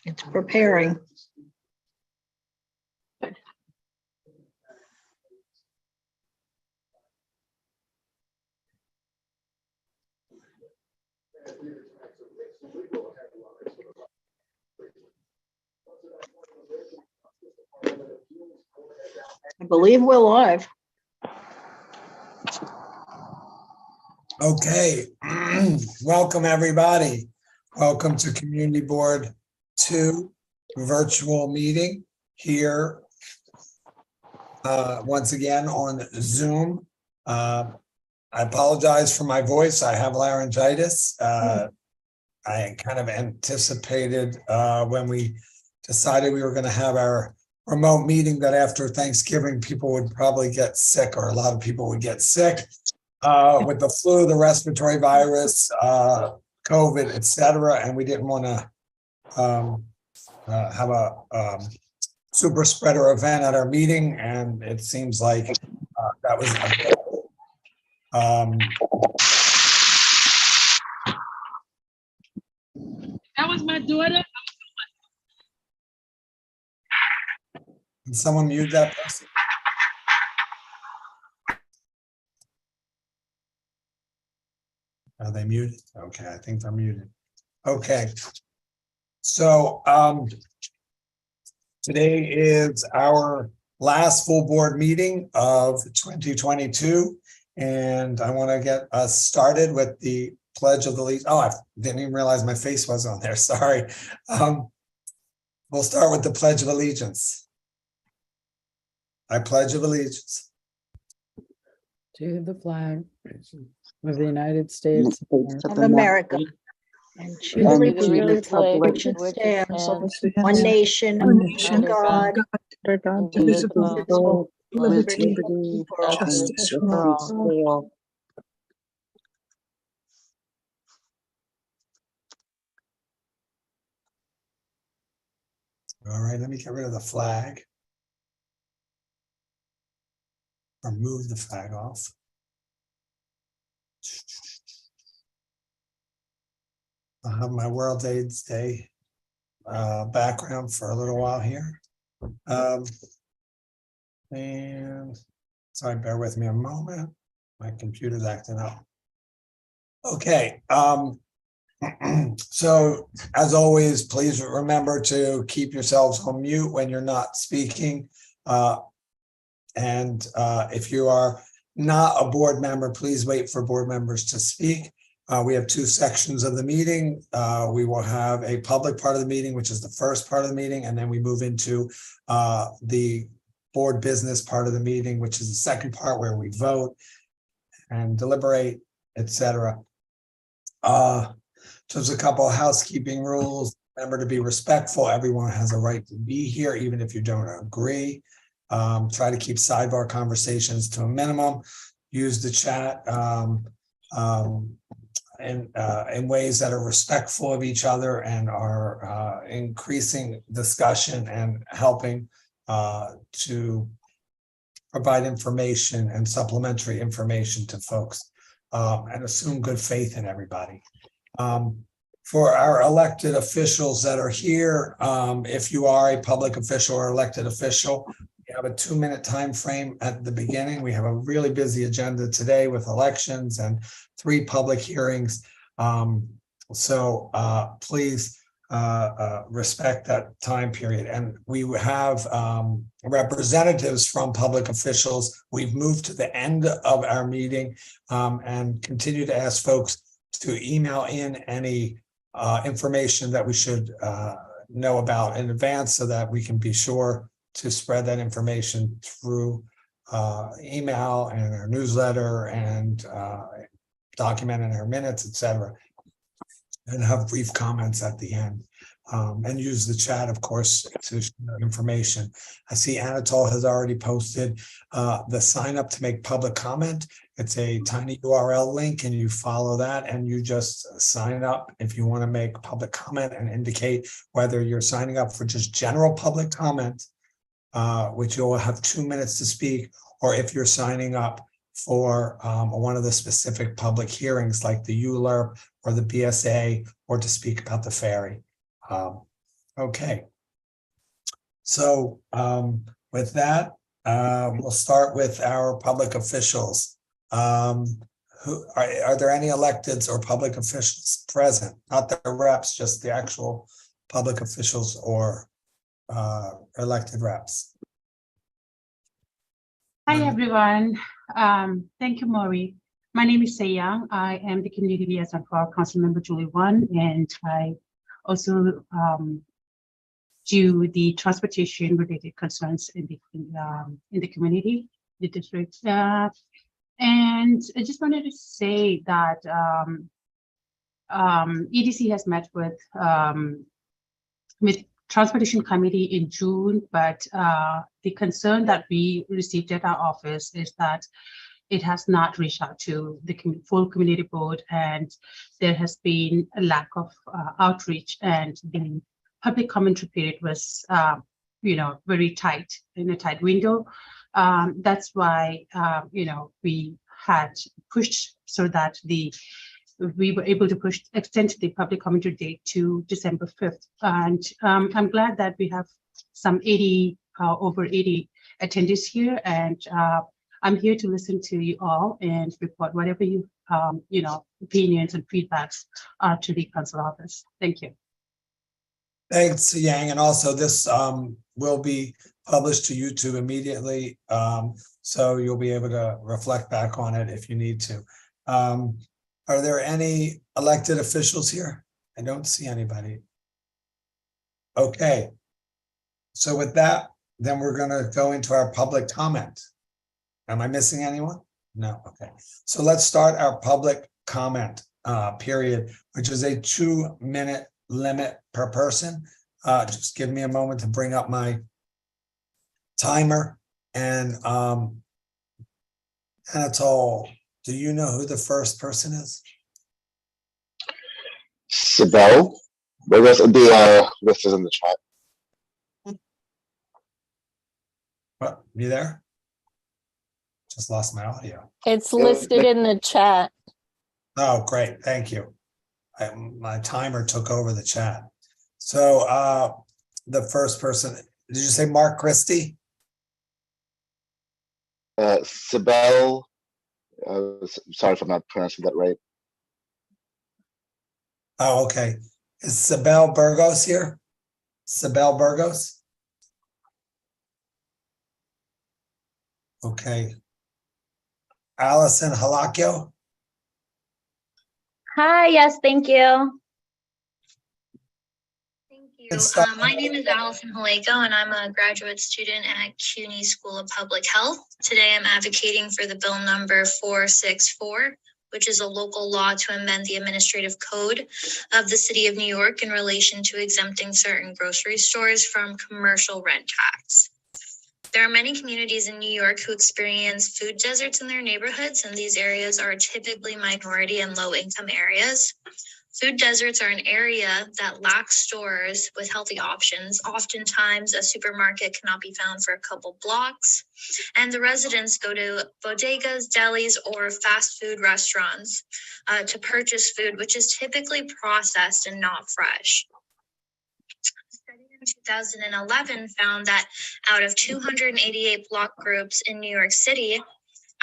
It's preparing. I believe we're live. Okay, welcome everybody. Welcome to Community Board 2 virtual meeting here once again on Zoom. I apologize for my voice. I have laryngitis. I kind of anticipated when we decided we were going to have our remote meeting that after Thanksgiving, people would probably get sick, or a lot of people would get sick with the flu, the respiratory virus, COVID, etc. And we didn't want to have a super spreader event at our meeting. And it seems like that was That was my daughter. Can someone mute that person? Are they muted? Okay, I think they're muted. Okay. So today is our last full board meeting of 2022. And I want to get us started with the Pledge of Allegiance. Oh, I didn't even realize my face was on there. Sorry. We'll start with the Pledge of Allegiance. I pledge allegiance to the flag of the United States Of America. And to the republic which it stands, one nation, under God, indivisible, liberty for all. Justice for all. All right, let me get rid of the flag. Or move the flag off. I'll have my World AIDS Day background for a little while here. And sorry, bear with me a moment. My computer's acting up. Okay. So as always, please remember to keep yourselves on mute when you're not speaking. And if you are not a board member, please wait for board members to speak. We have two sections of the meeting. We will have a public part of the meeting, which is the first part of the meeting, and then we move into the board business part of the meeting, which is the second part where we vote and deliberate, etc. Just a couple of housekeeping rules. Remember to be respectful. Everyone has a right to be here, even if you don't agree. Try to keep sidebar conversations to a minimum. Use the chat in ways that are respectful of each other and are increasing discussion and helping to provide information and supplementary information to folks, and assume good faith in everybody. For our elected officials that are here, if you are a public official or elected official, we have a 2-minute time frame at the beginning. We have a really busy agenda today with elections and 3 public hearings. So please respect that time period. And we have representatives from public officials. We've moved to the end of our meeting and continue to ask folks to email in any information that we should know about in advance so that we can be sure to spread that information through email and our newsletter and document in our minutes, etc. And have brief comments at the end. And use the chat, of course, to share information. I see Anatol has already posted the sign up to make public comment. It's a tiny URL link and you follow that and you just sign up if you want to make public comment and indicate whether you're signing up for just general public comment, which you'll have 2 minutes to speak, or if you're signing up for one of the specific public hearings like the ULURP or the BSA, or to speak about the ferry. Okay. So with that, we'll start with our public officials. Who are there any electeds or public officials present? Not the reps, just the actual public officials or elected reps. Hi, everyone. Thank you, Maury. My name is Sayang. I am the community liaison for Council Member Julie 1, and I also do the transportation related concerns in the community, the district. And I just wanted to say that EDC has met with Transportation Committee in June, but the concern that we received at our office is that it has not reached out to the full community board, and there has been a lack of outreach, and the public commentary period was, very tight, in a tight window. That's why, we had pushed so that we were able to extend the public commentary date to December 5th. And I'm glad that we have some over 80 attendees here, and I'm here to listen to you all and report whatever you, opinions and feedbacks are to the council office. Thank you. Thanks, Yang. And also this will be published to YouTube immediately. So you'll be able to reflect back on it if you need to. Are there any elected officials here? I don't see anybody. Okay. So with that, then we're going to go into our public comment. Am I missing anyone? No. Okay. So let's start our public comment period, which is a 2-minute limit per person. Just give me a moment to bring up my timer. And Anatole, do you know who the first person is? Sibel, the list is in the chat. What, you there? Just lost my audio. It's listed in the chat. Oh, great. Thank you. My timer took over the chat. So the first person, did you say Mark Christie? Sibel, sorry if I'm not pronouncing that right. Oh, okay. Is Sibel Burgos here? Sibel Burgos? Okay. Allison Halakio? Hi, yes, thank you. Thank you. Good stuff. My name is Allison Haleko, and I'm a graduate student at CUNY School of Public Health. Today, I'm advocating for the bill number 464, which is a local law to amend the administrative code of the city of New York in relation to exempting certain grocery stores from commercial rent tax. There are many communities in New York who experience food deserts in their neighborhoods, and these areas are typically minority and low-income areas. Food deserts are an area that lacks stores with healthy options. Oftentimes, a supermarket cannot be found for a couple blocks, and the residents go to bodegas, delis, or fast food restaurants to purchase food, which is typically processed and not fresh. 2011 found that out of 288 block groups in New York City,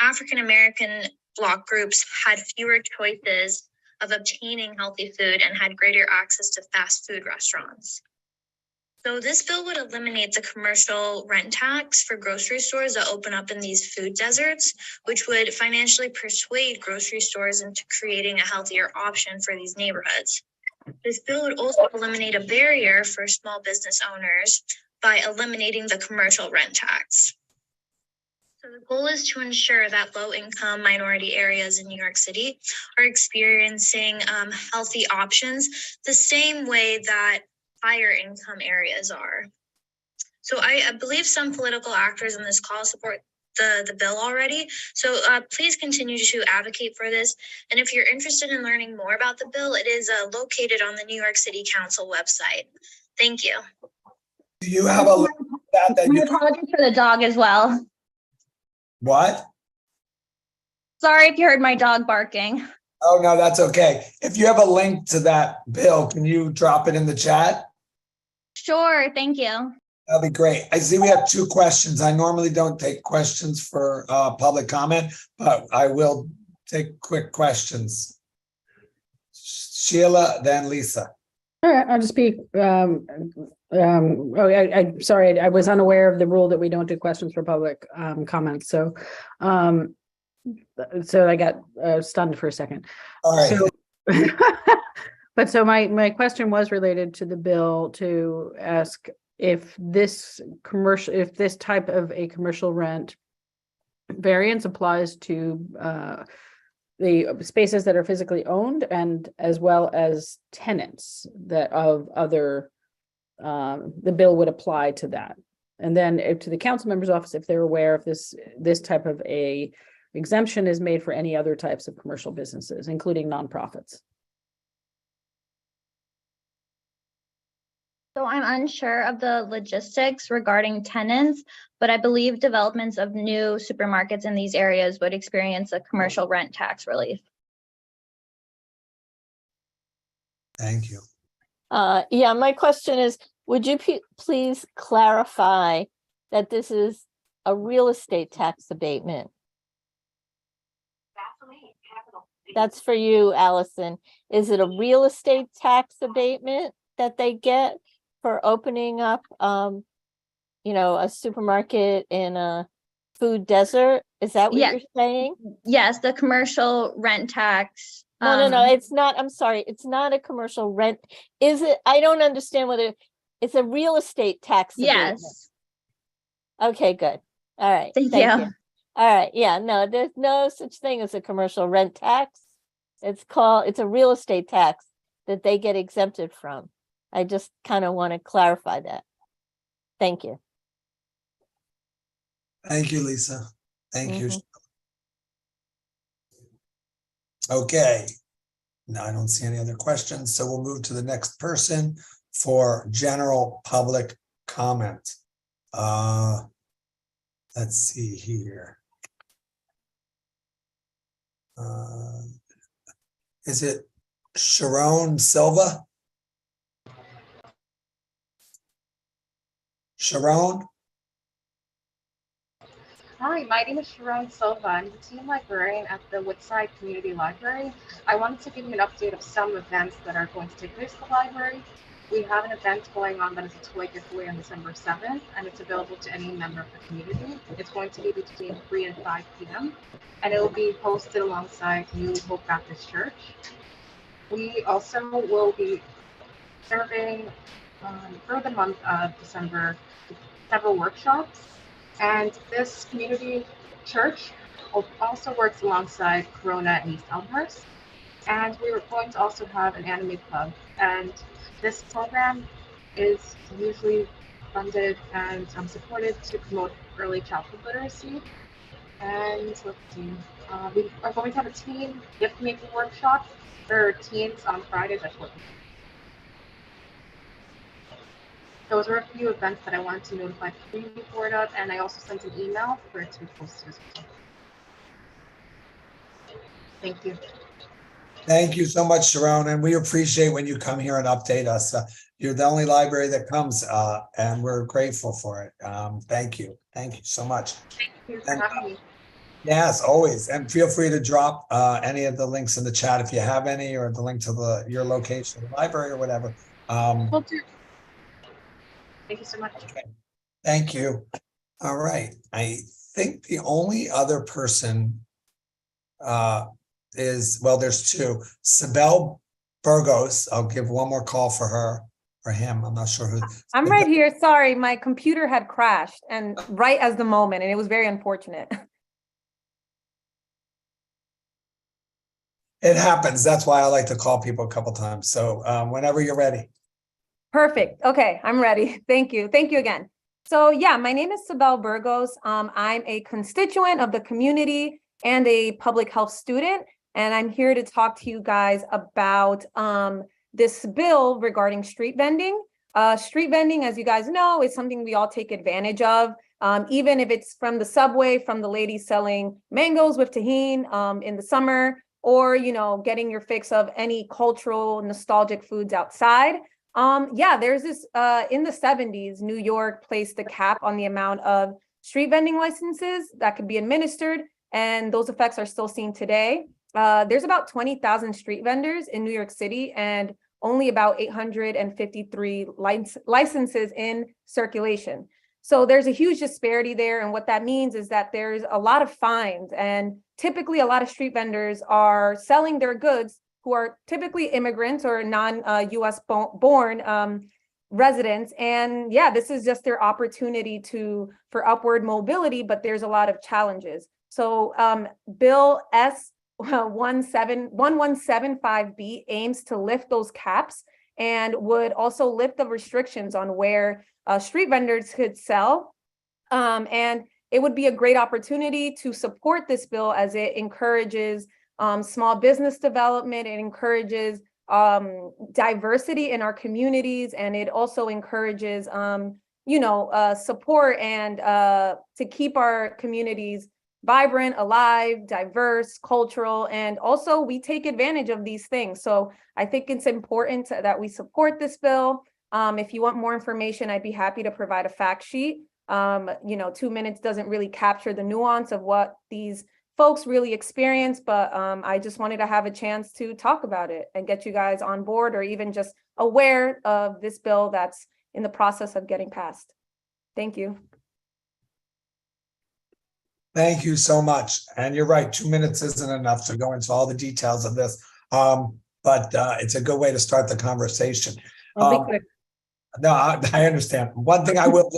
African American block groups had fewer choices of obtaining healthy food and had greater access to fast food restaurants. So this bill would eliminate the commercial rent tax for grocery stores that open up in these food deserts, which would financially persuade grocery stores into creating a healthier option for these neighborhoods. This bill would also eliminate a barrier for small business owners by eliminating the commercial rent tax. So the goal is to ensure that low-income minority areas in New York City are experiencing healthy options the same way that higher income areas are. So I believe some political actors in this call support the bill already. So please continue to advocate for this. And if you're interested in learning more about the bill, it is located on the New York City Council website. Thank you. Do you have a link to that My you apologies for the dog as well. what? Sorry if you heard my dog barking. Oh, no, that's okay. If you have a link to that bill, can you drop it in the chat? Sure, thank you. That'll be great. I see we have 2 questions. I normally don't take questions for public comment, but I will take quick questions. Sheila, then Lisa. All right, I'll just speak. I'm sorry, I was unaware of the rule that we don't do questions for public comments. So I got stunned for a second. All right. So, but so my question was related to the bill to ask if this type of a commercial rent variance applies to the spaces that are physically owned and as well as tenants that of other, the bill would apply to that. And then to the council member's office, if they're aware of this type of a exemption is made for any other types of commercial businesses, including nonprofits. So I'm unsure of the logistics regarding tenants, but I believe developments of new supermarkets in these areas would experience a commercial rent tax relief. Thank you. Yeah, my question is, would you please clarify that this is a real estate tax abatement? That's for you, Allison. Is it a real estate tax abatement that they get for opening up, a supermarket in a food desert? Is that what Yeah. you're saying? Yes, the commercial rent tax. No, it's not. I'm sorry. It's not a commercial rent. Is it? I don't understand whether it's a real estate tax abatement. Yes, Okay, good. All right. thank you. All right. Yeah, no, there's no such thing as a commercial rent tax. It's a real estate tax that they get exempted from. I just kind of want to clarify that. Thank you. Thank you, Lisa. Thank you. Mhm. Okay. Now I don't see any other questions, so we'll move to the next person for general public comment. Let's see here. Is it Sharon Silva? Sharon? Hi, my name is Sharon Silva. I'm the team librarian at the Woodside Community Library. I wanted to give you an update of some events that are going to take place at the library. We have an event going on that is a toy giveaway on December 7th, and it's available to any member of the community. It's going to be between 3 and 5 p.m., and it will be hosted alongside New Hope Baptist Church. We also will be serving for the month of December several workshops. And this community church also works alongside Corona and East Elmhurst. And we were going to also have an anime club. And this program is usually funded and supported to promote early childhood literacy. And let's see, we are going to have a teen gift making workshop for teens on Fridays at 4 p.m. Those are a few events that I wanted to notify the community board of, and I also sent an email for it to be posted as well. Thank you. Thank you so much, Sharon, and we appreciate when you come here and update us. You're the only library that comes, and we're grateful for it. Thank you. Thank you so much. Thank you for having me. Yes, always. And feel free to drop any of the links in the chat if you have any, or the link to your location, the library or whatever. Will do. Thank you so much. Okay. Thank you. All right. I think the only other person there's 2. Sibel Burgos. I'll give one more call for her or him. I'm not sure who. I'm right here. Sorry, my computer had crashed and right as the moment, and it was very unfortunate. It happens. That's why I like to call people a couple times. So whenever you're ready. Perfect. Okay, I'm ready. Thank you. Thank you again. So yeah, my name is Sibel Burgos. I'm a constituent of the community and a public health student, and I'm here to talk to you guys about this bill regarding street vending. Street vending, as you guys know, is something we all take advantage of, even if it's from the subway, from the ladies selling mangoes with tahini in the summer, or getting your fix of any cultural nostalgic foods outside. Yeah, there's this, in the 70s, New York placed a cap on the amount of street vending licenses that could be administered, and those effects are still seen today. There's about 20,000 street vendors in New York City and only about 853 licenses in circulation. So there's a huge disparity there. And what that means is that there's a lot of fines, and typically a lot of street vendors are selling their goods who are typically immigrants or non-US born residents. And yeah, this is just their opportunity for upward mobility, but there's a lot of challenges. So Bill S 1175B aims to lift those caps and would also lift the restrictions on where street vendors could sell. And it would be a great opportunity to support this bill as it encourages small business development. It encourages diversity in our communities, and it also encourages, support and to keep our communities vibrant, alive, diverse, cultural, and also we take advantage of these things. So I think it's important that we support this bill. If you want more information, I'd be happy to provide a fact sheet. 2 minutes doesn't really capture the nuance of what these folks really experience, but I just wanted to have a chance to talk about it and get you guys on board or even just aware of this bill that's in the process of getting passed. Thank you. Thank you so much. And you're right, 2 minutes isn't enough to go into all the details of this. But it's a good way to start the conversation. I'll be quick. No, I understand. One thing I will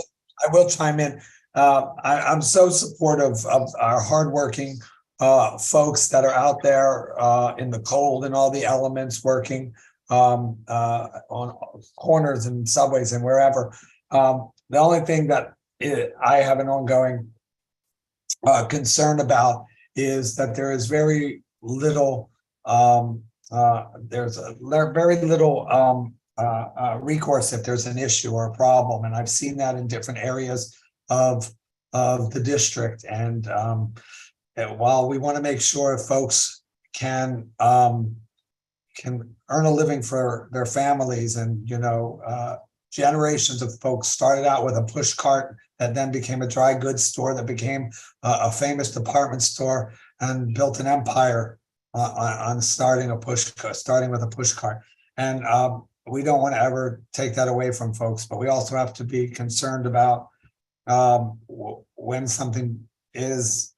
chime in. I'm so supportive of our hardworking folks that are out there in the cold and all the elements working on corners and subways and wherever. The only thing that I have an ongoing concern about is that there is very little recourse if there's an issue or a problem, and I've seen that in different areas of the district. And while we want to make sure folks can earn a living for their families, and generations of folks started out with a push cart that then became a dry goods store that became a famous department store and built an empire on starting with a push cart. And we don't want to ever take that away from folks, but we also have to be concerned about when something is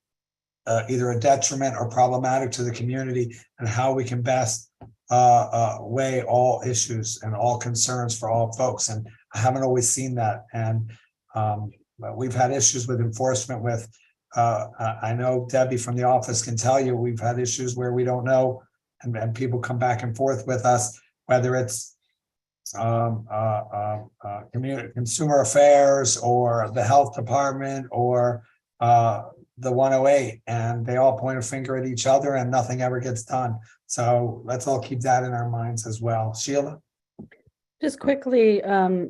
either a detriment or problematic to the community, and how we can best weigh all issues and all concerns for all folks. And I haven't always seen that. And we've had issues with enforcement with, I know Debbie from the office can tell you, we've had issues where we don't know, and people come back and forth with us, whether it's consumer affairs or the health department or the 108, and they all point a finger at each other and nothing ever gets done. So let's all keep that in our minds as well. Sheila? Just quickly, I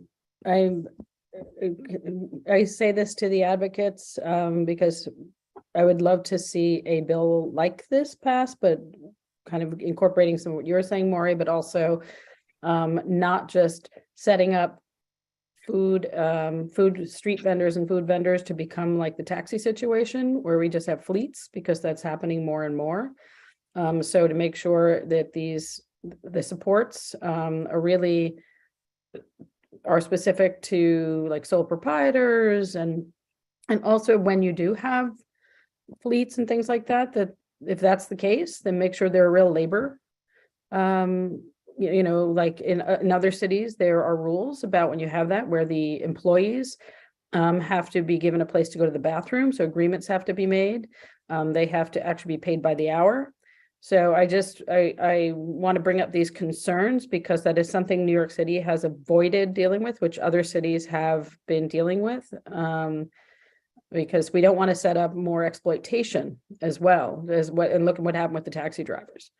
say this to the advocates because I would love to see a bill like this passed, but kind of incorporating some of what you're saying, Maury, but also not just setting up food street vendors and food vendors to become like the taxi situation where we just have fleets, because that's happening more and more. So to make sure that the supports are specific to like sole proprietors, and also when you do have fleets and things like that, that if that's the case, then make sure they're real labor. Like in other cities, there are rules about when you have that, where the employees have to be given a place to go to the bathroom. So agreements have to be made. They have to actually be paid by the hour. So I want to bring up these concerns because that is something New York City has avoided dealing with, which other cities have been dealing with. Because we don't want to set up more exploitation as well and look at what happened with the taxi drivers.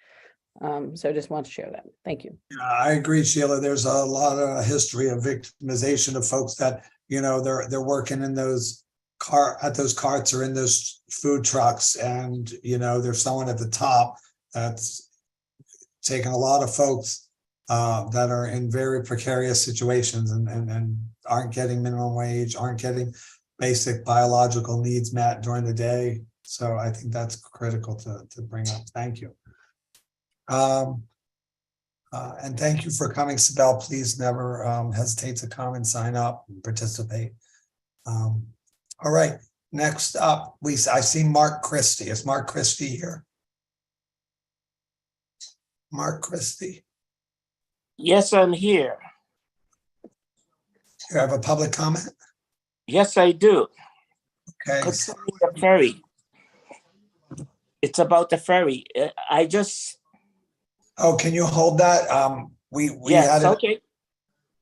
So I just want to share that. Thank you. Yeah, I agree, Sheila. There's a lot of history of victimization of folks that, they're working in those carts or in those food trucks, and, there's someone at the top that's taking a lot of folks that are in very precarious situations and aren't getting minimum wage, aren't getting basic biological needs met during the day. So I think that's critical to bring up. Thank you. And thank you for coming, Sibel. Please never hesitate to come and sign up and participate. All right, next up, I've seen Mark Christie. Is Mark Christie here? Mark Christie. Yes, I'm here. You have a public comment? Yes, I do. Okay. Concerning the ferry. It's about the ferry. Oh, can you hold that? We Yes, had it. okay.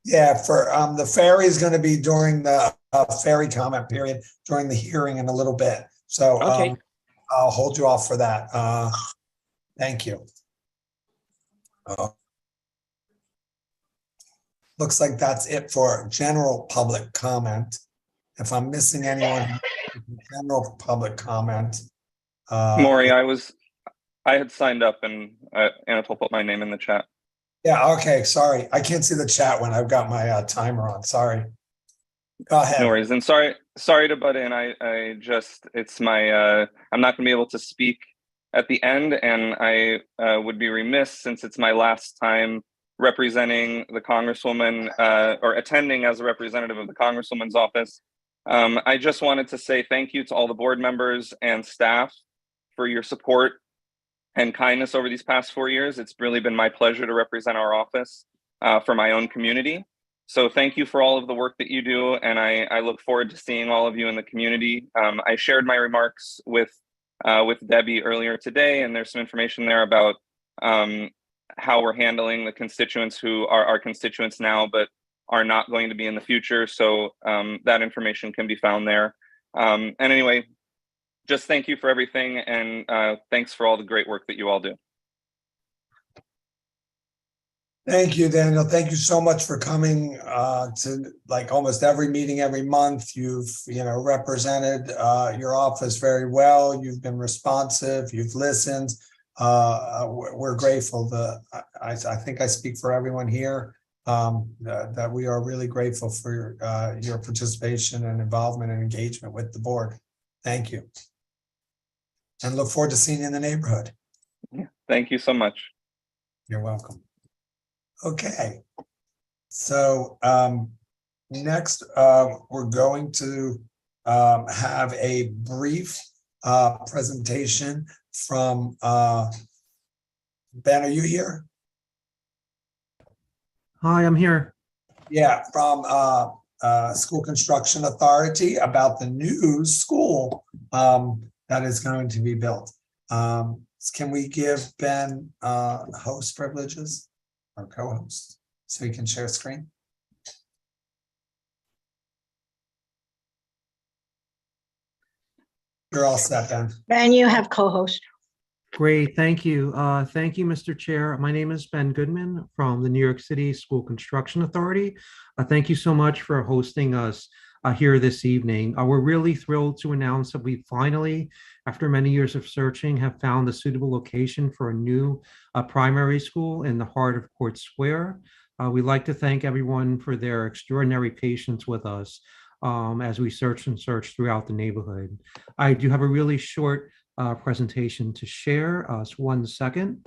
Yeah, for the ferry is going to be during the ferry comment period during the hearing in a little bit. So Okay. I'll hold you off for that. Thank you. Looks like that's it for general public comment. If I'm missing anyone, general public comment. Maury, I had signed up and Anatole put my name in the chat. Yeah, okay, sorry. I can't see the chat when I've got my timer on. Sorry. Go ahead. No worries. And sorry to butt in. It's my, I'm not gonna be able to speak at the end, and I would be remiss since it's my last time representing the Congresswoman or attending as a representative of the Congresswoman's office. I just wanted to say thank you to all the board members and staff for your support and kindness over these past 4 years. It's really been my pleasure to represent our office for my own community. So thank you for all of the work that you do, and I look forward to seeing all of you in the community. I shared my remarks with Debbie earlier today, and there's some information there about how we're handling the constituents who are our constituents now, but are not going to be in the future. So that information can be found there. And anyway, just thank you for everything, and thanks for all the great work that you all do. Thank you, Daniel. Thank you so much for coming to like almost every meeting every month. You've represented your office very well. You've been responsive. You've listened. We're grateful. I think I speak for everyone here that we are really grateful for your participation and involvement and engagement with the board. Thank you, and look forward to seeing you in the neighborhood. Yeah, thank you so much. You're welcome. Okay, so next we're going to have a brief presentation from Ben. Are you here? Hi, I'm here. Yeah, from School Construction Authority about the new school that is going to be built. Can we give Ben host privileges? Or co-host, so you can share screen. You're all set, Ben. Ben, you have co-host. Great, thank you. Thank you, Mr. Chair. My name is Ben Goodman from the New York City School Construction Authority. Thank you so much for hosting us here this evening. We're really thrilled to announce that we finally, after many years of searching, have found a suitable location for a new primary school in the heart of Court Square. We'd like to thank everyone for their extraordinary patience with us as we search and search throughout the neighborhood. I do have a really short presentation to share. So 1 second.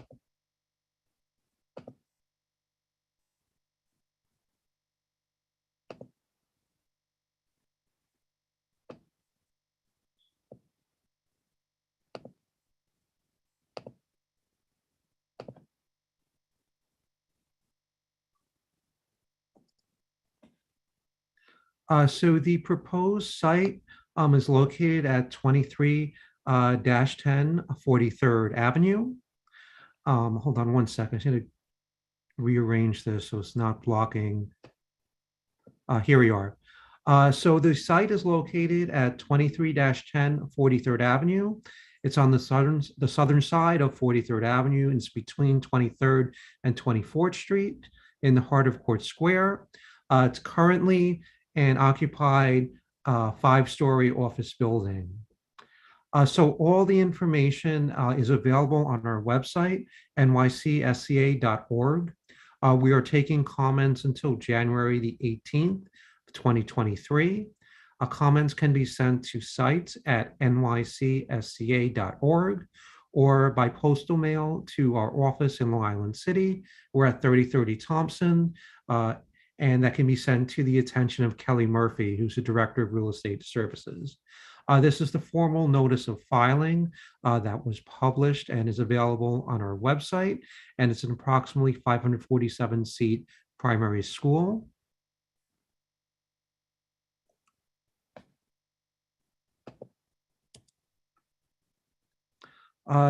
So the proposed site is located at 23-10 43rd Avenue. Hold on 1 second. I'm going to rearrange this so it's not blocking. Here we are. So the site is located at 23-10 43rd Avenue. It's on the southern side of 43rd Avenue. And it's between 23rd and 24th Street in the heart of Court Square. It's currently an occupied 5-story office building. So all the information is available on our website, nycsca.org. We are taking comments until January the 18th, 2023. Comments can be sent to sites@nycsca.org or by postal mail to our office in Long Island City. We're at 3030 Thompson, and that can be sent to the attention of Kelly Murphy, who's the Director of Real Estate Services. This is the formal notice of filing that was published and is available on our website, and it's an approximately 547-seat primary school.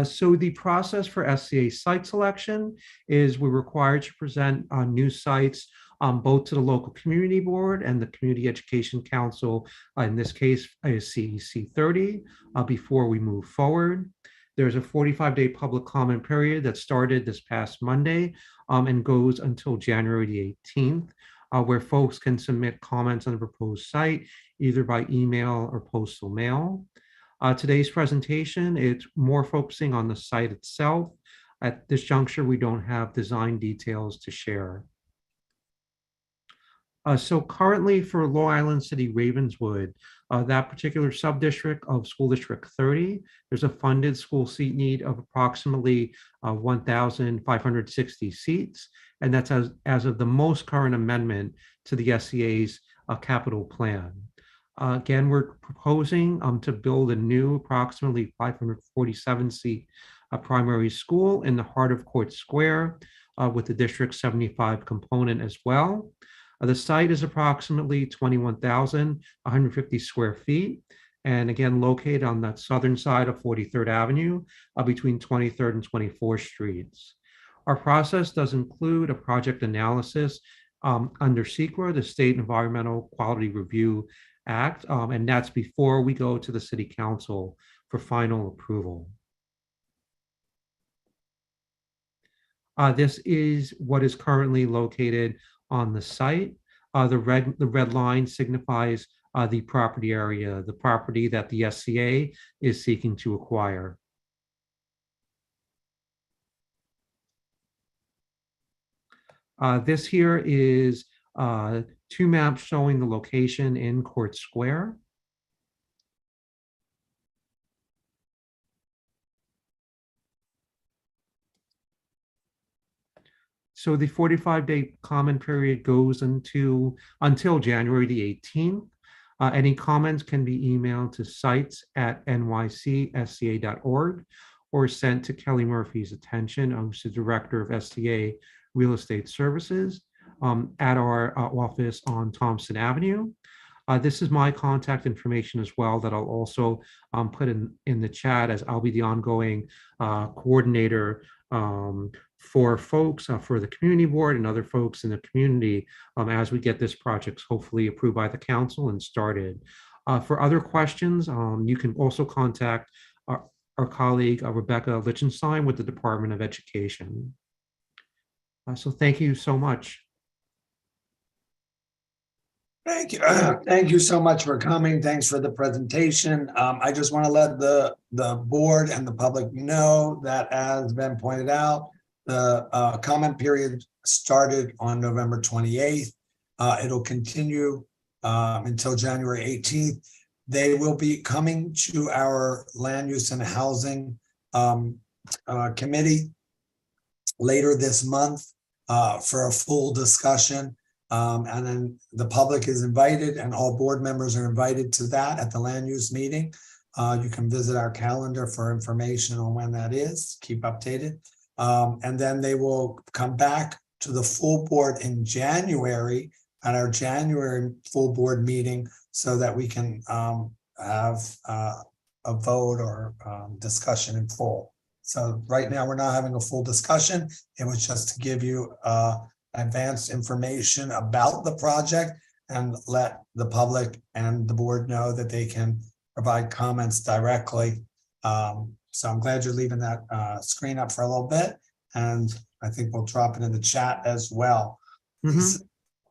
So the process for SCA site selection is we're required to present new sites both to the local community board and the Community Education Council, in this case is CEC 30, before we move forward. There's a 45-day public comment period that started this past Monday and goes until January the 18th, where folks can submit comments on the proposed site, either by email or postal mail. Today's presentation, it's more focusing on the site itself. At this juncture, we don't have design details to share. So currently for Long Island City Ravenswood, that particular subdistrict of School District 30, there's a funded school seat need of approximately 1,560 seats. And that's as of the most current amendment to the SCA's capital plan. Again, we're proposing to build a new approximately 547-seat primary school in the heart of Court Square with the District 75 component as well. The site is approximately 21,150 square feet, and again, located on that southern side of 43rd Avenue between 23rd and 24th Streets. Our process does include a project analysis under SEQRA, the State Environmental Quality Review Act, and that's before we go to the City Council for final approval. This is what is currently located on the site. The red line signifies the property area, the property that the SCA is seeking to acquire. This here is two maps showing the location in Court Square. So the 45-day comment period goes until January the 18th. Any comments can be emailed to sites@nycsca.org or sent to Kelly Murphy's attention, who's the Director of SCA Real Estate Services, at our office on Thompson Avenue. This is my contact information as well that I'll also put in the chat, as I'll be the ongoing coordinator for folks, for the community board and other folks in the community as we get this project hopefully approved by the council and started. For other questions, you can also contact our colleague, Rebecca Lichtenstein with the Department of Education. So thank you so much. Thank you. Thank you so much for coming. Thanks for the presentation. I just want to let the board and the public know that, as Ben pointed out, the comment period started on November 28th. It'll continue until January 18th. They will be coming to our Land Use and Housing Committee later this month for a full discussion. And then the public is invited, and all board members are invited to that at the land use meeting. You can visit our calendar for information on when that is, keep updated. And then they will come back to the full board in January at our January full board meeting so that we can have a vote or discussion in full. So right now we're not having a full discussion. It was just to give you advanced information about the project and let the public and the board know that they can provide comments directly. So I'm glad you're leaving that screen up for a little bit, and I think we'll drop it in the chat as well. Lisa,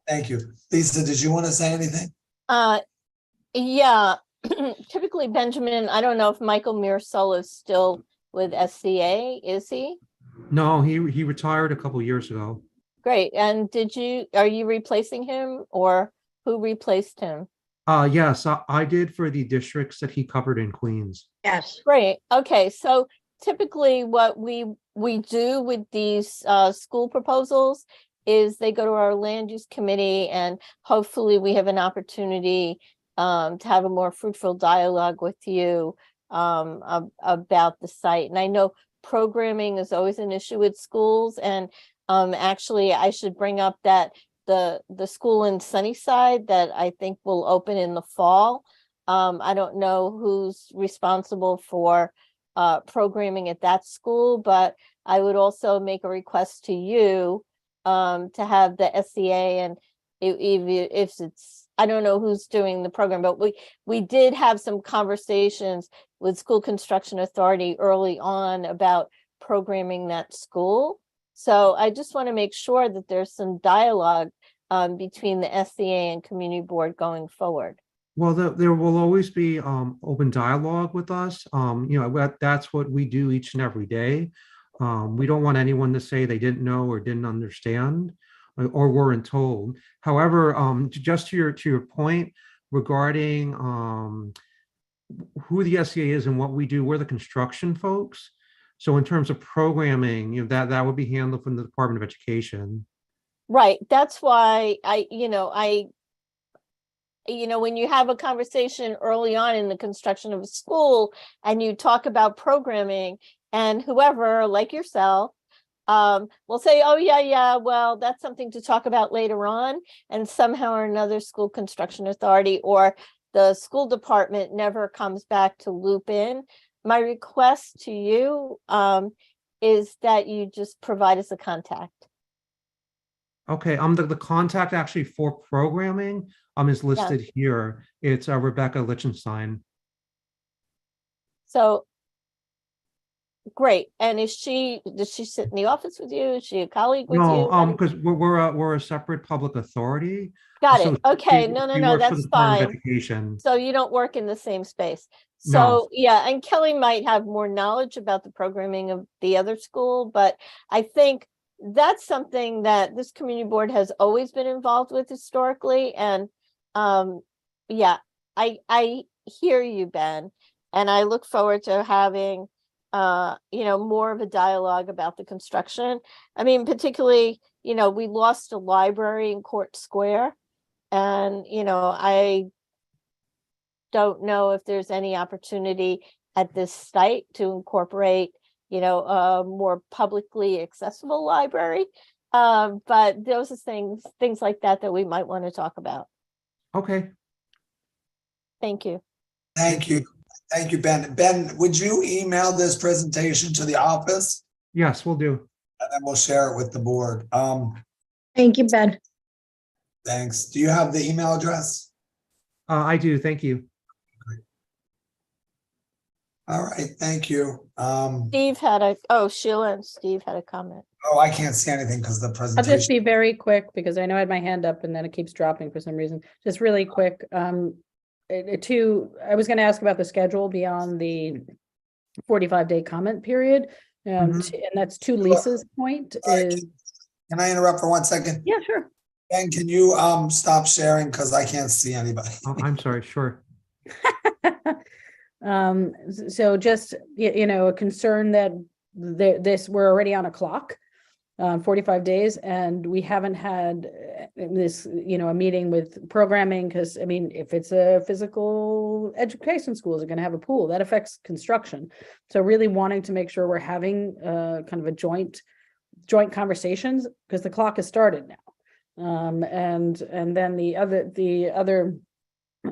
thank you. Lisa, did you want to say anything? Yeah, typically, Benjamin, I don't know if Michael Mearsall is still with SCA, is he? No, he retired a couple years ago. great. And are you replacing him or who replaced him? Yes, I did for the districts that he covered in Queens. Yes. Great. Okay, so typically what we do with these school proposals is they go to our land use committee, and hopefully we have an opportunity to have a more fruitful dialogue with you about the site. And I know programming is always an issue with schools, and actually I should bring up that the school in Sunnyside that I think will open in the fall. I don't know who's responsible for programming at that school, but I would also make a request to you to have the SCA, and if it's, I don't know who's doing the program, but we did have some conversations with School Construction Authority early on about programming that school. So I just want to make sure that there's some dialogue between the SCA and community board going forward. Well, there will always be open dialogue with us. That's what we do each and every day. We don't want anyone to say they didn't know or didn't understand or weren't told. However, just to your point regarding who the SCA is and what we do, we're the construction folks. So in terms of programming, that would be handled from the Department of Education. Right. That's why when you have a conversation early on in the construction of a school and you talk about programming, and whoever like yourself will say, oh yeah, well, that's something to talk about later on. And somehow or another School Construction Authority or the school department never comes back to loop in. My request to you is that you just provide us a contact. Okay, the contact actually for programming is listed here. It's Rebecca Lichtenstein. So great. And does she sit in the office with you? Is she a colleague with you? No, because we're a separate public authority. Got So it. Okay. she No, works for that's the Department of fine. Education. So you don't work in the same space. So No. yeah, and Kelly might have more knowledge about the programming of the other school, but I think that's something that this community board has always been involved with historically. And yeah, I hear you, Ben, and I look forward to having more of a dialogue about the construction. I mean, particularly, we lost a library in Court Square, and I don't know if there's any opportunity at this site to incorporate a more publicly accessible library, but those are things like that we might want to talk about. Okay. Thank you. Thank you. Thank you, Ben. Ben, would you email this presentation to the office? Yes, we'll do. And then we'll share it with the board. Thank you, Ben. Thanks. Do you have the email address? I do. Thank you. All right, thank you. Sheila and Steve had a comment. Oh, I can't see anything because the I'll just presentation. be very quick because I know I had my hand up and then it keeps dropping for some reason. Just really quick. I was going to ask about the schedule beyond the 45-day comment period. And that's to Lisa's point is. Can I interrupt for 1 second? Yeah, sure. And can you stop sharing because I can't see anybody? Oh, I'm sorry. Sure. So just, a concern that we're already on a clock, 45 days, and we haven't had this, a meeting with programming, because I mean, if it's a physical education school, is it going to have a pool? That affects construction. So really wanting to make sure we're having kind of a joint conversations, because the clock has started now. And then the other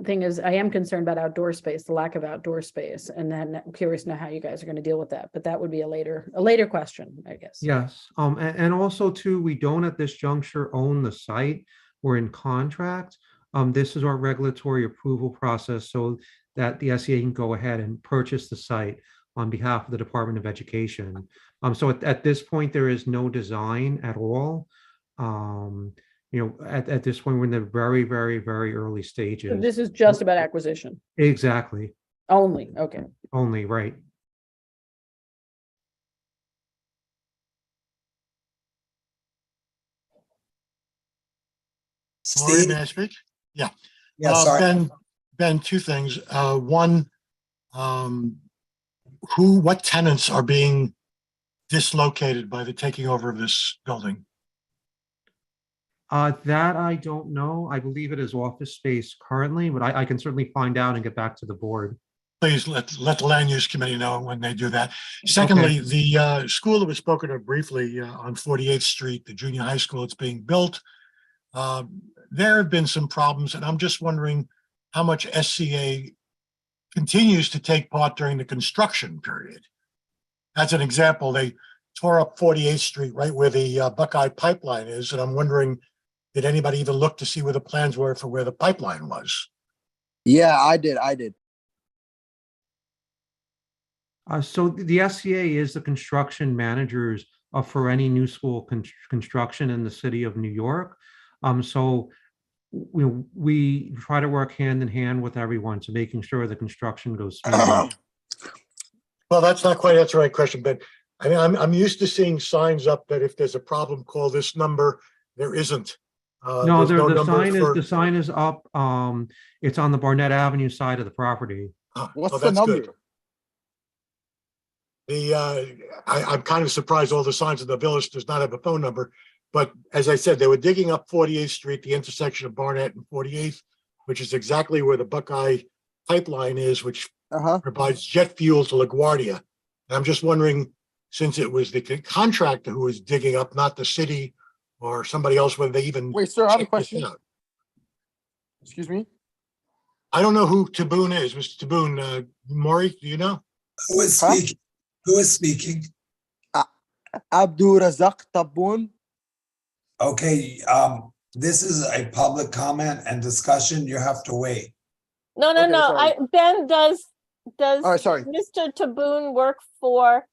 thing is, I am concerned about outdoor space, the lack of outdoor space, and then I'm curious to know how you guys are going to deal with that. But that would be a later question, I guess. Yes. And also too, we don't at this juncture own the site. We're in contract. This is our regulatory approval process so that the SCA can go ahead and purchase the site on behalf of the Department of Education. So at this point, there is no design at all. At this point, we're in the very, very, very early stages. So this is just about acquisition. Exactly. Only, okay. Only, right. Maury, Steve? may I speak? Yeah. Yeah, sorry. Ben, two things. One, what tenants are being dislocated by the taking over of this building? That I don't know. I believe it is office space currently, but I can certainly find out and get back to the board. Please let the land use committee know when they do that. Secondly, the school that was spoken of briefly on 48th Street, the junior high school, it's being built. There have been some problems, and I'm just wondering how much SCA continues to take part during the construction period. As an example, they tore up 48th Street right where the Buckeye pipeline is, and I'm wondering, did anybody even look to see where the plans were for where the pipeline was? Yeah, I did. So the SCA is the construction managers for any new school construction in the city of New York. So we try to work hand in hand with everyone to making sure the construction goes smoothly. Well, that's not quite answering my question, but I mean, I'm used to seeing signs up that if there's a problem, call this number. There isn't. No, There's no the number the sign is up. It's on the Barnett Avenue side of the property. What's the that's number? good. I'm kind of surprised all the signs in the village does not have a phone number. But as I said, they were digging up 48th Street, the intersection of Barnett and 48th, which is exactly where the Buckeye pipeline is, which provides jet fuel to LaGuardia. And I'm just wondering, since it was the contractor who was digging up, not the city or somebody else, whether they even— Wait, sir, I have a checked this question. out. Excuse me? I don't know who Taboon is. Mr. Taboon, Maury, do you know? Who is speaking? Who is speaking? Abdul Razak Taboon. Okay, this is a public comment and discussion. You have to wait. No, Okay, no. sorry. Ben, does All right, sorry. Mr. Taboon work for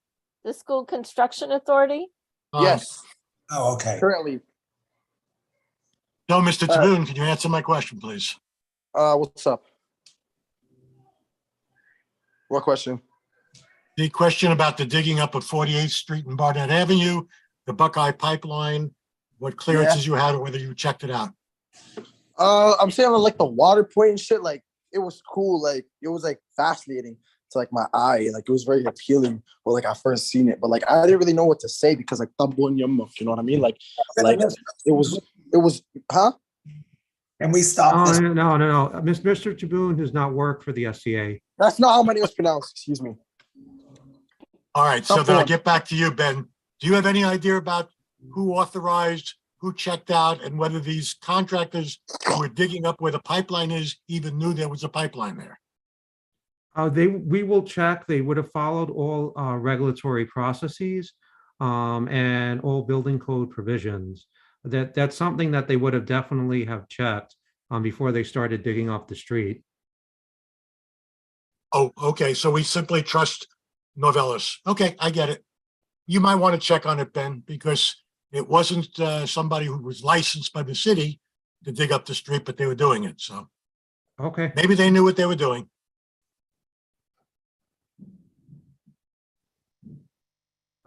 the school construction authority? Yes, Oh, okay. currently. No, Mr. Taboon, can you answer my question, please? What's up? What question? The question about the digging up of 48th Street and Barnett Avenue, the Buckeye pipeline, what clearances you had or whether you checked it out. I'm saying like the water point and shit, like it was cool, like it was like fascinating to like my eye, like it was very appealing when like I first seen it, but like I didn't really know what to say because like Taboon Yamuk, you know what I mean? Like it was huh? Can we stop this? No. Mr. Taboon does not work for the SCA. That's not how my name is pronounced, excuse me. All right, so then I'll Taboon. get back to you, Ben. Do you have any idea about who authorized, who checked out, and whether these contractors who were digging up where the pipeline is even knew there was a pipeline there? We will check. They would have followed all regulatory processes and all building code provisions. That's something that they would have definitely have checked before they started digging up the street. Oh, okay, so we simply trust Novellus. Okay, I get it. You might want to check on it, Ben, because it wasn't somebody who was licensed by the city to dig up the street, but they were doing it, so Okay. maybe they knew what they were doing.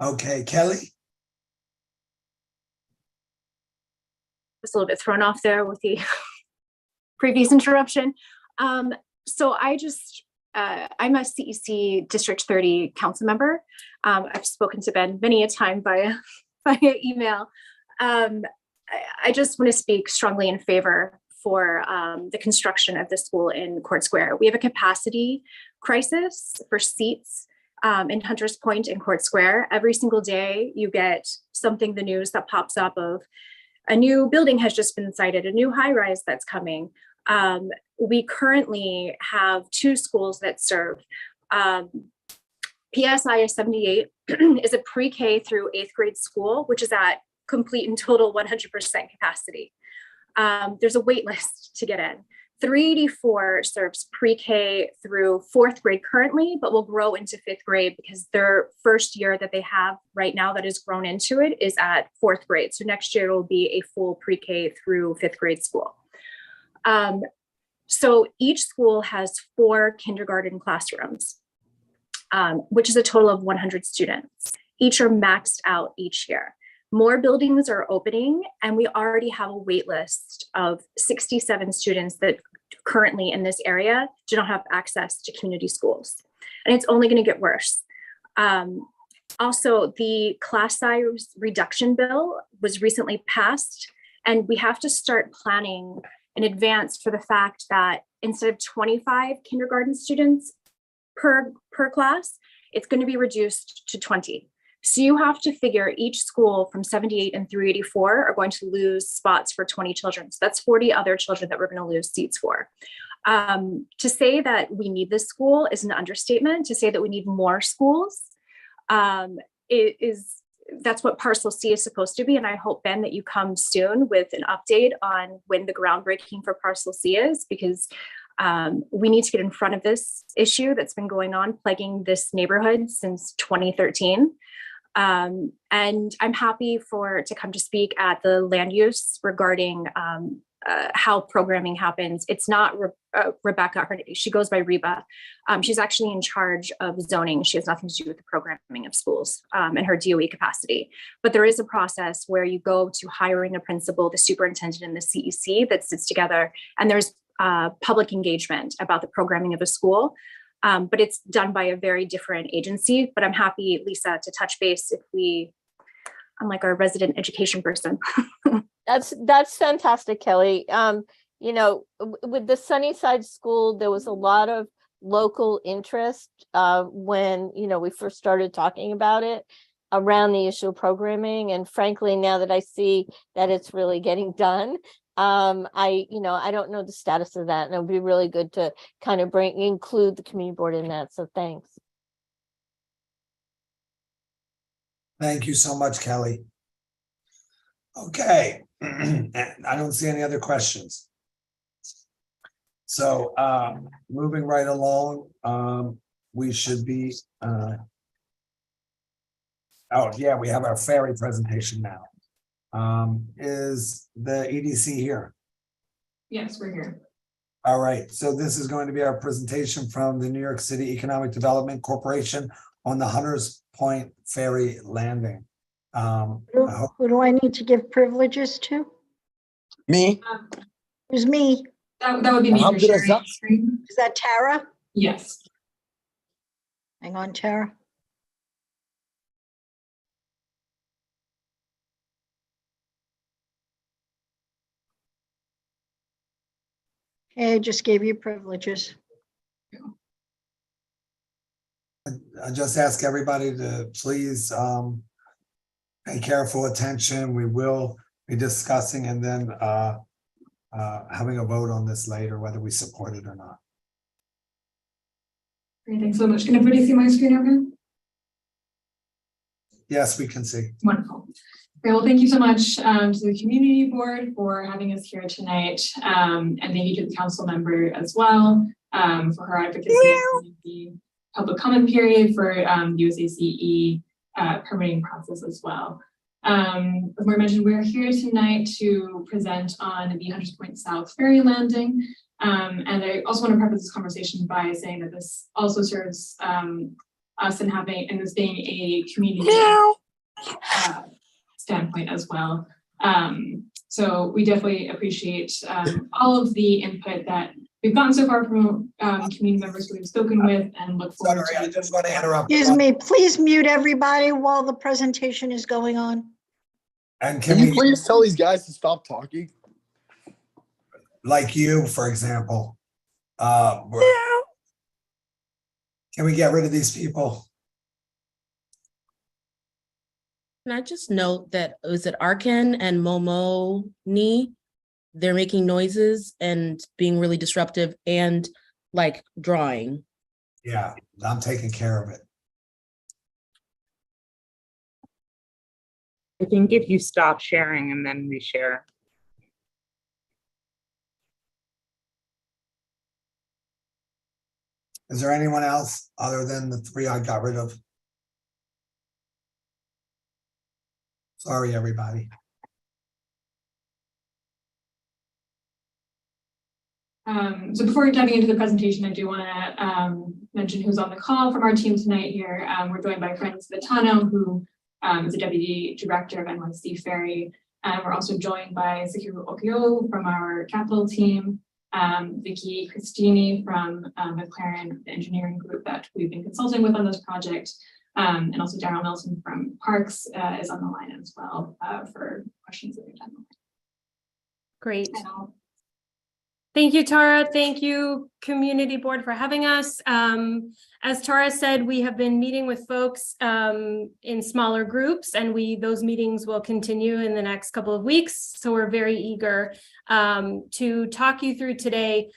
Okay, Kelly? Was a little bit thrown off there with the previous interruption. So I'm a CEC District 30 council member. I've spoken to Ben many a time via email. I just want to speak strongly in favor for the construction of the school in Court Square. We have a capacity crisis for seats in Hunters Point and Court Square. Every single day you get something, the news that pops up of a new building has just been sited, a new high rise that's coming. We currently have two schools that serve. PSI is 78 is a pre-K through 8th grade school, which is at complete and total 100% capacity. There's a wait list to get in. 384 serves pre-K through 4th grade currently, but will grow into 5th grade because their first year that they have right now that is grown into it is at 4th grade. So next year will be a full pre-K through 5th grade school. So each school has 4 kindergarten classrooms, which is a total of 100 students. Each are maxed out each year. More buildings are opening, and we already have a wait list of 67 students that currently in this area do not have access to community schools. And it's only going to get worse. Also, the class size reduction bill was recently passed, and we have to start planning in advance for the fact that instead of 25 kindergarten students per class, it's going to be reduced to 20. So you have to figure each school from 78 and 384 are going to lose spots for 20 children. So that's 40 other children that we're going to lose seats for. To say that we need this school is an understatement. To say that we need more schools, that's what Parcel C is supposed to be. And I hope, Ben, that you come soon with an update on when the groundbreaking for Parcel C is, because we need to get in front of this issue that's been going on, plaguing this neighborhood since 2013. And I'm happy to come to speak at the land use regarding how programming happens. It's not Rebecca, she goes by Reba. She's actually in charge of zoning. She has nothing to do with the programming of schools in her DOE capacity. But there is a process where you go to hiring a principal, the superintendent, and the CEC that sits together, and there's public engagement about the programming of a school. But it's done by a very different agency. But I'm happy, Lisa, to touch base I'm like our resident education person. That's fantastic, Kelly. You know, with the Sunnyside School, there was a lot of local interest when, you know, we first started talking about it around the issue of programming. And frankly, now that I see that it's really getting done, I don't know the status of that, and it would be really good to kind of include the community board in that. So thanks. Thank you so much, Kelly. Okay, I don't see any other questions. So moving right along, we should be, oh yeah, we have our ferry presentation now. Is the EDC here? Yes, we're here. All right, so this is going to be our presentation from the New York City Economic Development Corporation on the Hunters Point Ferry Landing. Who do I need to give privileges to? Me. Who's me? That would be me. For sharing the screen. Is that Tara? Yes. Hang on, Tara. Okay, I just gave you privileges. I just ask everybody to please pay careful attention. We will be discussing and then having a vote on this later, whether we support it or not. Great, thanks so much. Can everybody see my screen okay? Yes, we can see. Wonderful. Okay, well, thank you so much to the community board for having us here tonight. And thank you to the council member as well for her advocacy in the public comment period for USACE permitting process as well. As Maura mentioned, we're here tonight to present on the Hunters Point South Ferry Landing. And I also want to preface this conversation by saying that this also serves us in this being a community standpoint as well. So we definitely appreciate all of the input that we've gotten so far from community members who we've spoken with, and look forward to. I just want to interrupt. Excuse me, please mute everybody while the presentation is going on. And can you please tell these guys to stop talking? Like you, for example. Can we get rid of these people? Can I just note that, is it Arkan and Momo Ni? They're making noises and being really disruptive and like drawing. Yeah, I'm taking care of it. I think if you stop sharing and then reshare. Is there anyone else other than the three I got rid of? Sorry, everybody. So before diving into the presentation, I do want to mention who's on the call from our team tonight here. We're joined by Francis Vitano, who is the Deputy Director of NYC Ferry. And we're also joined by Sakiru Okio from our capital team, Vicky Christini from McLaren, the engineering group that we've been consulting with on this project, and also Daryl Nelson from Parks is on the line as well for questions that we've done. Great. Thank you, Tara. Thank you, Community Board, for having us. As Tara said, we have been meeting with folks in smaller groups, and those meetings will continue in the next couple of weeks. So we're very eager to talk you through today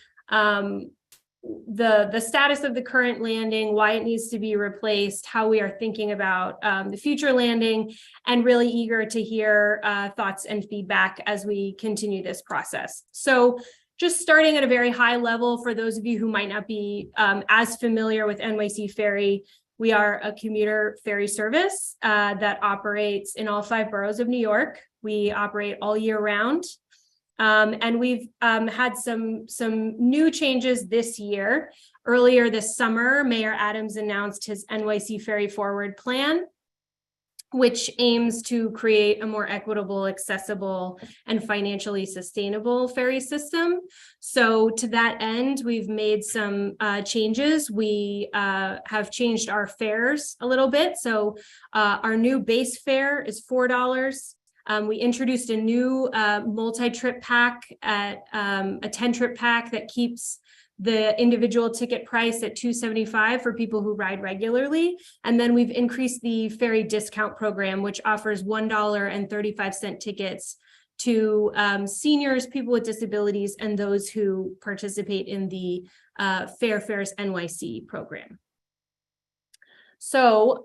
the status of the current landing, why it needs to be replaced, how we are thinking about the future landing, and really eager to hear thoughts and feedback as we continue this process. So just starting at a very high level, for those of you who might not be as familiar with NYC Ferry, we are a commuter ferry service that operates in all 5 boroughs of New York. We operate all year round. And we've had some new changes this year. Earlier this summer, Mayor Adams announced his NYC Ferry Forward plan, which aims to create a more equitable, accessible, and financially sustainable ferry system. So to that end, we've made some changes. We have changed our fares a little bit. So our new base fare is $4. We introduced a new multi-trip pack at a 10-trip pack that keeps the individual ticket price at $275 for people who ride regularly. And then we've increased the ferry discount program, which offers $1.35 tickets to seniors, people with disabilities, and those who participate in the Fair Fares NYC program. So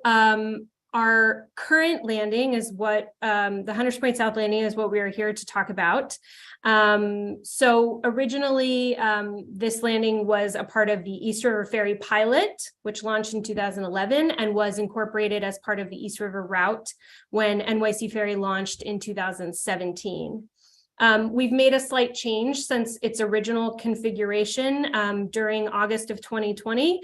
our current landing is what the Hunters Point South landing is what we are here to talk about. So originally, this landing was a part of the East River Ferry pilot, which launched in 2011 and was incorporated as part of the East River route when NYC Ferry launched in 2017. We've made a slight change since its original configuration during August of 2020.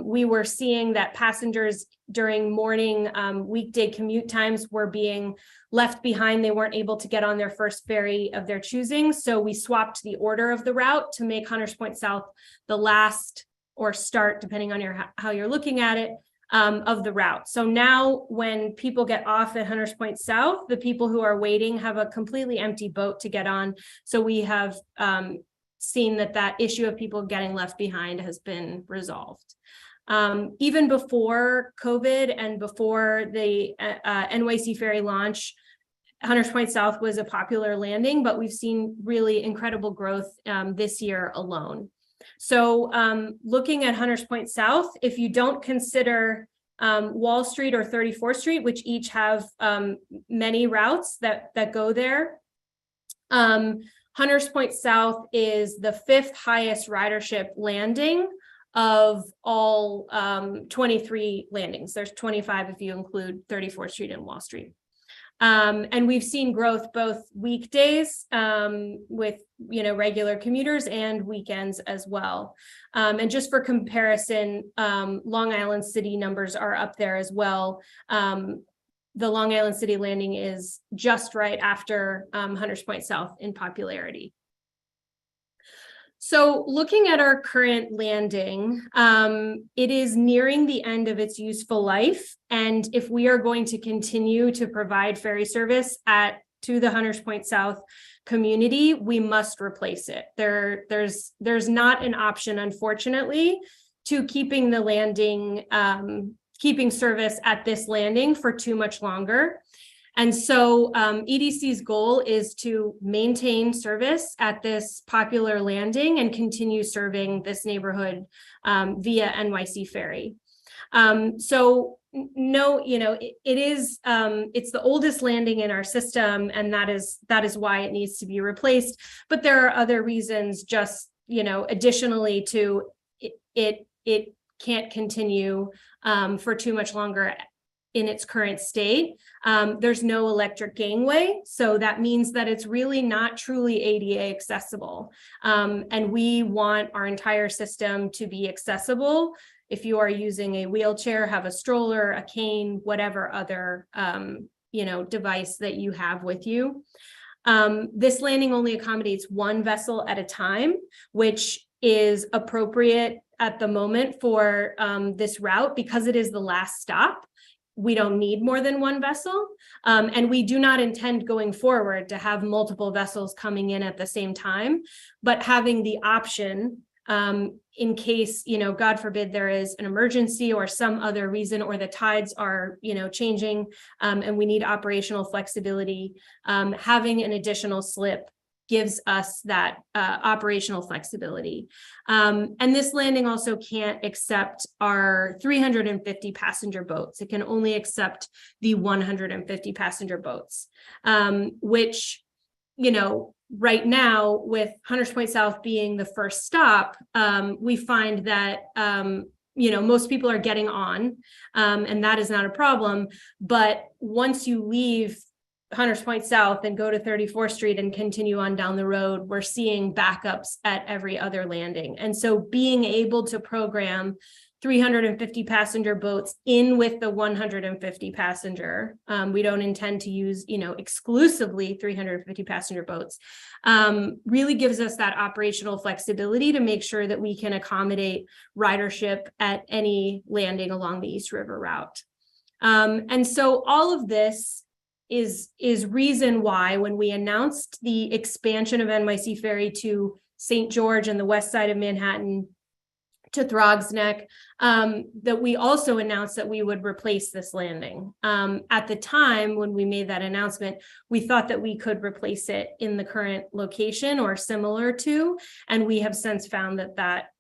We were seeing that passengers during morning weekday commute times were being left behind. They weren't able to get on their first ferry of their choosing. So we swapped the order of the route to make Hunters Point South the last or start, depending on how you're looking at it, of the route. So now when people get off at Hunters Point South, the people who are waiting have a completely empty boat to get on. So we have seen that issue of people getting left behind has been resolved. Even before COVID and before the NYC Ferry launch, Hunters Point South was a popular landing, but we've seen really incredible growth this year alone. So looking at Hunters Point South, if you don't consider Wall Street or 34th Street, which each have many routes that go there, Hunters Point South is the 5th highest ridership landing of all 23 landings. There's 25 if you include 34th Street and Wall Street. And we've seen growth both weekdays with regular commuters and weekends as well. And just for comparison, Long Island City numbers are up there as well. The Long Island City landing is just right after Hunters Point South in popularity. So looking at our current landing, it is nearing the end of its useful life. And if we are going to continue to provide ferry service to the Hunters Point South community, we must replace it. There's not an option, unfortunately, to keeping the landing, keeping service at this landing for too much longer. And so EDC's goal is to maintain service at this popular landing and continue serving this neighborhood via NYC Ferry. So no, it's the oldest landing in our system, and that is why it needs to be replaced. But there are other reasons, just additionally to it can't continue for too much longer in its current state. There's no electric gangway, so that means that it's really not truly ADA accessible. And we want our entire system to be accessible if you are using a wheelchair, have a stroller, a cane, whatever other, device that you have with you. This landing only accommodates one vessel at a time, which is appropriate at the moment for this route because it is the last stop. We don't need more than one vessel. And we do not intend going forward to have multiple vessels coming in at the same time, but having the option in case, God forbid, there is an emergency or some other reason, or the tides are, changing and we need operational flexibility, having an additional slip gives us that operational flexibility. And this landing also can't accept our 350 passenger boats. It can only accept the 150 passenger boats, which, right now with Hunters Point South being the first stop, we find that, most people are getting on, and that is not a problem. But once you leave Hunters Point South and go to 34th Street and continue on down the road, we're seeing backups at every other landing. And so being able to program 350 passenger boats in with the 150 passenger, we don't intend to use, exclusively 350 passenger boats, really gives us that operational flexibility to make sure that we can accommodate ridership at any landing along the East River route. And so all of this is reason why when we announced the expansion of NYC Ferry to St. George and the west side of Manhattan to Throgs Neck, that we also announced that we would replace this landing. At the time when we made that announcement, we thought that we could replace it in the current location or similar to, and we have since found that that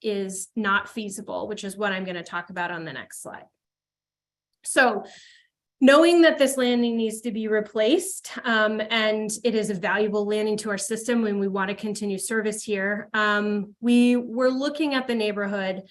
is not feasible, which is what I'm going to talk about on the next slide. So, knowing that this landing needs to be replaced, and it is a valuable landing to our system when we want to continue service here, we were looking at the neighborhood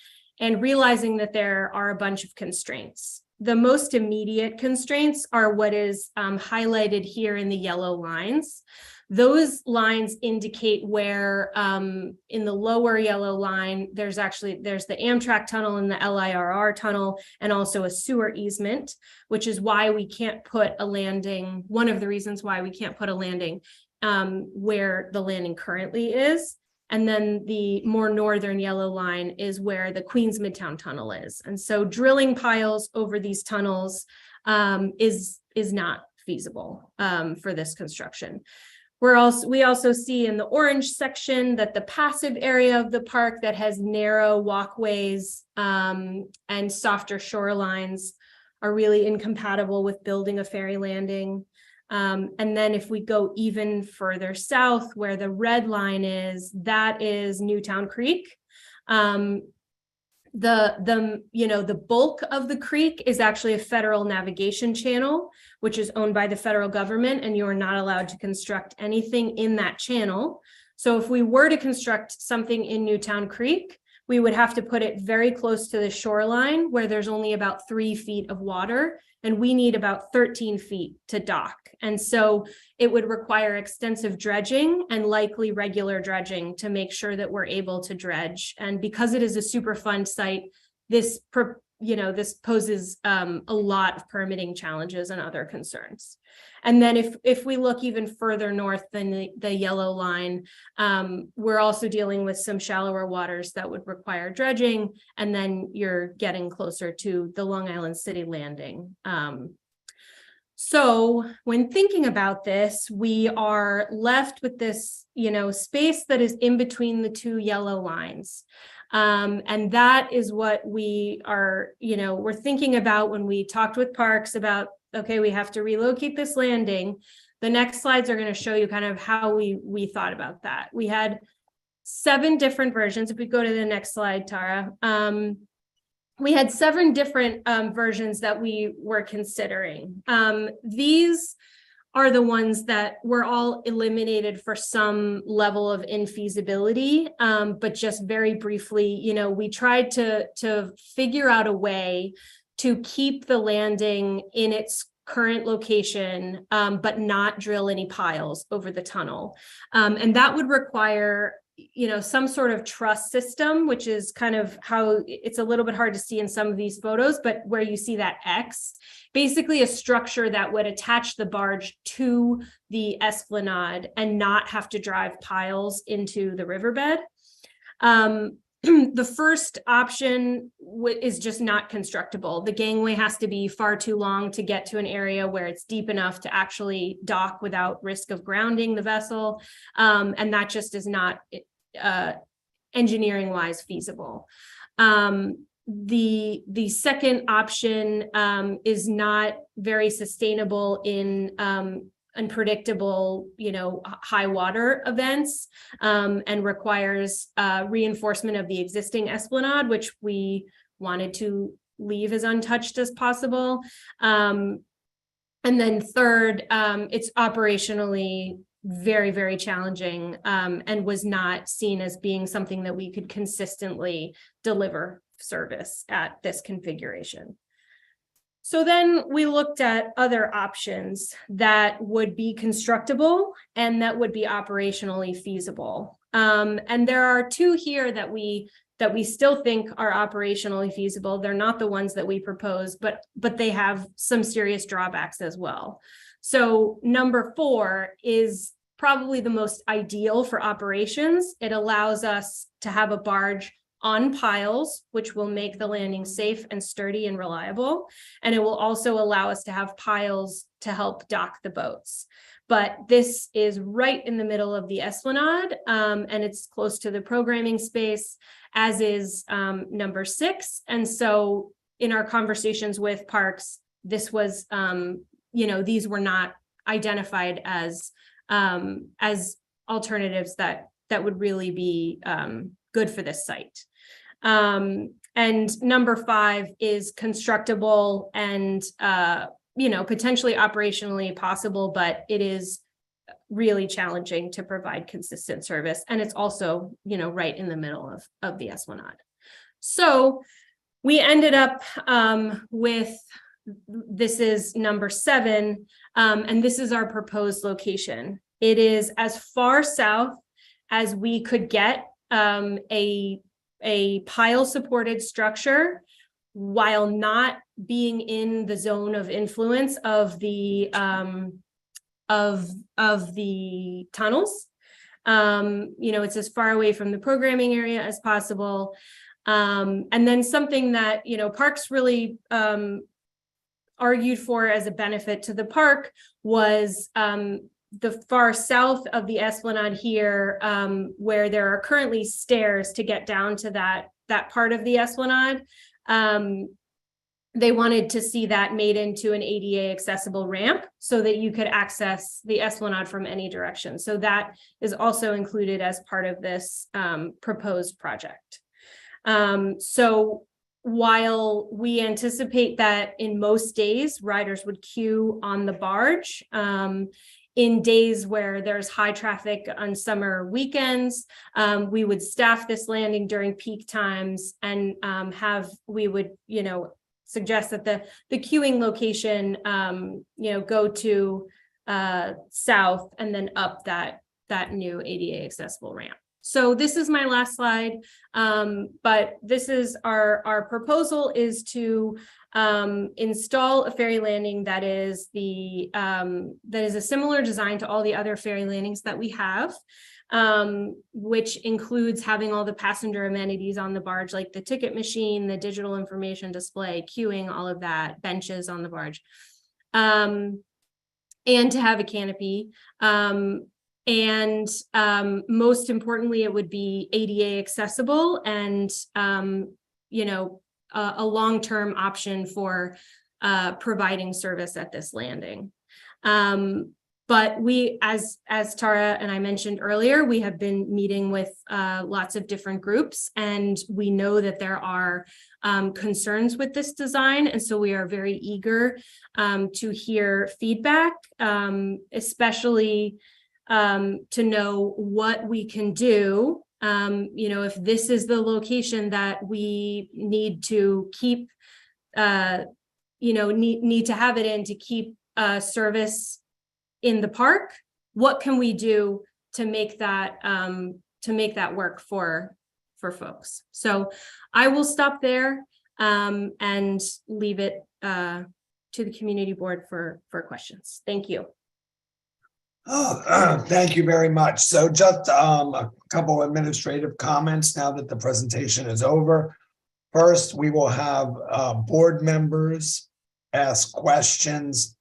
and realizing that there are a bunch of constraints. The most immediate constraints are what is highlighted here in the yellow lines. Those lines indicate where in the lower yellow line, there's the Amtrak tunnel and the LIRR tunnel, and also a sewer easement, which is why we can't put a landing, one of the reasons why we can't put a landing where the landing currently is. And then the more northern yellow line is where the Queens Midtown Tunnel is. And so drilling piles over these tunnels is not feasible for this construction. We also see in the orange section that the passive area of the park that has narrow walkways and softer shorelines are really incompatible with building a ferry landing. And then if we go even further south where the red line is, that is Newtown Creek. The bulk of the creek is actually a federal navigation channel, which is owned by the federal government, and you are not allowed to construct anything in that channel. So if we were to construct something in Newtown Creek, we would have to put it very close to the shoreline where there's only about 3 feet of water, and we need about 13 feet to dock. And so it would require extensive dredging and likely regular dredging to make sure that we're able to dredge. And because it is a Superfund site, this poses a lot of permitting challenges and other concerns. And then if we look even further north than the yellow line, we're also dealing with some shallower waters that would require dredging, and then you're getting closer to the Long Island City landing. So when thinking about this, we are left with this, space that is in between the two yellow lines. And that is what we are, we're thinking about when we talked with Parks about, okay, we have to relocate this landing. The next slides are going to show you kind of how we thought about that. We had 7 different versions. If we go to the next slide, Tara, we had 7 different versions that we were considering. These are the ones that were all eliminated for some level of infeasibility, but just very briefly, we tried to figure out a way to keep the landing in its current location, but not drill any piles over the tunnel. And that would require some sort of truss system, which is kind of how it's a little bit hard to see in some of these photos, but where you see that X, basically a structure that would attach the barge to the esplanade and not have to drive piles into the riverbed. The first option is just not constructible. The gangway has to be far too long to get to an area where it's deep enough to actually dock without risk of grounding the vessel. And that just is not engineering wise feasible. The second option is not very sustainable in unpredictable, high water events, and requires reinforcement of the existing esplanade, which we wanted to leave as untouched as possible. And then third, it's operationally very, very challenging, and was not seen as being something that we could consistently deliver service at this configuration. So then we looked at other options that would be constructible and that would be operationally feasible. And there are two here that we still think are operationally feasible. They're not the ones that we propose, but they have some serious drawbacks as well. So number 4 is probably the most ideal for operations. It allows us to have a barge on piles, which will make the landing safe and sturdy and reliable. And it will also allow us to have piles to help dock the boats. But this is right in the middle of the esplanade, and it's close to the programming space, as is number 6. And so in our conversations with Parks, this was, these were not identified as alternatives that would really be good for this site. And number 5 is constructible and, potentially operationally possible, but it is really challenging to provide consistent service. And it's also, right in the middle of the esplanade. So we ended up with, this is number 7, and this is our proposed location. It is as far south as we could get a pile supported structure while not being in the zone of influence of the tunnels. It's as far away from the programming area as possible. And then something that, Parks really argued for as a benefit to the park was the far south of the esplanade here, where there are currently stairs to get down to that part of the esplanade. They wanted to see that made into an ADA accessible ramp so that you could access the esplanade from any direction. So that is also included as part of this proposed project. So while we anticipate that in most days, riders would queue on the barge, in days where there's high traffic on summer weekends, we would staff this landing during peak times and we would suggest that the queuing location, go to south and then up that new ADA accessible ramp. So this is my last slide, but this is our proposal is to install a ferry landing that is a similar design to all the other ferry landings that we have, which includes having all the passenger amenities on the barge, like the ticket machine, the digital information display, queuing, all of that, benches on the barge, and to have a canopy. And most importantly, it would be ADA accessible and, a long-term option for providing service at this landing. But we, as Tara and I mentioned earlier, we have been meeting with lots of different groups, and we know that there are concerns with this design. And so we are very eager to hear feedback, especially to know what we can do. If this is the location that we need to keep, need to have it in to keep service in the park, what can we do to make that make that work for folks. So I will stop there and leave it to the community board for questions. Thank you. Thank you very much. So just a couple administrative comments now that the presentation is over. First, we will have board members ask questions.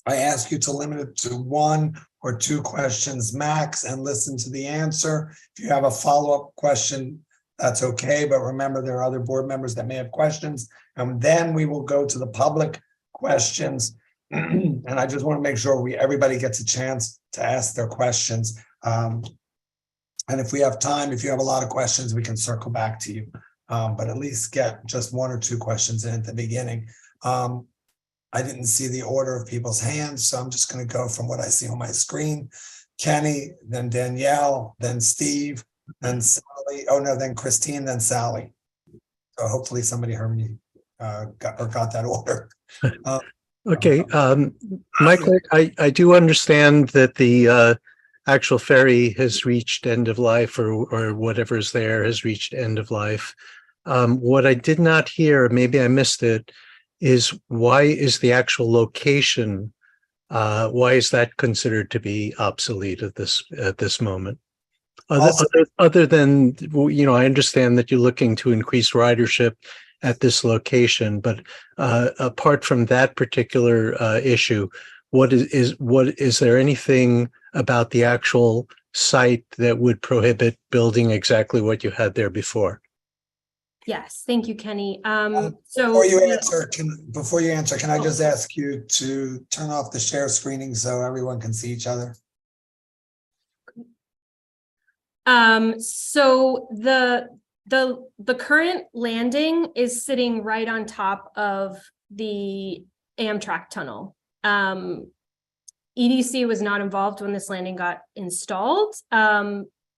I ask you to limit it to 1 or 2 questions max and listen to the answer. If you have a follow-up question, that's okay. But remember, there are other board members that may have questions. And then we will go to the public questions. And I just want to make sure everybody gets a chance to ask their questions. And if we have time, if you have a lot of questions, we can circle back to you. But at least get just 1 or 2 questions in at the beginning. I didn't see the order of people's hands, so I'm just going to go from what I see on my screen. Kenny, then Danielle, then Steve, then Sally. Oh no, then Christine, then Sally. So hopefully somebody heard me, got that order. Okay, Michael, I do understand that the actual ferry has reached end of life, or whatever's there has reached end of life. What I did not hear, maybe I missed it, is why is the actual location, why is that considered to be obsolete at this moment? Other than, you know, I understand that you're looking to increase ridership at this location, but apart from that particular issue, is there anything about the actual site that would prohibit building exactly what you had there before? Yes, thank you, Kenny. Before you answer, can I just ask you to turn off the share screening so everyone can see each other? So the current landing is sitting right on top of the Amtrak tunnel. EDC was not involved when this landing got installed.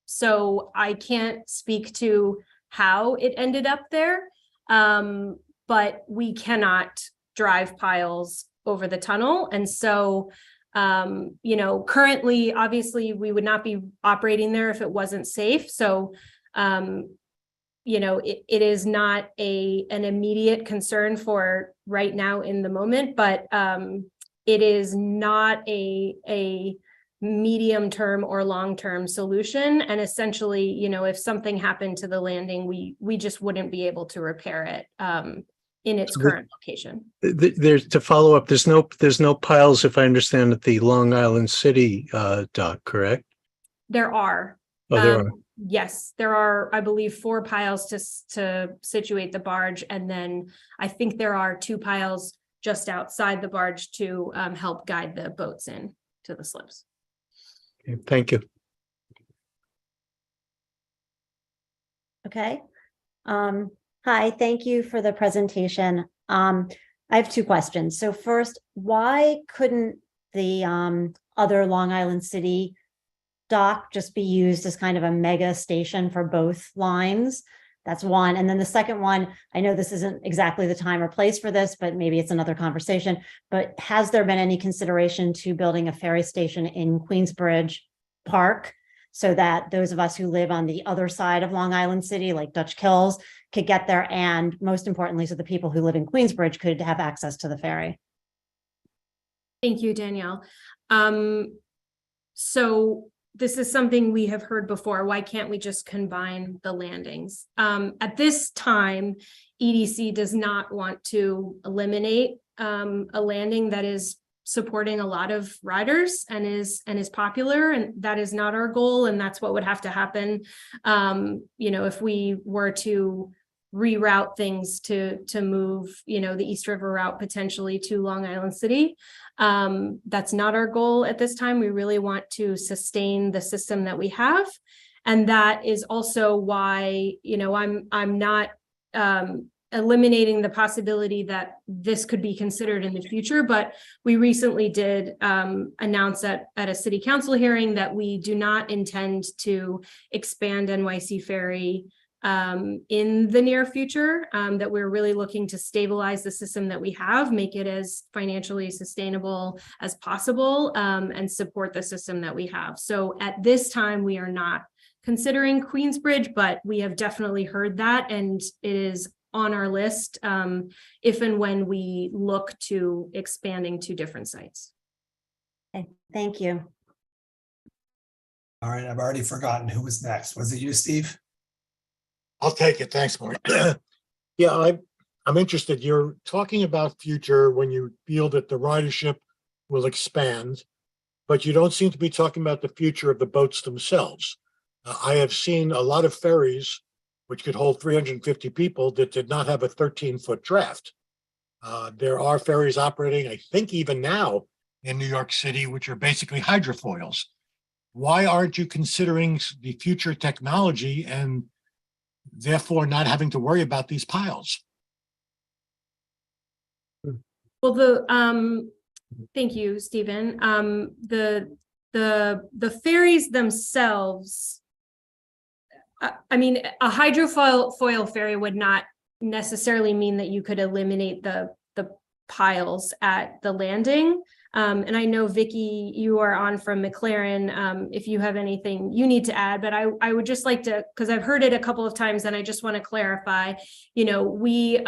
So I can't speak to how it ended up there, but we cannot drive piles over the tunnel. And so, you know, currently, obviously, we would not be operating there if it wasn't safe. So, you know, it is not an immediate concern for right now in the moment, but it is not a medium-term or long-term solution. And essentially, you know, if something happened to the landing, we just wouldn't be able to repair it in its current location. There's, to follow up, there's no piles, if I understand, at the Long Island City dock, correct? There are. Oh, there are. Yes, there are, I believe, 4 piles to situate the barge. And then I think there are 2 piles just outside the barge to help guide the boats in to the slips. Okay, thank you. Okay. Hi, thank you for the presentation. I have 2 questions. So first, why couldn't the other Long Island City dock just be used as kind of a mega station for both lines? That's one. And then the second one, I know this isn't exactly the time or place for this, but maybe it's another conversation, but has there been any consideration to building a ferry station in Queensbridge Park so that those of us who live on the other side of Long Island City, like Dutch Kills, could get there, and most importantly, so the people who live in Queensbridge could have access to the ferry? Thank you, Danielle. So this is something we have heard before. Why can't we just combine the landings? At this time, EDC does not want to eliminate a landing that is supporting a lot of riders and is popular, and that is not our goal, and that's what would have to happen, you know, if we were to reroute things to move, you know, the East River route potentially to Long Island City. That's not our goal at this time. We really want to sustain the system that we have. And that is also why, you know, I'm not eliminating the possibility that this could be considered in the future, but we recently did announce at a city council hearing that we do not intend to expand NYC Ferry in the near future, that we're really looking to stabilize the system that we have, make it as financially sustainable as possible, and support the system that we have. So at this time, we are not considering Queensbridge, but we have definitely heard that, and it is on our list if and when we look to expanding to different sites. Okay, thank you. All right, I've already forgotten who was next. Was it you, Steve? I'll take it. Thanks, Mark. Yeah, I'm interested. You're talking about future when you feel that the ridership will expand, but you don't seem to be talking about the future of the boats themselves. I have seen a lot of ferries which could hold 350 people that did not have a 13-foot draft. There are ferries operating, I think even now in New York City, which are basically hydrofoils. Why aren't you considering the future technology and therefore not having to worry about these piles? Well, thank you, Stephen. The ferries themselves, I mean, a hydrofoil ferry would not necessarily mean that you could eliminate the piles at the landing. And I know, Vicky, you are on from McLaren. If you have anything you need to add, but I would just like to, because I've heard it a couple of times and I just want to clarify, you know, we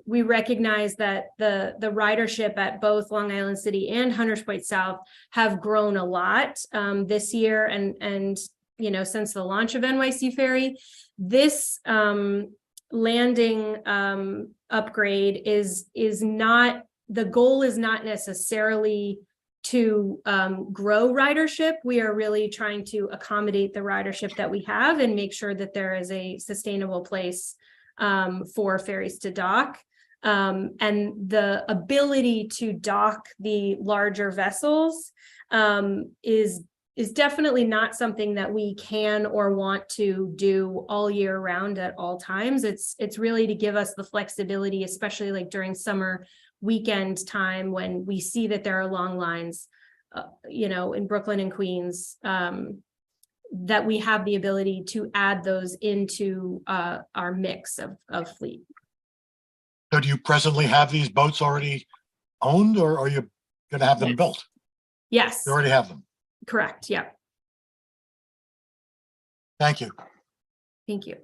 recognize that the ridership at both Long Island City and Hunters Point South have grown a lot this year and you know, since the launch of NYC Ferry. This landing upgrade is not, the goal is not necessarily to grow ridership. We are really trying to accommodate the ridership that we have and make sure that there is a sustainable place for ferries to dock. And the ability to dock the larger vessels is definitely not something that we can or want to do all year round at all times. It's really to give us the flexibility, especially like during summer weekend time when we see that there are long lines, you know, in Brooklyn and Queens, that we have the ability to add those into our mix of fleet. So do you presently have these boats already owned, or are you going to have them built? Yes. You already have them. Correct. Yeah. Thank you. Thank you.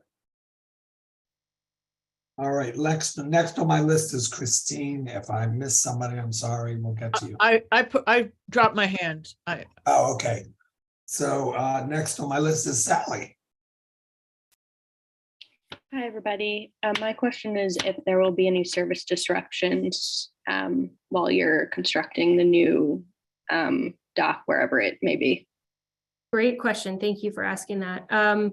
All right, next on my list is Christine. If I miss somebody, I'm sorry. We'll get to you. I dropped my hand. Oh, okay. So next on my list is Sally. Hi, everybody. My question is if there will be any service disruptions while you're constructing the new dock, wherever it may be. Great question. Thank you for asking that.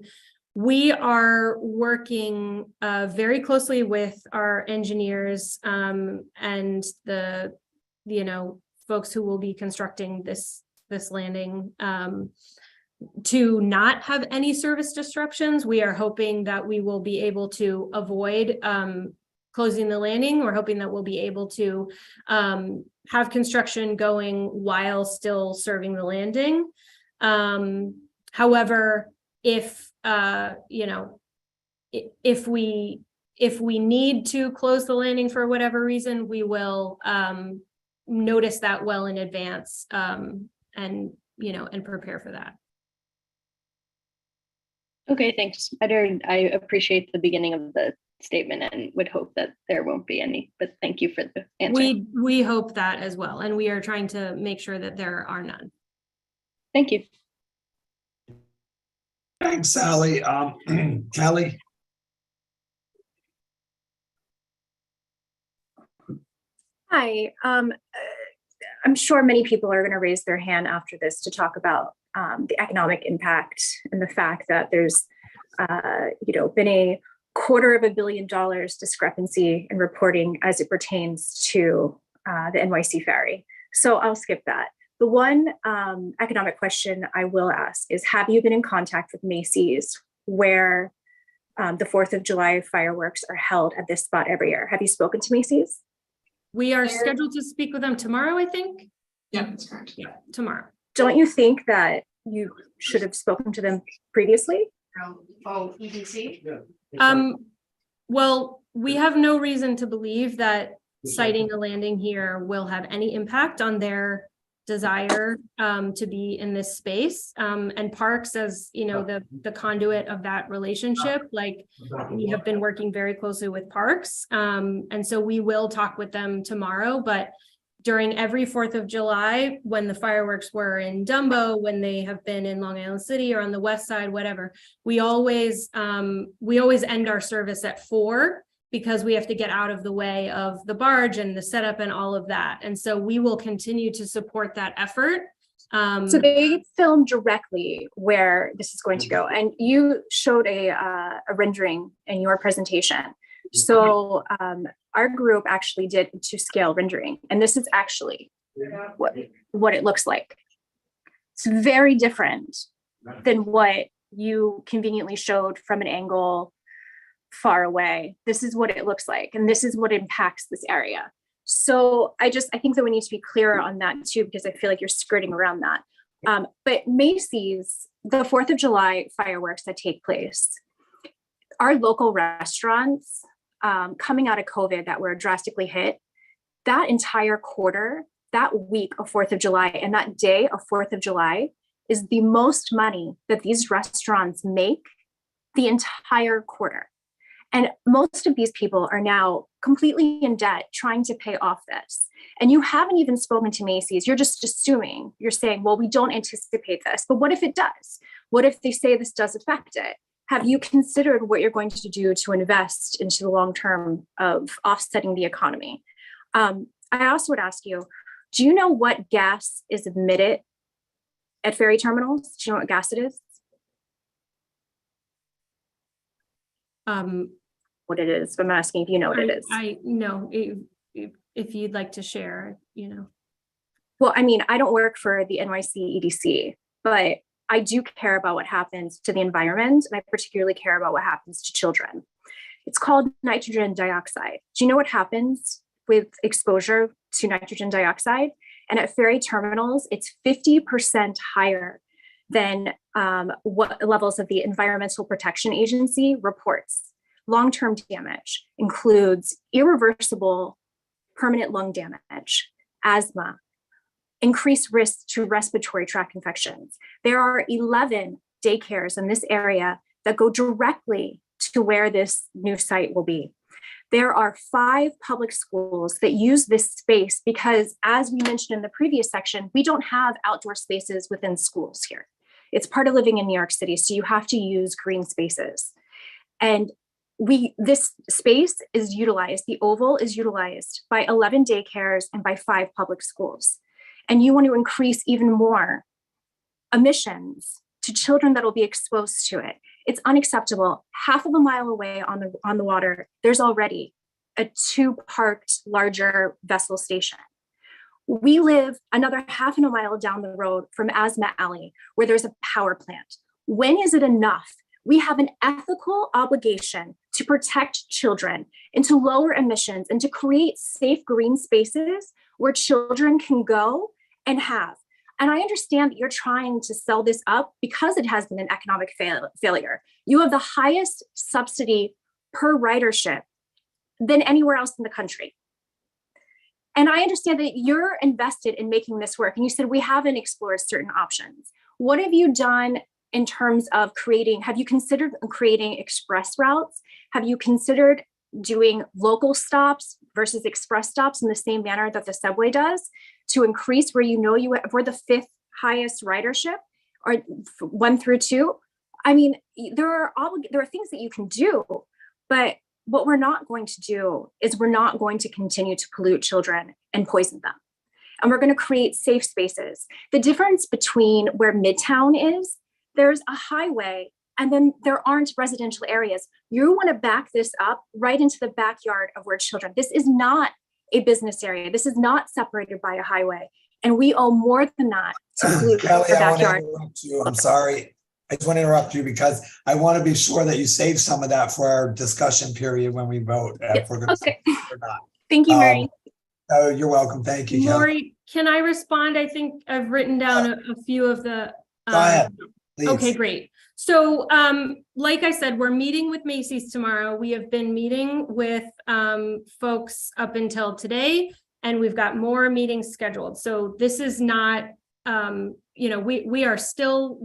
We are working very closely with our engineers and the, you know, folks who will be constructing this landing to not have any service disruptions. We are hoping that we will be able to avoid closing the landing. We're hoping that we'll be able to have construction going while still serving the landing. However, if you know, if we need to close the landing for whatever reason, we will notice that well in advance and, you know, and prepare for that. Okay, thanks. I appreciate the beginning of the statement and would hope that there won't be any, but thank you for the answer. We hope that as well, and we are trying to make sure that there are none. Thank you. Thanks, Sally. Kelly. Hi. I'm sure many people are going to raise their hand after this to talk about the economic impact and the fact that there's, you know, been a $250 million discrepancy in reporting as it pertains to the NYC Ferry. So I'll skip that. The one economic question I will ask is, have you been in contact with Macy's where the 4th of July fireworks are held at this spot every year? Have you spoken to Macy's? We are scheduled to speak with them tomorrow, I think. Yeah, that's correct. Yeah, tomorrow. Don't you think that you should have spoken to them previously? Oh, EDC? Well, we have no reason to believe that siting a landing here will have any impact on their desire to be in this space, and Parks, as you know, the conduit of that relationship. Like, we have been working very closely with Parks, and so we will talk with them tomorrow. But during every 4th of July, when the fireworks were in Dumbo, when they have been in Long Island City or on the west side, whatever, we always end our service at 4, because we have to get out of the way of the barge and the setup and all of that. And so we will continue to support that effort. So they film directly where this is going to go. And you showed a rendering in your presentation. So our group actually did to scale rendering. And this is actually what it looks like. It's very different than what you conveniently showed from an angle far away. This is what it looks like, and this is what impacts this area. So I think that we need to be clearer on that too, because I feel like you're skirting around that. But Macy's, the 4th of July fireworks that take place, our local restaurants coming out of COVID that were drastically hit, that entire quarter, that week of 4th of July and that day of 4th of July is the most money that these restaurants make the entire quarter. And most of these people are now completely in debt trying to pay off this. And you haven't even spoken to Macy's. You're just assuming, you're saying, well, we don't anticipate this. But what if it does? What if they say this does affect it? Have you considered what you're going to do to invest into the long term of offsetting the economy? I also would ask you, do you know what gas is emitted at ferry terminals? Do you know what gas it is? What it is. I'm asking if you know what it is. I know if you'd like to share, you know. Well, I mean, I don't work for the NYC EDC, but I do care about what happens to the environment, and I particularly care about what happens to children. It's called nitrogen dioxide. Do you know what happens with exposure to nitrogen dioxide? And at ferry terminals, it's 50% higher than what levels of the Environmental Protection Agency reports. Long-term damage includes irreversible permanent lung damage, asthma, increased risk to respiratory tract infections. There are 11 daycares in this area that go directly to where this new site will be. There are 5 public schools that use this space because, as we mentioned in the previous section, we don't have outdoor spaces within schools here. It's part of living in New York City, so you have to use green spaces. And this space is utilized, the oval is utilized by 11 daycares and by 5 public schools. And you want to increase even more emissions to children that will be exposed to it. It's unacceptable. Half of a mile away on the water, there's already a 2-parked larger vessel station. We live another half a mile down the road from Asthma Alley, where there's a power plant. When is it enough? We have an ethical obligation to protect children and to lower emissions and to create safe green spaces where children can go and have. And I understand that you're trying to sell this up because it has been an economic failure. You have the highest subsidy per ridership than anywhere else in the country. And I understand that you're invested in making this work. And you said we haven't explored certain options. What have you done in terms of have you considered creating express routes? Have you considered doing local stops versus express stops in the same manner that the subway does to increase where we're the 5th highest ridership, or 1 through 2? I mean, there are things that you can do, but what we're not going to do is we're not going to continue to pollute children and poison them. And we're going to create safe spaces. The difference between where Midtown is, there's a highway and then there aren't residential areas. You want to back this up right into the backyard of where children. This is not a business area. This is not separated by a highway. And we owe more than that to pollute the Kelly, I want to backyard. interrupt you. I'm sorry. I just want to interrupt you because I want to be sure that you save some of that for our discussion period when we vote. If we're going to Okay. or not. Thank you, Mary. Oh, you're welcome. Thank you, Kelly. Lori, can I respond? I think I've written down a few of the. Go ahead, please. Okay, great. So, like I said, we're meeting with Macy's tomorrow. We have been meeting with folks up until today, and we've got more meetings scheduled. So this is not, you know, we are still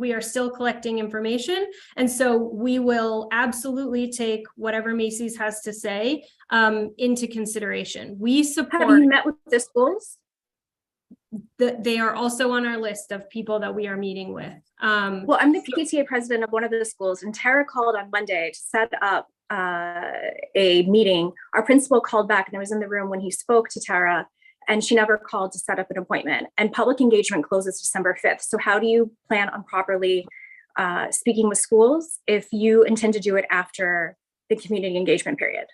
collecting information. And so we will absolutely take whatever Macy's has to say into consideration. We support. Have you met with the schools? They are also on our list of people that we are meeting with. Well, I'm the PTA president of one of the schools, and Tara called on Monday to set up a meeting. Our principal called back and I was in the room when he spoke to Tara, and she never called to set up an appointment. And public engagement closes December 5th. So how do you plan on properly speaking with schools if you intend to do it after the community engagement period?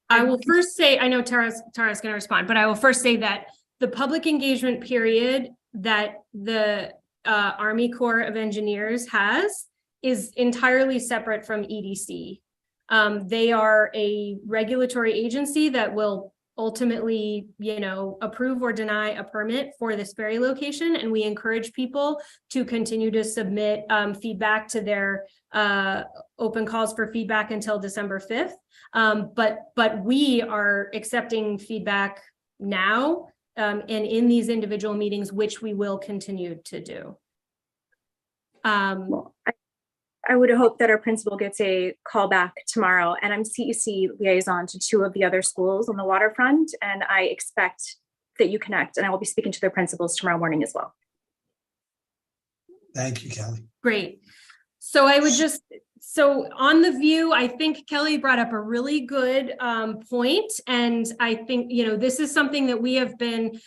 I will first say, I know Tara's going to respond, but I will first say that the public engagement period that the Army Corps of Engineers has is entirely separate from EDC. They are a regulatory agency that will ultimately, you know, approve or deny a permit for this ferry location. And we encourage people to continue to submit feedback to their open calls for feedback until December 5th. But we are accepting feedback now and in these individual meetings, which we will continue to do. I would hope that our principal gets a call back tomorrow, and I'm CEC liaison to 2 of the other schools on the waterfront, and I expect that you connect, and I will be speaking to their principals tomorrow morning as well. Thank you, Kelly. Great. So I would just, so on the view, I think Kelly brought up a really good point. And I think, you know, this is something that we have been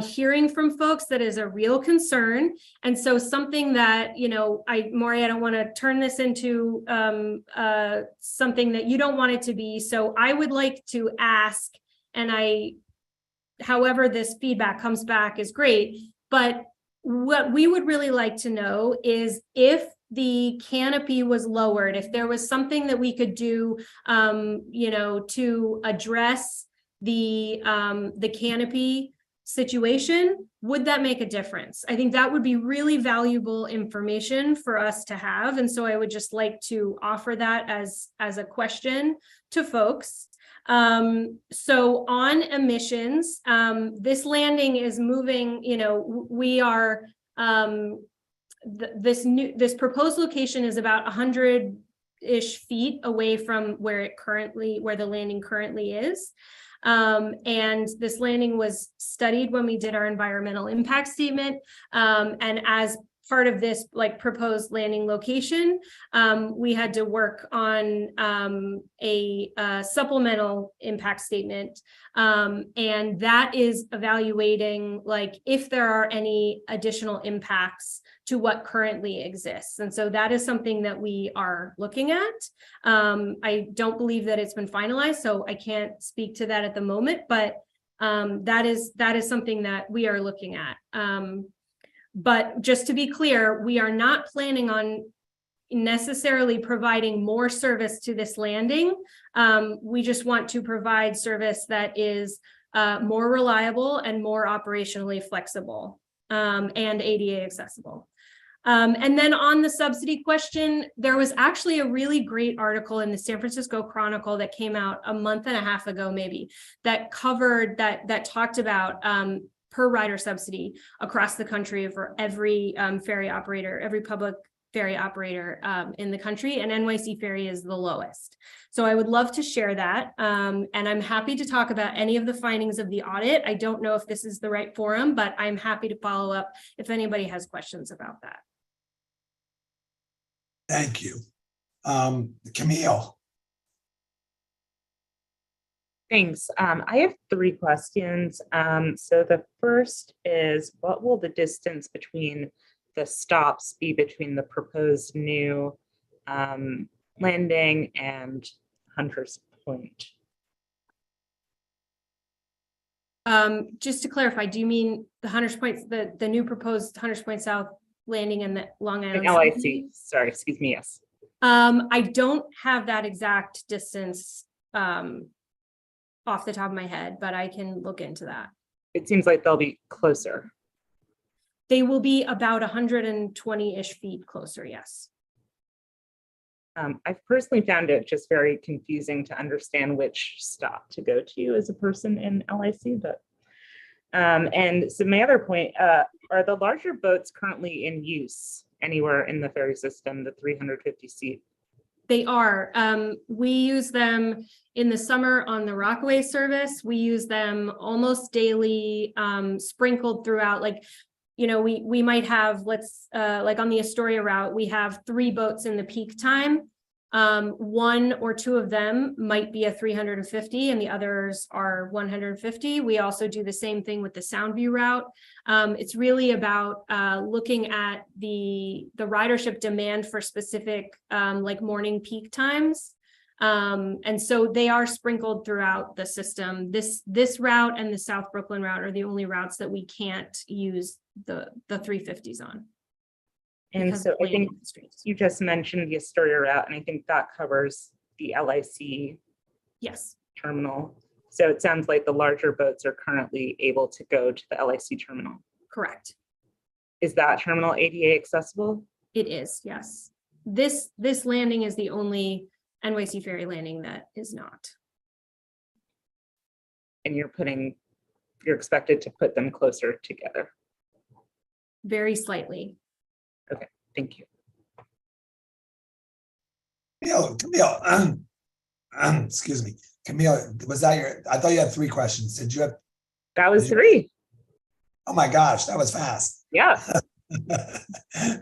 hearing from folks that is a real concern. And so something that, you know, Maury, I don't want to turn this into something that you don't want it to be. So I would like to ask, and however this feedback comes back is great, but what we would really like to know is if the canopy was lowered, if there was something that we could do, you know, to address the canopy situation, would that make a difference? I think that would be really valuable information for us to have. And so I would just like to offer that as a question to folks. So on emissions, this landing is moving, you know, we are, this proposed location is about 100-ish feet away from where the landing currently is. And this landing was studied when we did our environmental impact statement. And as part of this proposed landing location, we had to work on a supplemental impact statement. And that is evaluating if there are any additional impacts to what currently exists. And so that is something that we are looking at. I don't believe that it's been finalized, so I can't speak to that at the moment, but that is something that we are looking at. But just to be clear, we are not planning on necessarily providing more service to this landing. We just want to provide service that is more reliable and more operationally flexible and ADA accessible. And then on the subsidy question, there was actually a really great article in the San Francisco Chronicle that came out a month and a half ago, maybe, that covered that talked about per rider subsidy across the country for every ferry operator, every public ferry operator in the country, and NYC Ferry is the lowest. So I would love to share that. And I'm happy to talk about any of the findings of the audit. I don't know if this is the right forum, but I'm happy to follow up if anybody has questions about that. Thank you. Camille. Thanks. I have 3 questions. So the first is, what will the distance between the stops be between the proposed new landing and Hunters Point? Just to clarify, do you mean the Hunters Point, the new proposed Hunters Point South landing in the Long Island? LIC, sorry, excuse me, yes. I don't have that exact distance off the top of my head, but I can look into that. It seems like they'll be closer. They will be about 120-ish feet closer, yes. I've personally found it just very confusing to understand which stop to go to as a person in LIC, but and so my other point, are the larger boats currently in use anywhere in the ferry system, the 350 seat? They are. We use them in the summer on the Rockaway service. We use them almost daily, sprinkled throughout. Like, you know, we might have, like on the Astoria route, we have 3 boats in the peak time. 1 or 2 of them might be a 350 and the others are 150. We also do the same thing with the Soundview route. It's really about looking at the ridership demand for specific like morning peak times. And so they are sprinkled throughout the system. This route and the South Brooklyn route are the only routes that we can't use the 350s on. And so I think you just mentioned the Astoria route, and I think that covers the LIC yes terminal. So it sounds like the larger boats are currently able to go to the LIC terminal. Correct. Is that terminal ADA accessible? It is, yes. This landing is the only NYC ferry landing that is not. And you're expected to put them closer together. Very slightly. Okay, thank you. Camille, excuse me. Camille, was that I thought you had 3 questions. Did you have? That was 3. Oh my gosh, that was fast. Yeah.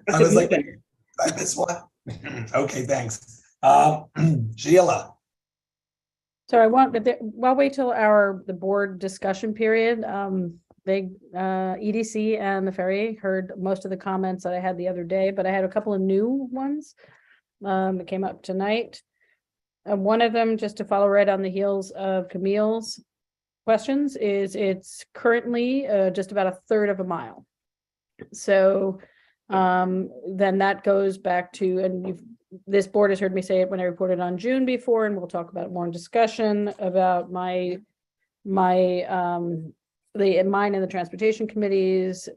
I was like, did I missed one. Okay, thanks. Sheila. So I'll wait till the board discussion period. EDC and the ferry heard most of the comments that I had the other day, but I had a couple of new ones that came up tonight. One of them, just to follow right on the heels of Camille's questions, is it's currently just about a third of a mile. So then that goes back to, and this board has heard me say it when I reported on June before, and we'll talk about it more in discussion about mine and the transportation committee's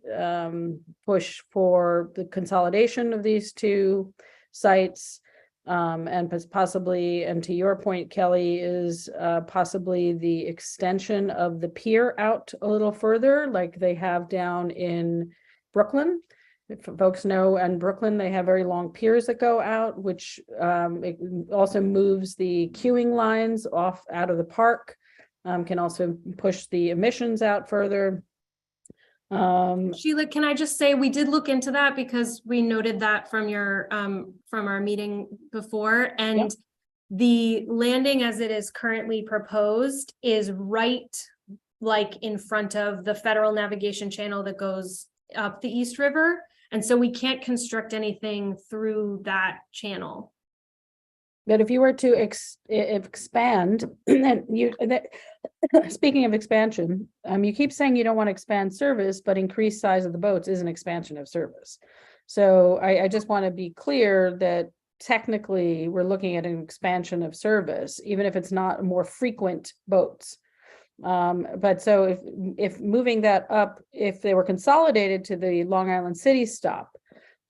push for the consolidation of these 2 sites, and possibly, and to your point, Kelly, is possibly the extension of the pier out a little further, like they have down in Brooklyn. If folks know, in Brooklyn, they have very long piers that go out, which it also moves the queuing lines out of the park. Can also push the emissions out further. Sheila, can I just say, we did look into that because we noted that from our meeting before, and the landing as it is currently proposed is right like in front of the federal navigation channel that goes up the East River. And so we can't construct anything through that channel. But if you were to expand, speaking of expansion, you keep saying you don't want to expand service, but increase size of the boats is an expansion of service. So I just want to be clear that technically we're looking at an expansion of service, even if it's not more frequent boats. But so if moving that up, if they were consolidated to the Long Island City stop,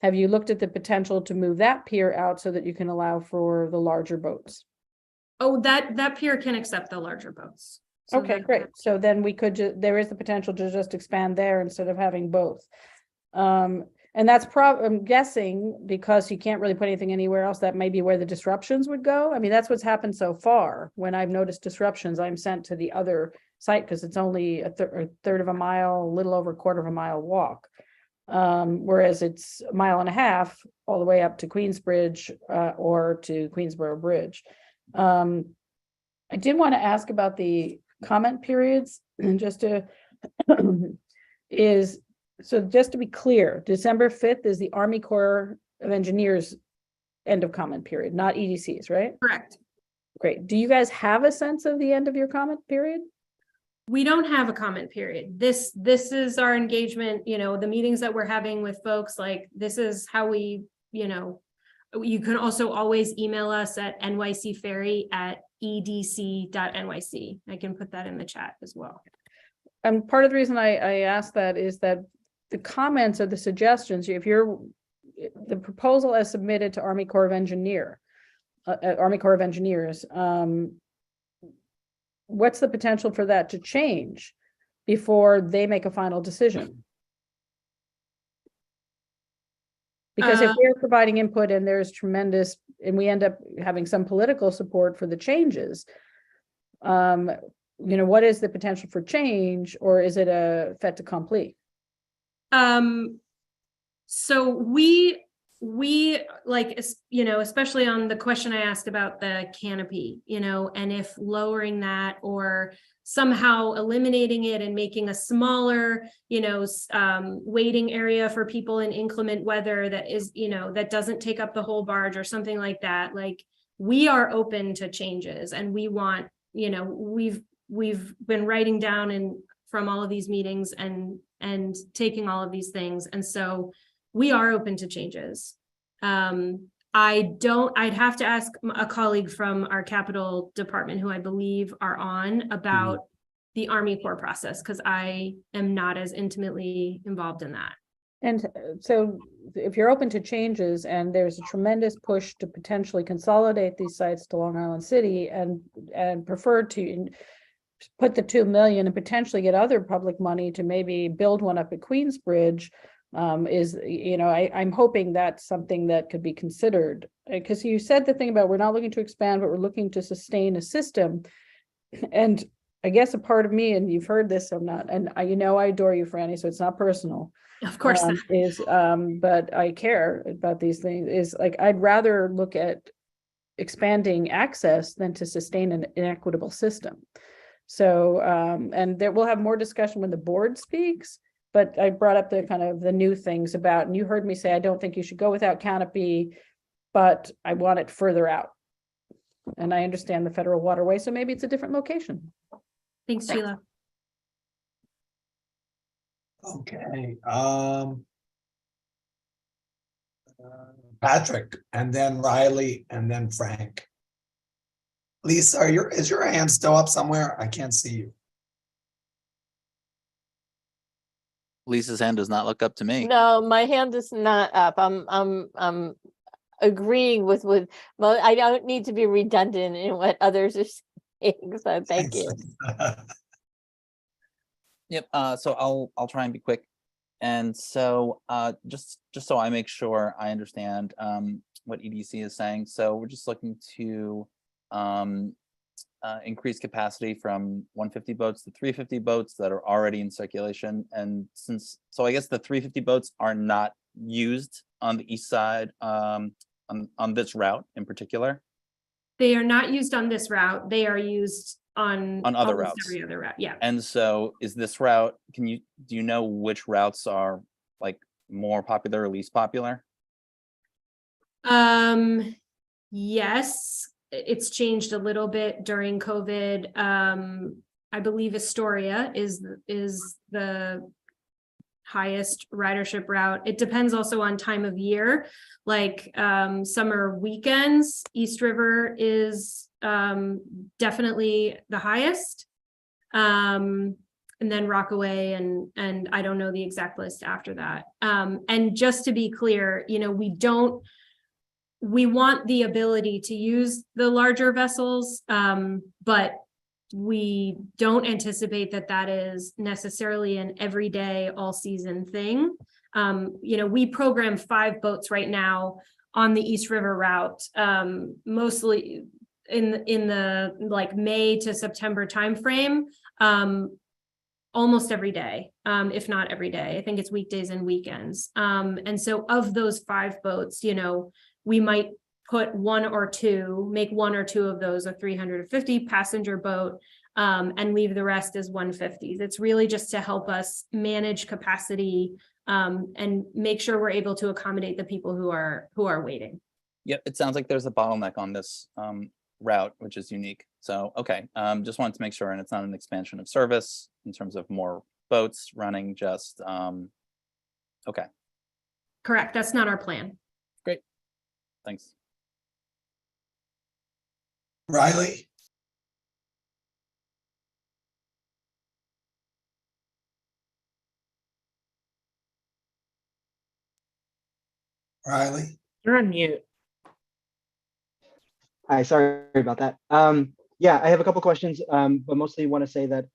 have you looked at the potential to move that pier out so that you can allow for the larger boats? Oh, that pier can accept the larger boats. So okay, great. So then we could there is the potential to just expand there instead of having both. And that's I'm guessing because you can't really put anything anywhere else, that may be where the disruptions would go. I mean, that's what's happened so far. When I've noticed disruptions, I'm sent to the other site because it's only a third of a mile, a little over a quarter of a mile walk. Whereas it's a mile and a half all the way up to Queensbridge or to Queensboro Bridge. I did want to ask about the comment periods and just to just to be clear, December 5th is the Army Corps of Engineers end of comment period, not EDC's, right? Correct. Great. Do you guys have a sense of the end of your comment period? We don't have a comment period. This is our engagement, the meetings that we're having with folks, like this is how we, you can also always email us at nycferry@edc.nyc. I can put that in the chat as well. And part of the reason I asked that is that the comments or the suggestions, the proposal as submitted to Army Corps of Engineer Army Corps of Engineers. What's the potential for that to change before they make a final decision? Because if they're providing input and there's tremendous, and we end up having some political support for the changes, what is the potential for change, or is it a fait accompli? So we like, especially on the question I asked about the canopy, and if lowering that or somehow eliminating it and making a smaller, waiting area for people in inclement weather that is, that doesn't take up the whole barge or something like that. Like, we are open to changes, and we want, we've been writing down and from all of these meetings and taking all of these things. And so we are open to changes. I'd have to ask a colleague from our capital department, who I believe are on, about the Army Corps process, because I am not as intimately involved in that. And so if you're open to changes and there's a tremendous push to potentially consolidate these sites to Long Island City and prefer to put the 2 million and potentially get other public money to maybe build one up at Queensbridge, I'm hoping that's something that could be considered. Because you said the thing about we're not looking to expand, but we're looking to sustain a system. And I guess a part of me, and you've heard this, I adore you, Franny, so it's not personal. Of course not. But I care about these things, is like, I'd rather look at expanding access than to sustain an inequitable system. So, and there, we'll have more discussion when the board speaks, but I brought up the kind of the new things about, and you heard me say, I don't think you should go without canopy, but I want it further out. And I understand the federal waterway, so maybe it's a different location. Thanks, Sheila. Okay. Patrick, and then Riley, and then Frank. Lisa, is your hand still up somewhere? I can't see you. Lisa's hand does not look up to me. No, my hand is not up. I'm agreeing with I don't need to be redundant in what others are saying, so thank you. Yep. So I'll try and be quick. And so just so I make sure I understand what EDC is saying. So we're just looking to increase capacity from 150 boats to 350 boats that are already in circulation. And so I guess the 350 boats are not used on the east side on this route in particular. They are not used on this route. They are used on other almost routes. every other route. Yeah. And so is this route, do you know which routes are like more popular or least popular? Yes, it's changed a little bit during COVID. I believe Astoria is the highest ridership route. It depends also on time of year. Like summer weekends, East River is definitely the highest. And then Rockaway and I don't know the exact list after that. And just to be clear, we want the ability to use the larger vessels, but we don't anticipate that is necessarily an everyday, all season thing. We program 5 boats right now on the East River route, mostly in the like May to September timeframe, almost every day, if not every day. I think it's weekdays and weekends. And so of those 5 boats, we might put make 1 or 2 of those a 350 passenger boat, and leave the rest as 150s. It's really just to help us manage capacity and make sure we're able to accommodate the people who are waiting. Yep, it sounds like there's a bottleneck on this route, which is unique. So, okay, just wanted to make sure, and it's not an expansion of service in terms of more boats running, just, okay. Correct, that's not our plan. Great, thanks. Riley? Riley? You're on mute. Hi, sorry about that. Yeah, I have a couple questions, but mostly want to say that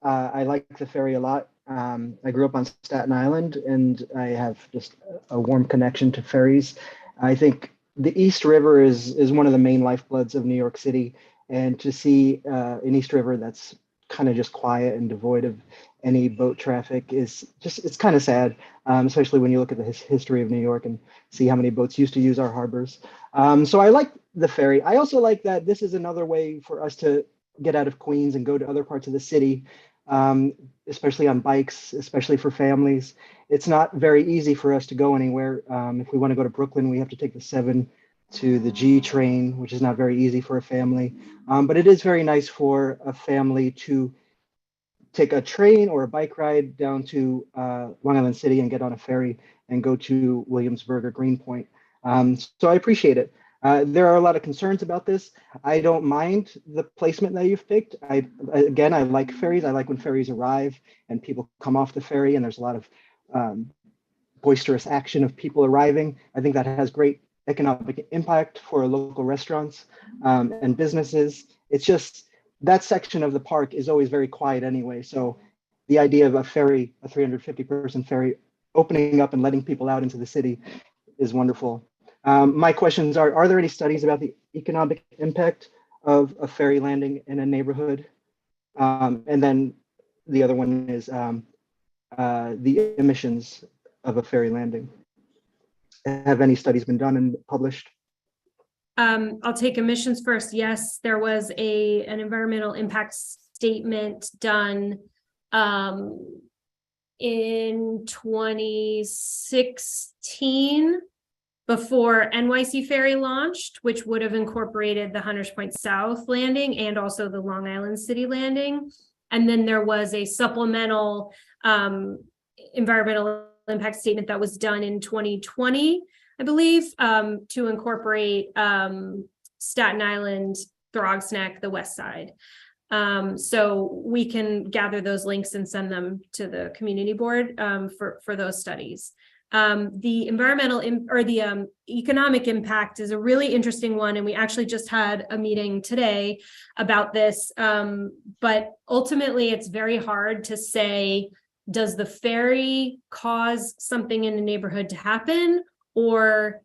I like the ferry a lot. I grew up on Staten Island, and I have just a warm connection to ferries. I think the East River is one of the main lifebloods of New York City, and to see an East River that's kind of just quiet and devoid of any boat traffic is just, it's kind of sad, especially when you look at the history of New York and see how many boats used to use our harbors. So I like the ferry. I also like that this is another way for us to get out of Queens and go to other parts of the city, especially on bikes, especially for families. It's not very easy for us to go anywhere. If we want to go to Brooklyn, we have to take the 7 to the G train, which is not very easy for a family. But it is very nice for a family to take a train or a bike ride down to Long Island City and get on a ferry and go to Williamsburg or Greenpoint. So I appreciate it. There are a lot of concerns about this. I don't mind the placement that you've picked. Again, I like ferries. I like when ferries arrive and people come off the ferry and there's a lot of boisterous action of people arriving. I think that has great economic impact for local restaurants and businesses. It's just that section of the park is always very quiet anyway. So the idea of a ferry, a 350-person ferry, opening up and letting people out into the city is wonderful. My questions are there any studies about the economic impact of a ferry landing in a neighborhood? And then the other one is the emissions of a ferry landing. Have any studies been done and published? I'll take emissions first. Yes, there was an environmental impact statement done in 2016 before NYC Ferry launched, which would have incorporated the Hunters Point South landing and also the Long Island City landing. And then there was a supplemental environmental impact statement that was done in 2020, I believe, to incorporate Staten Island, Throgs Neck, the west side. So we can gather those links and send them to the community board for those studies. The environmental or the economic impact is a really interesting one, and we actually just had a meeting today about this. But ultimately, it's very hard to say, does the ferry cause something in the neighborhood to happen, or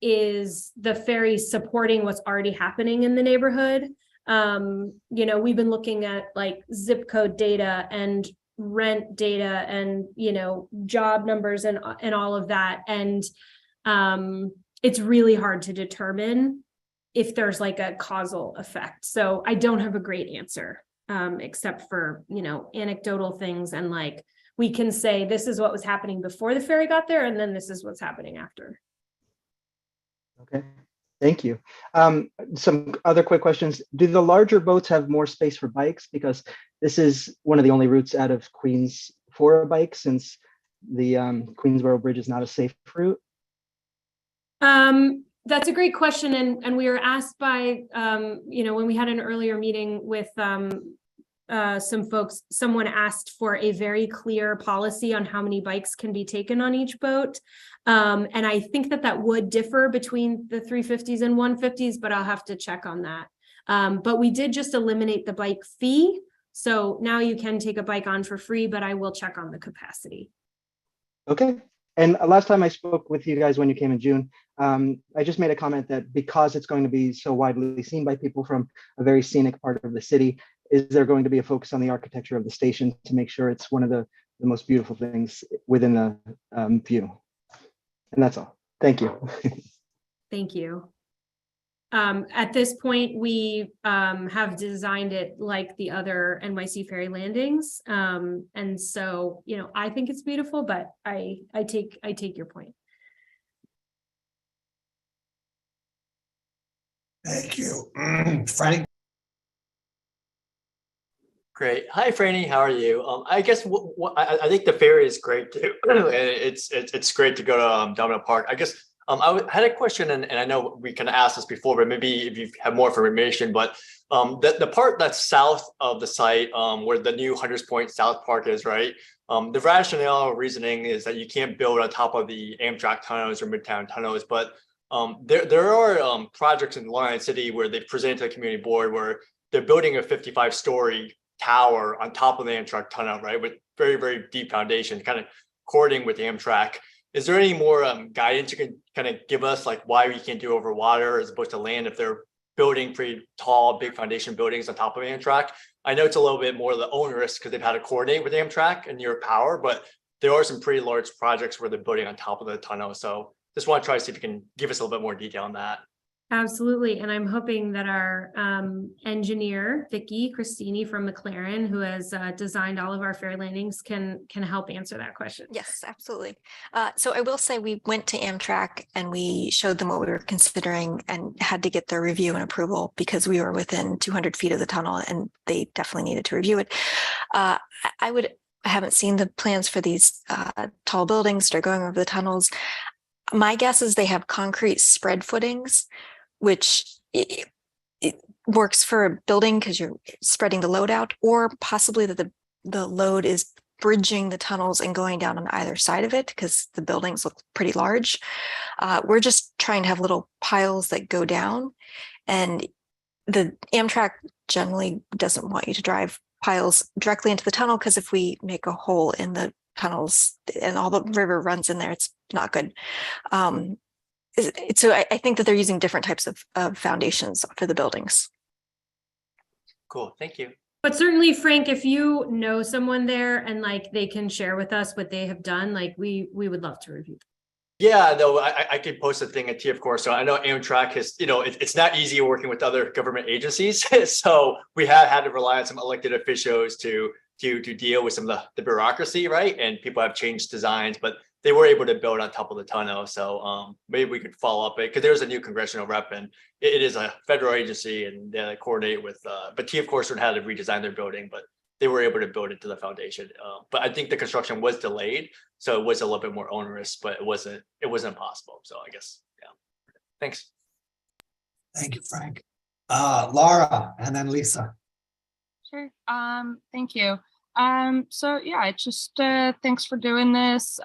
is the ferry supporting what's already happening in the neighborhood? You know, we've been looking at like zip code data and rent data and, you know, job numbers and all of that. And it's really hard to determine if there's like a causal effect. So I don't have a great answer, except for, you know, anecdotal things. And like, we can say, this is what was happening before the ferry got there, and then this is what's happening after. Okay, thank you. Some other quick questions. Do the larger boats have more space for bikes? Because this is one of the only routes out of Queens for a bike, since the Queensboro Bridge is not a safe route. That's a great question. And we were asked by, you know, when we had an earlier meeting with some folks, someone asked for a very clear policy on how many bikes can be taken on each boat. And I think that would differ between the 350s and 150s, but I'll have to check on that. But we did just eliminate the bike fee. So now you can take a bike on for free, but I will check on the capacity. Okay. And last time I spoke with you guys when you came in June, I just made a comment that because it's going to be so widely seen by people from a very scenic part of the city, is there going to be a focus on the architecture of the station to make sure it's one of the most beautiful things within the view? And that's all. Thank you. Thank you. At this point, we have designed it like the other NYC ferry landings. And so, you know, I think it's beautiful, but I take your point. Thank you. Frank? Great. Hi, Franny. How are you? I guess I think the ferry is great too. And it's great to go to Domino Park. I guess I had a question, and I know we kind of asked this before, but maybe if you have more information. But the part that's south of the site, where the new Hunters Point South Park is, right? The rationale or reasoning is that you can't build on top of the Amtrak tunnels or Midtown tunnels, but There are projects in Long Island City where they presented to the community board where they're building a 55-story tower on top of the Amtrak tunnel, right, with very, very deep foundation, kind of coordinating with Amtrak. Is there any more guidance you can kind of give us, like why we can't do over water as opposed to land if they're building pretty tall, big foundation buildings on top of Amtrak? I know it's a little bit more the onerous because they've had to coordinate with Amtrak and New York Power, but there are some pretty large projects where they're building on top of the tunnel. So just want to try to see if you can give us a little bit more detail on that. Absolutely. And I'm hoping that our engineer, Vicky Christini from McLaren, who has designed all of our ferry landings, can help answer that question. Yes, absolutely. So I will say we went to Amtrak and we showed them what we were considering and had to get their review and approval because we were within 200 feet of the tunnel and they definitely needed to review it. I haven't seen the plans for these tall buildings that are going over the tunnels. My guess is they have concrete spread footings, which it works for a building because you're spreading the load out, or possibly that the load is bridging the tunnels and going down on either side of it because the buildings look pretty large. We're just trying to have little piles that go down, and the Amtrak generally doesn't want you to drive piles directly into the tunnel because if we make a hole in the tunnels and all the river runs in there, it's not good. So I think that they're using different types of foundations for the buildings. Cool, thank you. But certainly, Frank, if you know someone there and like they can share with us what they have done, like we would love to review. Yeah, no, I could post a thing at TF Core. So I know Amtrak has, it's not easy working with other government agencies. So we have had to rely on some elected officials to deal with some of the bureaucracy, right? And people have changed designs, but they were able to build on top of the tunnel. So maybe we could follow up it because there's a new congressional rep and it is a federal agency and they coordinate with, but TF Core had to redesign their building, but they were able to build it to the foundation. But I think the construction was delayed. So it was a little bit more onerous, but it wasn't impossible. So I guess, yeah. Thanks. Thank you, Frank. Laura and then Lisa. Sure. Thank you. So yeah, it's just thanks for doing this.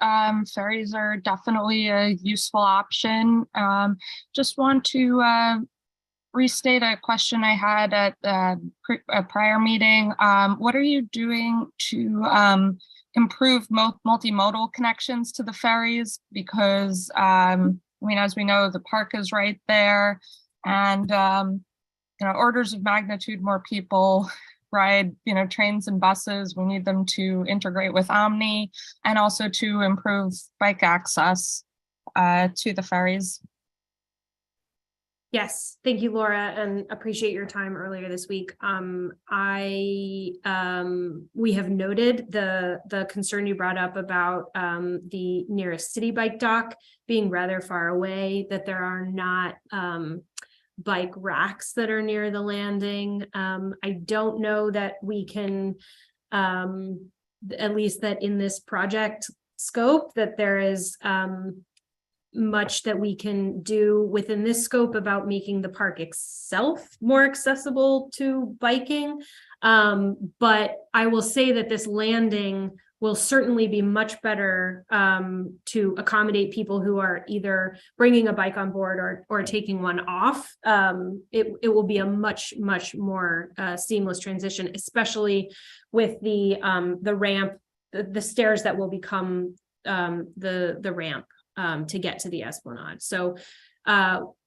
Ferries are definitely a useful option. Just want to restate a question I had at a prior meeting. What are you doing to improve multimodal connections to the ferries? Because I mean, as we know, the park is right there, and orders of magnitude more people ride trains and buses. We need them to integrate with Omni and also to improve bike access to the ferries. Yes, thank you, Laura, and appreciate your time earlier this week. We have noted the concern you brought up about the nearest city bike dock being rather far away, that there are not bike racks that are near the landing. I don't know that we can, at least that in this project scope, that there is much that we can do within this scope about making the park itself more accessible to biking. But I will say that this landing will certainly be much better to accommodate people who are either bringing a bike on board or taking one off. It will be a much more seamless transition, especially with the ramp, the stairs that will become the ramp to get to the Esplanade. So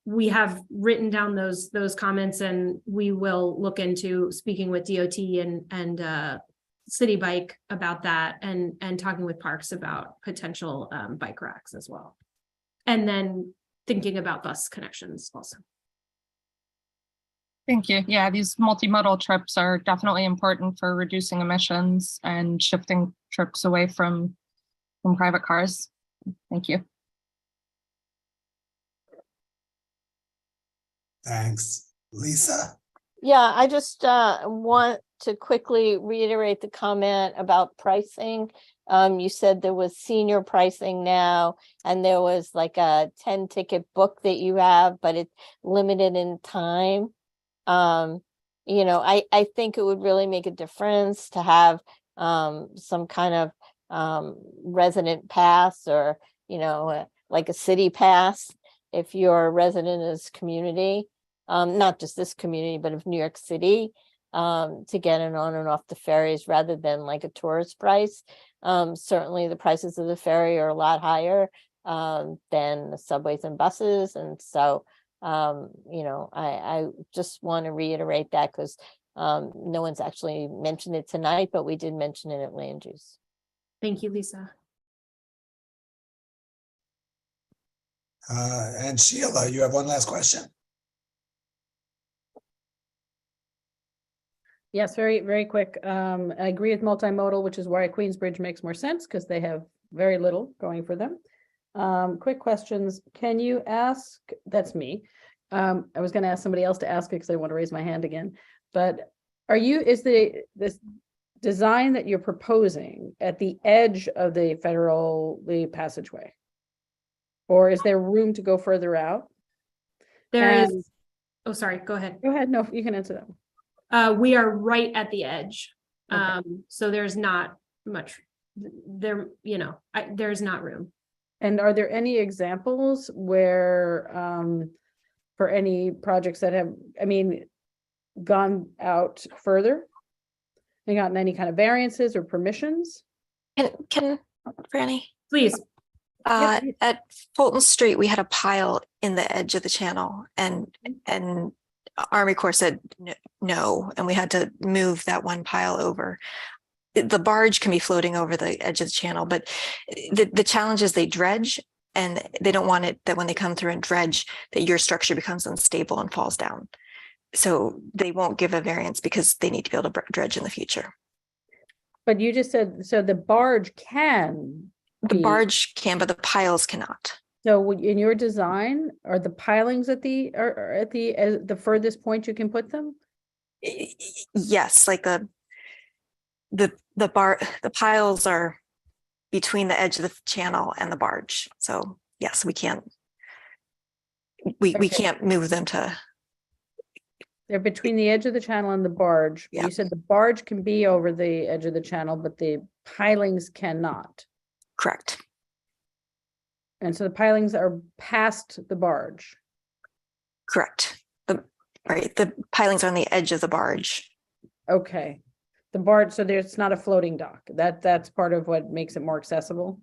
we have written down those comments, and we will look into speaking with DOT and City Bike about that, and talking with Parks about potential bike racks as well, and then thinking about bus connections also. Thank you. Yeah, these multimodal trips are definitely important for reducing emissions and shifting trips away from private cars. Thank you. Thanks. Lisa? Yeah, I just want to quickly reiterate the comment about pricing. You said there was senior pricing now, and there was like a 10-ticket book that you have, but it's limited in time. I think it would really make a difference to have some kind of resident pass, or like a city pass. if you're a resident of this community, not just this community, but of New York City, to get in on and off the ferries rather than like a tourist price. Certainly the prices of the ferry are a lot higher than the subways and buses. And so, you know, I just want to reiterate that because no one's actually mentioned it tonight, but we did mention it at land use. Thank you, Lisa. And Sheila, you have one last question. Yes, very, very quick. I agree with multimodal, which is why Queensbridge makes more sense because they have very little going for them. Quick questions. Can you ask, that's me. I was going to ask somebody else to ask it because I want to raise my hand again, but is this design that you're proposing at the edge of the the passageway? Or is there room to go further out? There is, oh, sorry, go ahead. Go ahead. No, you can answer that one. We are right at the edge. Okay. So there's not much there, you know, there's not room. And are there any examples where, for any projects that have, I mean, gone out further? They gotten any kind of variances or permissions? Can Franny? Please. At Fulton Street, we had a pile in the edge of the channel and Army Corps said no, and we had to move that one pile over. The barge can be floating over the edge of the channel, but the challenge is they dredge, and they don't want it that when they come through and dredge that your structure becomes unstable and falls down. So they won't give a variance because they need to be able to dredge in the future. But you just said, so the barge can. The barge can, but the piles cannot. So in your design, are the pilings at the furthest point you can put them? Yes, like the piles are between the edge of the channel and the barge. So yes, we can't move them to. They're between the edge of the channel and the barge. Yeah. You said the barge can be over the edge of the channel, but the pilings cannot. Correct. And so the pilings are past the barge. Correct. The pilings are on the edge of the barge. Okay. The barge, so there's not a floating dock. That's part of what makes it more accessible.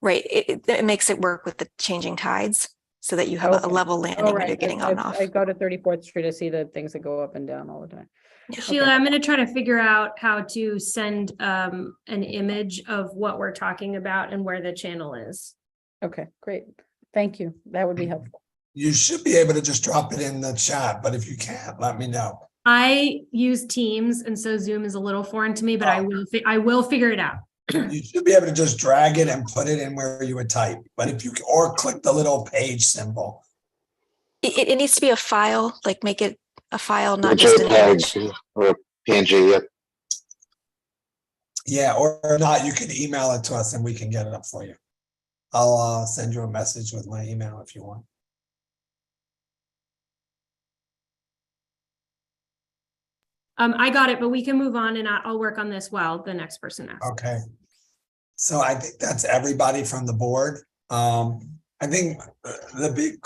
Right. It makes it work with the changing tides so that you have a level landing when you're getting on and off. I go to 34th Street to see the things that go up and down all the time. Sheila, I'm going to try to figure out how to send an image of what we're talking about and where the channel is. Okay, great. Thank you. That would be helpful. You should be able to just drop it in the chat, but if you can't, let me know. I use Teams, and so Zoom is a little foreign to me, but I will figure it out. You should be able to just drag it and put it in where you would type, but if you, or click the little page symbol. It needs to be a file, like make it a file, not just an image. Or a PNG, yep. Yeah, or not, you can email it to us and we can get it up for you. I'll send you a message with my email if you want. I got it, but we can move on and I'll work on this while the next person asks. Okay. So I think that's everybody from the board. I think the big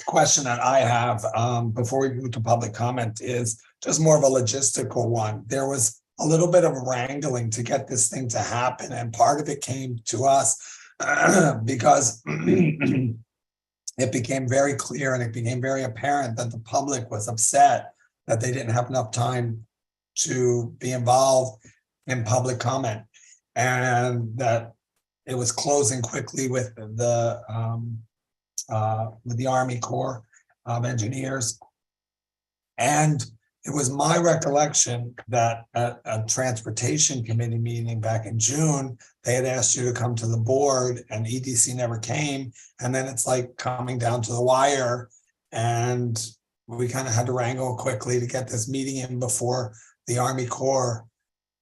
question that I have before we move to public comment is just more of a logistical one. There was a little bit of wrangling to get this thing to happen, and part of it came to us because it became very clear and it became very apparent that the public was upset that they didn't have enough time to be involved in public comment, and that it was closing quickly with the Army Corps of Engineers. And it was my recollection that at a transportation committee meeting back in June, they had asked you to come to the board and EDC never came. And then it's like coming down to the wire, and we kind of had to wrangle quickly to get this meeting in before the Army Corps.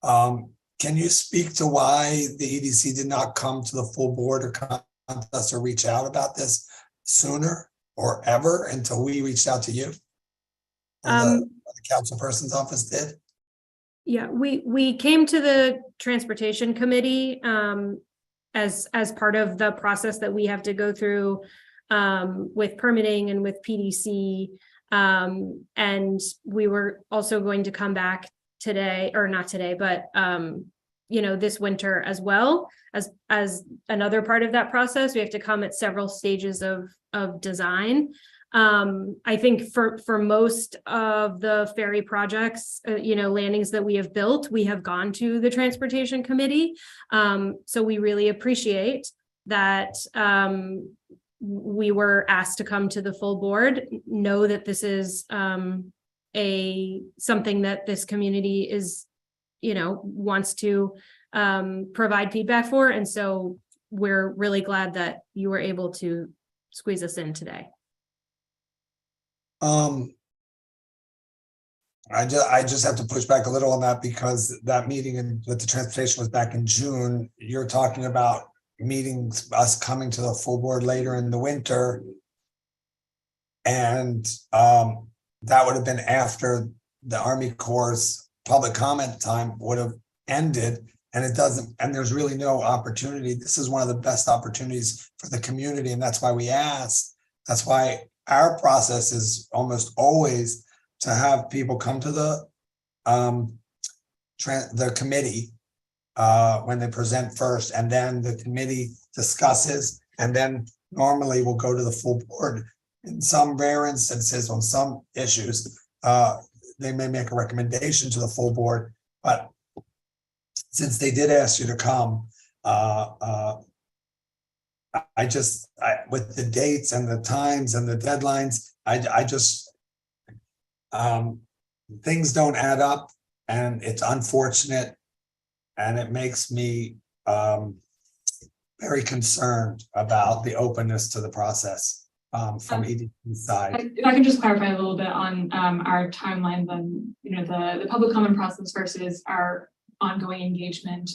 Can you speak to why the EDC did not come to the full board or contact us or reach out about this sooner or ever until we reached out to you? The council person's office did? Yeah, we came to the transportation committee as part of the process that we have to go through with permitting and with PDC. And we were also going to come back today, or not today, but this winter as well as another part of that process. We have to come at several stages of design. I think for most of the ferry projects, landings that we have built, we have gone to the Transportation Committee. So we really appreciate that we were asked to come to the full board. Know that this is something that this community is, wants to provide feedback for. And so we're really glad that you were able to squeeze us in today. I just have to push back a little on that, because that meeting with the transportation was back in June. You're talking about meetings, us coming to the full board later in the winter. And that would have been after the Army Corps' public comment time would have ended. And it doesn't, and there's really no opportunity. This is one of the best opportunities for the community. And that's why we asked. That's why our process is almost always to have people come to the committee when they present first, and then the committee discusses, and then normally we'll go to the full board. In some rare instances, on some issues, they may make a recommendation to the full board, but since they did ask you to come, with the dates and the times and the deadlines, things don't add up, and it's unfortunate, and it makes me very concerned about the openness to the process from EDC's side. If I can just clarify a little bit on our timeline, then the public comment process versus our ongoing engagement.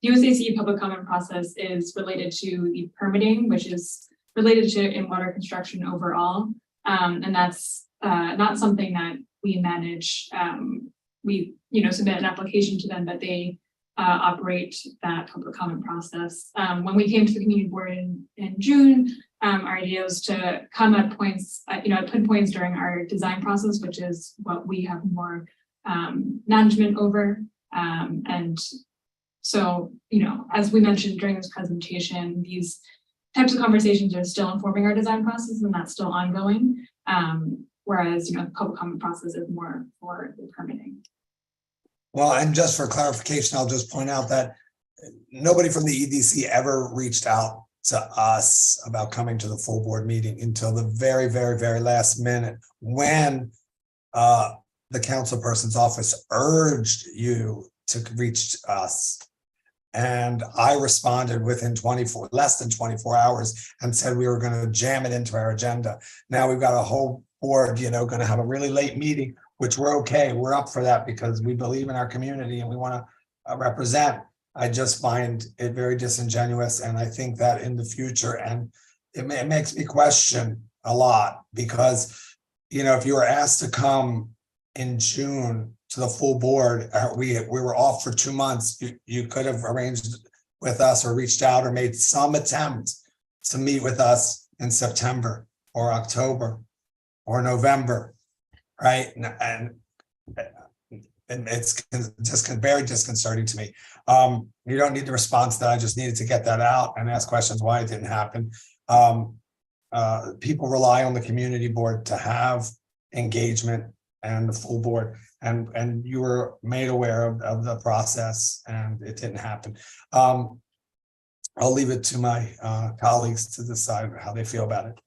The USAC public comment process is related to the permitting, which is related to in-water construction overall. And that's not something that we manage. We submit an application to them, but they operate that public comment process. When we came to the community board in June, our idea was to come at points, at pinpoints during our design process, which is what we have more management over. And so, as we mentioned during this presentation, these types of conversations are still informing our design process, and that's still ongoing. Whereas, the public comment process is more for the permitting. Well, and just for clarification, I'll just point out that nobody from the EDC ever reached out to us about coming to the full board meeting until the very, very, very last minute, when the councilperson's office urged you to reach us. And I responded within less than 24 hours and said we were going to jam it into our agenda. Now we've got a whole board, going to have a really late meeting, which we're okay. We're up for that because we believe in our community and we want to represent. I just find it very disingenuous. And I think that in the future, and it makes me question a lot, because, if you were asked to come in June to the full board, we were off for 2 months. You could have arranged with us or reached out or made some attempt to meet with us in September or October or November, right? And it's just very disconcerting to me. You don't need the response that I just needed to get that out and ask questions why it didn't happen. People rely on the community board to have engagement and the full board, and you were made aware of the process, and it didn't happen. I'll leave it to my colleagues to decide how they feel about it.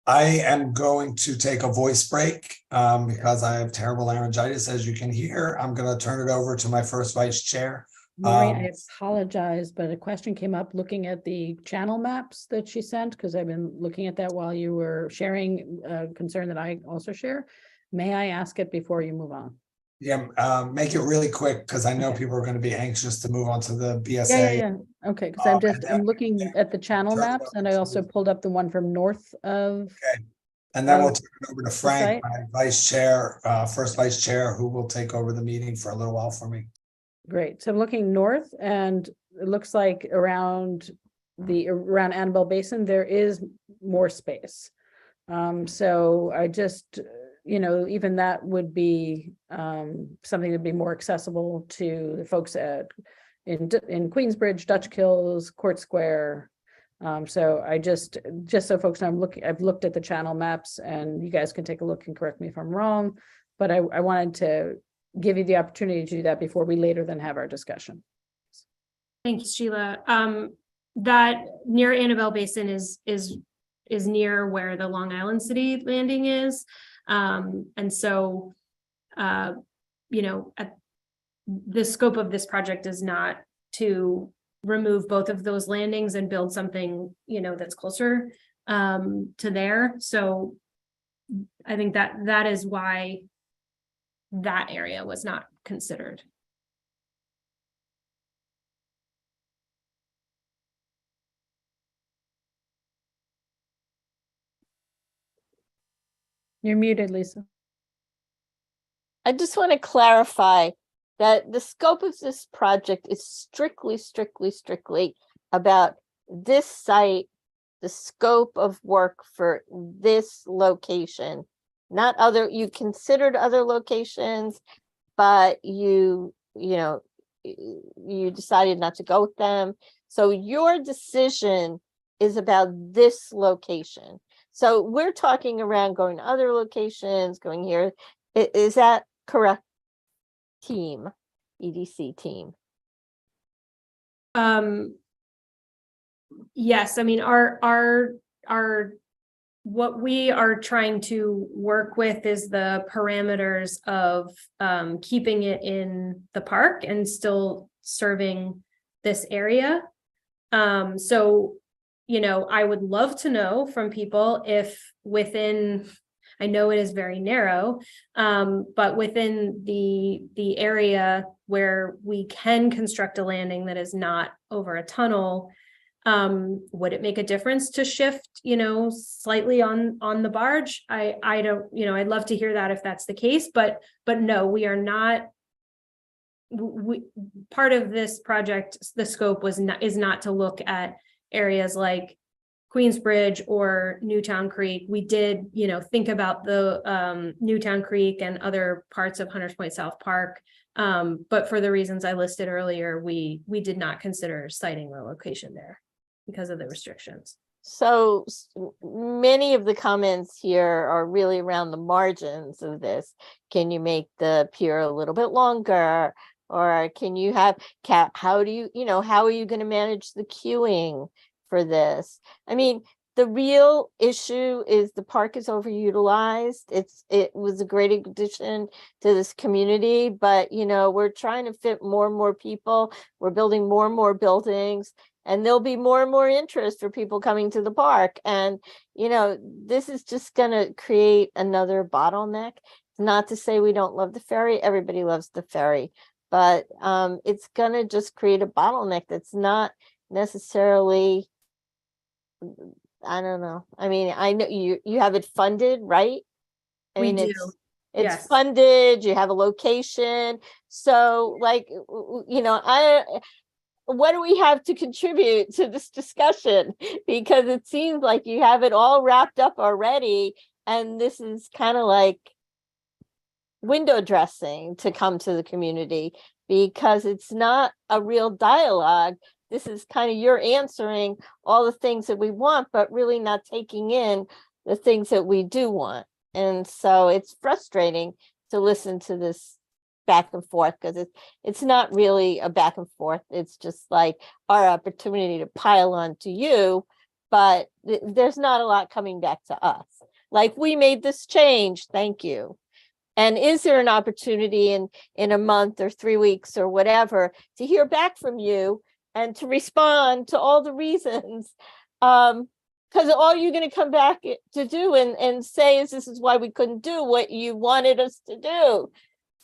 I am going to take a voice break because I have terrible laryngitis, as you can hear. I'm going to turn it over to my first vice chair. Mary, I apologize, but a question came up looking at the channel maps that she sent, because I've been looking at that while you were sharing a concern that I also share. May I ask it before you move on? Yeah, make it really quick, because I know people are going to be anxious to move on to the BSA. Yeah. Okay, because I'm looking at the channel maps, and I also pulled up the one from north of. Okay. And then we'll turn it over to Frank, my vice chair, first vice chair, who will take over the meeting for a little while for me. Great. So I'm looking north, and it looks like around the around Annabelle Basin, there is more space. So I just, even that would be something that'd be more accessible to the folks in Queensbridge, Dutch Kills, Court Square. So I just so folks know, I've looked at the channel maps, and you guys can take a look and correct me if I'm wrong, but I wanted to give you the opportunity to do that before we later then have our discussion. Thank you, Sheila. That near Annabelle Basin is near where the Long Island City landing is. And so, the scope of this project is not to remove both of those landings and build something, that's closer to there. So I think that is why that area was not considered. You're muted, Lisa. I just want to clarify that the scope of this project is strictly about this site, the scope of work for this location, not other. You considered other locations, but you decided not to go with them. So your decision is about this location. So we're talking around going to other locations, going here. Is that correct, team, EDC team? Yes, I mean, our what we are trying to work with is the parameters of keeping it in the park and still serving this area. So, I would love to know from people if within, I know it is very narrow, but within the area where we can construct a landing that is not over a tunnel, would it make a difference to shift, slightly on the barge? I don't, I'd love to hear that if that's the case, but no, we are not. Part of this project, the scope is not to look at areas like Queensbridge or Newtown Creek. We did, think about the Newtown Creek and other parts of Hunters Point South Park. But for the reasons I listed earlier, we did not consider citing the location there because of the restrictions. So many of the comments here are really around the margins of this. Can you make the pier a little bit longer? Or can you have, how do you, how are you going to manage the queuing for this? I mean, the real issue is the park is overutilized. It was a great addition to this community, but we're trying to fit more and more people. We're building more and more buildings, and there'll be more and more interest for people coming to the park. And, this is just going to create another bottleneck. Not to say we don't love the ferry. Everybody loves the ferry, but it's going to just create a bottleneck that's not necessarily, I don't know. I mean, I know you have it funded, right? We do. It's Yes. funded, you have a location. So what do we have to contribute to this discussion? Because it seems like you have it all wrapped up already. And this is kind of like window dressing to come to the community, because it's not a real dialogue. This is kind of you're answering all the things that we want, but really not taking in the things that we do want. And so it's frustrating to listen to this back and forth, because it's not really a back and forth. It's just like our opportunity to pile on to you, but there's not a lot coming back to us. Like, we made this change, thank you. And is there an opportunity in a month or 3 weeks or whatever to hear back from you and to respond to all the reasons? Because all you're going to come back to do and say is this is why we couldn't do what you wanted us to do.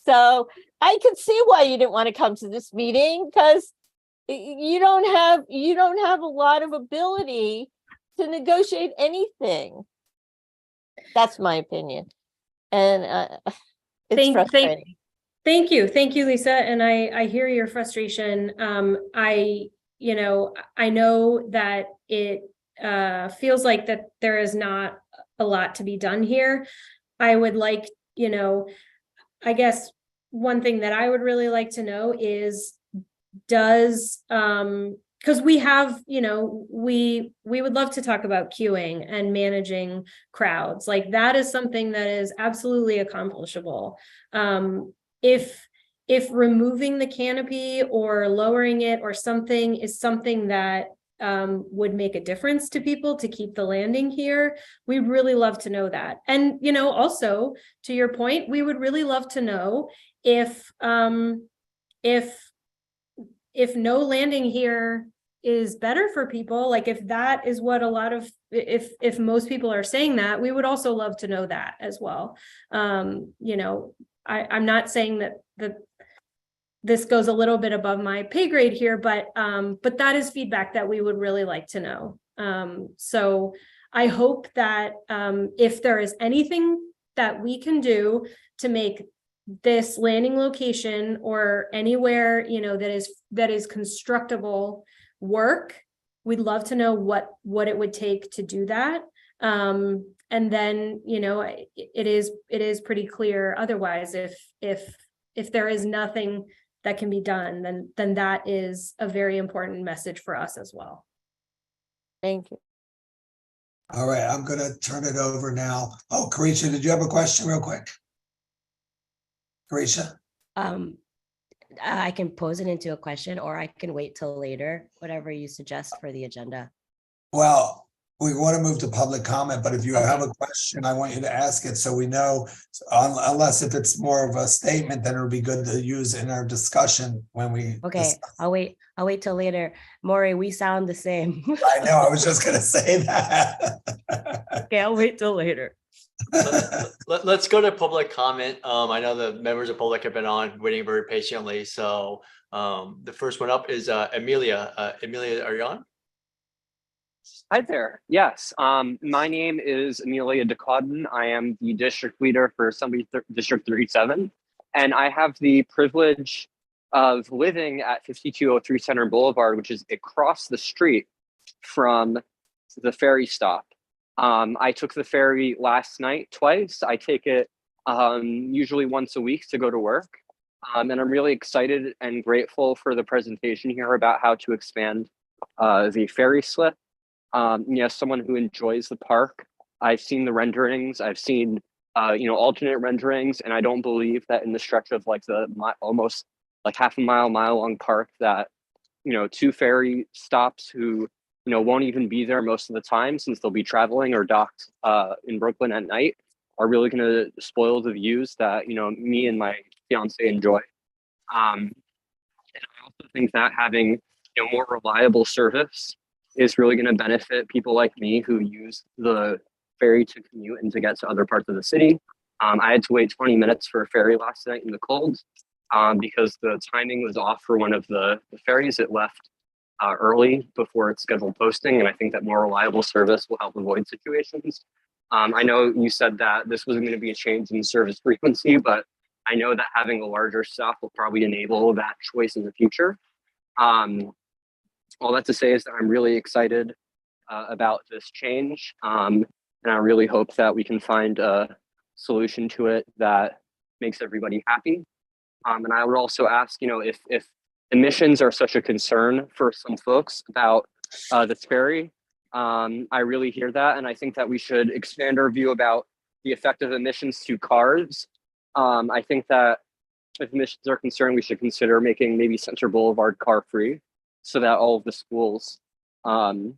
So I can see why you didn't want to come to this meeting, because you don't have a lot of ability to negotiate anything. That's my opinion. And it's frustrating. Thank you, Lisa. And I hear your frustration. you know, I know that it feels like that there is not a lot to be done here. I would like, you know, I guess one thing that I would really like to know is, does, because we have, you know, we would love to talk about queuing and managing crowds. Like that is something that is absolutely accomplishable. If removing the canopy or lowering it or something is something that would make a difference to people to keep the landing here, we'd really love to know that. And, you know, also to your point, we would really love to know if no landing here is better for people, like if that is what a lot of, if most people are saying that, we would also love to know that as well. You know, I'm not saying that this goes a little bit above my pay grade here, but that is feedback that we would really like to know. So I hope that if there is anything that we can do to make this landing location or anywhere, you know, that is constructible work, we'd love to know what it would take to do that. And then, you know, it is pretty clear otherwise, if there is nothing that can be done, then that is a very important message for us as well. Thank you. All right, I'm gonna turn it over now. Oh, Carisha, did you have a question real quick? Carisha? I can pose it into a question, or I can wait till later, whatever you suggest for the agenda. Well, we want to move to public comment, but if you have a question, I want you to ask it so we know, unless if it's more of a statement, then it would be good to use in our discussion when we. Okay, I'll wait till later. Maury, we sound the same. I know, I was just gonna say that. Okay, I'll wait till later. Let's go to public comment. I know the members of public have been on waiting very patiently. So the first one up is Amelia. Amelia, are you on? Hi there. Yes, my name is Amelia DeCauden. I am the district leader for Assembly District 37, and I have the privilege of living at 5203 Center Boulevard, which is across the street from the ferry stop. I took the ferry last night twice. I take it usually once a week to go to work. And I'm really excited and grateful for the presentation here about how to expand the ferry slip. Yes, someone who enjoys the park. I've seen the renderings. I've seen alternate renderings, and I don't believe that in the stretch of like almost like half a mile long park that 2 ferry stops who won't even be there most of the time since they'll be traveling or docked in Brooklyn at night are really going to spoil the views that me and my fiance enjoy. And I also think that having more reliable service is really going to benefit people like me who use the ferry to commute and to get to other parts of the city. I had to wait 20 minutes for a ferry last night in the cold because the timing was off for one of the ferries. It left early before its scheduled posting, and I think that more reliable service will help avoid situations. I know you said that this wasn't going to be a change in service frequency, but I know that having a larger stop will probably enable that choice in the future. All that to say is that I'm really excited about this change, and I really hope that we can find a solution to it that makes everybody happy. And I would also ask, if emissions are such a concern for some folks about this ferry, I really hear that, and I think that we should expand our view about the effect of emissions to cars. I think that if emissions are concerned, we should consider making maybe Center Boulevard car-free, so that all of the schools on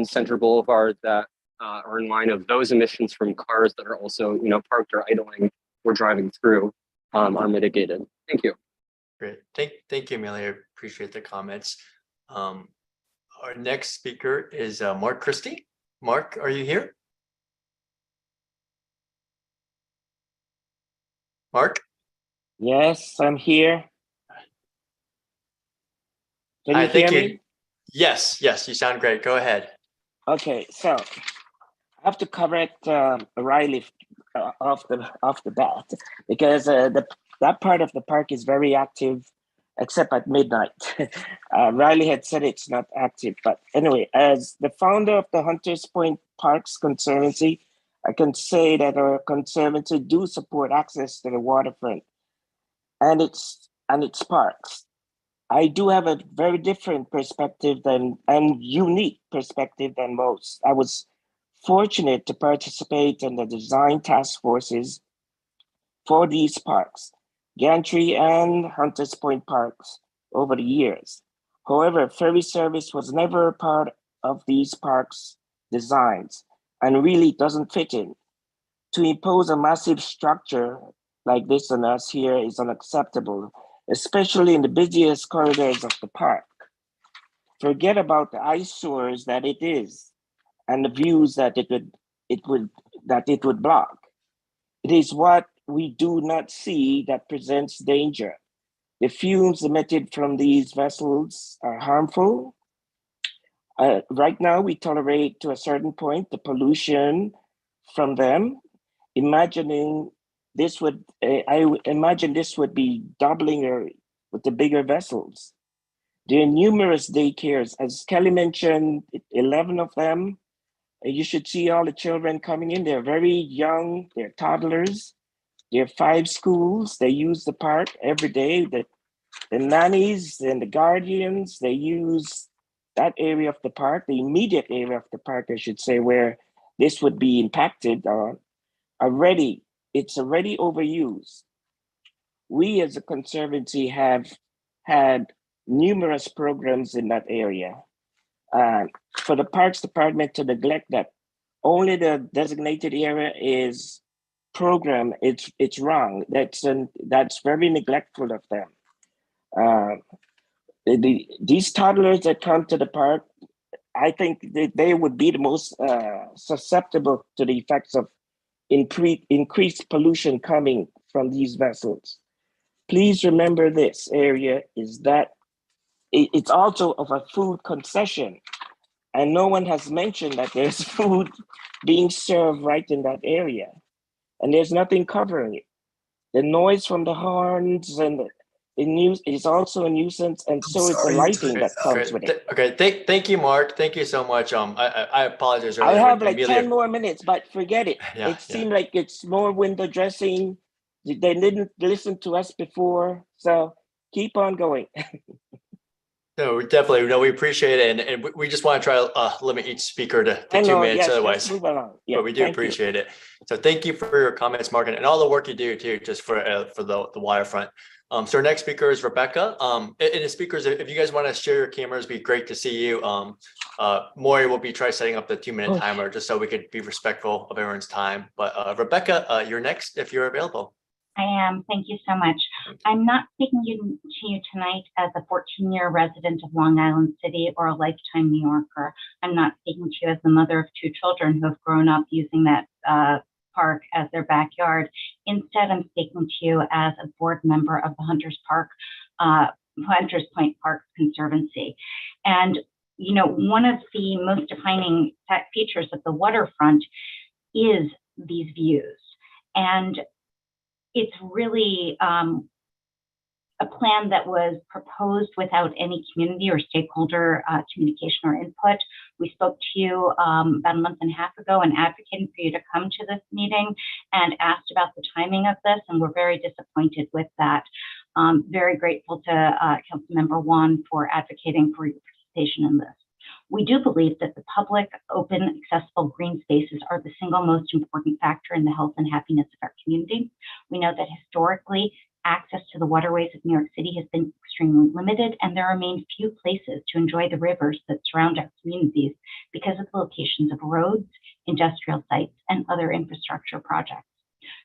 Center Boulevard that are in line of those emissions from cars that are also, parked or idling or driving through are mitigated. Thank you. Great. Thank you, Amelia. I appreciate the comments. Our next speaker is Mark Christie. Mark, are you here? Mark? Yes, I'm here. Can you hear me? Yes, you sound great. Go ahead. Okay, so I have to correct Riley off the bat because that part of the park is very active except at midnight. Riley had said it's not active, but anyway, as the founder of the Hunters Point Parks Conservancy, I can say that our conservancy do support access to the waterfront and its parks. I do have a very different perspective and unique perspective than most. I was fortunate to participate in the design task forces for these parks, Gantry and Hunters Point Parks, over the years. However, ferry service was never a part of these parks' designs and really doesn't fit in. To impose a massive structure like this on us here is unacceptable, especially in the busiest corridors of the park. Forget about the eyesores that it is and the views that it would block. It is what we do not see that presents danger. The fumes emitted from these vessels are harmful. Right now, we tolerate to a certain point the pollution from them. Imagining this would, I imagine this would be doubling with the bigger vessels. There are numerous daycares, as Kelly mentioned, 11 of them. You should see all the children coming in. They're very young, they're toddlers. There are 5 schools. They use the park every day. The nannies and the guardians, they use that area of the park, the immediate area of the park, I should say, where this would be impacted already. It's already overused. We as a conservancy have had numerous programs in that area. For the Parks Department to neglect that only the designated area is program, it's wrong. That's very neglectful of them. These toddlers that come to the park, I think they would be the most susceptible to the effects of increased pollution coming from these vessels. Please remember this area is that it's also of a food concession, and no one has mentioned that there's food being served right in that area, and there's nothing covering it. The noise from the horns and the news is also a nuisance, and so is the lighting that comes with it. Okay, thank you, Mark. Thank you so much. I apologize. I earlier have when like Amelia- 10 more minutes, but forget it. It seemed like it's more window dressing. They didn't listen to us before, so keep on going. No, definitely. No, we appreciate it. And we just want to try to limit each speaker to 2 minutes yes, otherwise. let's move along. Yeah, But we do thank you. appreciate it. So thank you for your comments, Mark, and all the work you do too, just for the waterfront. So our next speaker is Rebecca. And the speakers, if you guys want to share your cameras, it'd be great to see you. Maury will be setting up the 2-minute timer just so we could be respectful of everyone's time. But Rebecca, you're next if you're available. I am. Thank you so much. I'm not speaking to you tonight as a 14-year resident of Long Island City or a lifetime New Yorker. I'm not speaking to you as the mother of 2 children who have grown up using that park as their backyard. Instead, I'm speaking to you as a board member of the Hunters Point Parks Conservancy. And, you know, one of the most defining features of the waterfront is these views. And it's really a plan that was proposed without any community or stakeholder communication or input. We spoke to you about a month and a half ago and advocated for you to come to this meeting and asked about the timing of this, and we're very disappointed with that. Very grateful to Councilmember Juan for advocating for your participation in this. We do believe that the public, open, accessible green spaces are the single most important factor in the health and happiness of our community. We know that historically, access to the waterways of New York City has been extremely limited, and there remain few places to enjoy the rivers that surround our communities because of the locations of roads, industrial sites, and other infrastructure projects.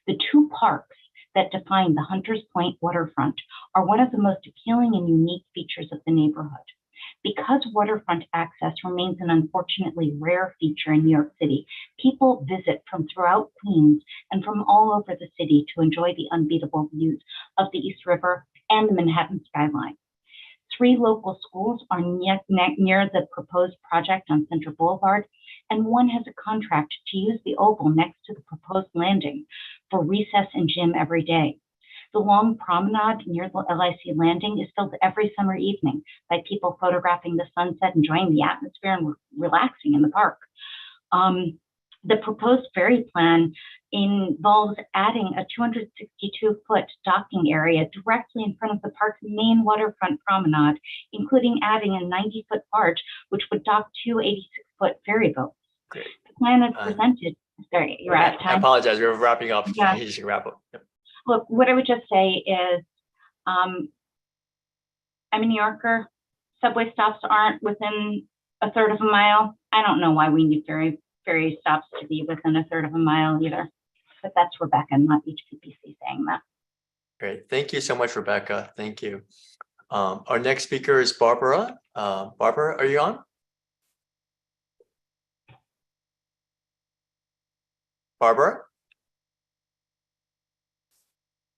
The 2 parks that define the Hunters Point waterfront are one of the most appealing and unique features of the neighborhood. Because waterfront access remains an unfortunately rare feature in New York City, people visit from throughout Queens and from all over the city to enjoy the unbeatable views of the East River and the Manhattan skyline. 3 local schools are near the proposed project on Central Boulevard, and 1 has a contract to use the oval next to the proposed landing for recess and gym every day. The long promenade near the LIC landing is filled every summer evening by people photographing the sunset, enjoying the atmosphere, and relaxing in the park. The proposed ferry plan involves adding a 262-foot docking area directly in front of the park's main waterfront promenade, including adding a 90-foot barge, which would dock 2 86-foot ferry boats. Great. The plan is presented. Sorry, you're out of I time. apologize. We're wrapping up. Yeah. You should wrap up. Yep. Look, what I would just say is, I'm a New Yorker. Subway stops aren't within a third of a mile. I don't know why we need ferry stops to be within a third of a mile either. But that's Rebecca, not HPPC saying that. Great. Thank you so much, Rebecca. Thank you. Our next speaker is Barbara. Barbara, are you on? Barbara?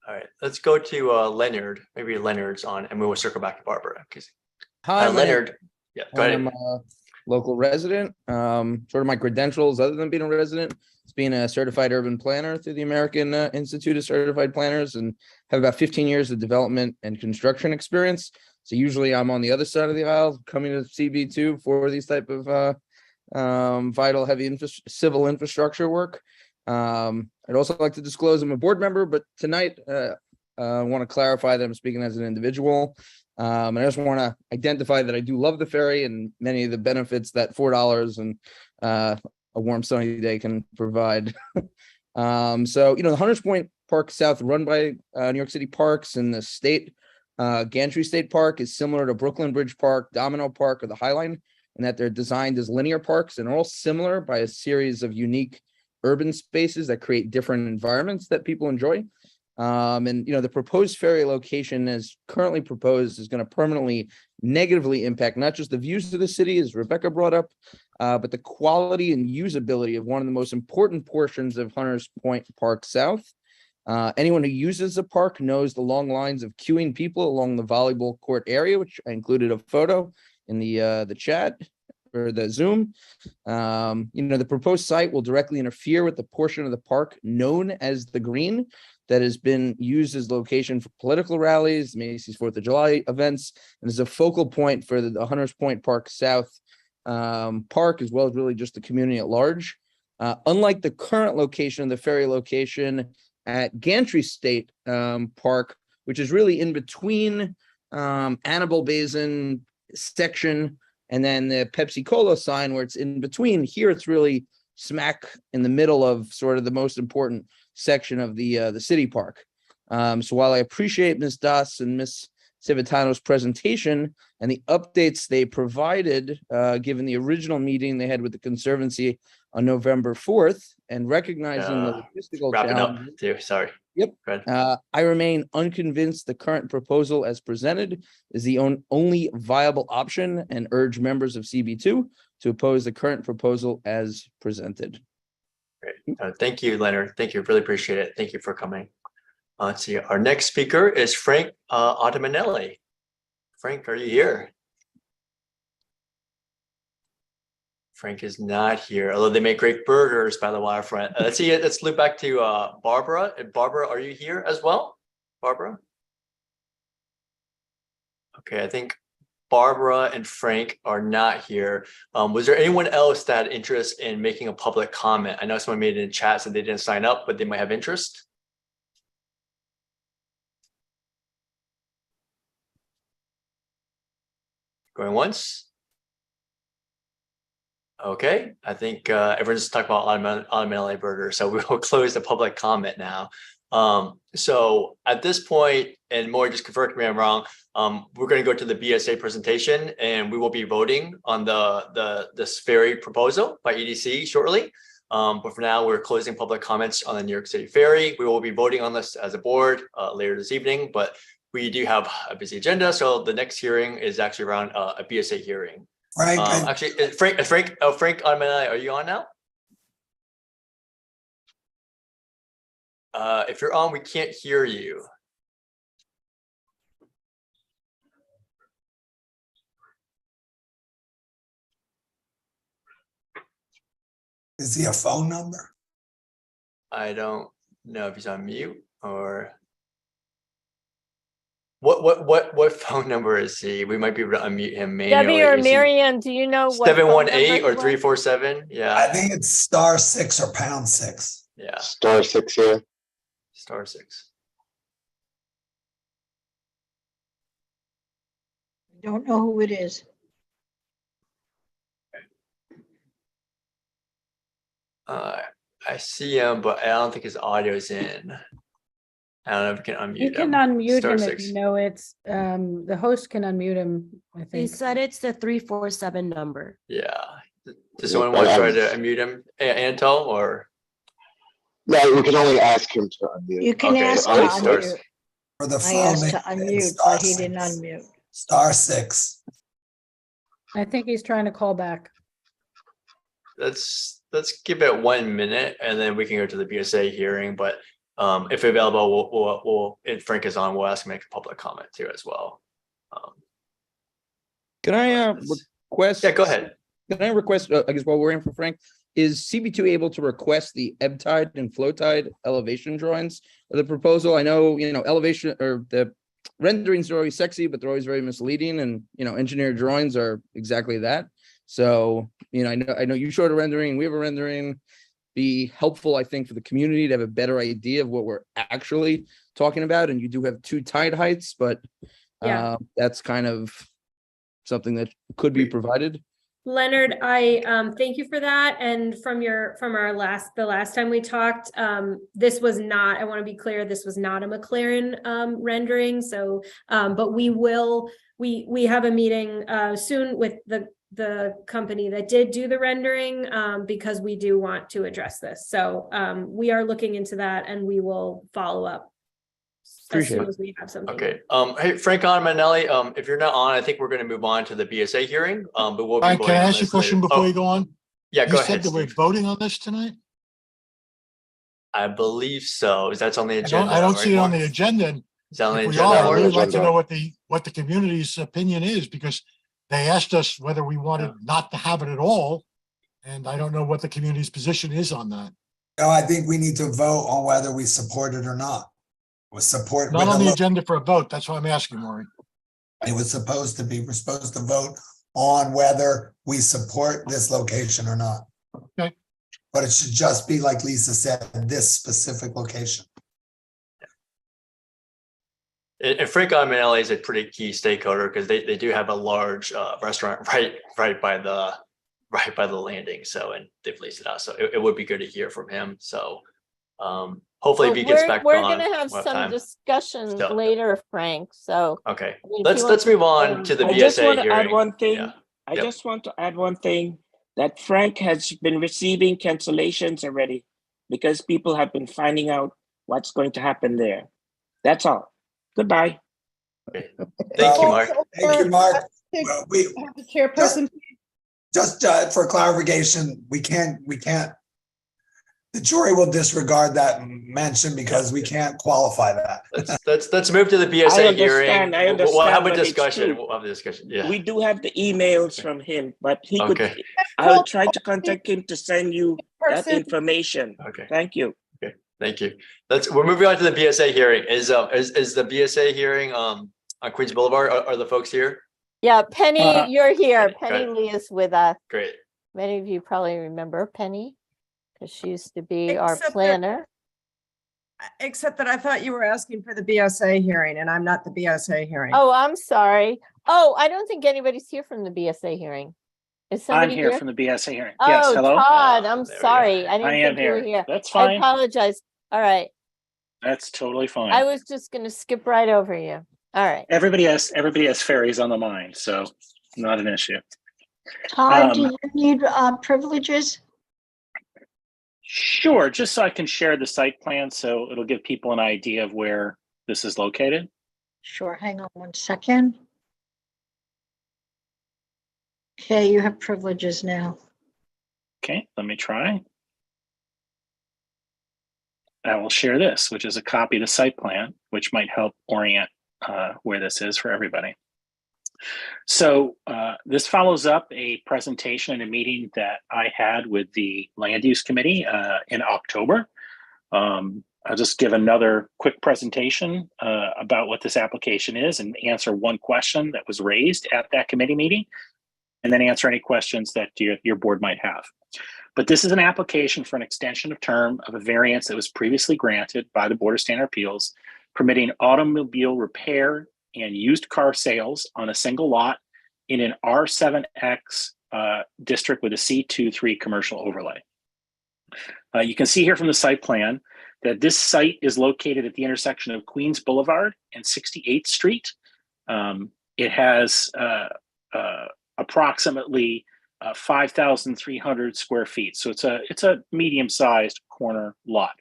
All right, let's go to Leonard. Maybe Leonard's on, and we will circle back to Barbara. Hi, Leonard. Yeah, go ahead. I'm a local resident. Sort of my credentials, other than being a resident, is being a certified urban planner through the American Institute of Certified Planners, and have about 15 years of development and construction experience. So usually I'm on the other side of the aisle, coming to CB2 for these type of vital, heavy civil infrastructure work. I'd also like to disclose I'm a board member, but tonight I want to clarify that I'm speaking as an individual. And I just want to identify that I do love the ferry and many of the benefits that $4 and a warm sunny day can provide. So, the Hunters Point Park South, run by New York City Parks and the state, Gantry State Park, is similar to Brooklyn Bridge Park, Domino Park, or the Highline, in that they're designed as linear parks and are all similar by a series of unique urban spaces that create different environments that people enjoy. And the proposed ferry location as currently proposed is going to permanently negatively impact not just the views of the city, as Rebecca brought up, but the quality and usability of one of the most important portions of Hunters Point Park South. Anyone who uses the park knows the long lines of queuing people along the volleyball court area, which I included a photo in the chat or the Zoom. The proposed site will directly interfere with the portion of the park known as the Green that has been used as location for political rallies, Macy's 4th of July events, and is a focal point for the Hunters Point Park South park, as well as really just the community at large. Unlike the current location of the ferry location at Gantry State Park, which is really in between Annabelle Basin section and then the Pepsi Cola sign, where it's in between. Here it's really smack in the middle of sort of the most important section of the city park. So while I appreciate Ms. Das and Ms. Civitano's presentation and the updates they provided, given the original meeting they had with the Conservancy on November 4th, and recognizing the logistical Wrapping up challenges. too. Sorry. Yep. Go ahead. I remain unconvinced the current proposal as presented is the only viable option, and urge members of CB2 to oppose the current proposal as presented. Great. Thank you, Leonard. Thank you. Really appreciate it. Thank you for coming. Let's see. Our next speaker is Frank Ottamanelli. Frank, are you here? Frank is not here, although they make great burgers by the waterfront. Let's see. Let's loop back to Barbara. Barbara, are you here as well? Barbara? Okay, I think Barbara and Frank are not here. Was there anyone else that had interest in making a public comment? I know someone made it in chat, so they didn't sign up, but they might have interest. Going once. Okay, I think everyone's talking about Ottamanelli burger, so we will close the public comment now. So at this point, and more just correct me if I'm wrong, we're going to go to the BSA presentation, and we will be voting on this ferry proposal by EDC shortly. But for now, we're closing public comments on the New York City Ferry. We will be voting on this as a board later this evening, but we do have a busy agenda. So the next hearing is actually around a BSA hearing. Frank, Actually, Frank Ottamanelli, are you on now? If you're on, we can't hear you. is he a phone number? I don't know if he's on mute or. What phone number is he? We might be able to unmute him manually. Debbie or Is he Marianne, do you know what? phone 718 number or he was? 347? I Yeah, think it's *6 or #6. yeah, *6 here. *6. Don't know who it is. I see him, but I don't think his audio's in. I don't know if we can unmute You him. can unmute him *6. if you know it's, the host can unmute him, I He think. said it's the 347 number. Yeah. Does someone want to try to unmute him? Anto or? No, we can only ask him to unmute. You can Okay, ask to only unmute. For the I phone, asked to unmute, but he didn't *6. unmute. *6. I think he's trying to call back. Let's give it 1 minute and then we can go to the BSA hearing, but if available, we'll if Frank is on, we'll ask him to make a public comment too as well. Can I request? Yeah, go ahead. Can I request, I guess while we're in for Frank, is CB2 able to request the ebb tide and flow tide elevation drawings of the proposal? I know, elevation or the renderings are always sexy, but they're always very misleading, and, engineered drawings are exactly that. So, I know you showed a rendering, we have a rendering. Be helpful, I think, for the community to have a better idea of what we're actually talking about. And you do have 2 tide heights, but Yeah. that's kind of something that could be provided. Leonard, I thank you for that. And from the last time we talked, this was not, I want to be clear, this was not a McLaren rendering. So, but we have a meeting soon with the company that did do the rendering, because we do want to address this. So we are looking into that and we will follow up as soon as we have something. Okay. Hey, Frank Manelli, if you're not on, I think we're going to move on to the BSA hearing. But we'll be Frank, can voting I on ask you a this question later. before Oh, you go on? yeah, go You ahead, said that we're Steve. voting on this tonight? I believe so. That's on the agenda. I don't see it on right, the agenda. And Is that on the if we agenda? are, I Mark? would like to know what the community's opinion is, because they asked us whether we wanted not to have it at all. And I don't know what the community's position is on that. No, I think we need to vote on whether we support it or not. Was support Not with on a the lo- agenda for a vote. That's why I'm asking, Maureen. It was supposed to be, we're supposed to vote on whether we support this location or not. Okay. But it should just be, like Lisa said, this specific location. And Frank Manelli is a pretty key stakeholder because they do have a large restaurant right by the landing. So, and they've leased it out. So it would be good to hear from him. So hopefully if he gets back We're on. gonna have we'll some time. discussion So- later, Frank, so. Okay, I mean, if let's you let's want move on to- to the I just BSA want to hearing. add one thing. Yeah. I Yep. just want to add one thing, that Frank has been receiving cancellations already because people have been finding out what's going to happen there. That's all. Goodbye. Thank you, Mark. Thank you, Mark. Well, we, The chairperson, just for clarification, we can't, the jury will disregard that mention because we can't qualify that. Let's move to the BSA hearing. I understand, We'll have a but it's discussion. true. We'll have a discussion. Yeah. We do have the emails from him, but he could, Okay. I'll try to contact him to send you that Person. information. Okay. Thank you. Okay. Thank you. We're moving on to the BSA hearing. Is the BSA hearing on Queens Boulevard? Are the folks here? Yeah, Penny, you're here. okay, Penny good. Lee is with us. Great. Many of you probably remember Penny, because she used to be our Except that- planner. Except that I thought you were asking for the BSA hearing and I'm not the BSA hearing. Oh, I'm sorry. Oh, I don't think anybody's here from the BSA hearing. Is I'm somebody here from the BSA hearing. Oh, Yes, hello? Todd, I'm there we go. sorry. I I didn't am think you were here. here. That's I fine. apologize. All right. That's totally fine. I was just gonna skip right over you. All right. Everybody has ferries on the mind, so not an issue. Todd, do Um, you need privileges? Sure, just so I can share the site plan, so it'll give people an idea of where this is located. Sure, hang on 1 second. Okay, you have privileges now. Okay, let me try. I will share this, which is a copy of the site plan, which might help orient where this is for everybody. So this follows up a presentation and a meeting that I had with the Land Use Committee in October. I'll just give another quick presentation about what this application is and answer one question that was raised at that committee meeting, and then answer any questions that your board might have. But this is an application for an extension of term of a variance that was previously granted by the Board of Standard Appeals, permitting automobile repair and used car sales on a single lot in an R7X district with a C23 commercial overlay. You can see here from the site plan that this site is located at the intersection of Queens Boulevard and 68th Street. It has approximately 5,300 square feet. So it's a medium-sized corner lot.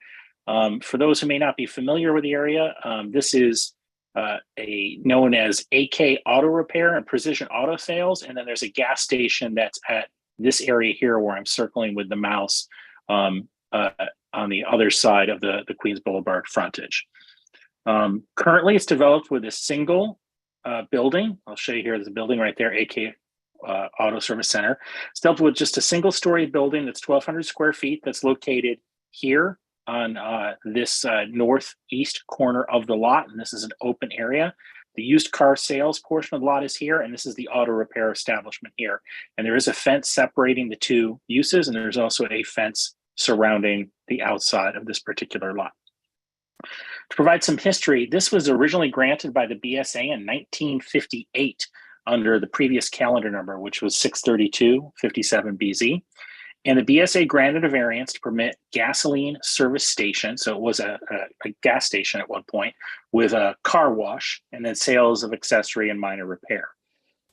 For those who may not be familiar with the area, this is known as AK Auto Repair and Precision Auto Sales. And then there's a gas station that's at this area here where I'm circling with the mouse on the other side of the Queens Boulevard frontage. Currently, it's developed with a single building. I'll show you here, there's a building right there, AK Auto Service Center. It's developed with just a single-story building that's 1,200 square feet that's located here on this northeast corner of the lot, and this is an open area. The used car sales portion of the lot is here, and this is the auto repair establishment here. And there is a fence separating the two uses, and there's also a fence surrounding the outside of this particular lot. To provide some history, this was originally granted by the BSA in 1958 under the previous calendar number, which was 63257BZ. And the BSA granted a variance to permit gasoline service station. So it was a gas station at one point with a car wash and then sales of accessory and minor repair.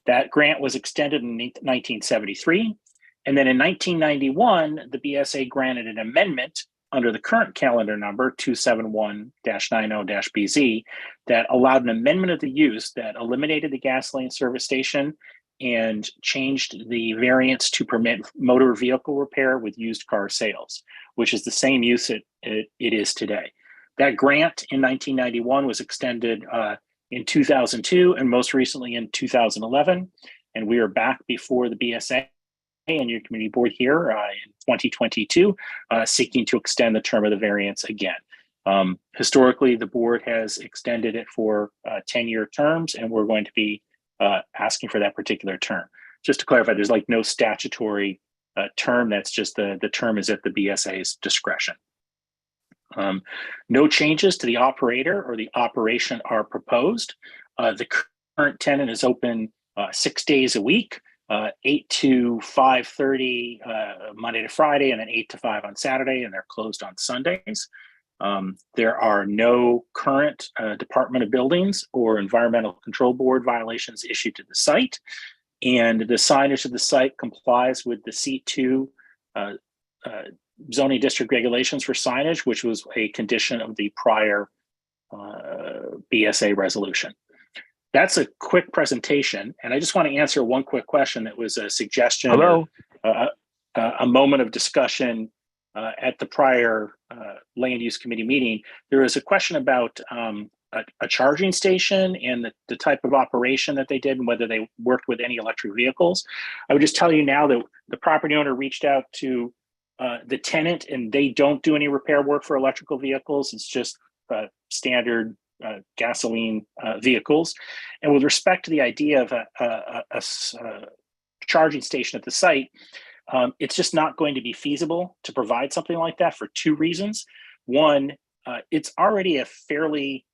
That grant was extended in 1973. And then in 1991, the BSA granted an amendment under the current calendar number 271-90-BZ that allowed an amendment of the use that eliminated the gasoline service station and changed the variance to permit motor vehicle repair with used car sales, which is the same use it is today. That grant in 1991 was extended in 2002 and most recently in 2011. And we are back before the BSA and your community board here in 2022, seeking to extend the term of the variance again. Historically, the board has extended it for 10-year terms, and we're going to be asking for that particular term. Just to clarify, there's like no statutory term. That's just the term is at the BSA's discretion. No changes to the operator or the operation are proposed. The current tenant is open 6 days a week, 8 to 5:30 Monday to Friday, and then 8 to 5 on Saturday, and they're closed on Sundays. There are no current Department of Buildings or Environmental Control Board violations issued to the site, and the signage of the site complies with the C2 zoning district regulations for signage, which was a condition of the prior BSA resolution. That's a quick presentation, and I just want to answer one quick question that was a suggestion. Hello. A moment of discussion at the prior land use committee meeting. There was a question about a charging station and the type of operation that they did and whether they worked with any electric vehicles. I would just tell you now that the property owner reached out to the tenant, and they don't do any repair work for electrical vehicles. It's just standard gasoline vehicles. And with respect to the idea of a charging station at the site, it's just not going to be feasible to provide something like that for two reasons. One, it's already a fairly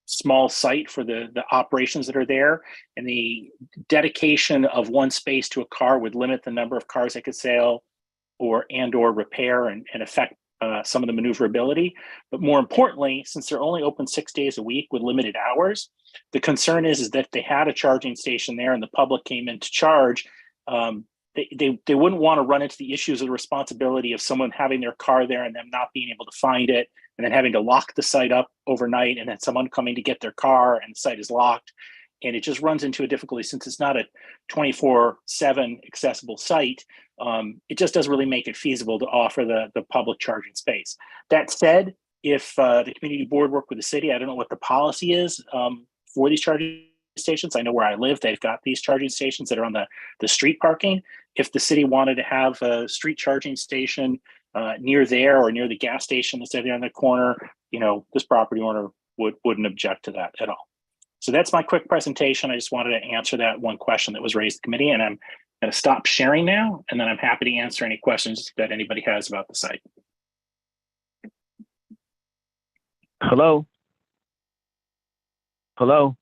small site for the operations that are there, and the dedication of one space to a car would limit the number of cars that could sell or repair and affect some of the maneuverability. But more importantly, since they're only open 6 days a week with limited hours, the concern is that if they had a charging station there and the public came in to charge, they wouldn't want to run into the issues of the responsibility of someone having their car there and them not being able to find it, and then having to lock the site up overnight, and then someone coming to get their car and the site is locked. And it just runs into a difficulty since it's not a 24/7 accessible site. It just doesn't really make it feasible to offer the public charging space. That said, if the community board worked with the city, I don't know what the policy is for these charging stations. I know where I live, they've got these charging stations that are on the street parking. If the city wanted to have a street charging station near there or near the gas station that's there on the corner, this property owner wouldn't object to that at all. So that's my quick presentation. I just wanted to answer that one question that was raised in committee, and I'm going to stop sharing now, and then I'm happy to answer any questions that anybody has about the site. Hello. Hello.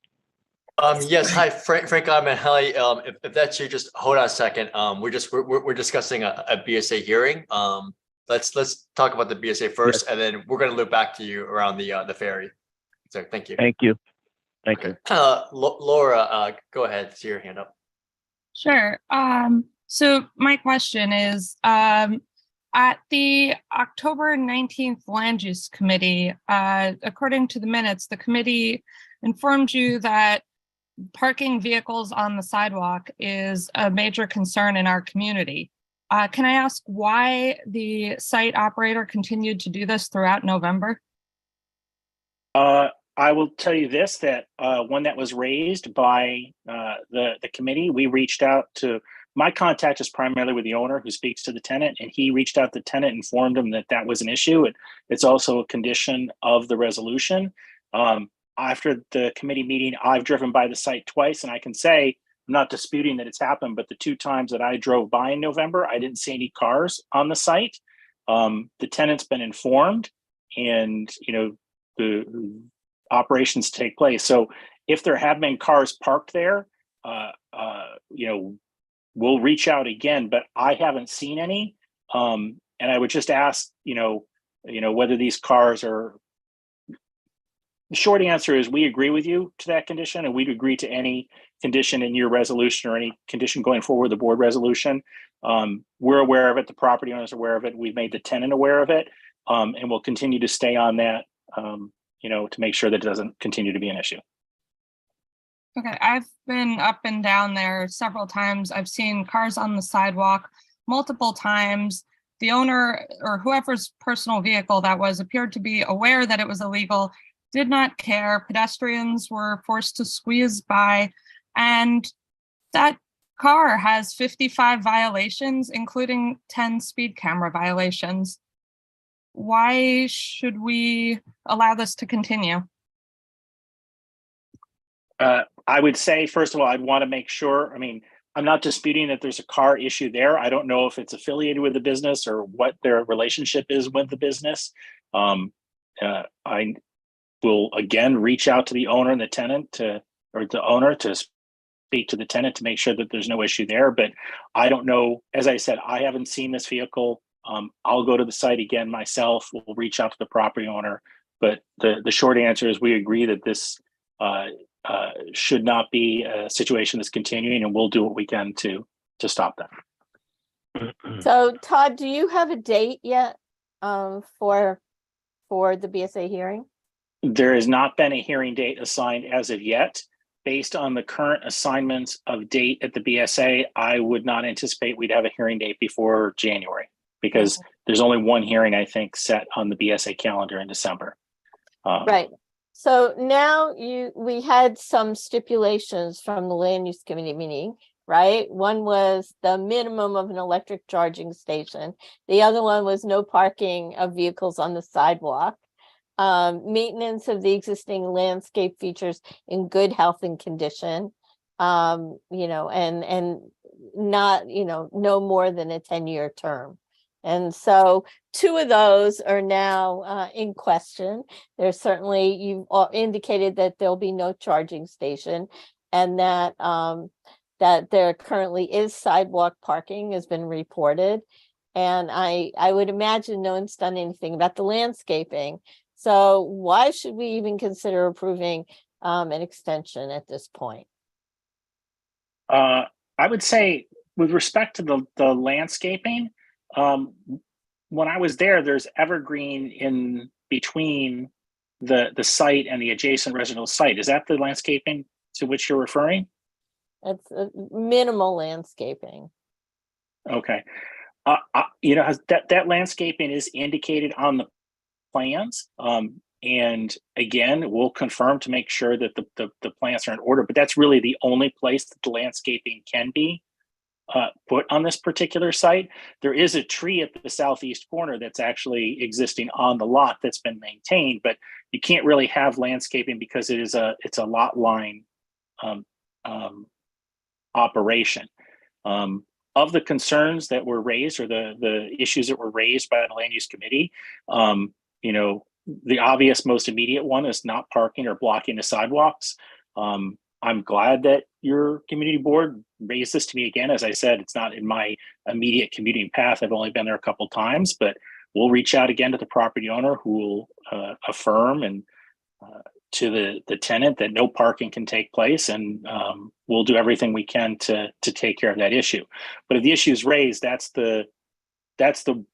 Yes, hi, Frank Amahelli. If that's you, just hold on a second. We're discussing a BSA hearing. Let's talk about the BSA first, and then we're going to loop back to you around the ferry. So thank you. Thank you. Thank you. Laura, go ahead. See your hand up. Sure. So my question is, at the October 19th Land Use Committee, according to the minutes, the committee informed you that parking vehicles on the sidewalk is a major concern in our community. Can I ask why the site operator continued to do this throughout November? I will tell you this, that when that was raised by the committee, we reached out to, my contact is primarily with the owner who speaks to the tenant, and he reached out to the tenant, informed him that that was an issue. It's also a condition of the resolution. After the committee meeting, I've driven by the site twice, and I can say, I'm not disputing that it's happened, but the 2 times that I drove by in November, I didn't see any cars on the site. The tenant's been informed, and the operations take place. So if there have been cars parked there, we'll reach out again, but I haven't seen any. And I would just ask, whether these cars are. The short answer is we agree with you to that condition, and we'd agree to any condition in your resolution or any condition going forward, the board resolution. We're aware of it. The property owner is aware of it. We've made the tenant aware of it. And we'll continue to stay on that, to make sure that it doesn't continue to be an issue. Okay, I've been up and down there several times. I've seen cars on the sidewalk multiple times. The owner or whoever's personal vehicle that was appeared to be aware that it was illegal, did not care. Pedestrians were forced to squeeze by, and that car has 55 violations, including 10 speed camera violations. Why should we allow this to continue? I would say, first of all, I'd want to make sure, I'm not disputing that there's a car issue there. I don't know if it's affiliated with the business or what their relationship is with the business. I will again reach out to the owner and the tenant or the owner to speak to the tenant to make sure that there's no issue there. But I don't know, as I said, I haven't seen this vehicle. I'll go to the site again myself. We'll reach out to the property owner. But the short answer is we agree that this should not be a situation that's continuing, and we'll do what we can to stop that. So Todd, do you have a date yet for the BSA hearing? There has not been a hearing date assigned as of yet. Based on the current assignments of date at the BSA, I would not anticipate we'd have a hearing date before January, because there's only one hearing, I think, set on the BSA calendar in December. Right. So now we had some stipulations from the land use committee meeting, right? One was the minimum of an electric charging station. The other one was no parking of vehicles on the sidewalk. Maintenance of the existing landscape features in good health and condition, and not, no more than a 10-year term. And so 2 of those are now in question. There's certainly, you've indicated that there'll be no charging station, and that that there currently is sidewalk parking has been reported. And I would imagine no one's done anything about the landscaping. So why should we even consider approving an extension at this point? I would say, with respect to the landscaping, when I was there, there's evergreen in between the site and the adjacent residential site. Is that the landscaping to which you're referring? It's minimal landscaping. Okay. That landscaping is indicated on the plans. And again, we'll confirm to make sure that the plants are in order, but that's really the only place that the landscaping can be. put on this particular site. There is a tree at the southeast corner that's actually existing on the lot that's been maintained, but you can't really have landscaping because it's a lot line operation. Of the concerns that were raised, or the issues that were raised by the land use committee, the obvious most immediate one is not parking or blocking the sidewalks. I'm glad that your community board raised this to me again. As I said, it's not in my immediate commuting path. I've only been there a couple times, but we'll reach out again to the property owner, who will affirm and to the tenant that no parking can take place, and we'll do everything we can to take care of that issue. But if the issue is raised, that's the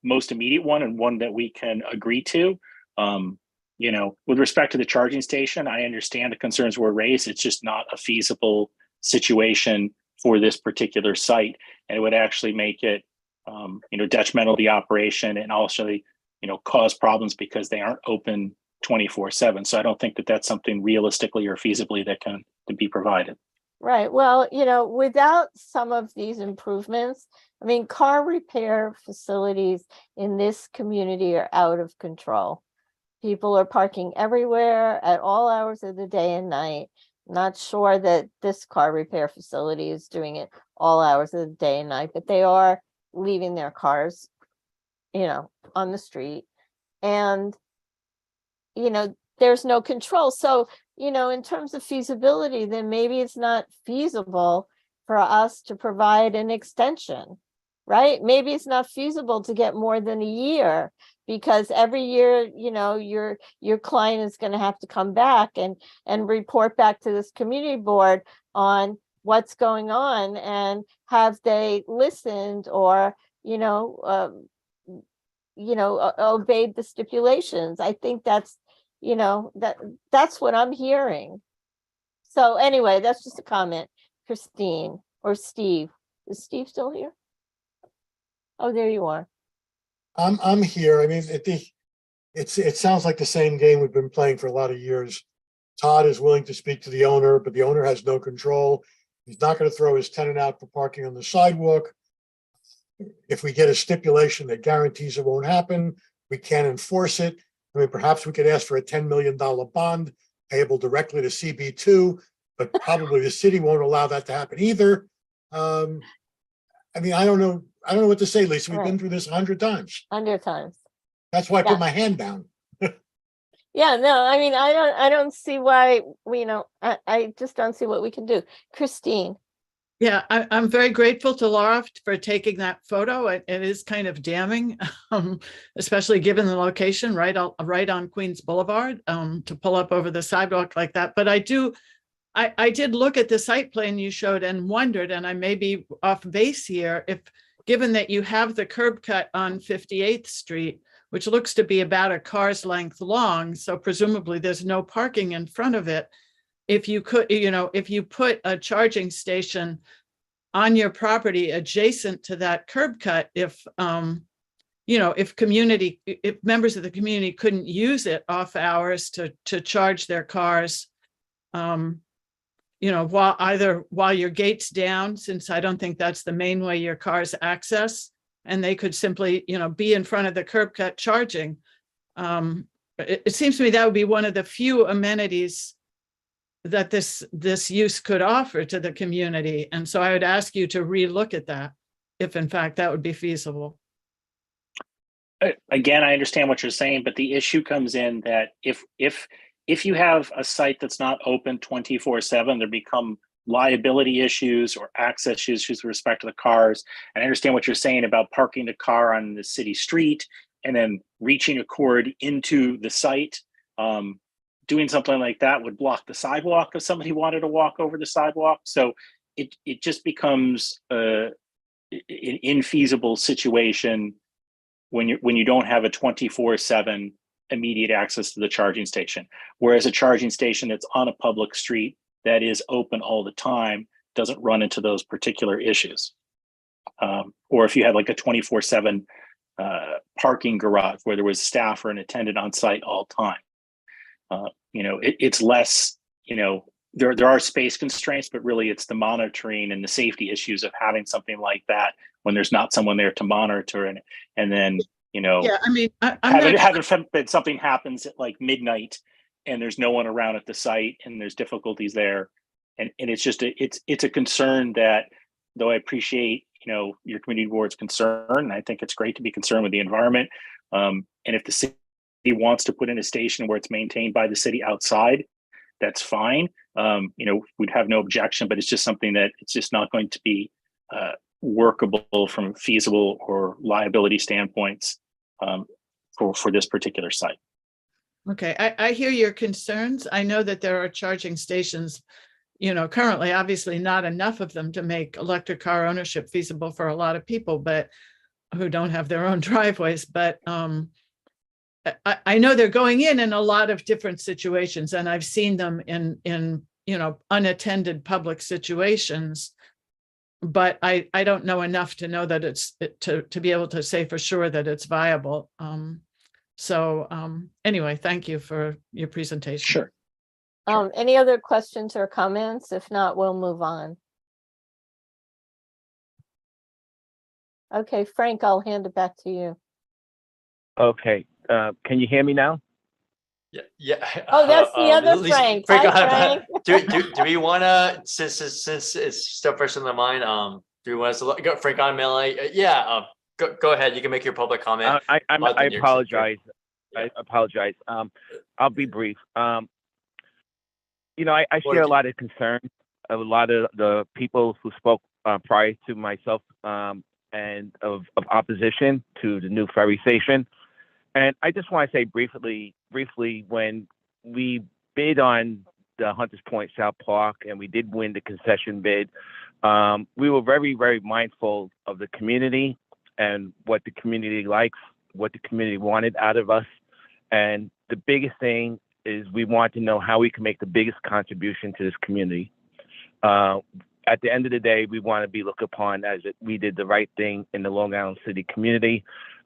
most immediate one, and one that we can agree to. With respect to the charging station, I understand the concerns were raised. It's just not a feasible situation for this particular site, and it would actually make it, detrimental to the operation, and also, cause problems because they aren't open 24/7. So I don't think that that's something realistically or feasibly that can be provided. Right. Well, without some of these improvements, I mean, car repair facilities in this community are out of control. People are parking everywhere at all hours of the day and night. Not sure that this car repair facility is doing it all hours of the day and night, but they are leaving their cars, on the street. And, there's no control. So, in terms of feasibility, then maybe it's not feasible for us to provide an extension, right? Maybe it's not feasible to get more than a year, because every year, your client is going to have to come back and report back to this community board on what's going on, and have they listened or, obeyed the stipulations. I think that's, that's what I'm hearing. So anyway, that's just a comment. Christine or Steve. Is Steve still here? Oh, there you are. I'm here. I mean, it sounds like the same game we've been playing for a lot of years. Todd is willing to speak to the owner, but the owner has no control. He's not going to throw his tenant out for parking on the sidewalk. If we get a stipulation that guarantees it won't happen, we can't enforce it. I mean, perhaps we could ask for a $10 million bond payable directly to CB2, but probably the city won't allow that to happen either. I mean, I don't know what to say, Lisa. We've been through this 100 times. 100 times. That's why I put my hand down. Yeah, no, I mean, I don't see why, I just don't see what we can do. Christine. Yeah, I'm very grateful to Laura for taking that photo. It is kind of damning, especially given the location right on Queens Boulevard, to pull up over the sidewalk like that. But I did look at the site plan you showed and wondered, and I may be off base here, if given that you have the curb cut on 58th Street, which looks to be about a car's length long, so presumably there's no parking in front of it. If you could, if you put a charging station on your property adjacent to that curb cut, if members of the community couldn't use it off hours to charge their cars, while your gate's down, since I don't think that's the main way your cars access, and they could simply, be in front of the curb cut charging. It seems to me that would be one of the few amenities that this use could offer to the community. And so I would ask you to relook at that, if in fact that would be feasible. Again, I understand what you're saying, but the issue comes in that if you have a site that's not open 24/7, there become liability issues or access issues with respect to the cars. And I understand what you're saying about parking the car on the city street and then reaching a cord into the site. Doing something like that would block the sidewalk if somebody wanted to walk over the sidewalk. So it just becomes an infeasible situation when you don't have a 24/7 immediate access to the charging station. Whereas a charging station that's on a public street that is open all the time doesn't run into those particular issues. Or if you had like a 24/7 parking garage where there was staff or an attendant on site all the time. It's less, there are space constraints, but really it's the monitoring and the safety issues of having something like that when there's not someone there to monitor, and then, you know, Yeah, I mean, having that something happens at like midnight and there's no one around at the site and there's difficulties there. And it's just it's a concern that, though I appreciate, you know, your community board's concern, and I think it's great to be concerned with the environment. And if the city wants to put in a station where it's maintained by the city outside, that's fine. You know, we'd have no objection, but it's just something that it's just not going to be workable from feasible or liability standpoints for this particular site. Okay, I hear your concerns. I know that there are charging stations, you know, currently, obviously not enough of them to make electric car ownership feasible for a lot of people, but who don't have their own driveways. But I know they're going in a lot of different situations, and I've seen them in you know, unattended public situations. But I don't know enough to know that it's to be able to say for sure that it's viable. Anyway, thank you for your presentation. Sure. Any other questions or comments? If not, we'll move on. Okay, Frank, I'll hand it back to you. Okay. Can you hear me now? Yeah. Oh, that's the other Frank. Hi, Frank. Do we want to, since it's still fresh in the mind, do we want us to go Frank on Melee? Yeah. Go ahead. You can make your public comment. I apologize. I apologize. I'll be brief. You know, I share a lot of concerns of a lot of the people who spoke prior to myself and of opposition to the new ferry station. And I just want to say briefly, when we bid on the Hunters Point South Park and we did win the concession bid, we were very, very mindful of the community and what the community likes, what the community wanted out of us. And the biggest thing is we want to know how we can make the biggest contribution to this community. At the end of the day, we want to be looked upon as we did the right thing in the Long Island City community.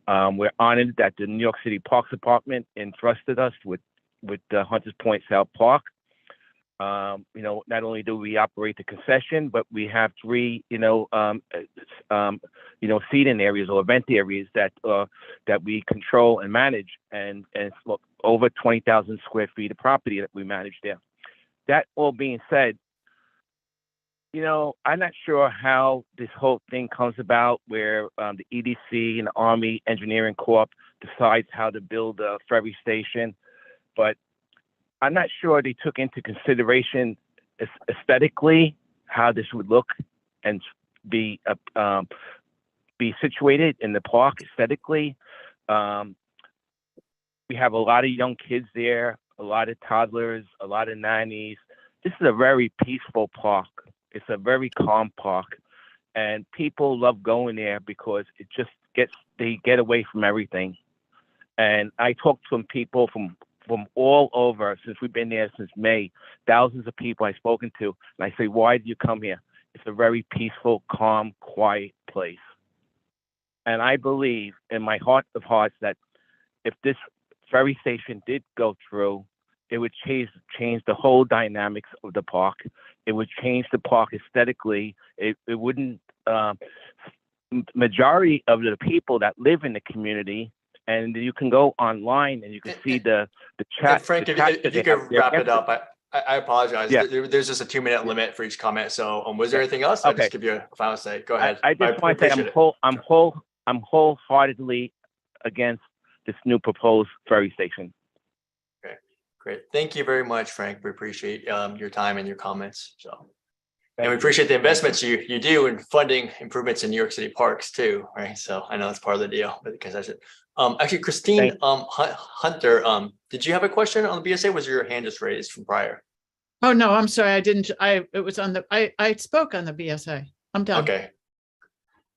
We're honored that the New York City Parks Department entrusted us with the Hunters Point South Park. You know, not only do we operate the concession, but we have 3, seating areas or event areas that we control and manage, and it's over 20,000 square feet of property that we manage there. That all being said, you know, I'm not sure how this whole thing comes about where the EDC and the Army Engineering Corp decides how to build a ferry station, but I'm not sure they took into consideration aesthetically how this would look and be situated in the park aesthetically. We have a lot of young kids there, a lot of toddlers, a lot of nannies. This is a very peaceful park. It's a very calm park, and people love going there because it just they get away from everything. And I talked to some people from all over since we've been there since May, thousands of people I've spoken to, and I say, why do you come here? It's a very peaceful, calm, quiet place. And I believe in my heart of hearts that if this ferry station did go through, it would change the whole dynamics of the park. It would change the park aesthetically. It wouldn't, majority of the people that live in the community, and you can go online and you can see the chat. Frank, if you could wrap it up, I apologize. Yeah. There's just a 2-minute limit for each comment. So was there anything else? I'll just give you a final say. Go ahead. I just want to say I'm wholeheartedly against this new proposed ferry station. Okay, great. Thank you very much, Frank. We appreciate your time and your comments. And we appreciate the investments you do in funding improvements in New York City parks too, right? So I know that's part of the deal, but because I said, actually, Christine Hunter, did you have a question on the BSA? Was your hand just raised from prior? Oh, no, I'm sorry. I didn't. It was on the, I spoke on the BSA. I'm done. Okay.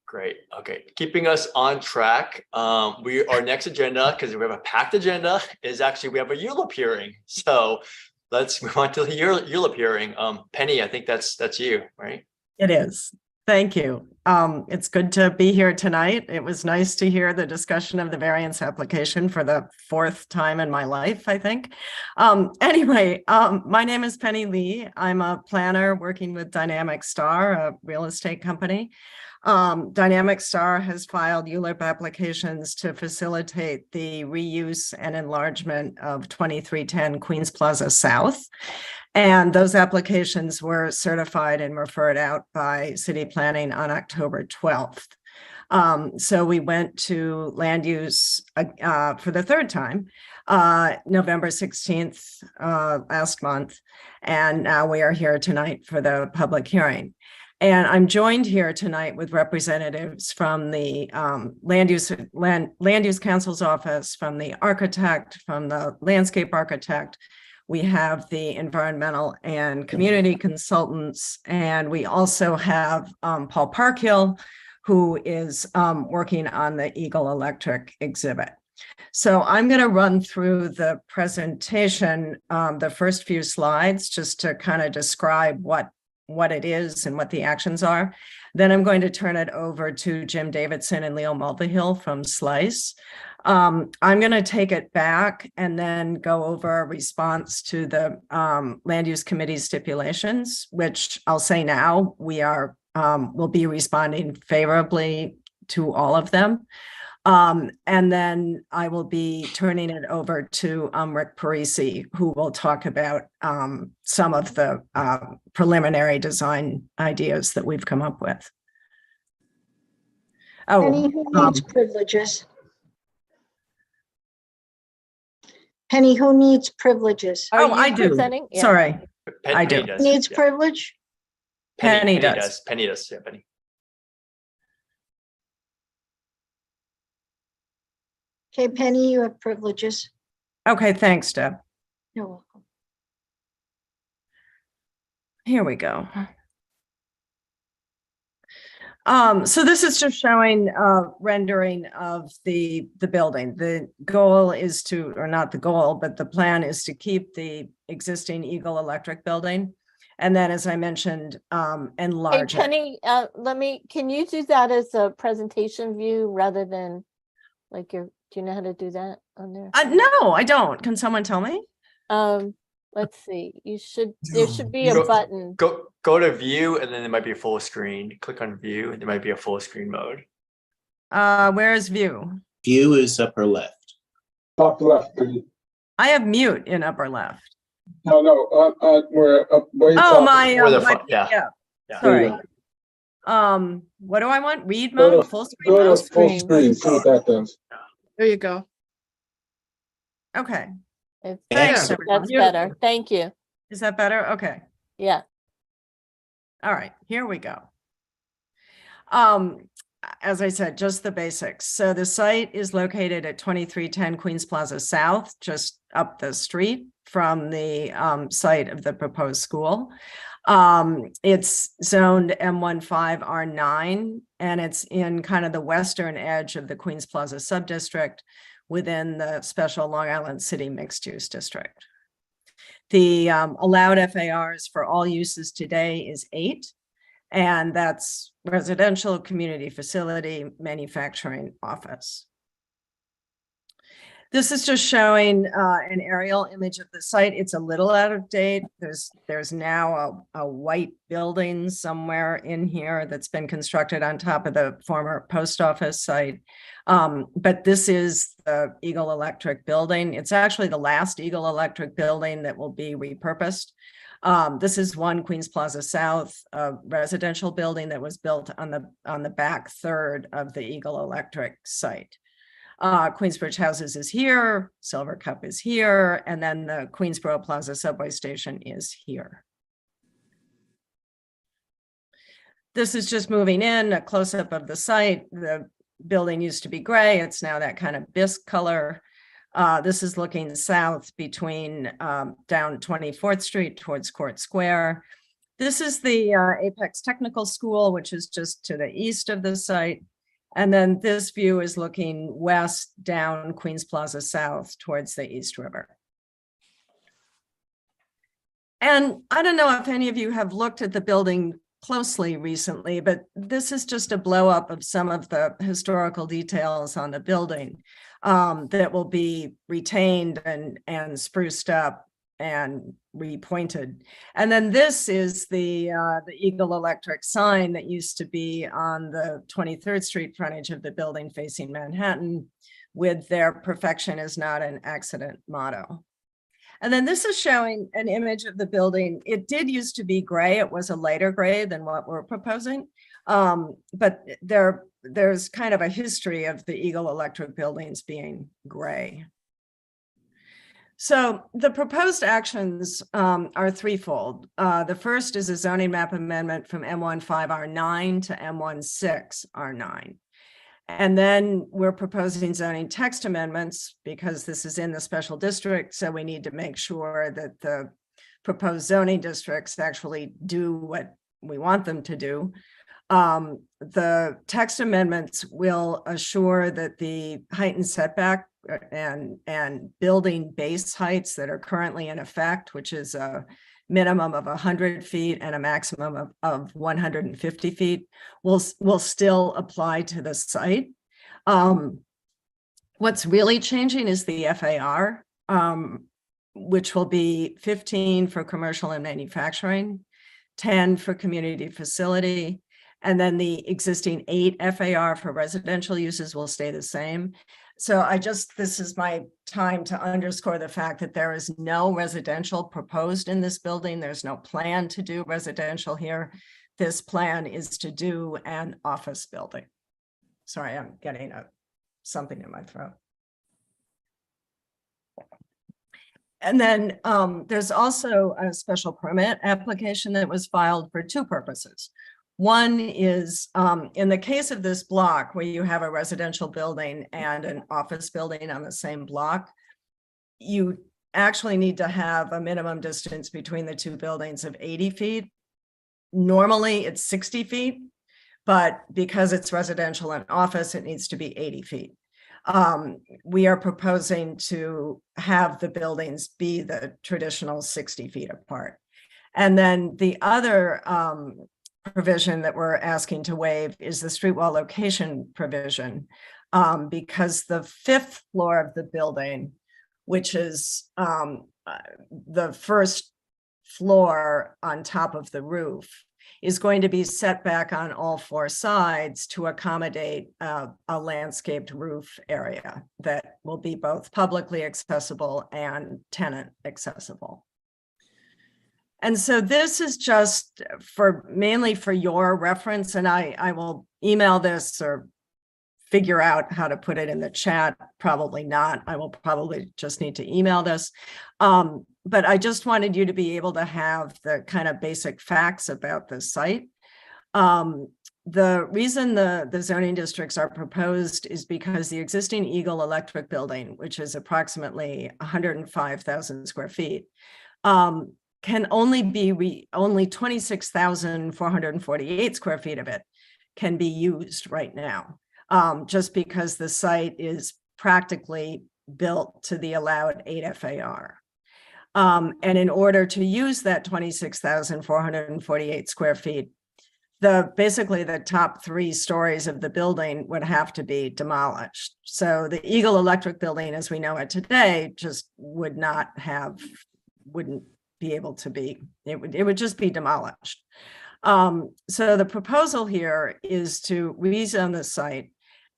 Great. Okay. Keeping us on track. Our next agenda, because we have a packed agenda, is actually we have a ULIP hearing. So let's move on to the ULIP hearing. Penny, I think that's you, right? It is. Thank you. It's good to be here tonight. It was nice to hear the discussion of the variance application for the fourth time in my life, I think. Anyway, my name is Penny Lee. I'm a planner working with Dynamic Star, a real estate company. Dynamic Star has filed ULIP applications to facilitate the reuse and enlargement of 2310 Queens Plaza South. And those applications were certified and referred out by City Planning on October 12th. So we went to land use for the third time, November 16th last month. And now we are here tonight for the public hearing. And I'm joined here tonight with representatives from the Land Use Council's office, from the architect, from the landscape architect. We have the environmental and community consultants, and we also have Paul Parkhill, who is working on the Eagle Electric exhibit. So I'm going to run through the presentation, the first few slides, just to kind of describe what it is and what the actions are. Then I'm going to turn it over to Jim Davidson and Leo Mulvihill from Slice. I'm going to take it back and then go over a response to the Land Use Committee stipulations, which I'll say now we are will be responding favorably to all of them. And then I will be turning it over to Rick Parisi, who will talk about some of the preliminary design ideas that we've come up with. Penny, who needs privileges? Penny, who needs privileges? Oh, I do. Yeah. Sorry, I do. Does, Needs yeah. privilege? Penny does. Penny does. Yeah, Penny. Okay, Penny, you have privileges. Okay, thanks, Deb. You're welcome. Here we go. So this is just showing rendering of the building. The goal is to, or not the goal, but the plan is to keep the existing Eagle Electric building. And then, as I mentioned, enlarge Hey, Penny, can you do that as a presentation view rather than like do you know how to do that on there? No, I don't. Can someone tell me? Let's see. There should be a button. Go to view, and then there might be a full screen. Click on view, and there might be a full screen mode. Where is view? View is upper left. Top left. I have mute in upper left. No, we're up way Oh, top. my, yeah. Sorry. What do I want? Read Go mode, to- full screen Go mode? to full screen, see what that does. There you go. Okay. Thanks, everyone. that's better. Thank you. Is that better? Okay. Yeah. All right, here we go. As I said, just the basics. So the site is located at 2310 Queens Plaza South, just up the street from the site of the proposed school. It's zoned M15R9, and it's in kind of the western edge of the Queens Plaza subdistrict within the special Long Island City mixed use district. The allowed FARs for all uses today is 8, and that's residential, community facility, manufacturing, office. This is just showing an aerial image of the site. It's a little out of date. There's now a white building somewhere in here that's been constructed on top of the former post office site. But this is the Eagle Electric building. It's actually the last Eagle Electric building that will be repurposed. This is One Queens Plaza South, a residential building that was built on the back third of the Eagle Electric site. Queensbridge Houses is here, Silver Cup is here, and then the Queensboro Plaza subway station is here. This is just moving in, a close-up of the site. The building used to be gray. It's now that kind of bisque color. This is looking south between down 24th Street towards Court Square. This is the Apex Technical School, which is just to the east of the site. And then this view is looking west down Queens Plaza South towards the East River. And I don't know if any of you have looked at the building closely recently, but this is just a blow up of some of the historical details on the building that will be retained and spruced up and repointed. And then this is the Eagle Electric sign that used to be on the 23rd Street frontage of the building facing Manhattan, with their "perfection is not an accident" motto. And then this is showing an image of the building. It did used to be gray. It was a lighter gray than what we're proposing. But there's kind of a history of the Eagle Electric buildings being gray. So the proposed actions are threefold. The first is a zoning map amendment from M15R9 to M16R9. And then we're proposing zoning text amendments because this is in the special district. So we need to make sure that the proposed zoning districts actually do what we want them to do. The text amendments will assure that the height and setback and building base heights that are currently in effect, which is a minimum of 100 feet and a maximum of 150 feet, will still apply to the site. What's really changing is the FAR, which will be 15 for commercial and manufacturing, 10 for community facility, and then the existing 8 FAR for residential uses will stay the same. So this is my time to underscore the fact that there is no residential proposed in this building. There's no plan to do residential here. This plan is to do an office building. Sorry, I'm getting something in my throat. And then there's also a special permit application that was filed for 2 purposes. One is in the case of this block where you have a residential building and an office building on the same block, you actually need to have a minimum distance between the 2 buildings of 80 feet. Normally it's 60 feet, but because it's residential and office, it needs to be 80 feet. We are proposing to have the buildings be the traditional 60 feet apart. And then the other provision that we're asking to waive is the street wall location provision, because the 5th floor of the building, which is the first floor on top of the roof, is going to be set back on all 4 sides to accommodate a landscaped roof area that will be both publicly accessible and tenant accessible. And so this is just mainly for your reference, and I will email this or figure out how to put it in the chat. Probably not. I will probably just need to email this. But I just wanted you to be able to have the kind of basic facts about the site. The reason the zoning districts are proposed is because the existing Eagle Electric building, which is approximately 105,000 square feet, can only be only 26,448 square feet of it can be used right now, just because the site is practically built to the allowed 8 FAR. And in order to use that 26,448 square feet, basically the top 3 stories of the building would have to be demolished. So the Eagle Electric building, as we know it today, just wouldn't be able to be, it would just be demolished. So the proposal here is to rezone the site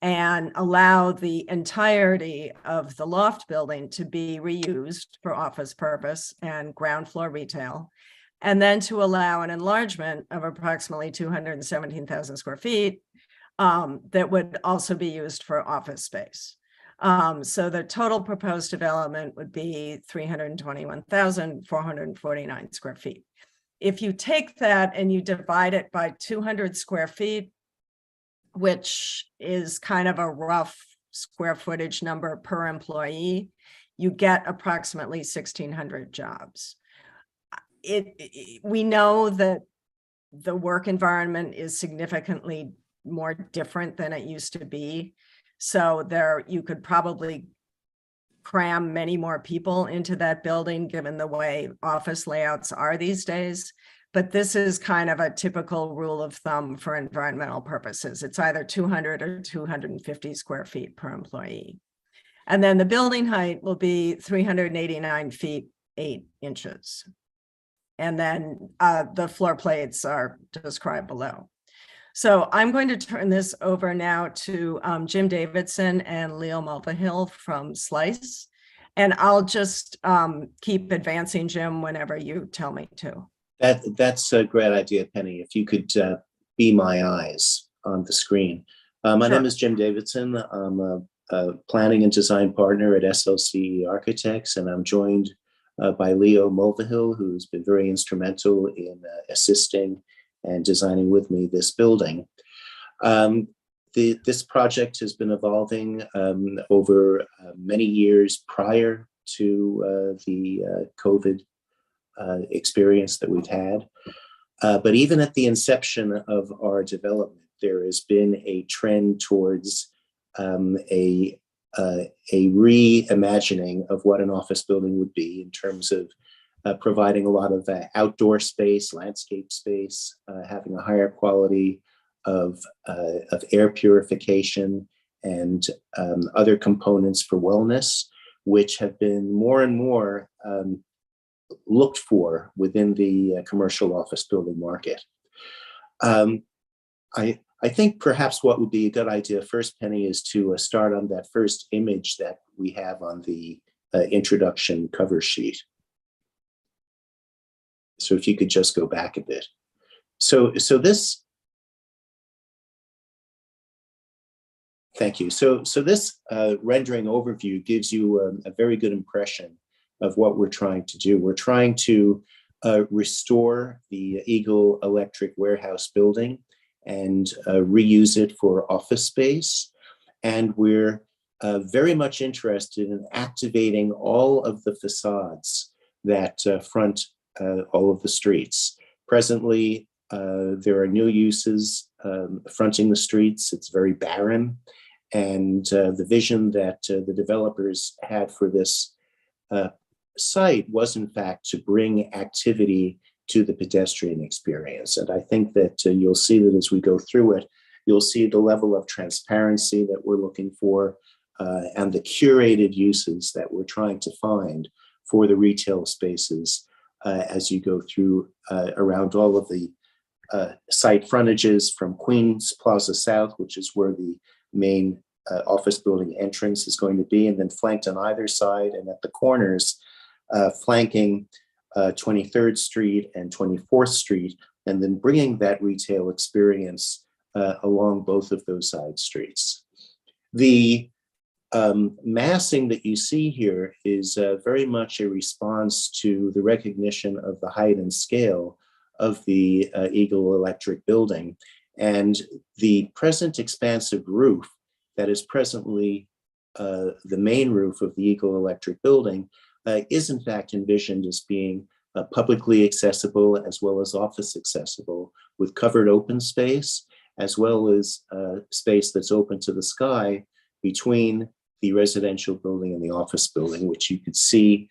and allow the entirety of the loft building to be reused for office purpose and ground floor retail, and then to allow an enlargement of approximately 217,000 square feet that would also be used for office space. So the total proposed development would be 321,449 square feet. If you take that and you divide it by 200 square feet, which is kind of a rough square footage number per employee, you get approximately 1,600 jobs. We know that the work environment is significantly more different than it used to be. So you could probably cram many more people into that building, given the way office layouts are these days. but this is kind of a typical rule of thumb for environmental purposes. It's either 200 or 250 square feet per employee. And then the building height will be 389 feet, 8 inches. And then the floor plates are described below. So I'm going to turn this over now to Jim Davidson and Leo Mulvihill from Slice. And I'll just keep advancing, Jim, whenever you tell me to. That's a great idea, Penny. If you could be my eyes on the screen. My name is Jim Davidson. I'm a planning and design partner at SLCE Architects, and I'm joined by Leo Mulvihill, who's been very instrumental in assisting and designing with me this building. This project has been evolving over many years prior to the COVID experience that we've had. But even at the inception of our development, there has been a trend towards a reimagining of what an office building would be in terms of providing a lot of outdoor space, landscape space, having a higher quality of air purification and other components for wellness, which have been more and more looked for within the commercial office building market. I think perhaps what would be a good idea first, Penny, is to start on that first image that we have on the introduction cover sheet. So if you could just go back a bit. So this, thank you. So this rendering overview gives you a very good impression of what we're trying to do. We're trying to restore the Eagle Electric warehouse building and reuse it for office space. And we're very much interested in activating all of the facades that front all of the streets. Presently, there are new uses fronting the streets. It's very barren. And the vision that the developers had for this site was, in fact, to bring activity to the pedestrian experience. And I think that you'll see that as we go through it, you'll see the level of transparency that we're looking for and the curated uses that we're trying to find for the retail spaces as you go through around all of the site frontages from Queens Plaza South, which is where the main office building entrance is going to be, and then flanked on either side and at the corners, flanking 23rd Street and 24th Street, and then bringing that retail experience along both of those side streets. The massing that you see here is very much a response to the recognition of the height and scale of the Eagle Electric building, and the present expansive roof that is presently the main roof of the Eagle Electric building is in fact envisioned as being publicly accessible as well as office accessible, with covered open space, as well as space that's open to the sky between the residential building and the office building, which you could see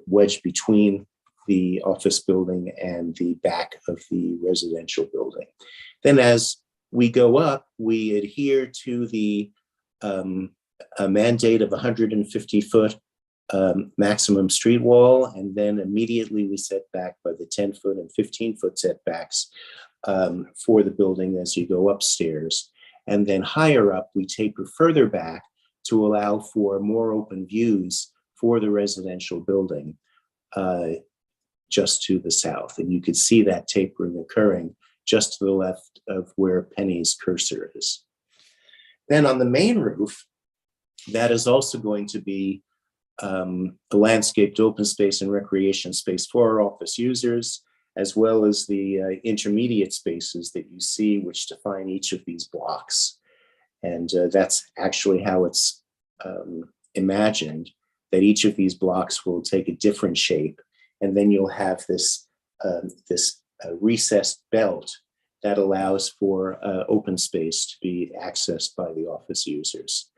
wedged between the office building and the back of the residential building. Then as we go up, we adhere to the mandate of 150-foot maximum street wall, and then immediately we set back by the 10-foot and 15-foot setbacks for the building as you go upstairs. And then higher up, we taper further back to allow for more open views for the residential building just to the south. And you could see that tapering occurring just to the left of where Penny's cursor is. Then on the main roof, that is also going to be a landscaped open space and recreation space for our office users, as well as the intermediate spaces that you see, which define each of these blocks. And that's actually how it's imagined, that each of these blocks will take a different shape. And then you'll have this, recessed belt that allows for open space to be accessed by the office users.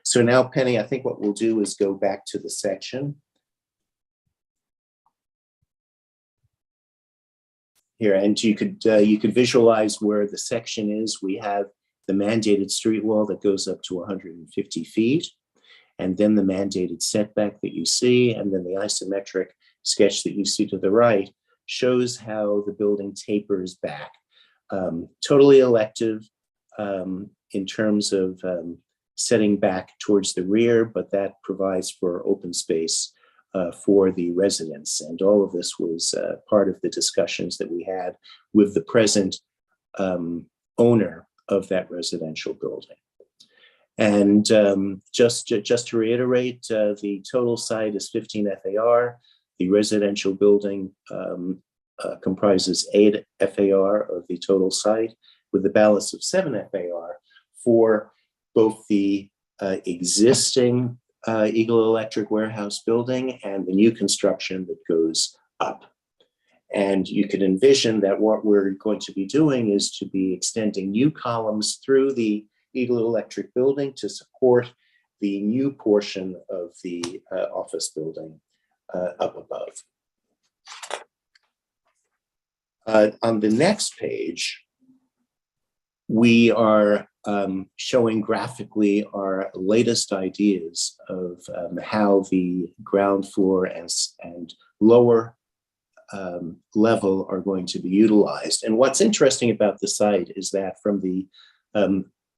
So now, Penny, I think what we'll do is go back to the section. here, and you could visualize where the section is. We have the mandated street wall that goes up to 150 feet, and then the mandated setback that you see, and then the isometric sketch that you see to the right shows how the building tapers back. Totally elective in terms of setting back towards the rear, but that provides for open space for the residents. And all of this was part of the discussions that we had with the present owner of that residential building. And just to reiterate, the total site is 15 FAR. The residential building comprises 8 FAR of the total site, with the balance of 7 FAR for both the existing Eagle Electric warehouse building and the new construction that goes up. And you can envision that what we're going to be doing is to be extending new columns through the Eagle Electric building to support the new portion of the office building up above. On the next page, we are showing graphically our latest ideas of how the ground floor and lower level are going to be utilized. And what's interesting about the site is that from the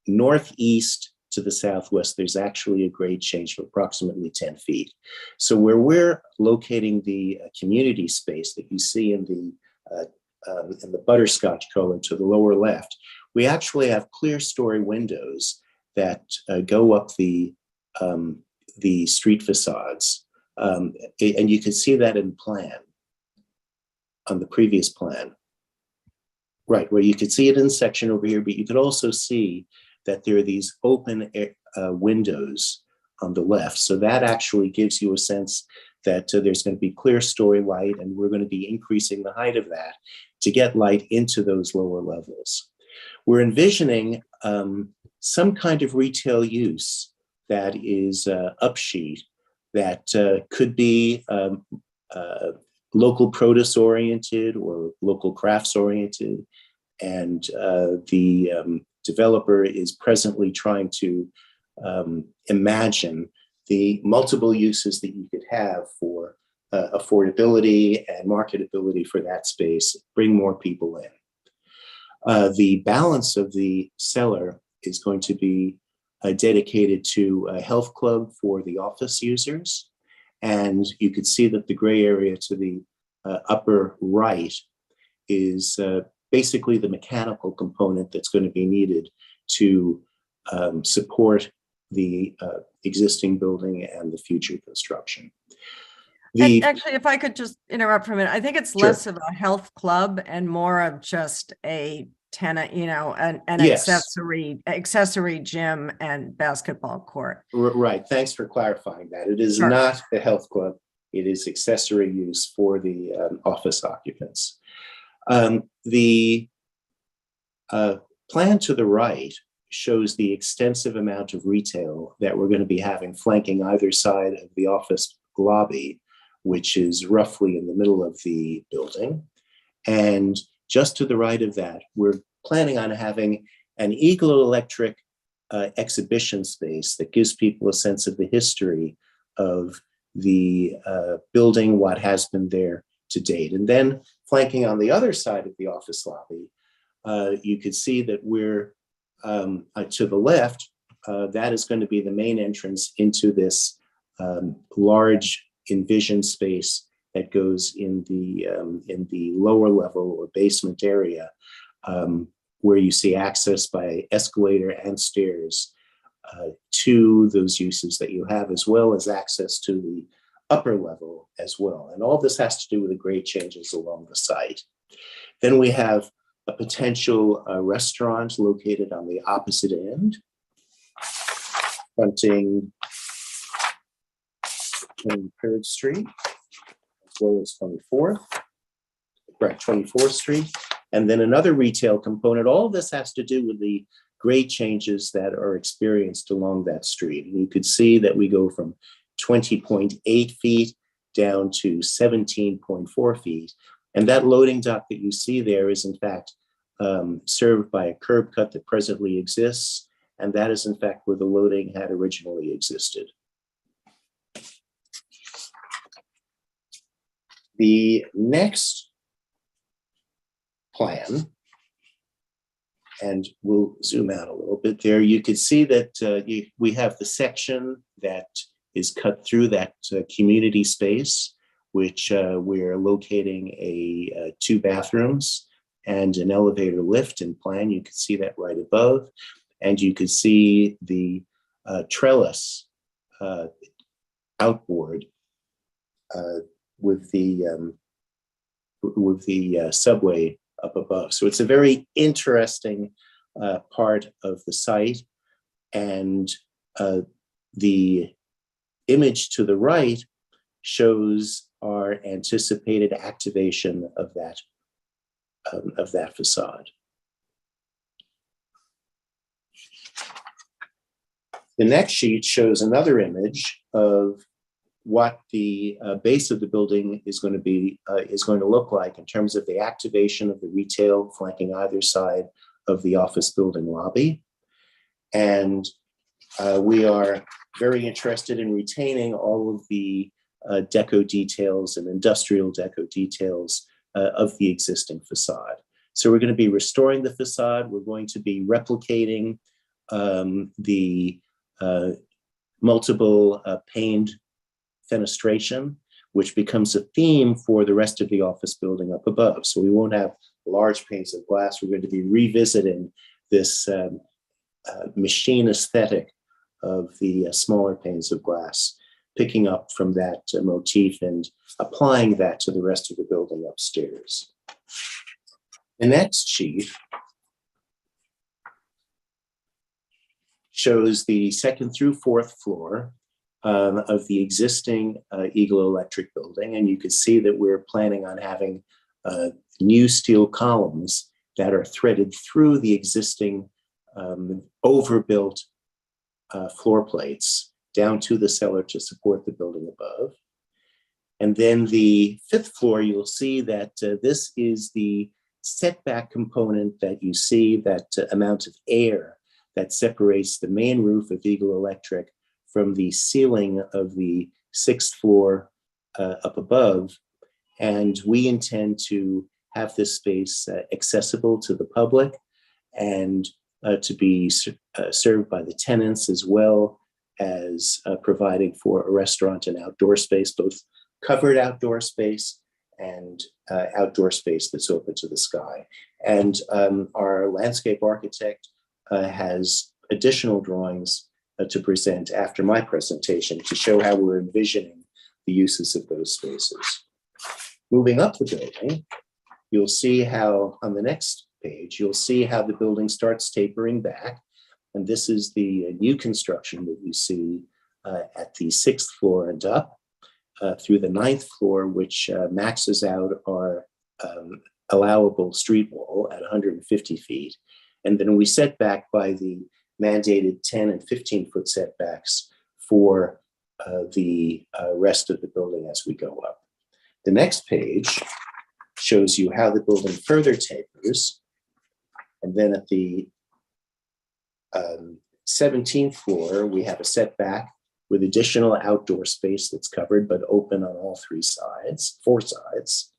northeast to the southwest, there's actually a grade change of approximately 10 feet. So where we're locating the community space that you see in the butterscotch color to the lower left, we actually have clear story windows that go up the street facades. And you can see that in plan, on the previous plan. Right, where you could see it in section over here, but you could also see that there are these open windows on the left. So that actually gives you a sense that there's going to be clear story light, and we're going to be increasing the height of that to get light into those lower levels. We're envisioning some kind of retail use that is upsheet, that could be local produce oriented or local crafts oriented. And the developer is presently trying to imagine the multiple uses that you could have for affordability and marketability for that space, bring more people in. The balance of the cellar is going to be dedicated to a health club for the office users. And you could see that the gray area to the upper right is basically the mechanical component that's going to be needed to support the existing building and the future construction. Actually, if I could just interrupt for a minute, I think it's Sure. less of a health club and more of just a tenant, an Yes. accessory gym and basketball court. Right, thanks for clarifying that. It is Sure. not a health club. It is accessory use for the office occupants. The plan to the right shows the extensive amount of retail that we're going to be having flanking either side of the office lobby, which is roughly in the middle of the building. And just to the right of that, we're planning on having an Eagle Electric exhibition space that gives people a sense of the history of the building, what has been there to date. And then flanking on the other side of the office lobby, you could see that we're to the left, that is going to be the main entrance into this large envisioned space that goes in the lower level or basement area, where you see access by escalator and stairs to those uses that you have, as well as access to the upper level as well. And all this has to do with the grade changes along the site. Then we have a potential restaurant located on the opposite end, fronting 23rd Street, as well as 24th, right, 24th Street. And then another retail component. All of this has to do with the grade changes that are experienced along that street. And you could see that we go from 20.8 feet down to 17.4 feet. And that loading dock that you see there is in fact served by a curb cut that presently exists. And that is in fact where the loading had originally existed. The next plan, and we'll zoom out a little bit there, you can see that we have the section that is cut through that community space, which we're locating a 2 bathrooms and an elevator lift in plan. You can see that right above. And you can see the trellis outboard with the subway up above. So it's a very interesting part of the site. And the image to the right shows our anticipated activation of that facade. The next sheet shows another image of what the base of the building is going to look like in terms of the activation of the retail flanking either side of the office building lobby. And we are very interested in retaining all of the deco details and industrial deco details of the existing facade. So we're going to be restoring the facade. We're going to be replicating the multiple paned fenestration, which becomes a theme for the rest of the office building up above. So we won't have large panes of glass. We're going to be revisiting this machine aesthetic of the smaller panes of glass, picking up from that motif and applying that to the rest of the building upstairs. The next sheet shows the 2nd through 4th floor of the existing Eagle Electric building. And you can see that we're planning on having new steel columns that are threaded through the existing overbuilt floor plates down to the cellar to support the building above. And then the 5th floor, you'll see that this is the setback component that you see, that amount of air that separates the main roof of Eagle Electric from the ceiling of the 6th floor up above. And we intend to have this space accessible to the public and to be served by the tenants, as well as providing for a restaurant and outdoor space, both covered outdoor space and outdoor space that's open to the sky. And our landscape architect has additional drawings to present after my presentation to show how we're envisioning the uses of those spaces. Moving up the building, you'll see how, on the next page, you'll see how the building starts tapering back. And this is the new construction that you see at the 6th floor and up through the 9th floor, which maxes out our allowable street wall at 150 feet. And then we set back by the mandated 10 and 15 foot setbacks for the rest of the building as we go up. The next page shows you how the building further tapers. And then at the 17th floor, we have a setback with additional outdoor space that's covered but open on all four sides.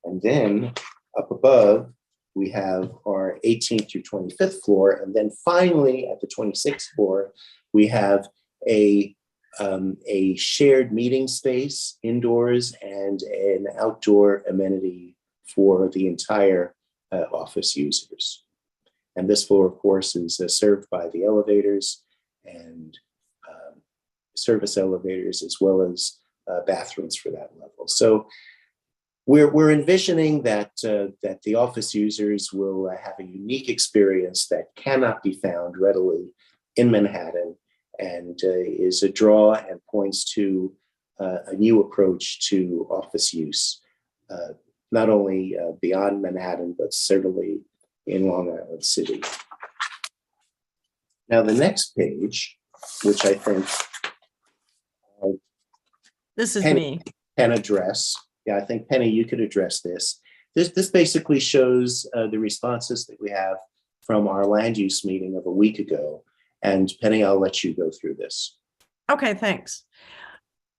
And then up above, we have our 18th through 25th floor. And then finally at the 26th floor, we have a shared meeting space indoors and an outdoor amenity for the entire office users. And this floor, of course, is served by the elevators and service elevators, as well as bathrooms for that level. So we're envisioning that that the office users will have a unique experience that cannot be found readily in Manhattan, and is a draw and points to a new approach to office use, not only beyond Manhattan, but certainly in Long Island City. Now, the next page, which I think this is Penny me. can address. Yeah, I think Penny, you could address this. This basically shows the responses that we have from our land use meeting of a week ago. And Penny, I'll let you go through this. Okay, thanks.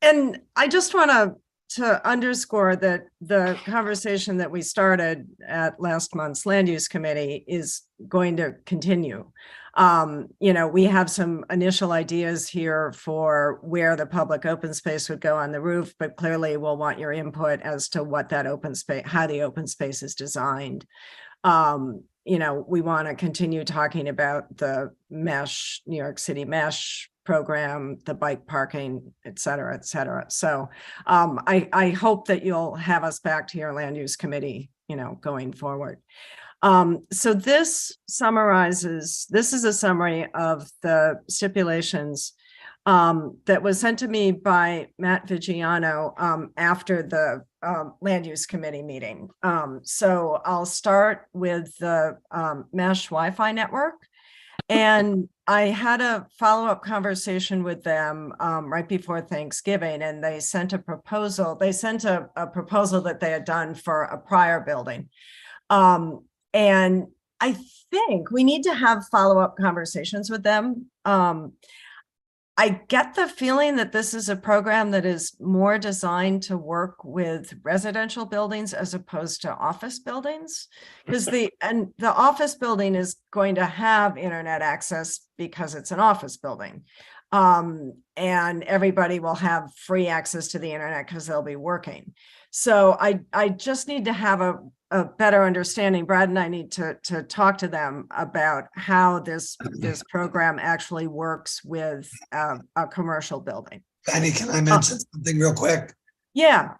And I just want to underscore that the conversation that we started at last month's land use committee is going to continue. We have some initial ideas here for where the public open space would go on the roof, but clearly we'll want your input as to what that open space, how the open space is designed. We want to continue talking about the mesh, New York City mesh program, the bike parking, et cetera, et cetera. So I hope that you'll have us back to your land use committee, going forward. So this is a summary of the stipulations that was sent to me by Matt Vigiano after the land use committee meeting. So I'll start with the mesh Wi-Fi network. And I had a follow-up conversation with them right before Thanksgiving, and they sent a proposal. They sent a proposal that they had done for a prior building. And I think we need to have follow-up conversations with them. I get the feeling that this is a program that is more designed to work with residential buildings as opposed to office buildings, because the office building is going to have internet access because it's an office building. And everybody will have free access to the internet because they'll be working. So I just need to have a better understanding. Brad and I need to talk to them about how this program actually works with a commercial building. Penny, can I mention something real quick? Yeah.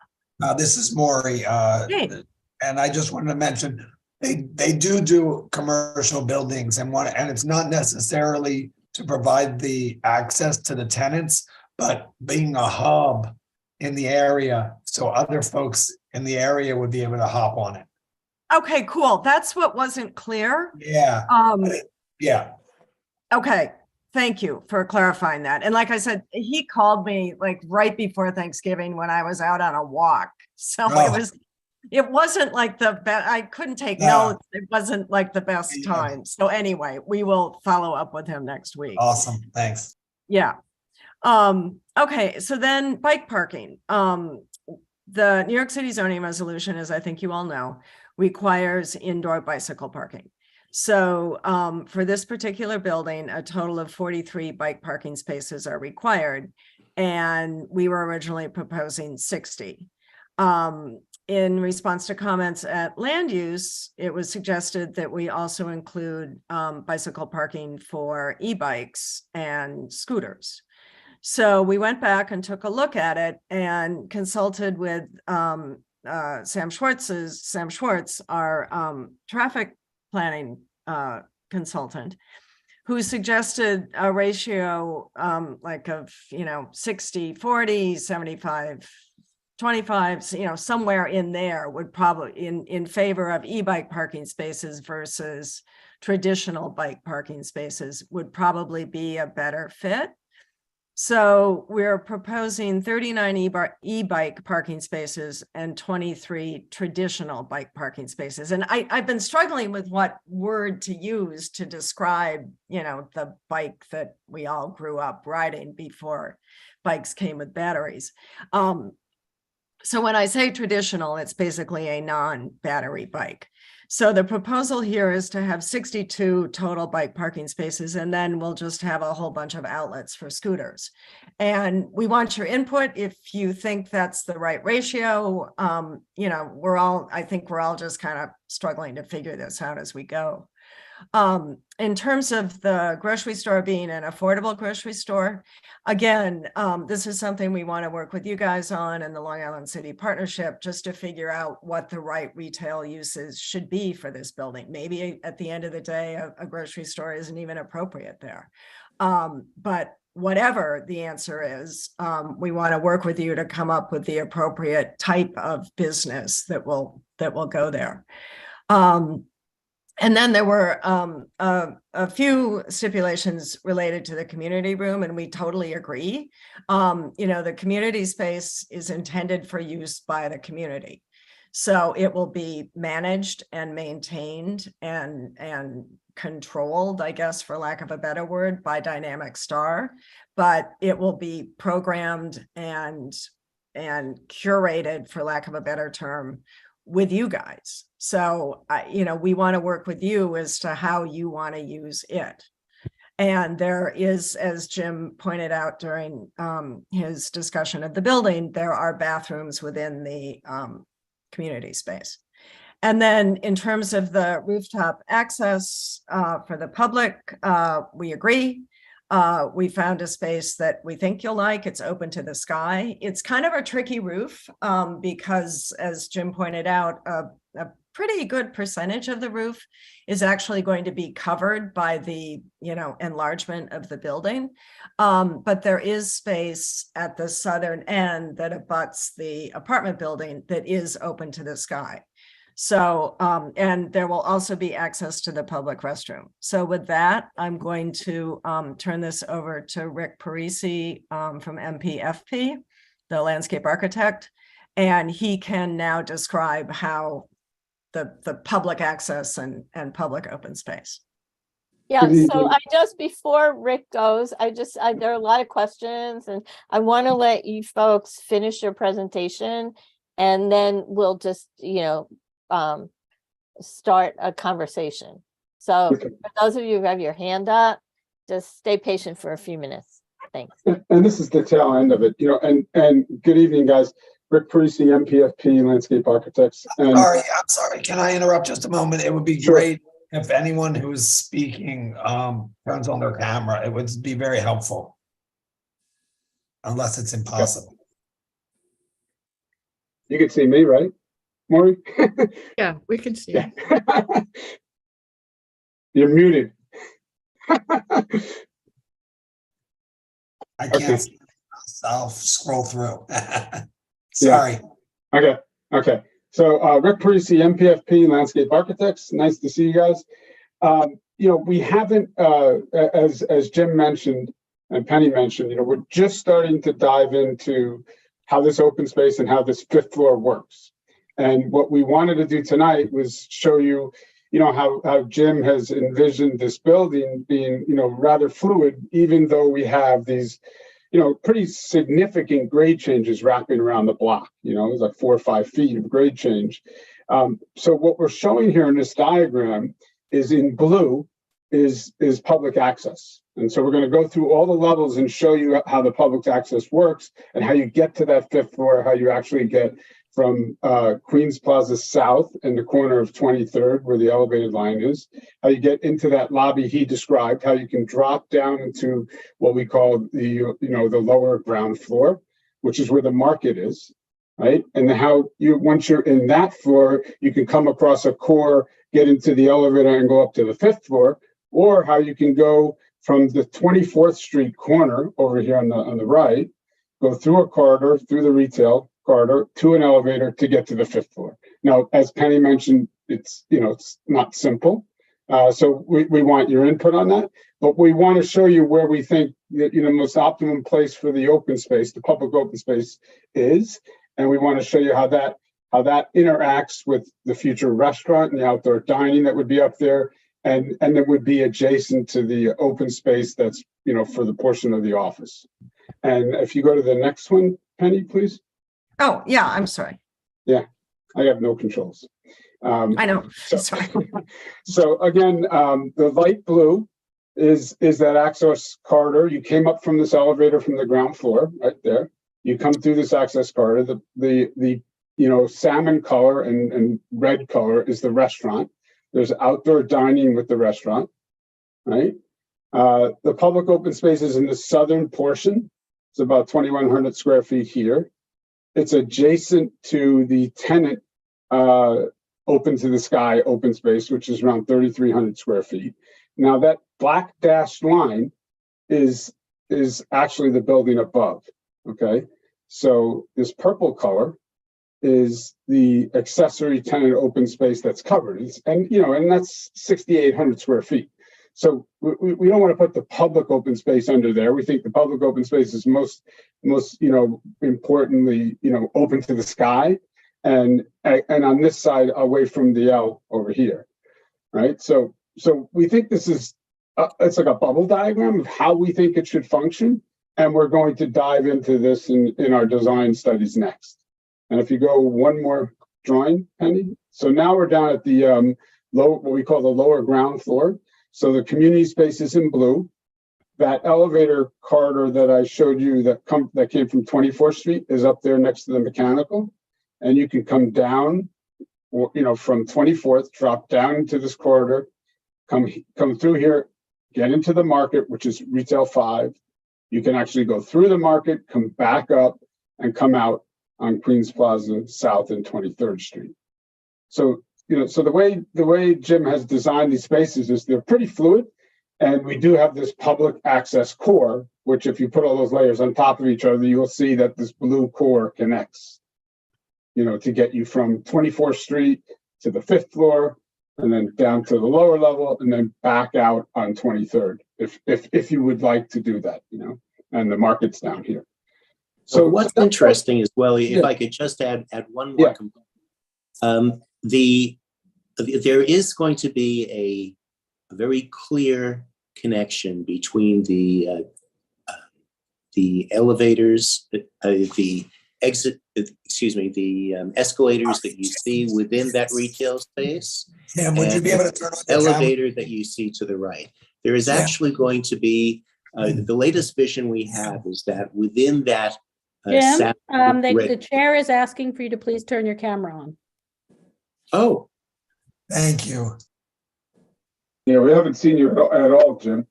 This is Maury. And I just wanted to mention, they do commercial buildings and it's not necessarily to provide the access to the tenants, but being a hub in the area so other folks in the area would be able to hop on it. Okay, cool. That's what wasn't clear. Yeah. Yeah. Okay. Thank you for clarifying that. And like I said, he called me like right before Thanksgiving when I was out on a walk. So it wasn't like the best. I couldn't take notes. It wasn't like the best time. So anyway, we will follow up with him next week. Awesome. Thanks. Yeah. Okay. So then bike parking. The New York City zoning resolution, as I think you all know, requires indoor bicycle parking. So for this particular building, a total of 43 bike parking spaces are required. And we were originally proposing 60. In response to comments at land use, it was suggested that we also include bicycle parking for e-bikes and scooters. So we went back and took a look at it and consulted with Sam Schwartz, our traffic planning consultant, who suggested a ratio of 60, 40, 75, 25, somewhere in there would probably in favor of e-bike parking spaces versus traditional bike parking spaces would probably be a better fit. So we're proposing 39 e-bike parking spaces and 23 traditional bike parking spaces. And I've been struggling with what word to use to describe, the bike that we all grew up riding before bikes came with batteries. So when I say traditional, it's basically a non-battery bike. So the proposal here is to have 62 total bike parking spaces, and then we'll just have a whole bunch of outlets for scooters. And we want your input if you think that's the right ratio. I think we're all just kind of struggling to figure this out as we go. In terms of the grocery store being an affordable grocery store, again, this is something we want to work with you guys on and the Long Island City Partnership just to figure out what the right retail uses should be for this building. Maybe at the end of the day, a grocery store isn't even appropriate there. But whatever the answer is, we want to work with you to come up with the appropriate type of business that will go there. And then there were a few stipulations related to the community room, and we totally agree. The community space is intended for use by the community. So it will be managed and maintained and controlled, I guess, for lack of a better word, by Dynamic Star, but it will be programmed and curated, for lack of a better term, with you guys. So, we want to work with you as to how you want to use it. And there is, as Jim pointed out during his discussion of the building, there are bathrooms within the community space. And then in terms of the rooftop access for the public, we agree. We found a space that we think you'll like. It's open to the sky. It's kind of a tricky roof because, as Jim pointed out, a pretty good percentage of the roof is actually going to be covered by the, enlargement of the building. But there is space at the southern end that abuts the apartment building that is open to the sky. So, and there will also be access to the public restroom. So with that, I'm going to turn this over to Rick Parisi from MPFP, the landscape architect, and he can now describe how the public access and public open space. Yeah, so before Rick goes, there are a lot of questions, and I want to let you folks finish your presentation, and then we'll just, start a conversation. So for those of you who have your hand up, just stay patient for a few minutes. Thanks. And this is the tail end of it, and good evening, guys. Rick Parisi, MPFP, Landscape Architects. And I'm sorry. Can I interrupt just a moment? It would be great if anyone who is speaking turns on their camera. It would be very helpful. Unless it's impossible. You can see me, right, Maury? Yeah, we can see you. You're muted. I can't see. I'll scroll through. Sorry. Yeah. Okay. So Rick Parisi, MPFP, Landscape Architects. Nice to see you guys. We haven't, as Jim mentioned and Penny mentioned, we're just starting to dive into how this open space and how this fifth floor works. And what we wanted to do tonight was show you, how Jim has envisioned this building being, rather fluid, even though we have these, pretty significant grade changes wrapping around the block. It's like 4 or 5 feet of grade change. So what we're showing here in this diagram is in blue is public access. And so we're going to go through all the levels and show you how the public access works and how you get to that fifth floor, how you actually get from Queens Plaza South in the corner of 23rd, where the elevated line is, how you get into that lobby he described, how you can drop down into what we call the lower ground floor, which is where the market is, right? And how once you're in that floor, you can come across a core, get into the elevator and go up to the fifth floor, or how you can go from the 24th Street corner over here on the right, go through a corridor, through the retail corridor to an elevator to get to the fifth floor. Now, as Penny mentioned, it's not simple. So we want your input on that, but we want to show you where we think that, most optimum place for the open space, the public open space is. And we want to show you how that interacts with the future restaurant and the outdoor dining that would be up there. And that would be adjacent to the open space that's, for the portion of the office. And if you go to the next one, Penny, please. Oh, yeah, I'm sorry. Yeah, I have no controls. I know. Sorry. So again, the light blue is that access corridor. You came up from this elevator from the ground floor right there. You come through this access corridor. The salmon color and red color is the restaurant. There's outdoor dining with the restaurant, right? The public open space is in the southern portion. It's about 2,100 square feet here. It's adjacent to the tenant open to the sky open space, which is around 3,300 square feet. Now that black dashed line is actually the building above, okay? So this purple color is the accessory tenant open space that's covered. And that's 6,800 square feet. So we don't want to put the public open space under there. We think the public open space is most importantly, open to the sky and on this side away from the L over here, right? So we think this is, it's like a bubble diagram of how we think it should function. And we're going to dive into this in our design studies next. And if you go one more drawing, Penny. So now we're down at the what we call the lower ground floor. So the community space is in blue. That elevator corridor that I showed you that came from 24th Street is up there next to the mechanical. And you can come down, from 24th, drop down into this corridor, come through here, get into the market, which is retail 5. You can actually go through the market, come back up, and come out on Queens Plaza South and 23rd Street. So the way Jim has designed these spaces is they're pretty fluid, and we do have this public access core, which if you put all those layers on top of each other, you'll see that this blue core connects, to get you from 24th Street to the 5th floor, and then down to the lower level, and then back out on 23rd, if you would like to do that, and the market's down here. So what's interesting as well, if I could just add one more component. There is going to be a very clear connection between the elevators, the escalators that you see within that retail space. Yeah, would you be able to turn on the elevator that you see to the right? There is actually going to be the latest vision we have is that within that. Jim, the chair is asking for you to please turn your camera on. Oh, thank you. Yeah, we haven't seen you at all, Jim.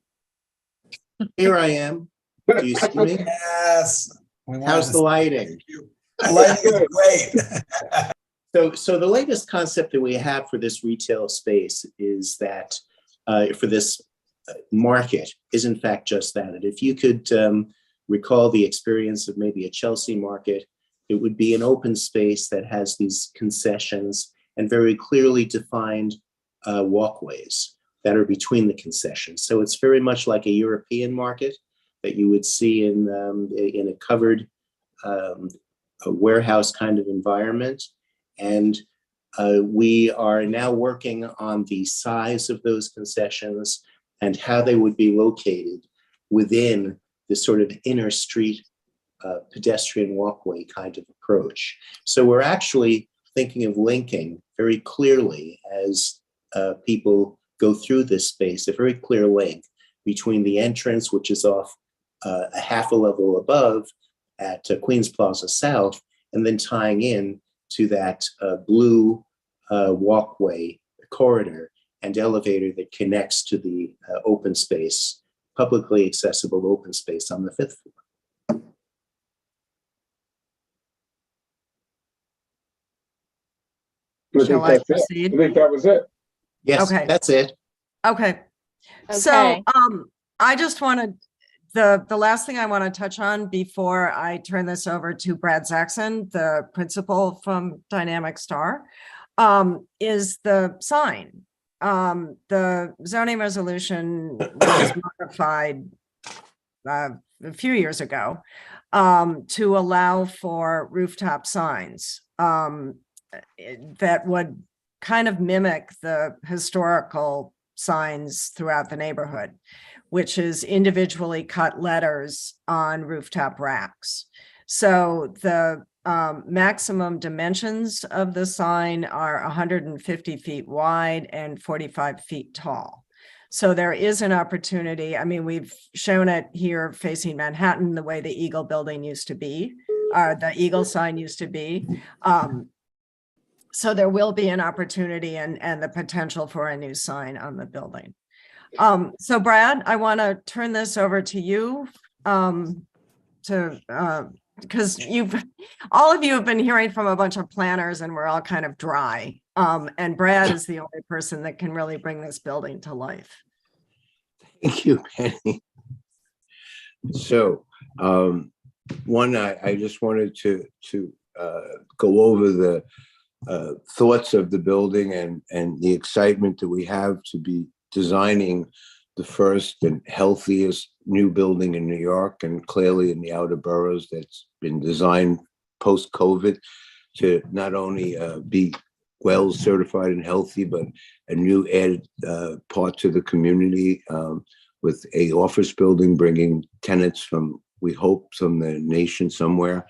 Here I am. Do you see me? Yes. How's the lighting? The lighting is great. So the latest concept that we have for this retail space is that for this market is in fact just that. And if you could recall the experience of maybe a Chelsea market, it would be an open space that has these concessions and very clearly defined walkways that are between the concessions. So it's very much like a European market that you would see in a covered a warehouse kind of environment. And we are now working on the size of those concessions and how they would be located within this sort of inner street pedestrian walkway kind of approach. So we're actually thinking of linking very clearly as people go through this space, a very clear link between the entrance, which is off a half a level above at Queens Plaza South, and then tying in to that blue walkway corridor and elevator that connects to the open space, publicly accessible open space on the 5th floor. Shall I proceed? I think that was it. Yes, Okay. that's it. Okay. So I just wanted, the last thing I want to touch on before I turn this over to Brad Zaxon, the principal from Dynamic Star, is the sign. The zoning resolution was modified a few years ago to allow for rooftop signs that would kind of mimic the historical signs throughout the neighborhood, which is individually cut letters on rooftop racks. So the maximum dimensions of the sign are 150 feet wide and 45 feet tall. So there is an opportunity. I mean, we've shown it here facing Manhattan, the way the Eagle building used to be, the Eagle sign used to be. So there will be an opportunity and the potential for a new sign on the building. So Brad, I want to turn this over to you because all of you have been hearing from a bunch of planners and we're all kind of dry. And Brad is the only person that can really bring this building to life. Thank you, Penny. So, one, I just wanted to go over the thoughts of the building and the excitement that we have to be designing the first and healthiest new building in New York, and clearly in the outer boroughs, that's been designed post-COVID to not only be well certified and healthy, but a new added part to the community with a office building, bringing tenants from, we hope, from the nation somewhere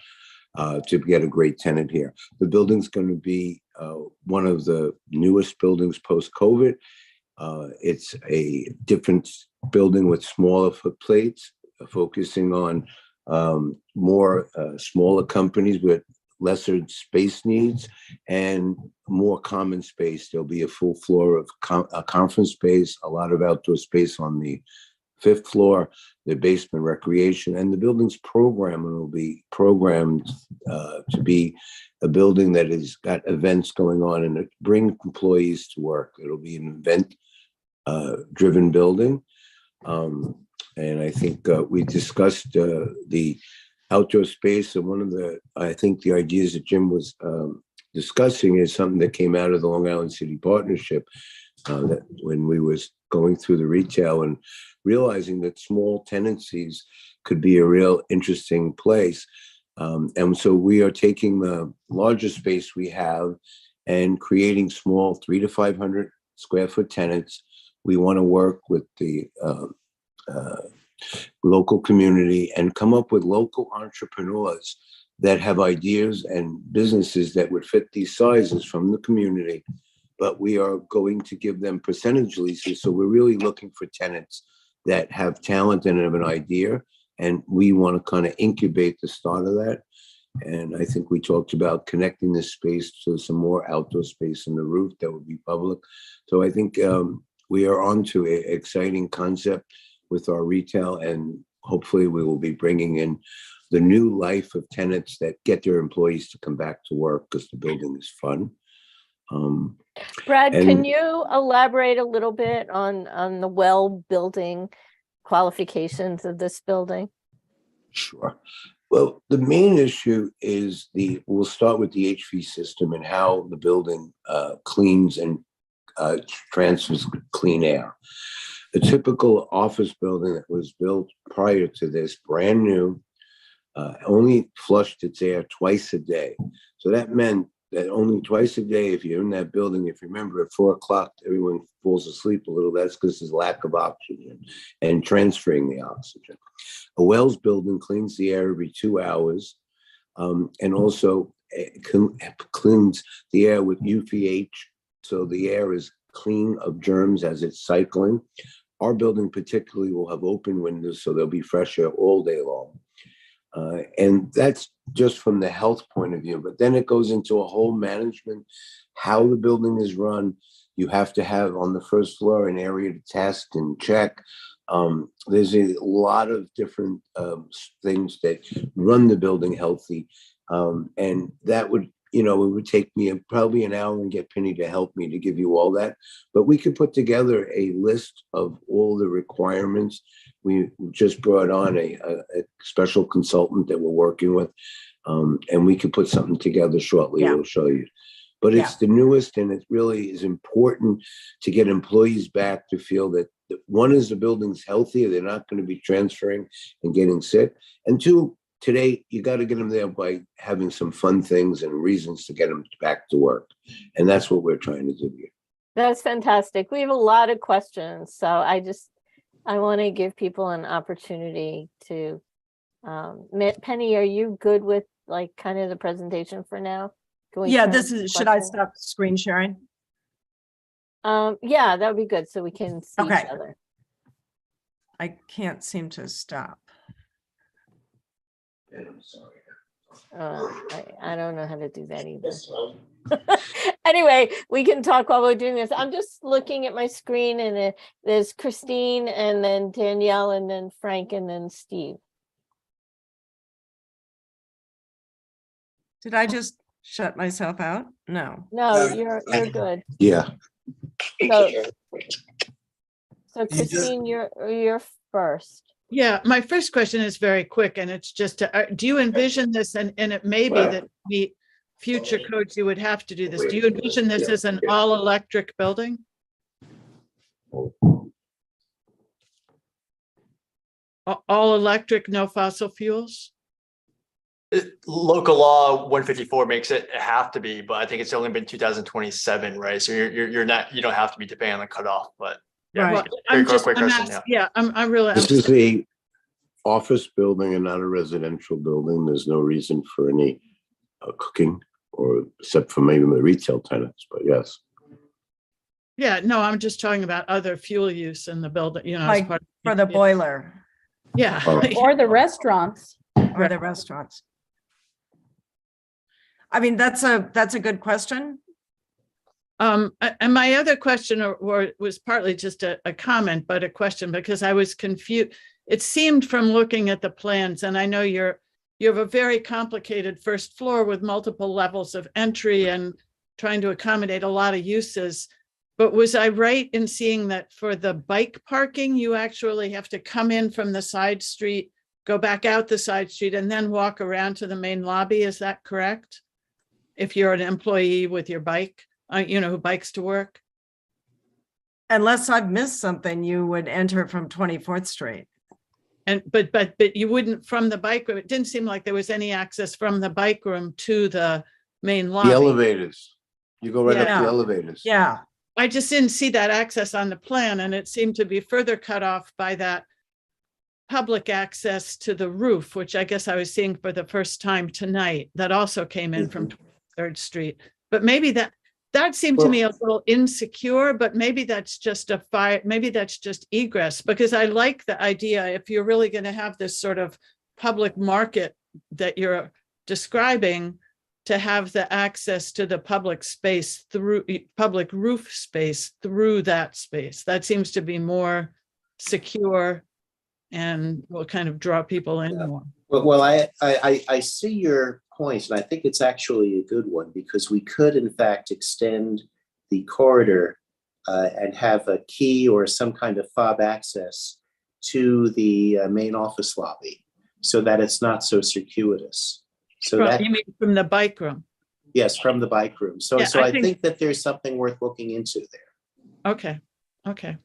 to get a great tenant here. The building's going to be one of the newest buildings post-COVID. It's a different building with smaller footplates, focusing on more smaller companies with lesser space needs and more common space. There'll be a full floor of a conference space, a lot of outdoor space on the 5th floor, the basement recreation, and the building's programming will be programmed to be a building that has got events going on and bring employees to work. It'll be an event driven building. And I think we discussed the outdoor space, and one of I think the ideas that Jim was discussing is something that came out of the Long Island City Partnership, that when we was going through the retail and realizing that small tenancies could be a real interesting place. And so we are taking the larger space we have and creating small 300 to 500 square foot tenants. We want to work with the local community and come up with local entrepreneurs that have ideas and businesses that would fit these sizes from the community, but we are going to give them percentage leases. So we're really looking for tenants that have talent and have an idea, and we want to kind of incubate the start of that. And I think we talked about connecting this space to some more outdoor space on the roof that would be public. So I think we are onto an exciting concept with our retail, and hopefully we will be bringing in the new life of tenants that get their employees to come back to work because the building is fun. Brad, can you elaborate a little bit on the well building qualifications of this building? Sure. Well, the main issue is we'll start with the HV system and how the building cleans and transfers clean air. A typical office building that was built prior to this, brand new, only flushed its air twice a day. So that meant that only twice a day, if you're in that building, if you remember at 4 o'clock, everyone falls asleep a little. That's because there's lack of oxygen and transferring the oxygen. A Wells building cleans the air every 2 hours, and also cleans the air with UPH. So the air is clean of germs as it's cycling. Our building particularly will have open windows, so there'll be fresh air all day long. And that's just from the health point of view, but then it goes into a whole management, how the building is run. You have to have on the first floor an area to test and check. There's a lot of different things that run the building healthy. And that would, it would take me probably an hour and get Penny to help me to give you all that. But we could put together a list of all the requirements. We just brought on a special consultant that we're working with, and we could put something together shortly. Yeah. We'll show you. But it's the newest, and it really is important to get employees back to feel that one is the building's healthy, they're not going to be transferring and getting sick. And two, today, you got to get them there by having some fun things and reasons to get them back to work. And that's what we're trying to do here. That's fantastic. We have a lot of questions, so I want to give people an opportunity to, Penny, are you good with like kind of the presentation for now? Can we Yeah, turn this to is, should I questions? stop screen sharing? Yeah, that would be good so we can see Okay. each other. I can't seem to stop. I'm sorry. I don't know how to do that either. Anyway, we can talk while we're doing this. I'm just looking at my screen, and there's Christine, and then Danielle, and then Frank, and then Steve. Did I just shut myself out? No. No, you're good. Yeah. So Christine, you're first. Yeah, my first question is very quick, and it's just, do you envision this, and it may be that future codes, you would have to do this. Do you envision this as an all-electric building? All electric, no fossil fuels? Local law 154 makes it have to be, but I think it's only been 2027, right? So you don't have to be depending on the cutoff, but yeah. Right. Quick question, I'm really. This is a office building and not a residential building. There's no reason for any cooking, or except for maybe the retail tenants, but yes. Yeah, no, I'm just talking about other fuel use in the building, you know. as Like part of- for the boiler Yeah. Or the restaurants. or the restaurants. I mean, that's a good question. And my other question was partly just a comment, but a question, because I was confused. It seemed from looking at the plans, and I know you have a very complicated first floor with multiple levels of entry and trying to accommodate a lot of uses. But was I right in seeing that for the bike parking, you actually have to come in from the side street, go back out the side street, and then walk around to the main lobby? Is that correct? If you're an employee with your bike, who bikes to work? Unless I've missed something, you would enter from 24th Street. And but you wouldn't from the bike room. It didn't seem like there was any access from the bike room to the main lobby. The elevators. You go right up Yeah. the elevators. Yeah. I just didn't see that access on the plan, and it seemed to be further cut off by that public access to the roof, which I guess I was seeing for the first time tonight. That also came in from 23rd Street. But maybe that seemed to me a little insecure, but maybe that's just a fire, maybe that's just egress, because I like the idea, if you're really going to have this sort of public market that you're describing, to have the access to the public space through public roof space through that space. That seems to be more secure and will kind of draw people in more. Well, I see your point, and I think it's actually a good one, because we could in fact extend the corridor and have a key or some kind of fob access to the main office lobby, so that it's not so circuitous. So that, you mean from the bike room? yes, from the bike room. So Yeah, so I I think- think that there's something worth looking into there. Okay.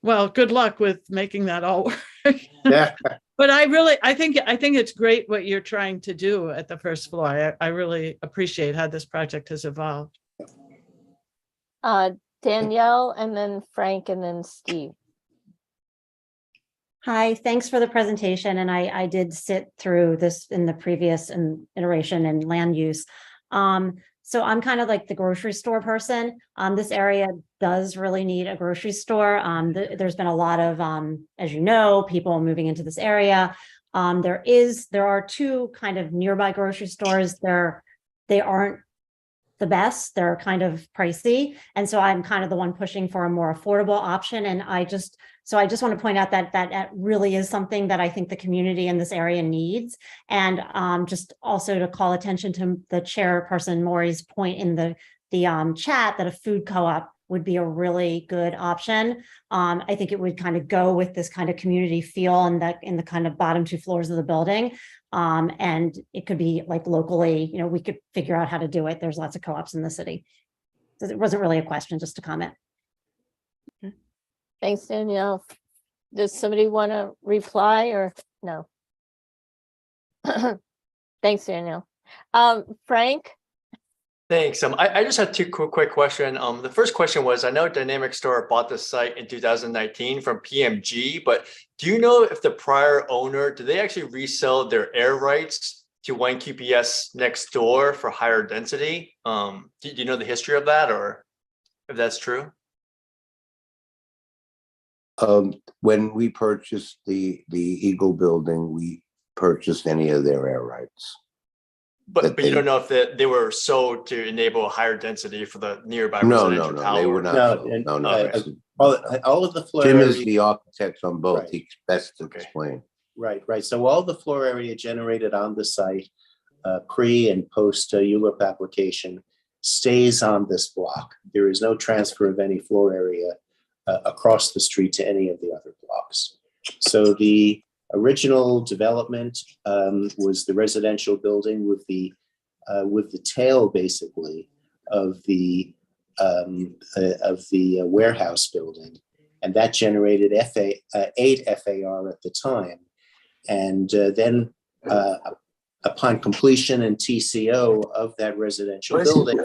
Well, good luck with making that all work. Yeah. But I think it's great what you're trying to do at the first floor. I really appreciate how this project has evolved. Danielle, and then Frank, and then Steve. Hi, thanks for the presentation. And I did sit through this in the previous iteration and land use. So I'm kind of like the grocery store person. This area does really need a grocery store. There's been a lot of, as you know, people moving into this area. There are two kind of nearby grocery stores. They aren't the best. They're kind of pricey. And so I'm kind of the one pushing for a more affordable option. And I just want to point out that really is something that I think the community in this area needs. And just also to call attention to the chairperson Maury's point in the chat that a food co-op would be a really good option. I think it would kind of go with this kind of community feel in the kind of bottom two floors of the building. And it could be like locally, we could figure out how to do it. There's lots of co-ops in the city. So it wasn't really a question, just a comment. Thanks, Danielle. Does somebody want to reply or no? Thanks, Danielle. Frank? Thanks. I just had two quick questions. The first question was, I know Dynamic Store bought the site in 2019 from PMG, but do you know if the prior owner, did they actually resell their air rights to 1QPS next door for higher density? Do you know the history of that, or if that's true? When we purchased the Eagle building, we purchased any of their air rights. But you don't know if they were sold to enable a higher density for the nearby No, residential tower? they were not. No, No. all of the floor Jim area, is the architect on both. Right. He's best to explain. right. So all the floor area generated on the site, pre and post ULURP application, stays on this block. There is no transfer of any floor area across the street to any of the other blocks. So the original development was the residential building with the with the tail basically of the warehouse building, and that generated 8 FAR at the time. And then upon completion and TCO of that residential building,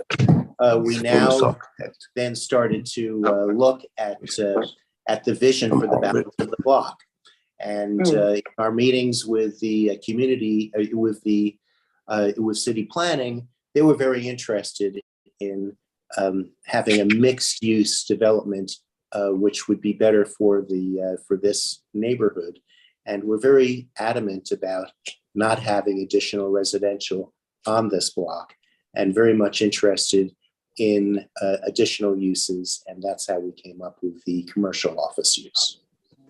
we now then started to look at the vision for the balance of the block. And our meetings with the community, with city planning, they were very interested in having a mixed use development, which would be better for this neighborhood. And we're very adamant about not having additional residential on this block, and very much interested in additional uses. And that's how we came up with the commercial office use.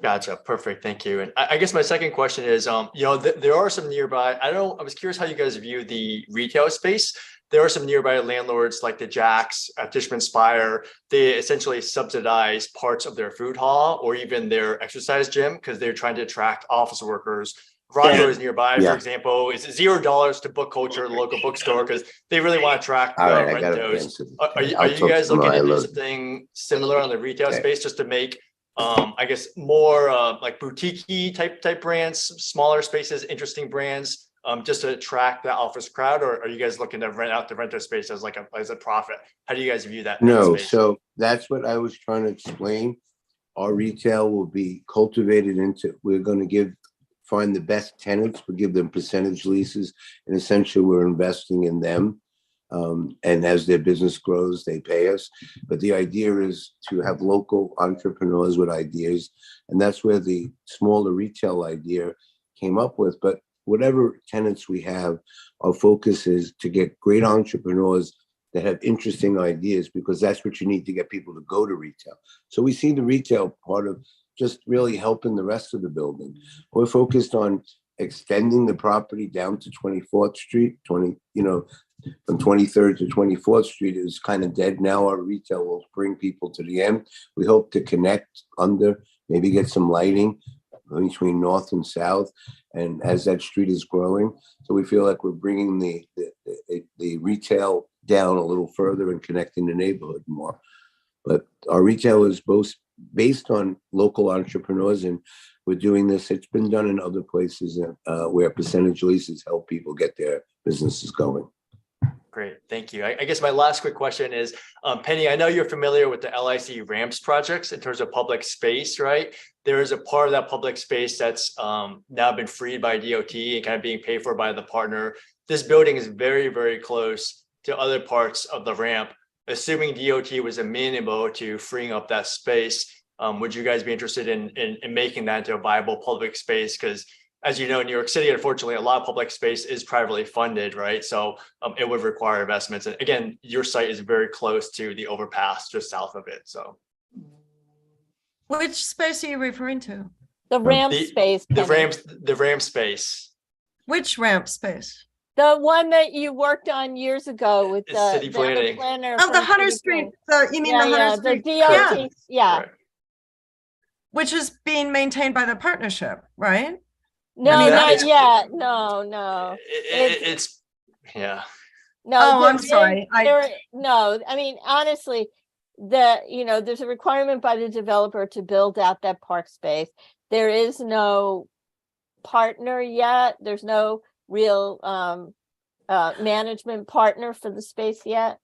Gotcha. Perfect. Thank you. And I guess my second question is, there are some nearby, I was curious how you guys view the retail space. There are some nearby landlords like the Jacks at Tishman Spire. They essentially subsidize parts of their food hall or even their exercise gym because they're trying to attract office workers. Rondo is nearby, for example. It's $0 to Book Culture, the local bookstore, because they really want to attract rentos. Are you guys looking to do something similar on the retail space just to make, I guess, more like boutique-y type brands, smaller spaces, interesting brands, just to attract that office crowd? Or are you guys looking to rent out the rental space as a profit? How do you guys view that? No, space? so that's what I was trying to explain. Our retail will be cultivated into, we're going to find the best tenants, we'll give them percentage leases, and essentially we're investing in them. And as their business grows, they pay us. But the idea is to have local entrepreneurs with ideas. And that's where the smaller retail idea came up with. But whatever tenants we have, our focus is to get great entrepreneurs that have interesting ideas, because that's what you need to get people to go to retail. So we see the retail part of just really helping the rest of the building. We're focused on extending the property down to 24th Street, from 23rd to 24th Street is kind of dead now. Our retail will bring people to the end. We hope to connect under, maybe get some lighting between north and south, and as that street is growing. So we feel like we're bringing the retail down a little further and connecting the neighborhood more. But our retail is both based on local entrepreneurs, and we're doing this. It's been done in other places where percentage leases help people get their businesses going. Great, thank you. I guess my last quick question is, Penny, I know you're familiar with the LIC ramps projects in terms of public space, right? There is a part of that public space that's now been freed by DOT and kind of being paid for by the partner. This building is very, very close to other parts of the ramp. Assuming DOT was amenable to freeing up that space, would you guys be interested in making that into a viable public space? Because as you know, in New York City, unfortunately, a lot of public space is privately funded, right? So it would require investments. And again, your site is very close to the overpass just south of it. So, which space are you referring to? The ramp space. The ramp space. Which ramp space? The one that you worked on years ago with the city planning. planner. Oh, the Hunter Street. You mean the Hunter Street? The DOT. Yeah. Which is being maintained by the partnership, right? No, not yet. No. It's yeah. No. Oh, I'm sorry. No, I mean, honestly, there's a requirement by the developer to build out that park space. There is no partner yet. There's no real management partner for the space yet.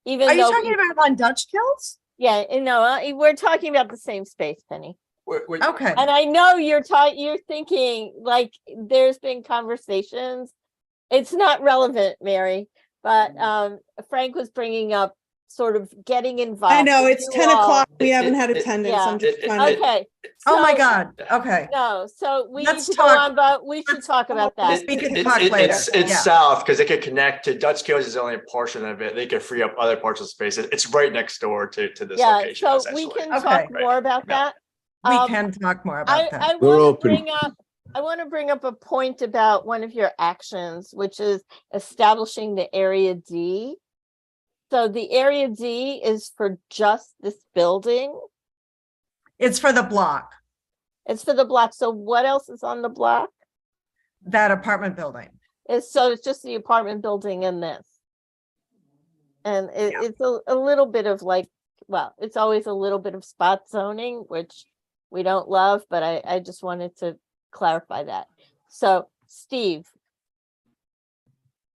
Are you talking about on Dutch Kills? Yeah, we're talking about the same space, Penny. Okay. And I know you're thinking like there's been conversations. It's not relevant, Mary, but Frank was bringing up sort of getting involved. I know it's 10 o'clock. We haven't had attendance. Yeah. I'm just trying to. Okay. Oh my God. Okay. No, so we Let's need to go on, but we should talk about that. It's south because it could connect to Dutch Kills is only a portion of it. They could free up other parts of space. It's right next door to this location. Yeah, so we can talk more about that. We can talk more about that. I want to bring up a point about one of your actions, which is establishing the Area D. So the Area D is for just this building? It's for the block. It's for the block. So what else is on the block? That apartment building. it's just the apartment building and this. And it's a little bit of like, well, it's always a little bit of spot zoning, which we don't love, but I just wanted to clarify that. So Steve.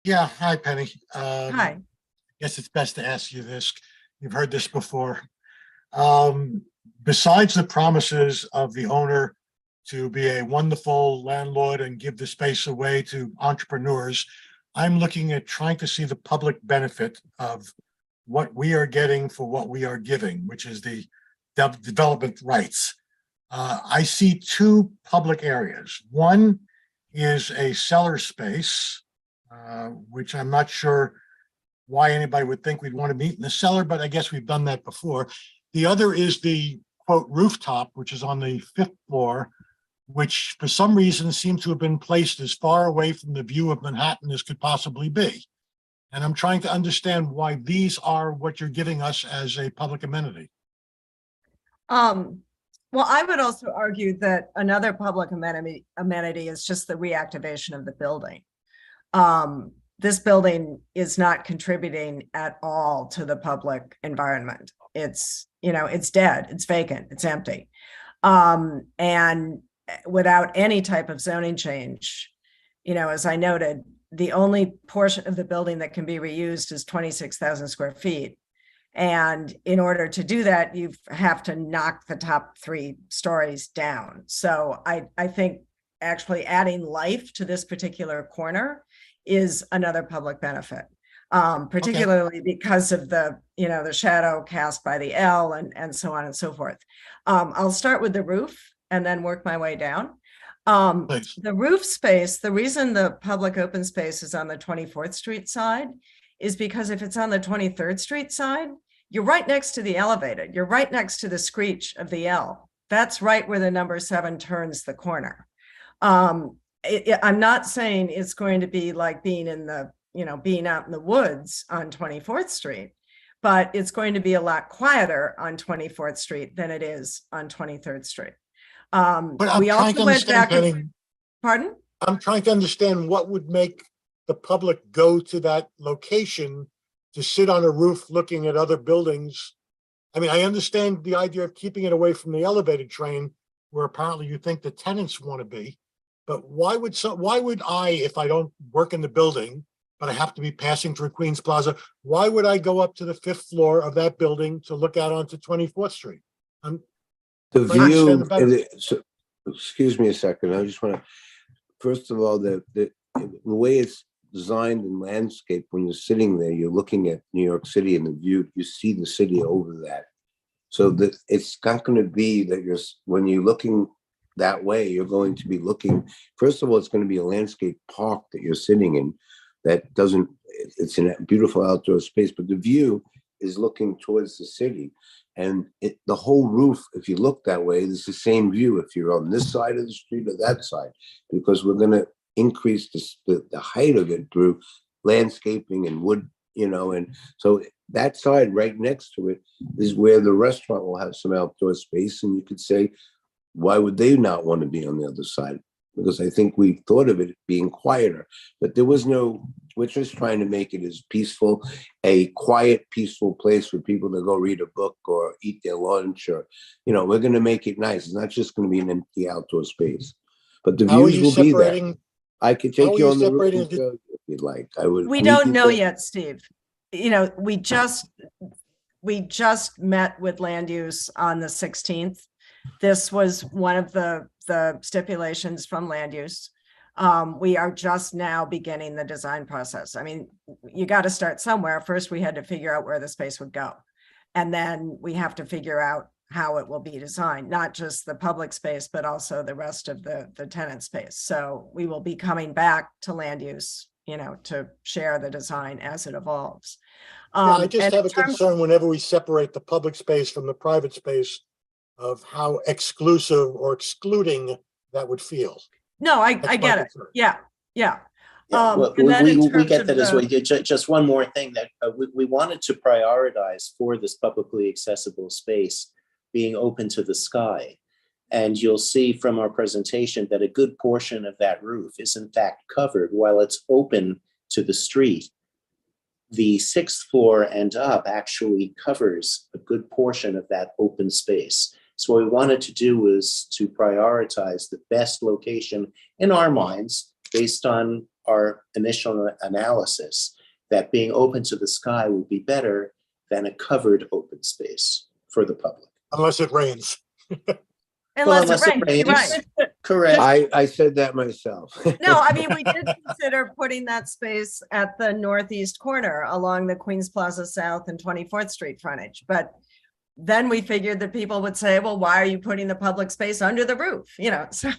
Yeah, hi, Penny. Hi. Guess it's best to ask you this. You've heard this before. Besides the promises of the owner to be a wonderful landlord and give the space away to entrepreneurs, I'm looking at trying to see the public benefit of what we are getting for what we are giving, which is the development rights. I see two public areas. One is a cellar space, which I'm not sure why anybody would think we'd want to meet in the cellar, but I guess we've done that before. The other is the quote rooftop, which is on the 5th floor, which for some reason seems to have been placed as far away from the view of Manhattan as could possibly be. And I'm trying to understand why these are what you're giving us as a public amenity. Well, I would also argue that another public amenity is just the reactivation of the building. This building is not contributing at all to the public environment. It's, it's dead, it's vacant, it's empty. And without any type of zoning change, as I noted, the only portion of the building that can be reused is 26,000 square feet. And in order to do that, you have to knock the top 3 stories down. So I think actually adding life to this particular corner is another public benefit, particularly because of the shadow cast by the L and so on and so forth. I'll start with the roof and then work my way down. The roof space, the reason the public open space is on the 24th Street side is because if it's on the 23rd Street side, you're right next to the elevator. You're right next to the screech of the L. That's right where the number 7 turns the corner. I'm not saying it's going to be like being in the, being out in the woods on 24th Street, but it's going to be a lot quieter on 24th Street than it is on 23rd Street. But we also went back. Pardon? I'm trying to understand what would make the public go to that location to sit on a roof looking at other buildings. I mean, I understand the idea of keeping it away from the elevated train, where apparently you think the tenants want to be. But why would I, if I don't work in the building, but I have to be passing through Queens Plaza, why would I go up to the 5th floor of that building to look out onto 24th Street? The view, excuse me a second. I just want to, first of all, the way it's designed and landscape, when you're sitting there, you're looking at New York City and the view, you see the city over that. So that it's not going to be that when you're looking that way, you're going to be looking, first of all, it's going to be a landscape park that you're sitting in that doesn't, it's in a beautiful outdoor space, but the view is looking towards the city. And the whole roof, if you look that way, it's the same view if you're on this side of the street or that side, because we're going to increase the height of it through landscaping and wood, and so that side right next to it is where the restaurant will have some outdoor space. And you could say, why would they not want to be on the other side? Because I think we thought of it being quieter, but we're just trying to make it as peaceful, a quiet, peaceful place for people to go read a book or eat their lunch, or, we're going to make it nice. It's not just going to be an empty outdoor space, but the views will be there. I could take you on the roof if you'd like. We don't know yet, Steve. We just met with land use on the 16th. This was one of the stipulations from land use. We are just now beginning the design process. I mean, you got to start somewhere. First, we had to figure out where the space would go. And then we have to figure out how it will be designed, not just the public space, but also the rest of the tenant space. So we will be coming back to land use, to share the design as it evolves. I just have a concern whenever we separate the public space from the private space of how exclusive or excluding that would feel. No, I get it. Yeah. Well, we get that as well. Just one more thing that we wanted to prioritize for this publicly accessible space being open to the sky. And you'll see from our presentation that a good portion of that roof is in fact covered while it's open to the street. The 6th floor and up actually covers a good portion of that open space. So what we wanted to do was to prioritize the best location in our minds based on our initial analysis, that being open to the sky would be better than a covered open space for the public. Unless it rains. Unless it rains, you're right. Correct. I said that myself. No, I mean, we did consider putting that space at the northeast corner along the Queens Plaza South and 24th Street frontage, but then we figured that people would say, well, why are you putting the public space under the roof? You know, so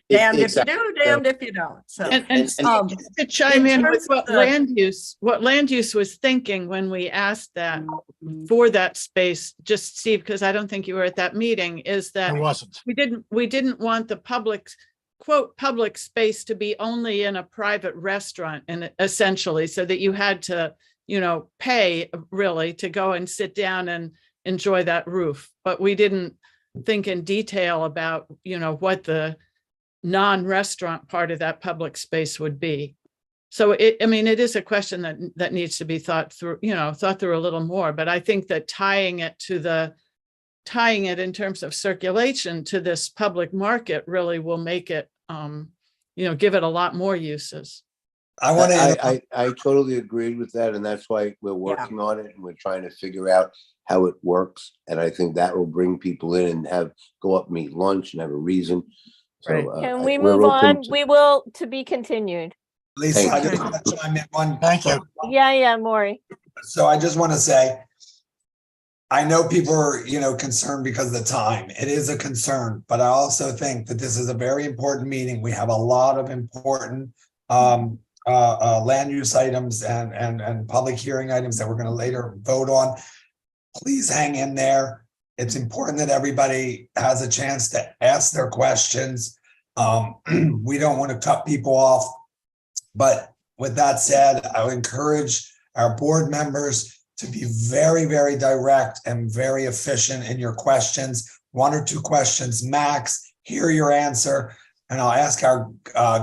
damned if you do, damned if you don't. So, And to chime in with what land use was thinking when we asked that for that space, just Steve, because I don't think you were at that meeting, is that It wasn't. we didn't want the public, quote, public space to be only in a private restaurant, and essentially so that you had to, you know, pay really to go and sit down and enjoy that roof. But we didn't think in detail about, you know, what the non-restaurant part of that public space would be. So I mean, it is a question that needs to be thought through, you know, thought through a little more. But I think that tying it in terms of circulation to this public market really will make it, you know, give it a lot more uses. I totally agreed with that, and that's why we're working on it, and we're trying to figure out how it works. And I think that will bring people in and go up, meet lunch, and have a reason. So Can we move on? We will, to be continued. Lisa, I just want to chime in one. Thank you. Yeah, Maury. So I just want to say, I know people are, you know, concerned because of the time. It is a concern, but I also think that this is a very important meeting. We have a lot of important land use items and public hearing items that we're going to later vote on. Please hang in there. It's important that everybody has a chance to ask their questions. We don't want to cut people off. But with that said, I would encourage our board members to be very, very direct and very efficient in your questions. 1 or 2 questions max, hear your answer. And I'll ask our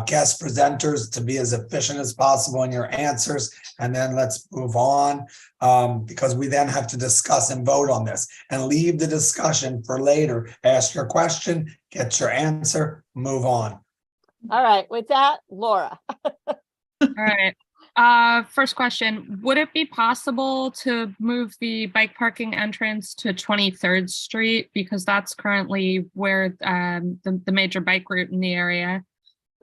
guest presenters to be as efficient as possible in your answers. And then let's move on because we then have to discuss and vote on this, and leave the discussion for later. Ask your question, get your answer, move on. All right, with that, Laura. All right. First question, would it be possible to move the bike parking entrance to 23rd Street? Because that's currently where the major bike route in the area.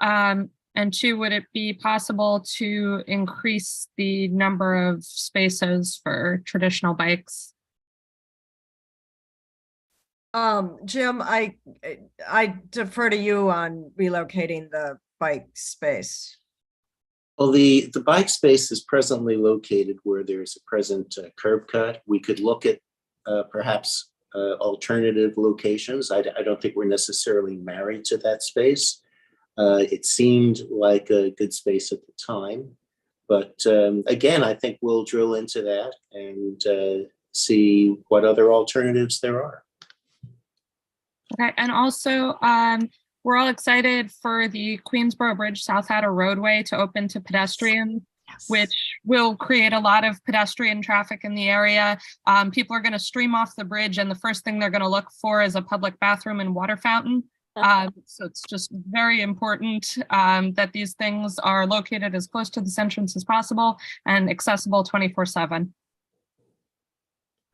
And 2, would it be possible to increase the number of spaces for traditional bikes? Jim, I defer to you on relocating the bike space. Well, the bike space is presently located where there's a present curb cut. We could look at perhaps alternative locations. I don't think we're necessarily married to that space. It seemed like a good space at the time. But again, I think we'll drill into that and see what other alternatives there are. Okay, and also, we're all excited for the Queensboro Bridge South Hatter roadway to open to pedestrians, which will create a lot of pedestrian traffic in the area. People are going to stream off the bridge, and the first thing they're going to look for is a public bathroom and water fountain. So it's just very important that these things are located as close to this entrance as possible and accessible 24/7.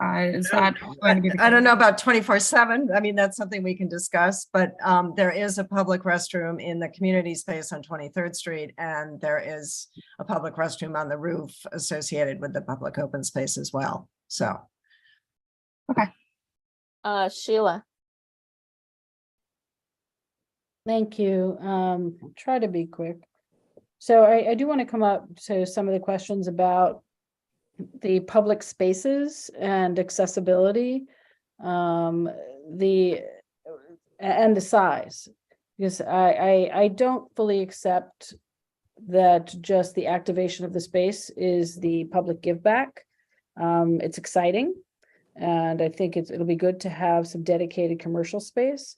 Is that going to be the case? I don't know about 24/7. I mean, that's something we can discuss, but there is a public restroom in the community space on 23rd Street, and there is a public restroom on the roof associated with the public open space as well. So. Okay. Sheila. Thank you. I'll try to be quick. So I do want to come up to some of the questions about the public spaces and accessibility, the size, because I don't fully accept that just the activation of the space is the public give back. It's exciting, and I think it'll be good to have some dedicated commercial space.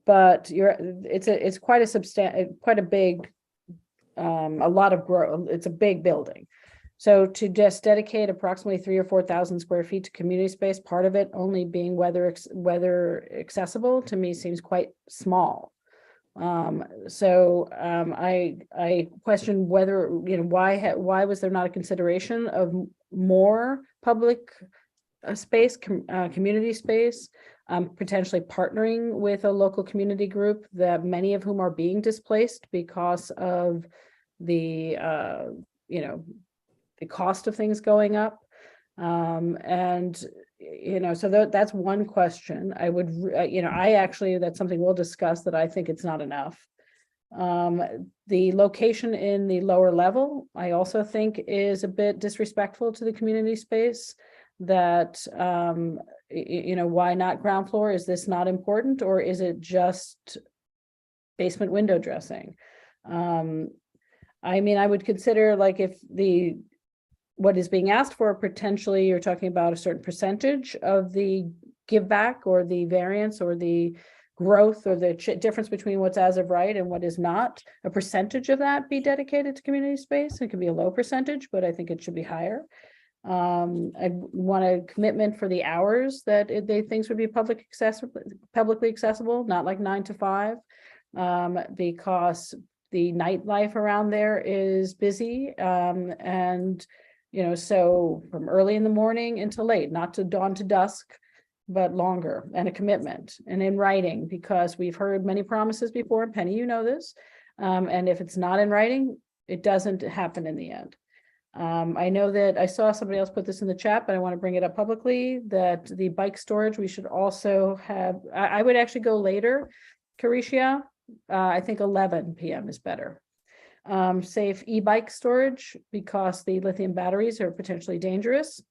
but it's quite a big, a lot of growth. It's a big building. So to just dedicate approximately 3,000 or 4,000 square feet to community space, part of it only being weather accessible, to me seems quite small. I question whether, why was there not a consideration of more public space, community space, potentially partnering with a local community group that many of whom are being displaced because of the, the cost of things going up. That's one question. I would, that's something we'll discuss, that I think it's not enough. The location in the lower level, I also think is a bit disrespectful to the community space. That, why not ground floor? Is this not important, or is it just basement window dressing? I would consider, like, if what is being asked for, potentially you're talking about a certain percentage of the give back or the variance or the growth or the difference between what's as of right and what is not, a percentage of that be dedicated to community space. It can be a low percentage, but I think it should be higher. I want a commitment for the hours that things would be publicly accessible, not like 9 to 5, because the nightlife around there is busy, so from early in the morning until late, not to dawn to dusk, but longer, and a commitment, and in writing, because we've heard many promises before. Penny, you know this, and if it's not in writing, it doesn't happen in the end. I know that I saw somebody else put this in the chat, but I want to bring it up publicly, that the bike storage, we should also have, I would actually go later, Carisha. I think 11 p.m. is better. Safe e-bike storage, because the lithium batteries are potentially dangerous.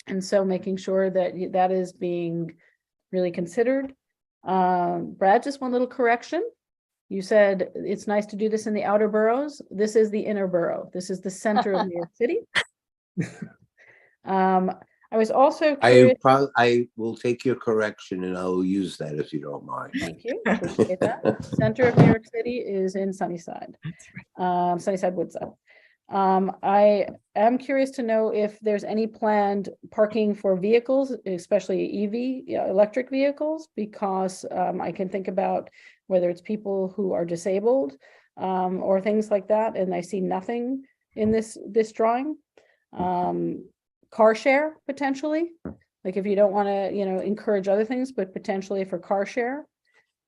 And so making sure that that is being really considered. Brad, just one little correction. You said it's nice to do this in the outer boroughs. This is the inner borough. This is the center of New York City. I was also curious. I will take your correction and I will use that if you don't mind. Thank you. Appreciate that. Center of New York City is in Sunnyside, Sunnyside Woodside. I am curious to know if there's any planned parking for vehicles, especially electric vehicles, because I can think about whether it's people who are disabled or things like that, and I see nothing in this drawing. Car share, potentially, like if you don't want to, encourage other things, but potentially for car share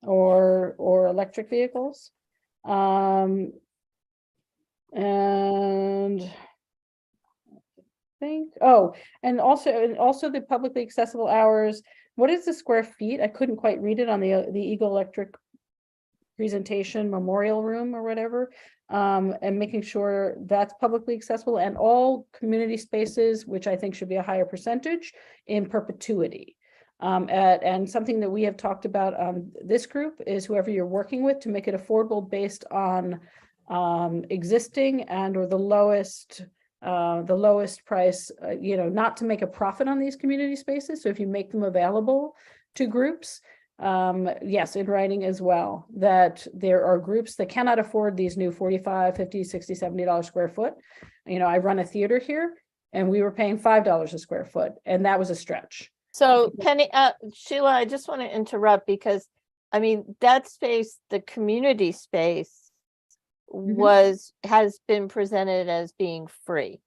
or electric vehicles. And also the publicly accessible hours. What is the square feet? I couldn't quite read it on the Eagle Electric presentation memorial room or whatever. And making sure that's publicly accessible, and all community spaces, which I think should be a higher percentage, in perpetuity. And something that we have talked about on this group is whoever you're working with, to make it affordable based on existing and or the lowest price, not to make a profit on these community spaces. So if you make them available to groups, yes, in writing as well, that there are groups that cannot afford these new $45, $50, $60, $70 square foot. I run a theater here and we were paying $5 a square foot, and that was a stretch. So Penny, Sheila, I just want to interrupt, because that space, the community space, has been presented as being free.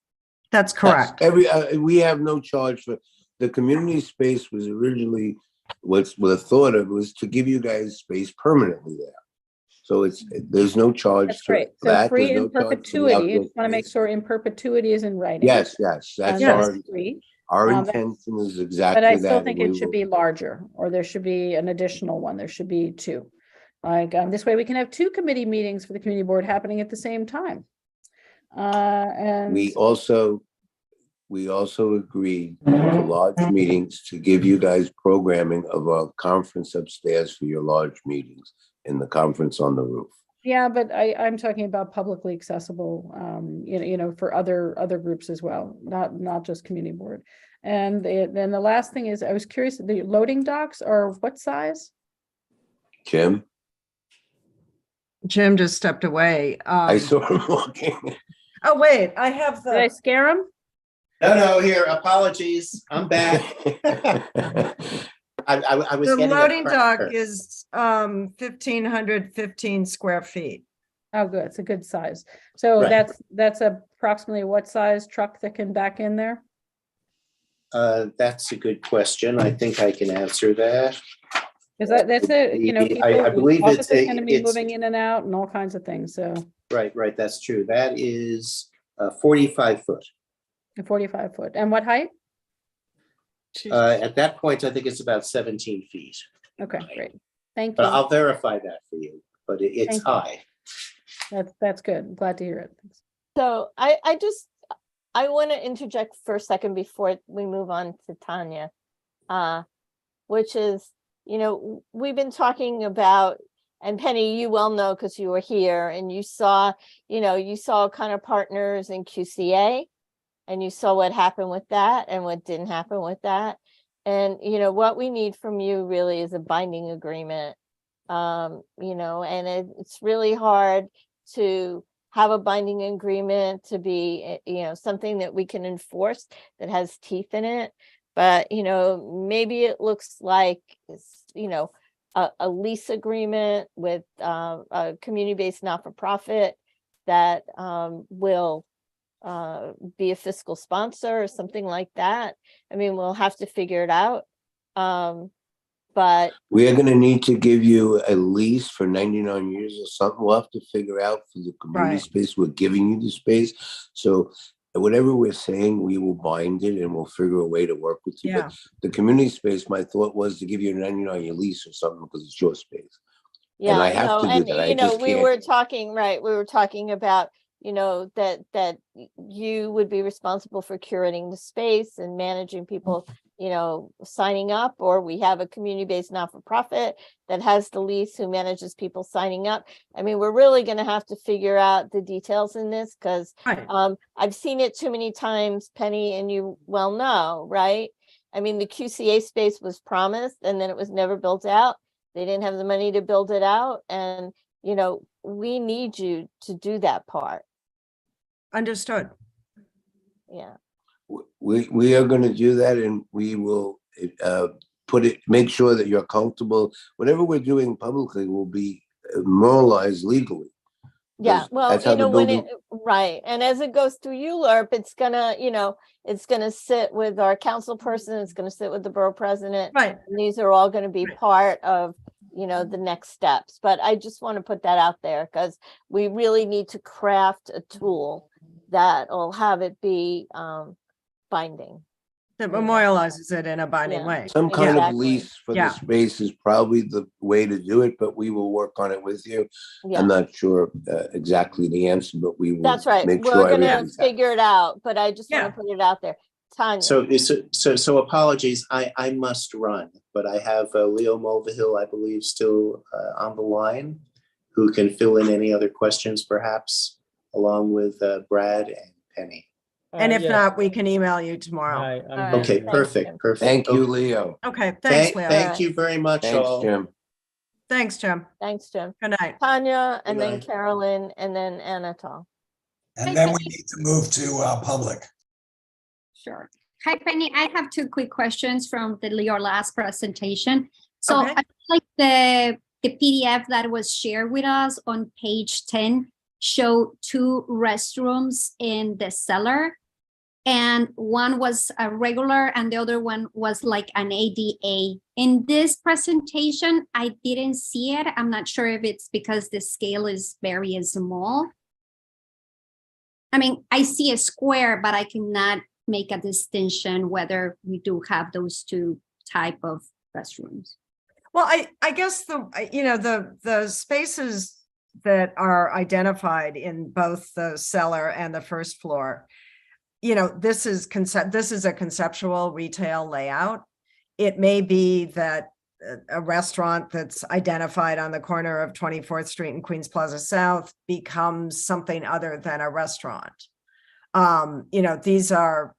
That's correct. We have no charge for the community space. Was originally what the thought of was to give you guys space permanently there. So there's no charge. That's great. So that. Free There's in no perpetuity. I charge just want to make sure in perpetuity is in writing. Yes, that's free. our intention is exactly that. But I that. still think it should be larger, or there should be an additional one. There should be 2. Like this way we can have 2 committee meetings for the community board happening at the same time. And we also agreed to large meetings to give you guys programming of a conference upstairs for your large meetings in the conference on the roof. Yeah, but I'm talking about publicly accessible, for other groups as well, not just community board. And then the last thing is, I was curious, the loading docks are what size? Jim, Jim just stepped away. I saw him walking. Oh, wait, I have Did I the, scare him? No, here, apologies. I'm back. I was the getting a loading dock cracker. is 1,515 square feet. Oh, good. It's a good size. So Right. that's approximately what size truck that can back in there? That's a good question. I think I can answer that. Because that's it, you know, I believe people, it's officers gonna be it's moving in and out and all kinds of things, so right. That's true. That is 45 foot. a 45 foot. And what height? At that point, I think it's about 17 feet. Okay, great. Thank But you. I'll verify that for you. But it's Thank you. high. That's good. I'm glad to hear it. So I want to interject for a second before we move on to Tanya, which is, you know, we've been talking about, and Penny, you well know because you were here and you saw kind of partners in QCA, and you saw what happened with that and what didn't happen with that. And, you know, what we need from you really is a binding agreement. You know, and it's really hard to have a binding agreement to be, you know, something that we can enforce that has teeth in it. But, you know, maybe it looks like, you know, a lease agreement with a community-based not-for-profit that will be a fiscal sponsor or something like that. I mean, we'll have to figure it out. But We are going to need to give you a lease for 99 years or something. We'll have to figure out for the community Right. space. We're giving you the space. So whatever we're saying, we will bind it and we'll figure a way to work with you. Yeah. But the community space, my thought was to give you a 99-year lease or something because it's your space. yeah, And I have to do and that. I you know, just we can't. were talking, right, we were talking about, you know, that you would be responsible for curating the space and managing people, you know, signing up, or we have a community-based not-for-profit that has the lease who manages people signing up. I mean, we're really going to have to figure out the details in this because Right. I've seen it too many times, Penny, and you well know, right? I mean, the QCA space was promised and then it was never built out. They didn't have the money to build it out. And, you know, we need you to do that part. Understood. Yeah. We are going to do that, and we will make sure that you're comfortable. Whatever we're doing publicly will be moralized legally. Yeah, Because well, that's how you know, the when building- it, right, and as it goes through ULURP, it's gonna, you know, it's gonna sit with our council person, it's gonna sit with the borough president. Right. And these are all gonna be part of, you know, the next steps, but I just want to put that out there because we really need to craft a tool that will have it be binding. That memorializes it in a binding Yeah. way. Some kind Exactly. of lease for Yeah. the space is probably the way to do it, but we will work on it with you. Yeah. I'm not sure exactly the answer, but we will That's right. make We're sure gonna everything's happening. figure it out, but I just want Yeah. to put it out there. Tanya. So apologies, I must run, but I have Leo Mulvihill, I believe, still on the line, who can fill in any other questions perhaps, along with Brad and Penny. And if not, we can email you tomorrow. All right, Okay, thanks, perfect, Jim. perfect. Thank you, Okay. Leo. Okay, thanks, Leo. Thank you very much, Thanks, all. Jim. Thanks, Jim. Thanks, Jim. Good night. Tanya, and Good then night. Carolyn, and then Anatol. And then we need to move to public. Sure. Hi, Penny. I have two quick questions from your last presentation. So Okay. I feel like the PDF that was shared with us on page 10 showed two restrooms in the cellar. And one was a regular and the other one was like an ADA. In this presentation, I didn't see it. I'm not sure if it's because the scale is very small. I mean, I see a square, but I cannot make a distinction whether we do have those two type of restrooms. Well, I guess the spaces that are identified in both the cellar and the first floor, you know, this is a conceptual retail layout. It may be that a restaurant that's identified on the corner of 24th Street and Queens Plaza South becomes something other than a restaurant. You know, these are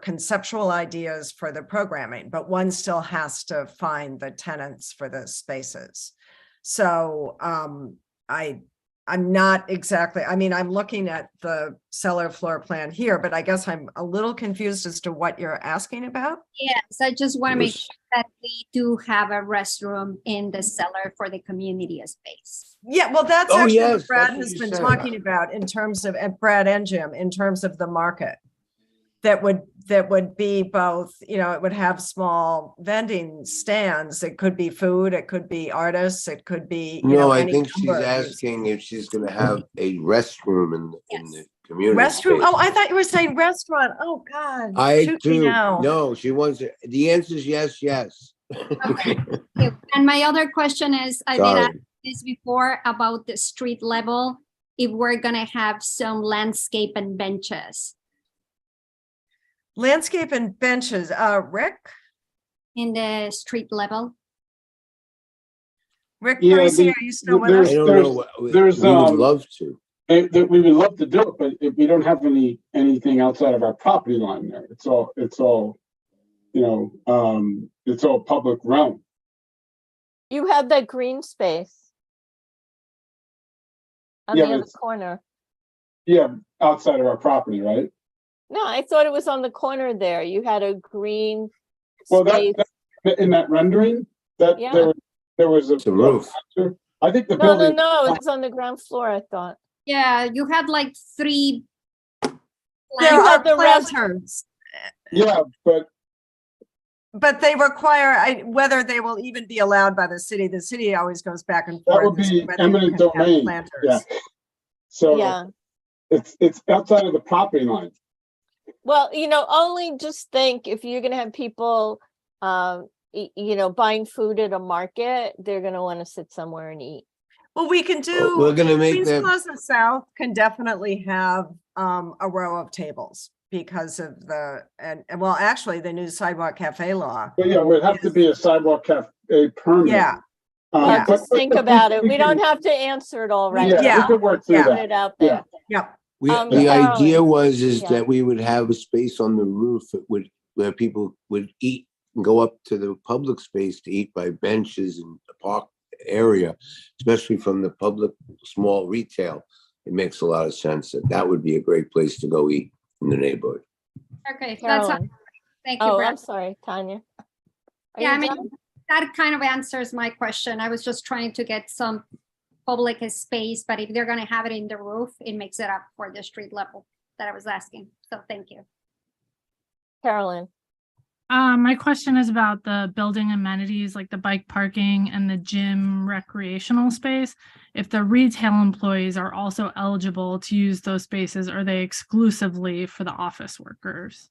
conceptual ideas for the programming, but one still has to find the tenants for the spaces. So I'm not exactly, I mean, I'm looking at the cellar floor plan here, but I guess I'm a little confused as to what you're asking about. Yes, I just want to make sure that we do have a restroom in the cellar for the community space. Yeah, well, that's Oh, actually yes, what Brad that's what has you been said. talking about in terms of, and Brad and Jim, in terms of the market. That would be both, you know, it would have small vending stands. It could be food, it could be artists, it could be, you know, No, I any think she's number of uses. asking if she's gonna have a restroom in the community. Restroom, space. oh, I thought you were saying restaurant. Oh, God. I Shoot me do. now. No, she wants it. The answer is yes, yes. Okay. And my other question is, I did Sorry. ask this before about the street level, if we're gonna have some landscape and benches Landscape and benches, Rick? in the street level. Rick Yeah, Parisi, are you still with I us? don't know. We there's, would love to. we would love to do it, but if we don't have anything outside of our property line there, it's all, you know, it's all public realm. You have that green space on Yeah, the but other it's- corner. Yeah, outside of our property, right? No, I thought it was on the corner there. You had a green Well, space. in that rendering, that Yeah. there was The roof. I think the No, building. it was on the ground floor, I thought. Yeah, you had like 3. There You are had the rest- planters, Yeah, but they require, whether they will even be allowed by the city always goes back and that forth. would as to be whether you eminent can have domain. planters. Yeah. So Yeah. it's outside of the property line. Well, you know, only just think if you're gonna have people, you know, buying food at a market, they're gonna want to sit somewhere and eat. Well, we can do. We're gonna make Queens them. Plaza South can definitely have a row of tables because of and well, actually, the new sidewalk cafe law. But yeah, it would have to be a sidewalk cafe permit. Yeah. Yeah, but- just think but about it. we We don't can- have to answer it all right Yeah, now. we could work through Yeah. Put that. it out there. Yeah. The Carolyn, idea was yeah. that we would have a space on the roof where people would eat and go up to the public space to eat by benches in the park area, especially from the public small retail. It makes a lot of sense that would be a great place to go eat in the neighborhood. Okay, that's, Carolyn. thank you, Oh, Brad. I'm sorry, Tanya. Are Yeah, you I mean, done? that kind of answers my question. I was just trying to get some public space, but if they're gonna have it in the roof, it makes it up for the street level that I was asking. So thank you. Carolyn. My question is about the building amenities like the bike parking and the gym recreational space. If the retail employees are also eligible to use those spaces, are they exclusively for the office workers?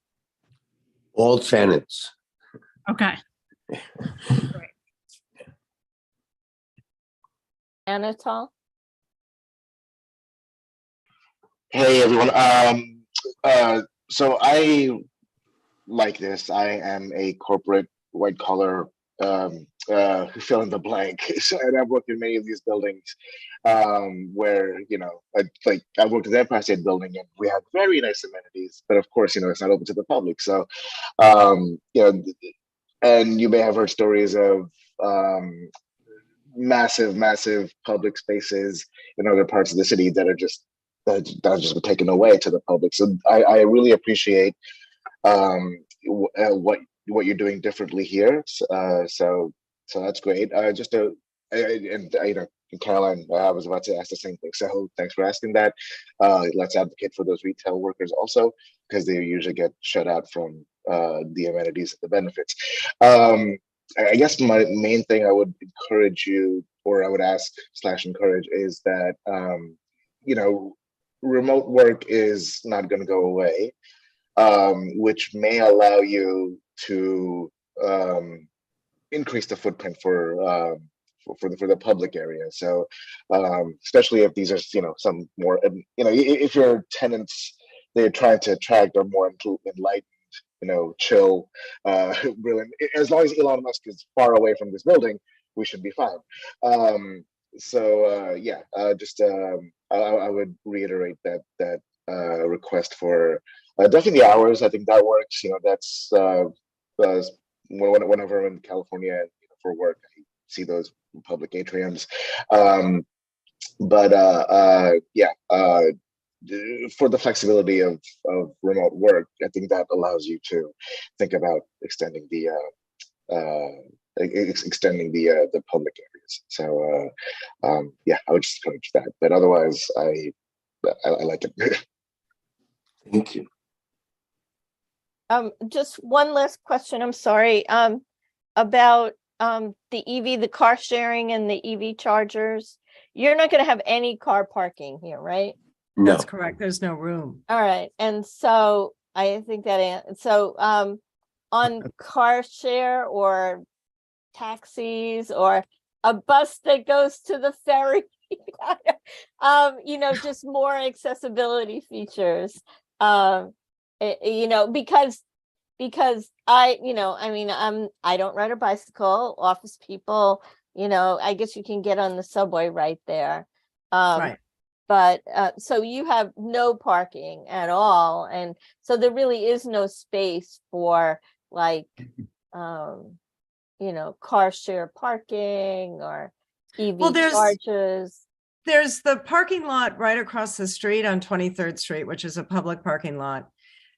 All tenants. Okay. Anatol? Hey everyone. So I like this. I am a corporate white collar fill in the blank. So, and I've worked in many of these buildings where, you know, I worked at the Empire State Building and we have very nice amenities, but of course, you know, it's not open to the public. So, you know, and you may have heard stories of massive public spaces in other parts of the city that are just been taken away to the public. So I really appreciate what you're doing differently here. So that's great. You know, Caroline, I was about to ask the same thing. So thanks for asking that. Let's advocate for those retail workers also, because they usually get shut out from the amenities and the benefits. I guess my main thing I would encourage you, or I would ask / encourage, is that you know, remote work is not going to go away, which may allow you to increase the footprint for the public area. So especially if these are, you know, some more, you know, if your tenants they're trying to attract are more enlightened, you know, chill, brilliant. As long as Elon Musk is far away from this building, we should be fine. Yeah, just I would reiterate that request for definitely hours. I think that works. You know, that's whenever I'm in California for work, see those public atriums. But yeah, for the flexibility of remote work, I think that allows you to think about extending the public areas. So yeah, I would just encourage that. But otherwise, I like it. Thank you. Just one last question, I'm sorry, about the EV, the car sharing and the EV chargers. You're not gonna have any car parking here, right? No. That's correct. There's no room. All right, and so I think that, so on car share or taxis or a bus that goes to the ferry, you know, just more accessibility features. You know, because I, you know, I mean, I don't ride a bicycle. Office people, you know, I guess you can get on the subway right there. Right. But so you have no parking at all, and so there really is no space for like, you know, car share parking or EV Well, charges. There's the parking lot right across the street on 23rd Street, which is a public parking lot.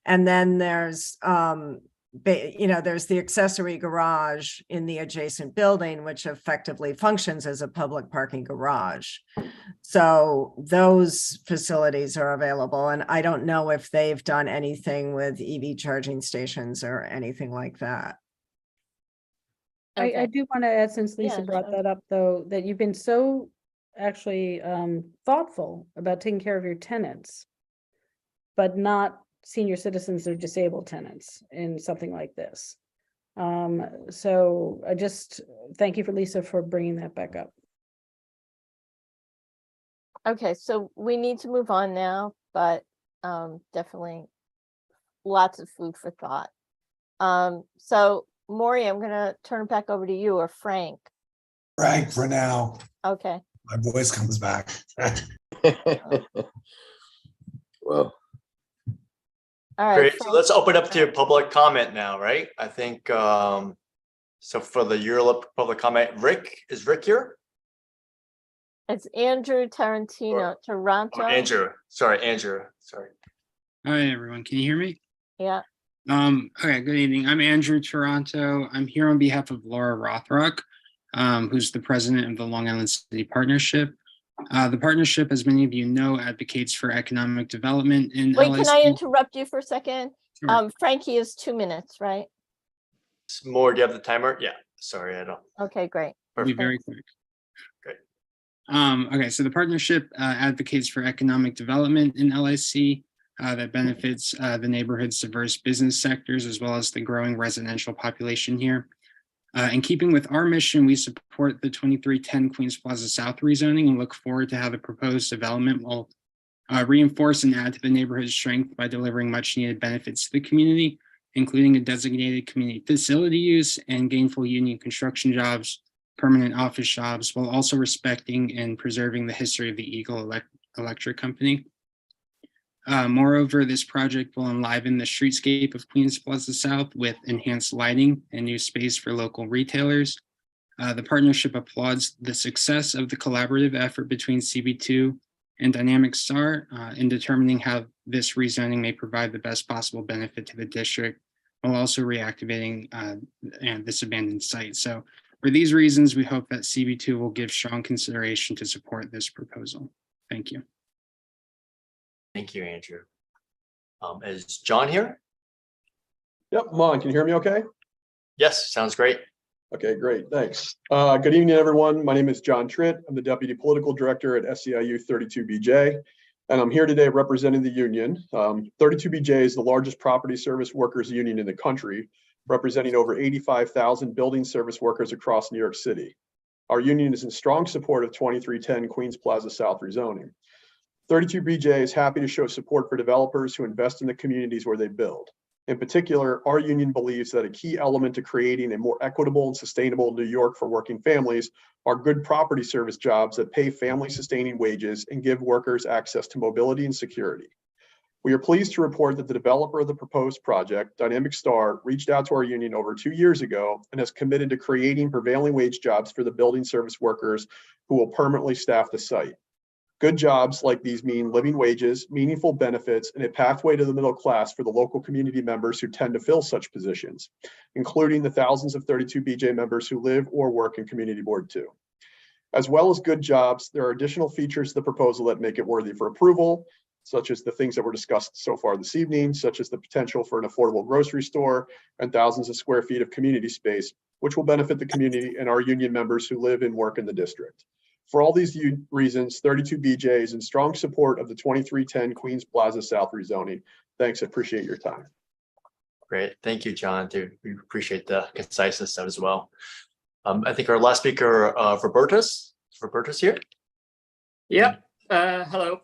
And then there's, you know, there's the accessory garage in the adjacent building, which effectively functions as a public parking garage. So those facilities are available. And I don't know if they've done anything with EV charging stations or anything like that. I do want to add, since Lisa Yeah, brought sure. that up, though, that you've been so actually thoughtful about taking care of your tenants, but not senior citizens or disabled tenants in something like this. So I just thank you for Lisa for bringing that back up. Okay, so we need to move on now, but definitely lots of food for thought. So Maury, I'm gonna turn it back over to you, or Frank. Frank, for now, Okay. my voice comes back. Well, All right. Great. So Frank. let's open up to public comment now, right? I think so for the Europe public comment, is Rick here? It's Andrew Tarantino, Toronto. Oh, Andrew. Sorry, Andrew. Sorry. Hi, everyone. Can you hear me? Yeah. Okay, good evening. I'm Andrew Toronto. I'm here on behalf of Laura Rothrock, who's the president of the Long Island City Partnership. The partnership, as many of you know, advocates for economic development in Wait, LA. can I interrupt you for a second? Sure. Frankie is 2 minutes, right? More, do you have the timer? Yeah, sorry, I don't. Okay, great. I'll be very quick. Great. Okay, so the partnership advocates for economic development in LIC that benefits the neighborhood's diverse business sectors, as well as the growing residential population here. In keeping with our mission, we support the 2310 Queens Plaza South rezoning and look forward to how the proposed development will reinforce and add to the neighborhood's strength by delivering much needed benefits to the community, including a designated community facility use and gainful union construction jobs, permanent office jobs, while also respecting and preserving the history of the Eagle Electric Company. Moreover, this project will enliven the streetscape of Queens Plaza South with enhanced lighting and new space for local retailers. The partnership applauds the success of the collaborative effort between CB2 and Dynamic Star in determining how this rezoning may provide the best possible benefit to the district, while also reactivating this abandoned site. So for these reasons, we hope that CB2 will give strong consideration to support this proposal. Thank you. Thank you, Andrew. Is John here? Yep, I'm on. Can you hear me okay? Yes, sounds great. Okay, great. Thanks. Good evening, everyone. My name is John Tritt. I'm the Deputy Political Director at SEIU 32BJ, and I'm here today representing the union. 32BJ is the largest property service workers union in the country, representing over 85,000 building service workers across New York City. Our union is in strong support of 2310 Queens Plaza South rezoning. 32BJ is happy to show support for developers who invest in the communities where they build. In particular, our union believes that a key element to creating a more equitable and sustainable New York for working families are good property service jobs that pay family-sustaining wages and give workers access to mobility and security. We are pleased to report that the developer of the proposed project, Dynamic Star, reached out to our union over 2 years ago and has committed to creating prevailing wage jobs for the building service workers who will permanently staff the site. Good jobs like these mean living wages, meaningful benefits, and a pathway to the middle class for the local community members who tend to fill such positions, including the thousands of 32BJ members who live or work in Community Board 2. As well as good jobs, there are additional features to the proposal that make it worthy for approval, such as the things that were discussed so far this evening, such as the potential for an affordable grocery store and thousands of square feet of community space, which will benefit the community and our union members who live and work in the district. For all these reasons, 32BJ is in strong support of the 2310 Queens Plaza South rezoning. Thanks, I appreciate your time. Great, thank you, John. We appreciate the conciseness as well. I think our last speaker, Robertus. Robertus here. Yeah, hello.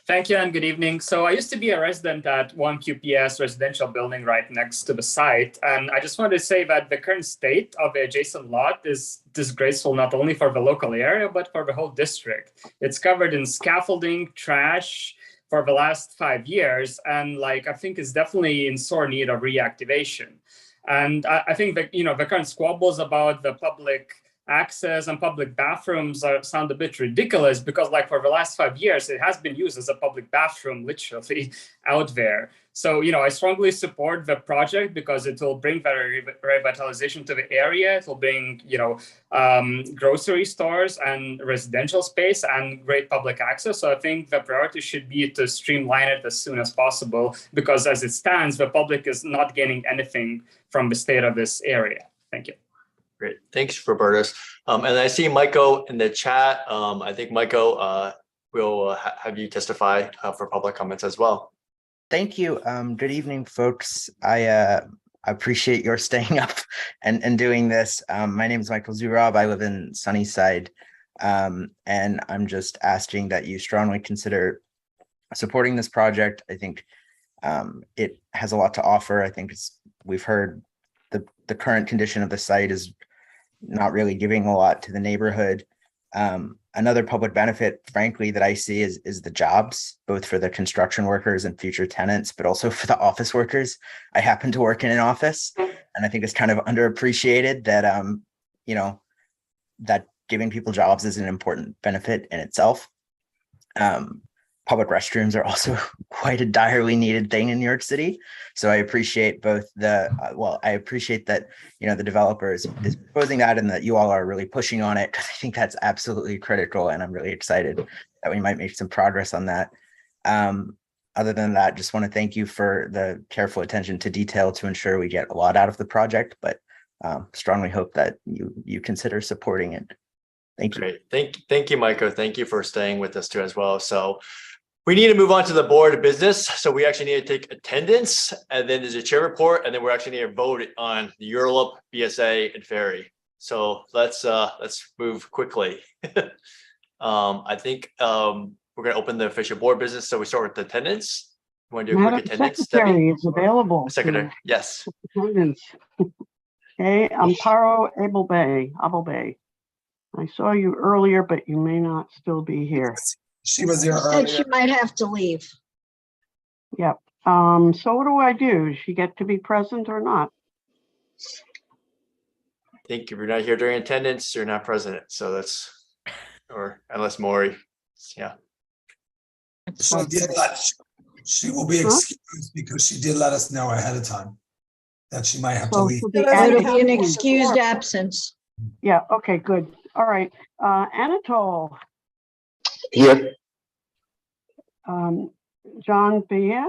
Thank you and good evening. So I used to be a resident at 1 QPS residential building right next to the site. And I just wanted to say that the current state of the adjacent lot is disgraceful, not only for the local area, but for the whole district. It's covered in scaffolding, trash for the last 5 years. And I think it's definitely in sore need of reactivation. And I think that, the current squabbles about the public access and public bathrooms sound a bit ridiculous because for the last 5 years, it has been used as a public bathroom literally out there. So, I strongly support the project because it will bring better revitalization to the area. It will bring, grocery stores and residential space and great public access. So I think the priority should be to streamline it as soon as possible because as it stands, the public is not gaining anything from the state of this area. Thank you. Great, thanks, Robertus. And I see Michael in the chat. I think Michael will have you testify for public comments as well. Thank you. Good evening, folks. I appreciate your staying up and doing this. My name is Michael Zurab. I live in Sunnyside, and I'm just asking that you strongly consider supporting this project. I think it has a lot to offer. I think we've heard the current condition of the site is not really giving a lot to the neighborhood. Another public benefit, frankly, that I see is the jobs, both for the construction workers and future tenants, but also for the office workers. I happen to work in an office, and I think it's kind of underappreciated that, that giving people jobs is an important benefit in itself. Public restrooms are also quite a direly needed thing in New York City. So I appreciate both I appreciate that, the developer is proposing that and that you all are really pushing on it because I think that's absolutely critical. And I'm really excited that we might make some progress on that. Other than that, just want to thank you for the careful attention to detail to ensure we get a lot out of the project, but strongly hope that you consider supporting it. Thank you. Great. Thank you, Michael. Thank you for staying with us too as well. So we need to move on to the board of business. So we actually need to take attendance, and then there's a chair report, and then we're actually need to vote on the URLUP, BSA, and Ferry. So let's move quickly. I think we're going to open the official board business. So we start with the attendance. You want to do a quick attendance? Secretary is available. Secretary, yes. Attendance. Okay, Amparo Abelbay. I saw you earlier, but you may not still be here. She was here Said earlier. she might have to leave. Yep. So what do I do? Does she get to be present or not? I think if you're not here during attendance, you're not president. So that's, or unless Maury, yeah. She will be excused because she did let us know ahead of time that she might have to leave. It'll be an excused absence. Yeah, okay, good. All right. Anatole. Here. John Bia.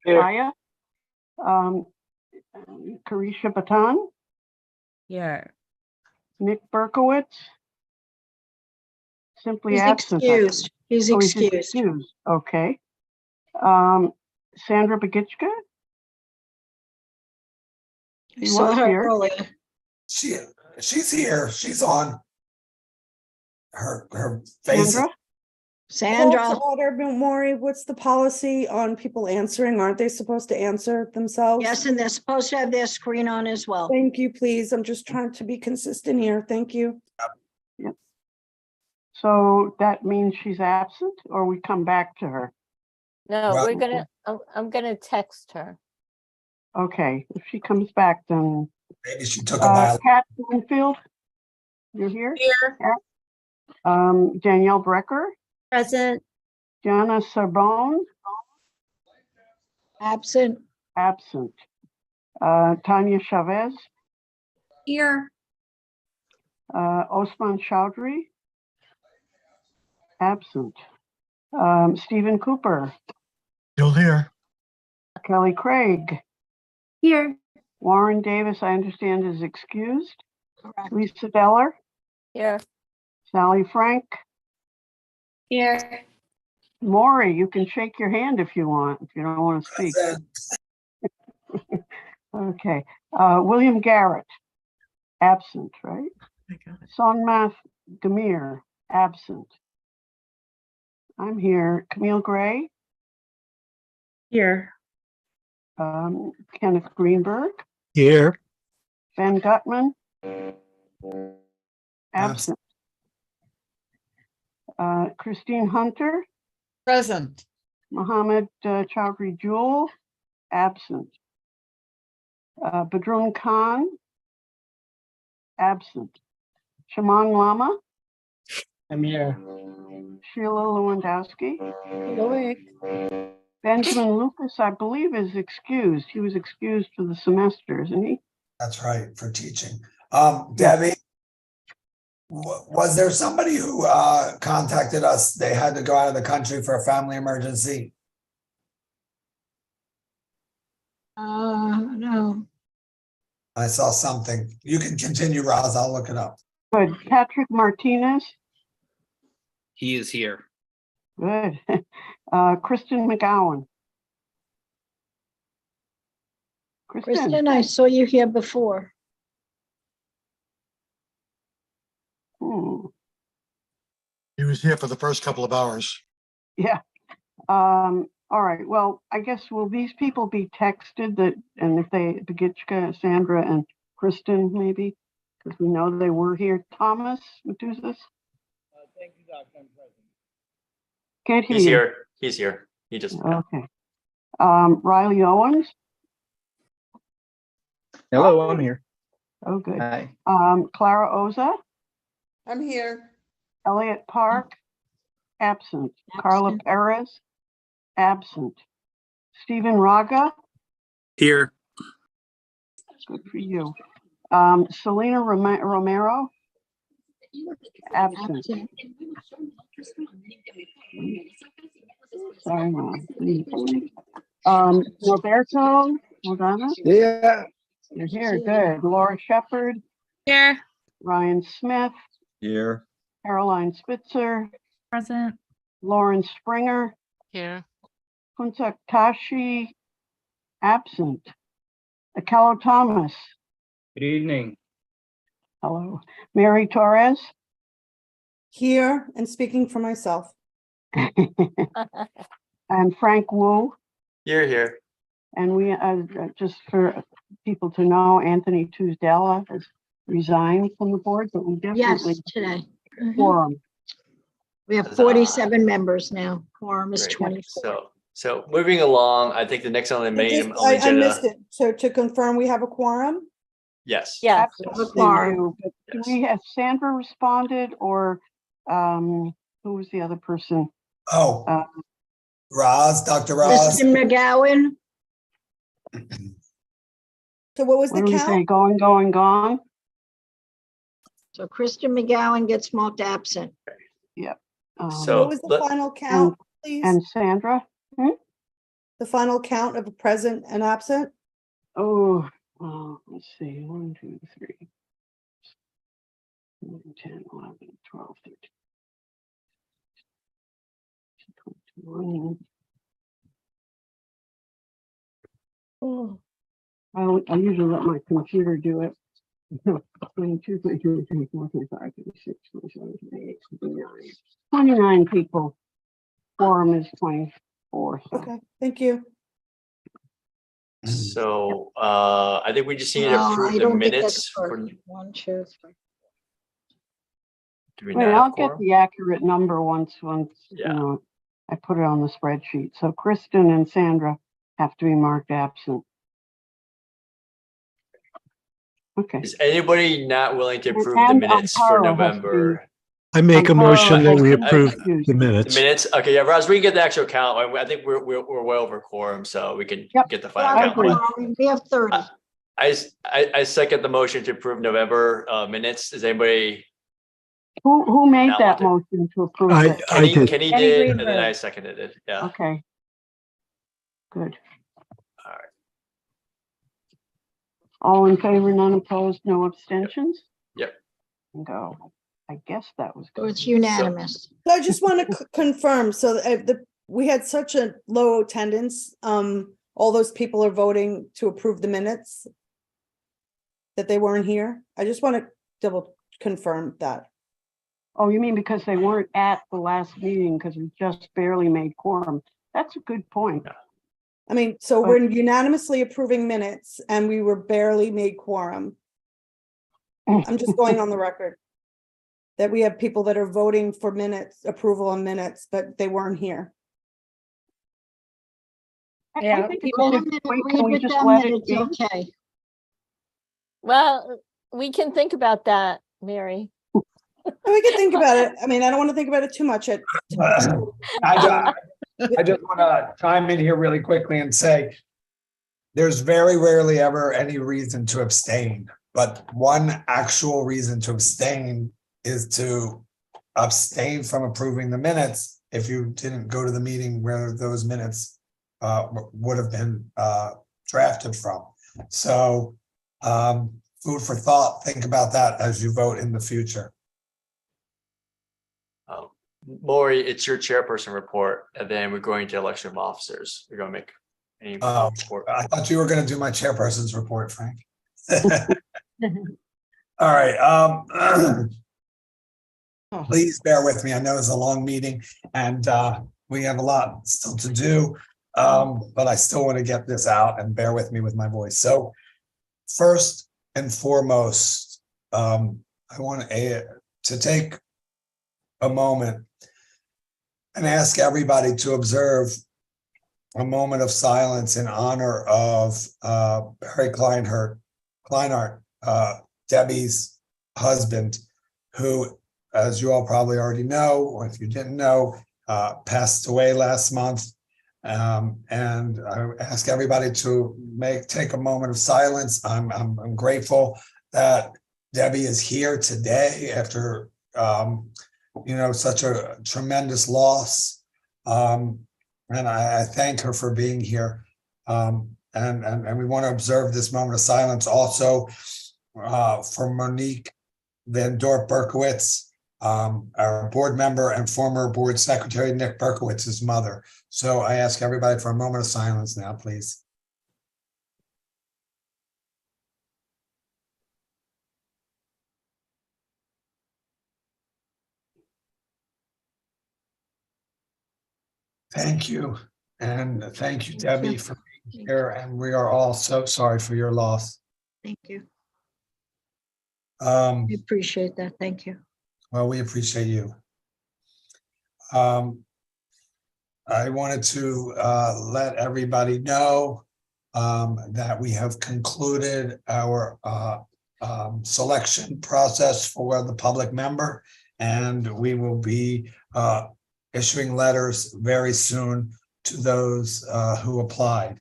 Aya. Carisha Batan. Yeah. Nick Berkowitz. Simply He's absent. excused. He's Oh, excused. Okay. Sandra Bagitchka. I saw her earlier. She's here. She's on. Her face. Sandra. Call to order, Maury, what's the policy on people answering? Aren't they supposed to answer themselves? Yes, and they're supposed to have their screen on as well. Thank you, please. I'm just trying to be consistent here. Thank you. Yep. So that means she's absent, or we come back to her? No, Well- we're gonna, I'm gonna text her. Okay, if she comes back, then Maybe she took a mile. Pat Winfield, you're here? Here. Danielle Brecker, Present. Jana Sarbone, Absent. absent. Tanya Chavez, Here. Osman Chowdhury, absent. Stephen Cooper, Still here. Kelly Craig, Here. Warren Davis, I understand is excused. Correct. Lisa Deller, Here. Sally Frank, Here. Maury, you can shake your hand if you want, if you don't want to speak. Okay, William Garrett, absent, right? Sonmath Gamir, absent. I'm here. Camille Gray, Here. Kenneth Greenberg, Here. Ben Gutman, absent. Christine Hunter, Present. Mohammed Chowdhury Jewel, absent. Badrun Khan, absent. Shaman Lama, I'm here. Sheila Lewandowski, Awake. Benjamin Lucas, I believe, is excused. He was excused for the semester, isn't he? That's right, for teaching. Debbie, was there somebody who contacted us? They had to go out of the country for a family emergency. No. I saw something. You can continue, Roz. I'll look it up. Good. Patrick Martinez, He is here. good. Kristen McGowan. Kristen, I saw you here before. He was here for the first couple of hours. Yeah. All right. Well, I guess will these people be texted that, and if they, Begitchka, Sandra, and Kristen, maybe, because we know they were here. Thomas Matusas? Thank you, Dr. I'm present. Can't hear He's you. here. He's here. He just. Okay. Riley Owens? Hello, I'm here. Oh, good. Hi. Clara Oza? I'm here. Elliot Park? Absent. Carla Perez? Absent. Stephen Raga? Here. Good for you. Selena Romero? Absent. Sorry, Roberto Modana? Yeah. You're here, good. Laura Shepard? Here. Ryan Smith? Here. Caroline Spitzer? Present. Lauren Springer? Here. Kunta Tashi? Absent. Akello Thomas? Good evening. Hello. Mary Torres? Here and speaking for myself. And Frank Wu? You're here. And we, just for people to know, Anthony Tuzdela has resigned from the board, but we Yes, definitely today. Mhm. quorum. We have 47 members now. Quorum is Great. 24. So moving along, I think the next on the main on the I agenda. missed it. So to confirm, we have a quorum? Yes. Yes. Absolutely do. But do we have Sandra responded or who was the other person? Oh, Roz, Dr. Roz. Kristen McGowan, So what was What the do we say? count? Gone? so Kristen McGowan gets marked absent. Yep. So What was the final count, please? And Sandra? The final count of a present and absent? Oh, let's see. 1, 2, 3. 9, 10, 11, 12, 13. 21. Oh, I usually let my computer do it. 22, 23, 24, 25, 26, 27, 28, 29. 29 people. Quorum is 24. So. Okay, thank you. So I think we just need to No, approve I the don't think that's minutes for. correct. 1, 2, 3. Do we Wait, not I'll have get quorum? the accurate number once, Yeah. you know, I put it on the spreadsheet. So Kristen and Sandra have to be marked absent. Okay. Is anybody not willing to approve the And minutes for Amparo has to November? I make a Amparo motion that has we to be approve excused. the The minutes. minutes? Okay, yeah, Roz, we can get the actual count. I think we're well over quorum, so we can Yep. get the We final have count. we have 30. I second the motion to approve November minutes. Is anybody? Who made Now that want motion to approve I it? did. Kenny Kenny did, and then Greenberg. I seconded it. Yeah. Okay. Good. All right. All in favor, none opposed, no abstentions? Yep. Go. I guess that was So good. it's unanimous. So I just want to confirm, so we had such a low attendance, all those people are voting to approve the minutes that they weren't here. I just want to double confirm that. Oh, you mean because they weren't at the last meeting because we just barely made quorum? That's a good point. I mean, so But- we're unanimously approving minutes and we were barely made quorum. I'm just going on the record that we have people that are voting for minutes, approval on minutes, but they weren't here. I think it's Let a them good point. agree Can we with just them let that it it's be? okay. Well, we can think about that, Mary. We can think about it. I mean, I don't want to think about it too much. I just want to chime in here really quickly and say there's very rarely ever any reason to abstain, but one actual reason to abstain is to abstain from approving the minutes if you didn't go to the meeting where those minutes would have been drafted from. So food for thought, think about that as you vote in the future. Lori, it's your chairperson report, and then we're going to election of officers. We're going to make any report. I thought you were going to do my chairperson's report, Frank. All right. Please bear with me. I know it's a long meeting and we have a lot still to do, but I still want to get this out and bear with me with my voice. So first and foremost, I want to take a moment and ask everybody to observe a moment of silence in honor of Barry Kleinert, Debbie's husband, who, as you all probably already know, or if you didn't know, passed away last month. And I ask everybody to take a moment of silence. I'm grateful that Debbie is here today after such a tremendous loss. And I thank her for being here. And we want to observe this moment of silence also for Monique Van Dorp Berkowitz, our board member and former board secretary, Nick Berkowitz's mother. So I ask everybody for a moment of silence now, please. Thank you. And thank you, Debbie, for being here. And we are all so sorry for your loss. Thank you. We appreciate that. Thank you. Well, we appreciate you. I wanted to let everybody know that we have concluded our selection process for the public member, and we will be issuing letters very soon to those who applied.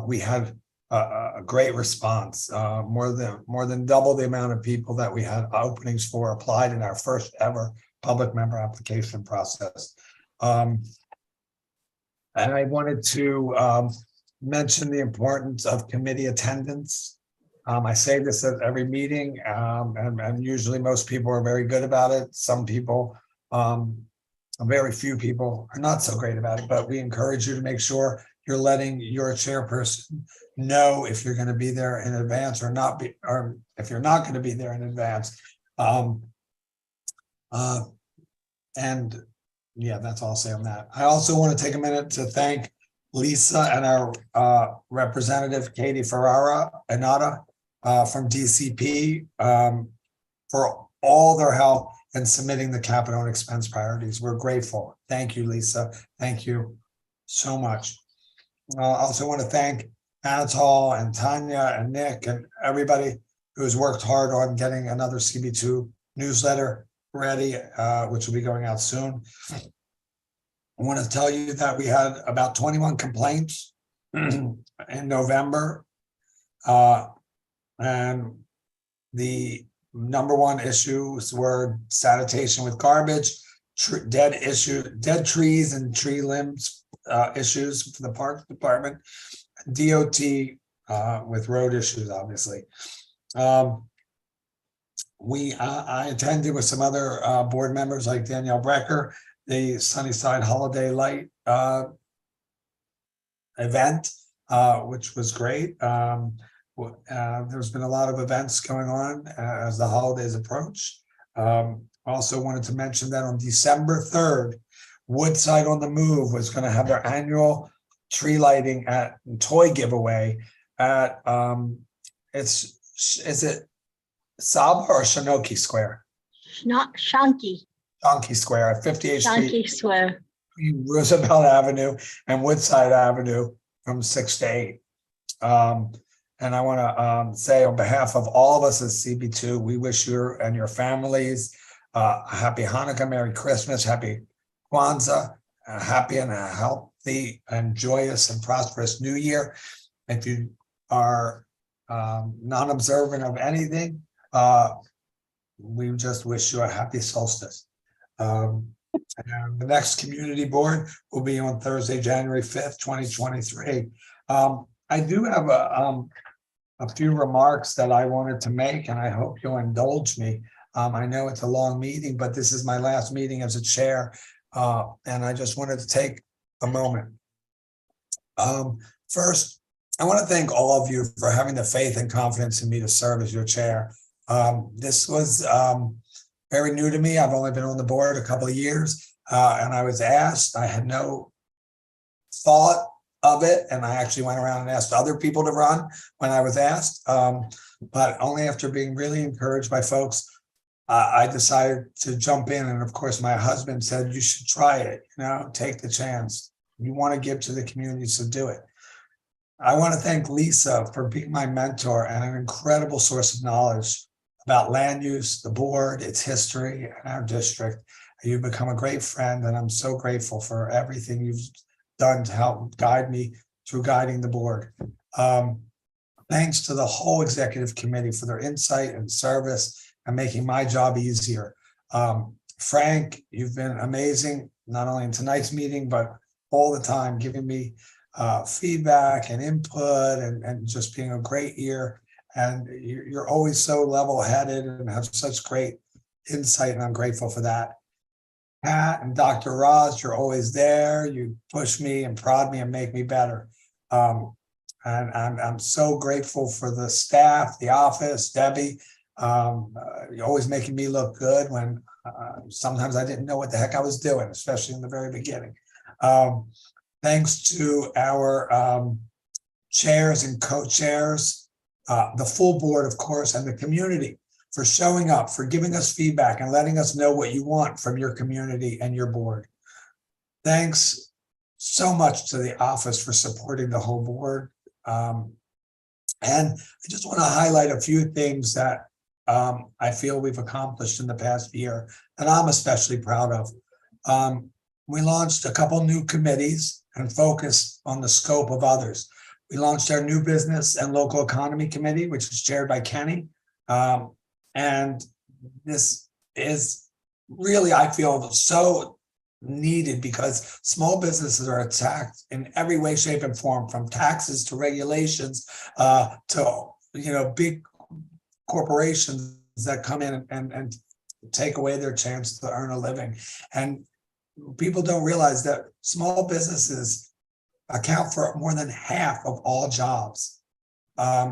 We had a great response. More than double the amount of people that we had openings for applied in our first ever public member application process. And I wanted to mention the importance of committee attendance. I say this at every meeting, and usually most people are very good about it. Some people, very few people are not so great about it, but we encourage you to make sure you're letting your chairperson know if you're going to be there in advance or not be, or if you're not going to be there in advance. And yeah, that's all I'll say on that. I also want to take a minute to thank Lisa and our representative, Katie Ferrara Anata from DCP for all their help and submitting the capital and expense priorities. We're grateful. Thank you, Lisa. Thank you so much. I also want to thank Anatol and Tanya and Nick and everybody who's worked hard on getting another CB2 newsletter ready, which will be going out soon. I want to tell you that we had about 21 complaints in November. And the number one issues were sanitation with garbage, dead trees and tree limbs issues for the park department, DOT with road issues, obviously. I attended with some other board members like Danielle Brecker, the Sunnyside Holiday Light event, which was great. There's been a lot of events going on as the holidays approach. Also wanted to mention that on December 3rd, Woodside on the Move was going to have their annual tree lighting at toy giveaway at is it Saba or Shinoki Square? Not Shanky. Shonky Square at 58th Street. Shanky Square. Between Roosevelt Avenue and Woodside Avenue from 6 to 8. And I want to say on behalf of all of us at CB2, we wish you and your families a happy Hanukkah, Merry Christmas, happy Kwanzaa, a happy and a healthy and joyous and prosperous New Year. If you are non-observant of anything, we just wish you a happy solstice. And the next community board will be on Thursday, January 5th, 2023. I do have a few remarks that I wanted to make, and I hope you'll indulge me. I know it's a long meeting, but this is my last meeting as a chair, and I just wanted to take a moment. First, I want to thank all of you for having the faith and confidence in me to serve as your chair. This was very new to me. I've only been on the board a couple of years, and I was asked. I had no thought of it, and I actually went around and asked other people to run when I was asked, but only after being really encouraged by folks, I decided to jump in. And of course, my husband said, you should try it, take the chance. You want to give to the community, so do it. I want to thank Lisa for being my mentor and an incredible source of knowledge about land use, the board, its history, and our district. You've become a great friend, and I'm so grateful for everything you've done to help guide me through guiding the board. Thanks to the whole executive committee for their insight and service and making my job easier. Frank, you've been amazing, not only in tonight's meeting, but all the time, giving me feedback and input and just being a great ear. And you're always so level-headed and have such great insight, and I'm grateful for that. Pat and Dr. Roz, you're always there. You push me and prod me and make me better. And I'm so grateful for the staff, the office, Debbie. You're always making me look good when sometimes I didn't know what the heck I was doing, especially in the very beginning. Thanks to our chairs and co-chairs, the full board, of course, and the community for showing up, for giving us feedback and letting us know what you want from your community and your board. Thanks so much to the office for supporting the whole board. And I just want to highlight a few things that I feel we've accomplished in the past year that I'm especially proud of. We launched a couple new committees and focused on the scope of others. We launched our new business and local economy committee, which is chaired by Kenny. And this is really, I feel, so needed because small businesses are attacked in every way, shape, and form, from taxes to regulations to big corporations that come in and take away their chance to earn a living. And people don't realize that small businesses account for more than half of all jobs.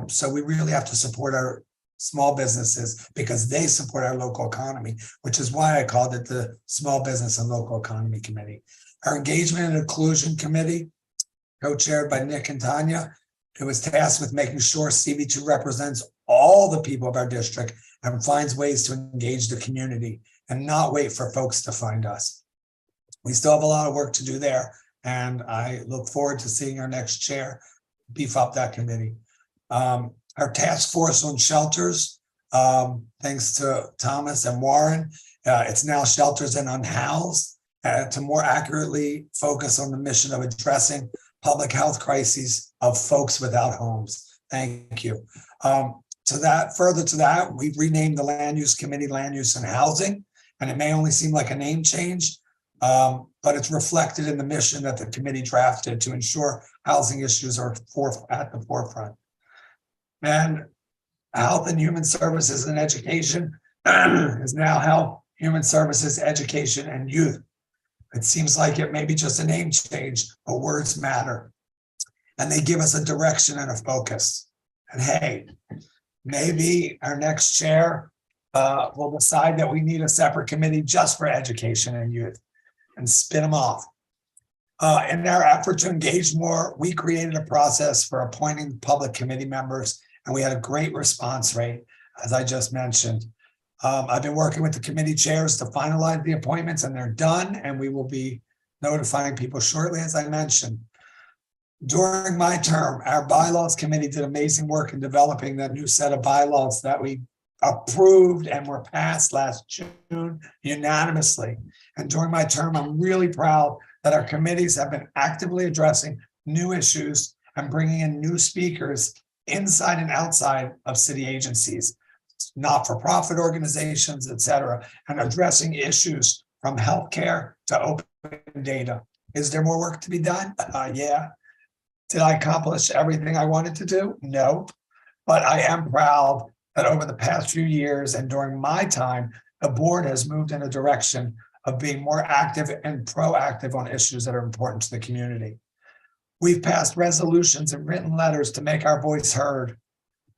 So we really have to support our small businesses because they support our local economy, which is why I called it the Small Business and Local Economy Committee. Our Engagement and Inclusion Committee, co-chaired by Nick and Tanya, it was tasked with making sure CB2 represents all the people of our district and finds ways to engage the community and not wait for folks to find us. We still have a lot of work to do there, and I look forward to seeing our next chair beef up that committee. Our task force on shelters, thanks to Thomas and Warren, it's now Shelters and Unhoused, to more accurately focus on the mission of addressing public health crises of folks without homes. Thank you. Further to that, we've renamed the Land Use Committee Land Use and Housing, and it may only seem like a name change, but it's reflected in the mission that the committee drafted to ensure housing issues are at the forefront. And Health and Human Services and Education is now Health, Human Services, Education, and Youth. It seems like it may be just a name change, but words matter. And they give us a direction and a focus. And hey, maybe our next chair will decide that we need a separate committee just for education and youth and spin them off. In our effort to engage more, we created a process for appointing public committee members, and we had a great response rate, as I just mentioned. I've been working with the committee chairs to finalize the appointments, and they're done, and we will be notifying people shortly, as I mentioned. During my term, our bylaws committee did amazing work in developing that new set of bylaws that we approved and were passed last June unanimously. And during my term, I'm really proud that our committees have been actively addressing new issues and bringing in new speakers inside and outside of city agencies, not-for-profit organizations, et cetera, and addressing issues from healthcare to open data. Is there more work to be done? Yeah. Did I accomplish everything I wanted to do? No, but I am proud that over the past few years and during my time, the board has moved in a direction of being more active and proactive on issues that are important to the community. We've passed resolutions and written letters to make our voice heard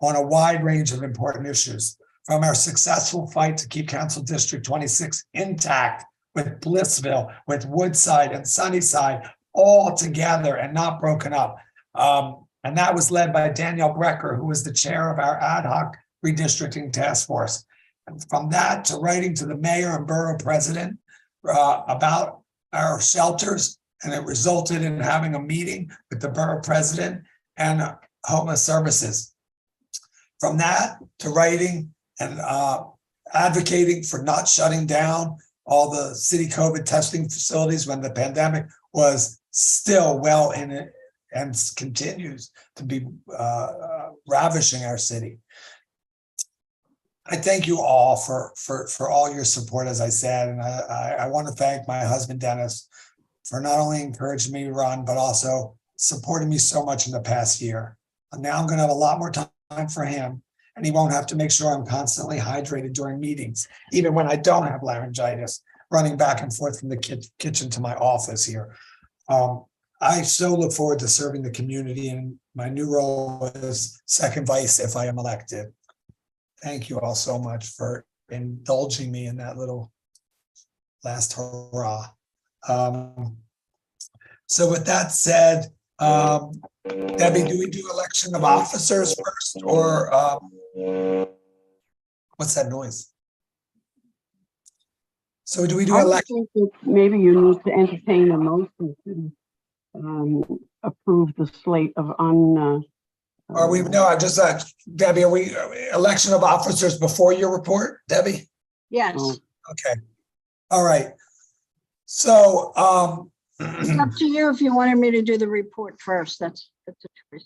on a wide range of important issues, from our successful fight to keep Council District 26 intact with Blissville, with Woodside and Sunnyside, all together and not broken up. And that was led by Danielle Brecker, who was the chair of our ad hoc redistricting task force. And from that to writing to the mayor and borough president about our shelters, and it resulted in having a meeting with the borough president and homeless services. From that to writing and advocating for not shutting down all the city COVID testing facilities when the pandemic was still well in it and continues to be ravishing our city. I thank you all for all your support, as I said, and I want to thank my husband, Dennis, for not only encouraging me to run, but also supporting me so much in the past year. And now I'm going to have a lot more time for him, and he won't have to make sure I'm constantly hydrated during meetings, even when I don't have laryngitis, running back and forth from the kitchen to my office here. I so look forward to serving the community in my new role as second vice if I am elected. Thank you all so much for indulging me in that little last hurrah. So with that said, Debbie, do we do election of officers first, or what's that noise? So do we do I election? think that maybe you need to entertain a motion to approve the slate of Are we, no, I just, Debbie, are we election of officers before your report, Debbie? Yes, Okay, all right. So, it's up to you if you wanted me to do the report first. That's a choice.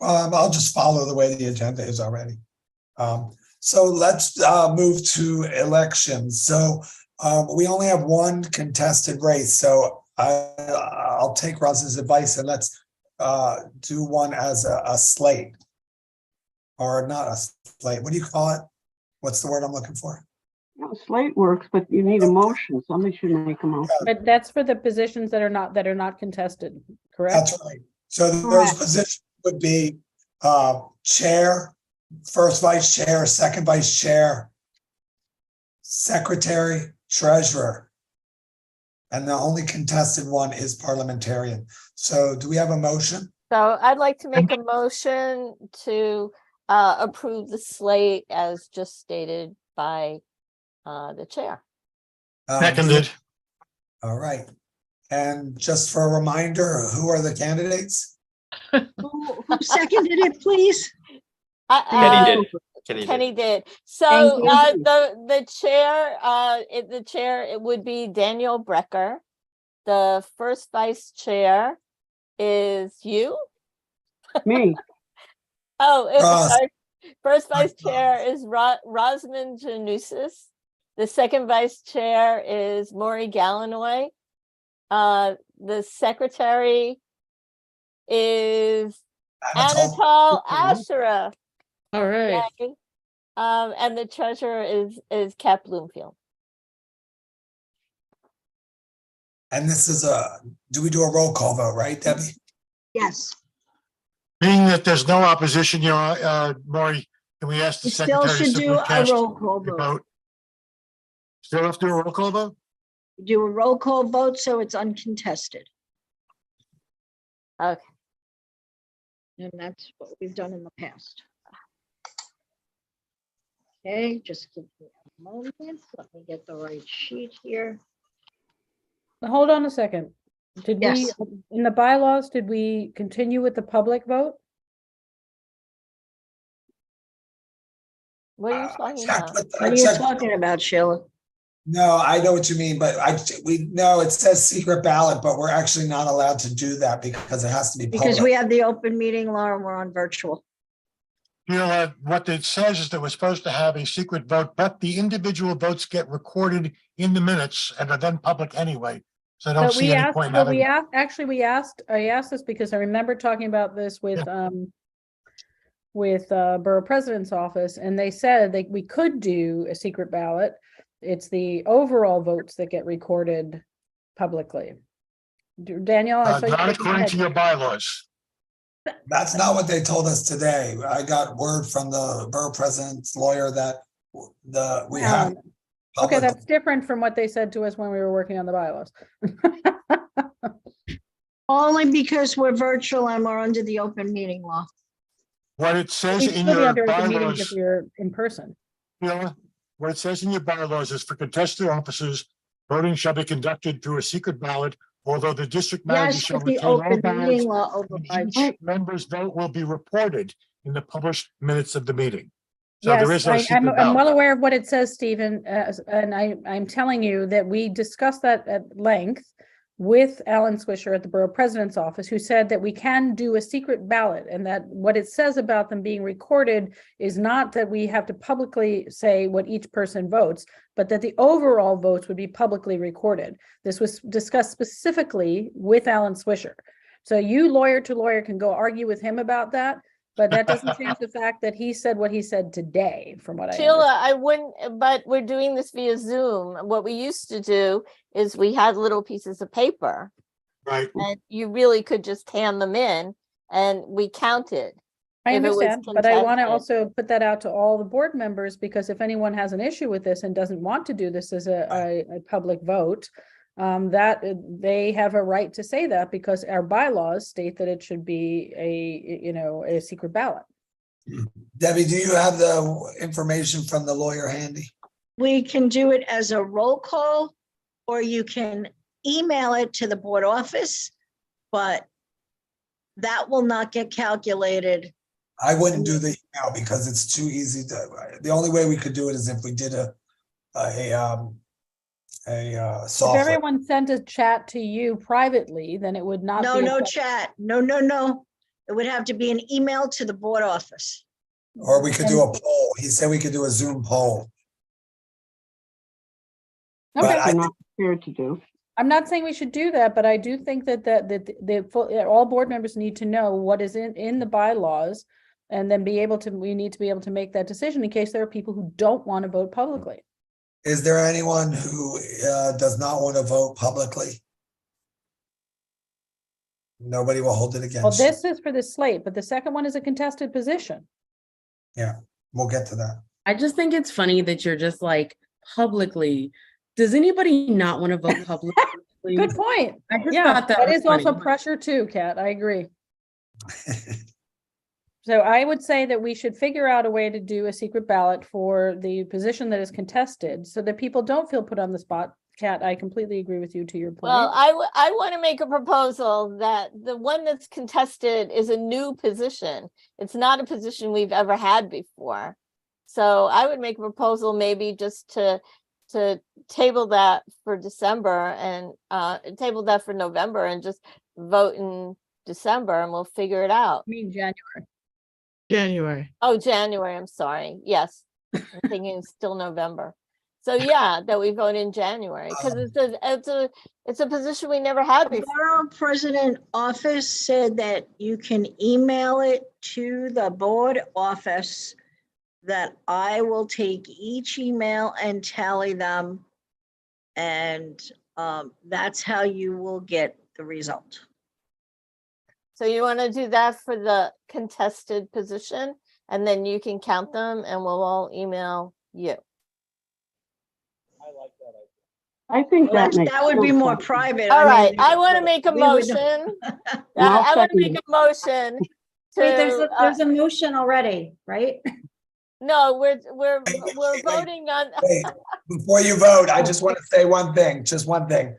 I'll just follow the way the agenda is already. So let's move to elections. So we only have one contested race. So I'll take Ross's advice and let's do one as a slate, or not a slate. What do you call it? What's the word I'm looking for? No, slate works, but you need a motion. Somebody should make a motion. But that's for the positions that are not contested, correct? That's right. So those positions would be chair, first vice chair, second vice chair, secretary, treasurer. And the only contested one is parliamentarian. So do we have a motion? So I'd like to make a motion to approve the slate as just stated by the chair. Seconded. All right. And just for a reminder, who are the candidates? Who seconded it, please? Kenny did. So Thank you. the chair, it would be Daniel Brecker. The first vice chair is you. Me. Sorry. First vice chair is Rosman Janusis. The second vice chair is Maury Gallinoy. The secretary is Anatol Asherah. All right. Yay. And the treasurer is Kat Bloomfield. And this is do we do a roll call vote, right, Debbie? Yes. Being that there's no opposition, Maury, can we ask the We still secretary? should to do a cast roll call the vote. Still have to do a roll call vote? Do a roll call vote so it's uncontested. Okay. And that's what we've done in the past. Okay, just give me a moment. Let me get the right sheet here. Hold on a second. Did we, Yes. in the bylaws, did we continue with the public vote? What are you talking about? What are you talking about, Sheila? No, I know what you mean, but we know it says secret ballot, but we're actually not allowed to do that because it has to be Because public. we have the open meeting law and we're on virtual. What it says is that we're supposed to have a secret vote, but the individual votes get recorded in the minutes and are then public anyway. So I don't But see we any asked, point in but we having. asked, I asked this because I remember talking about this with Borough President's office, and they said that we could do a secret ballot. It's the overall votes that get recorded publicly. Daniel, I saw you Not shaking your according head. to your bylaws. That's not what they told us today. I got word from the borough president's lawyer that we have. Okay, public- that's different from what they said to us when we were working on the bylaws. Only because we're virtual and we're under the open meeting law. What it says We in still be your under open meetings if bylaws, you're in person. what it says in your bylaws is for contested offices, voting shall be conducted through a secret ballot, although the district manager Yes, shall but the retain all open ballots. meeting law overrides. Each member's vote will be reported in the published minutes of the meeting. So there is Yes, no I'm secret well ballot. aware of what it says, Stephen, and I'm telling you that we discussed that at length with Alan Swisher at the Borough President's office, who said that we can do a secret ballot, and that what it says about them being recorded is not that we have to publicly say what each person votes, but that the overall votes would be publicly recorded. This was discussed specifically with Alan Swisher. So you, lawyer to lawyer, can go argue with him about that, but that doesn't change the fact that he said what he said today, from what I understand. Sheila, I wouldn't, but we're doing this via Zoom. What we used to do is we had little pieces of paper. Right. And you really could just hand them in and we counted. I if it was understand, but I want to contested. also put that out to all the board members, because if anyone has an issue with this and doesn't want to do this as a public vote, that they have a right to say that, because our bylaws state that it should be a secret ballot. Debbie, do you have the information from the lawyer handy? We can do it as a roll call, or you can email it to the board office, but that will not get calculated. I wouldn't do the email because it's too easy to, the only way we could do it is if we did a If software. everyone sent a chat to you privately, then it would not be. No chat. No. It would have to be an email to the board office. Or we could do a poll. He said we could do a Zoom poll. But Okay. I Not prepared to do. I'm not saying we should do that, but I do think that all board members need to know what is in the bylaws, and then we need to be able to make that decision in case there are people who don't want to vote publicly. Is there anyone who does not want to vote publicly? Nobody will hold it Well, against you. this is for the slate, but the second one is a contested position. Yeah, we'll get to that. I just think it's funny that you're just like publicly. Does anybody not want to vote publicly? Good point. I just Yeah, thought that that was is also funny. pressure too, Kat. I agree. So I would say that we should figure out a way to do a secret ballot for the position that is contested so that people don't feel put on the spot. Kat, I completely agree with you to your point. Well, I want to make a proposal that the one that's contested is a new position. It's not a position we've ever had before. So I would make a proposal maybe just to table that for December and table that for November and just vote in December and we'll figure it out. I mean, January. January. Oh, January, I'm sorry. Yes, I'm thinking it's still November. So yeah, that we vote in January because it's a position we never had The before. Borough President Office said that you can email it to the board office, that I will take each email and tally them. And that's how you will get the result. So you want to do that for the contested position and then you can count them and we'll all email you. I think Well, that makes. that would be total more sense. private. All I right, mean, I want to make a we would- motion. I'll I want to second make it. a motion. Wait, there's to, a motion already, right? No, we're voting on. Wait, before you vote, I just want to say one thing, just one thing.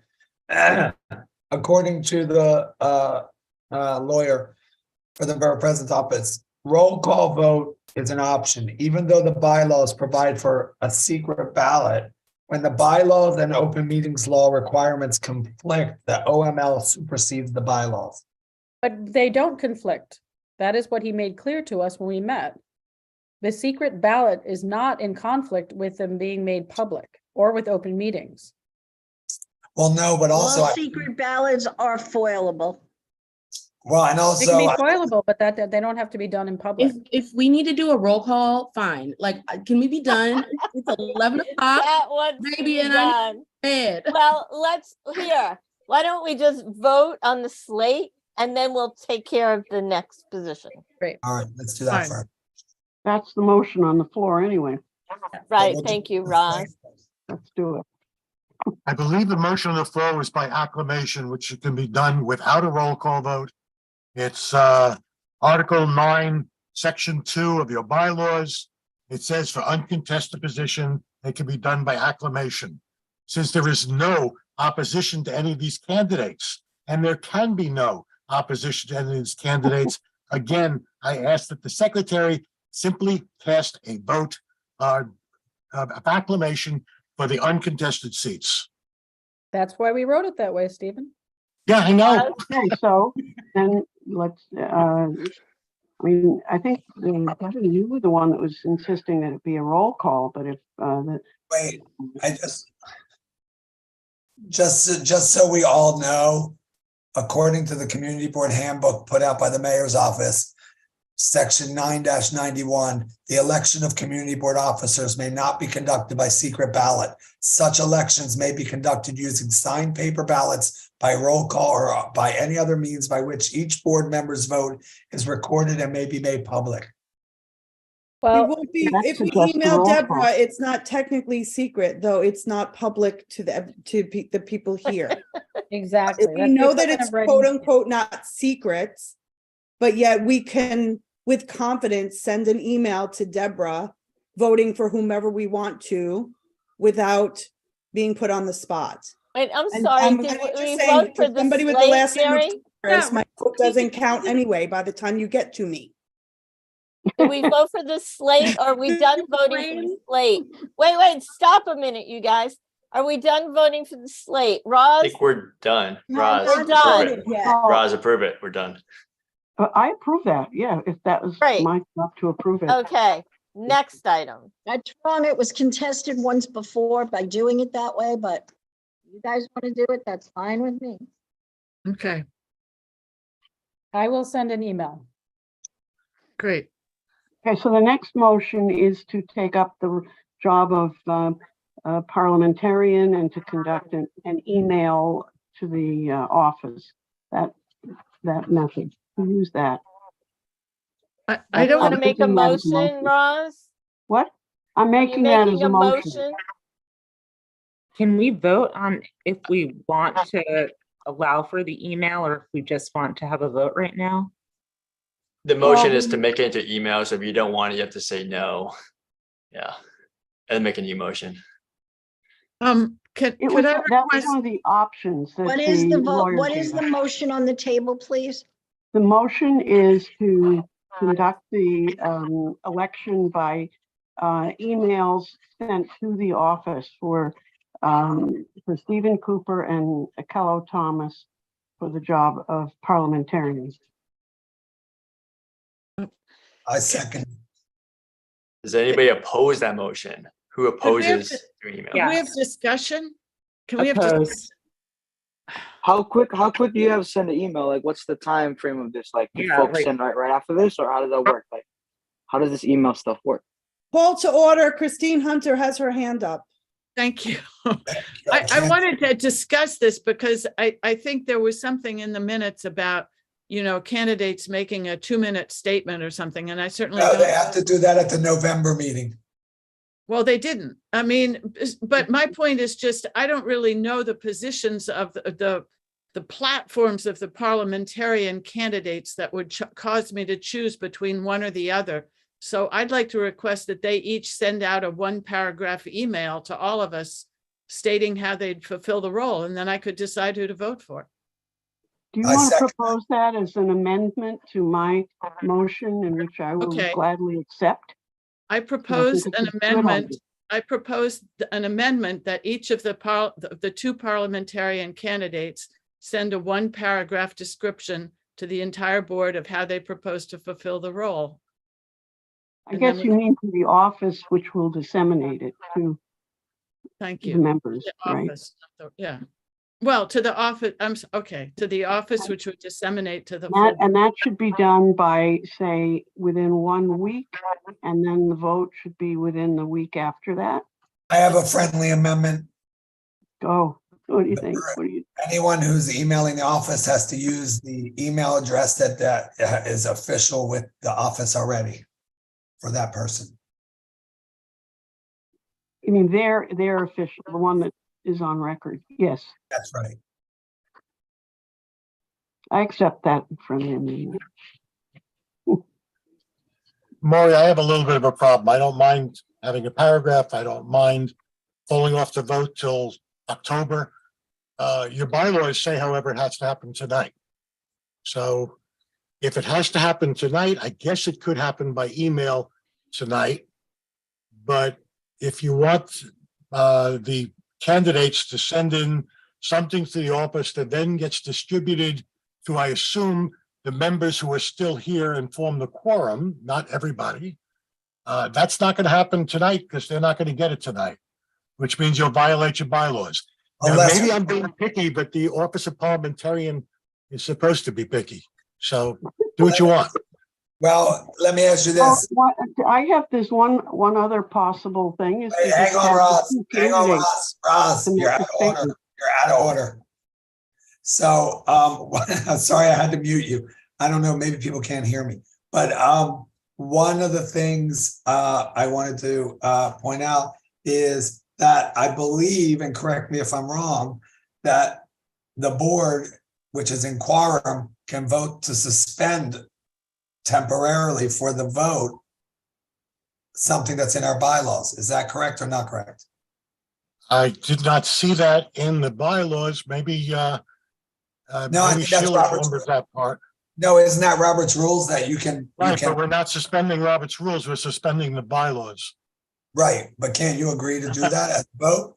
According to the lawyer for the Borough President's Office, roll call vote is an option, even though the bylaws provide for a secret ballot. When the bylaws and open meetings law requirements conflict, the OML supersedes the bylaws. But they don't conflict. That is what he made clear to us when we met. The secret ballot is not in conflict with them being made public or with open meetings. Well, no, but also, All secret ballots are foilable. well, and They also, can be foilable, but that they don't have to be done in public. If we need to do a roll call, fine. Like, can we be done? It's 11 o'clock. That one's Baby, and I'm done. in bed. Well, why don't we just vote on the slate and then we'll take care of the next position. Great. all right, let's do that Fine. first. That's the motion on the floor anyway. Right, we'll thank do you, the Roz. Let's do it. I believe the motion on the floor was by acclamation, which can be done without a roll call vote. It's Article 9, Section 2 of your bylaws. It says for uncontested position, it can be done by acclamation. Since there is no opposition to any of these candidates, and there can be no opposition to any of these candidates, again, I ask that the secretary simply cast a vote of acclamation for the uncontested seats. That's why we wrote it that way, Stephen. Yeah, I know. Okay, so then let's, I mean, I think Kevin, you were the one that was insisting that it be a roll call, but if that. Wait, I just so we all know, according to the community board handbook put out by the mayor's office, Section 9-91, the election of community board officers may not be conducted by secret ballot. Such elections may be conducted using signed paper ballots by roll call or by any other means by which each board member's vote is recorded and may be made public. It Well, won't be, that's if we just the email roll call. Deborah, it's not technically secret, though it's not public to the people here. exactly. We That's the know that equivalent it's of writing- quote unquote not secrets, but yet we can, with confidence, send an email to Deborah voting for whomever we want to without being put on the spot. Wait, I'm And sorry, I'm did just we saying, vote for for the somebody with the slate, last name of Gary? Torres, Yeah, my vote doesn't count anyway by the time you get to me. Did we vote for the slate or are we done voting for the slate? Wait, stop a minute, you guys. Are we done voting for the slate? I Roz? think we're done. No, Roz, we're approve done. it. Yeah. Roz, approve it. We're done. I approve that, yeah, if that was Great. my job to approve it. Okay, next item. That's wrong. It was contested once before by doing it that way, but you guys want to do it, that's fine with me. Okay, I will send an email. great. Okay, so the next motion is to take up the job of parliamentarian and to conduct an email to the office. That method, to use that. I You don't want want to make a thinking that as a motion, motion. Roz? What? I'm Are you making that as making a motion. Can we vote on if we want to allow for the email or if we just want to have a vote right now? The motion is Well, to make it into email, so if you don't want it, you have to say no. Yeah, and make a new motion. Could It was, I that was request, one of the options that What is the vote? lawyer What is gave the us. motion on the table, please? The motion is to conduct the election by emails sent to the office for Stephen Cooper and Kello Thomas for the job of parliamentarians. I second. Does anybody oppose that motion? Who Could we have opposes through email? can we have discussion? Can we have, dis- Oppose. How quick do you have to send an email? Like, what's the time frame of this? Like, do Yeah, folks like- send right after this, or how does that work? Like, how does this email stuff work? Call to order. Christine Hunter has her hand up. thank you. I wanted to discuss this because I think there was something in the minutes about, candidates making a 2-minute statement or something, and I certainly No, don't. they have to do that at the November meeting. Well, they didn't. I mean, but my point is just, I don't really know the positions of the platforms of the parliamentarian candidates that would cause me to choose between one or the other. So I'd like to request that they each send out a 1-paragraph email to all of us stating how they'd fulfill the role, and then I could decide who to vote for. Do you want to propose that as an amendment to my motion, in which I will Okay. gladly accept? I propose think an it's a good amendment. idea. I propose an amendment that each of the 2 parliamentarian candidates send a 1-paragraph description to the entire board of how they propose to fulfill the role. I And guess then you mean to the office, which will disseminate it to Thank the you. members, The right? office, yeah. Well, to the office, okay, to the office, which would disseminate to the full. And that should be done by, say, within 1 week, and then the vote should be within the week after that. I have a friendly amendment. Go. What do you think? What do you? Anyone who's emailing the office has to use the email address that is official with the office already for that person. I mean, their official, the one that is on record. Yes, That's right. I accept that friendly amendment. Maury, I have a little bit of a problem. I don't mind having a paragraph. I don't mind pulling off the vote till October. Your bylaws say, however, it has to happen tonight. So if it has to happen tonight, I guess it could happen by email tonight. But if you want the candidates to send in something to the office that then gets distributed to, I assume, the members who are still here and form the quorum, not everybody. That's not going to happen tonight because they're not going to get it tonight, which means you'll violate your bylaws. Now, Unless- maybe I'm being picky, but the office of parliamentarian is supposed to be picky. So do what you want. Well, let me ask you Oh, this. I have this one other possible thing is. Hey, to hang just on, have the Ross. two Hang on, candidates Ross. to make You're a out of order. statement. You're out of order. So, sorry, I had to mute you. I don't know, maybe people can't hear me. But one of the things I wanted to point out is that I believe, and correct me if I'm wrong, that the board, which is in quorum, can vote to suspend temporarily for the vote something that's in our bylaws. Is that correct or not correct? I did not see that in the bylaws. Maybe I maybe think that's Sheila Robert's remembers that part. No, isn't that Robert's rules that you can? Right, but we're not suspending Robert's rules. We're suspending the bylaws. Right, but can't you agree to do that as a vote?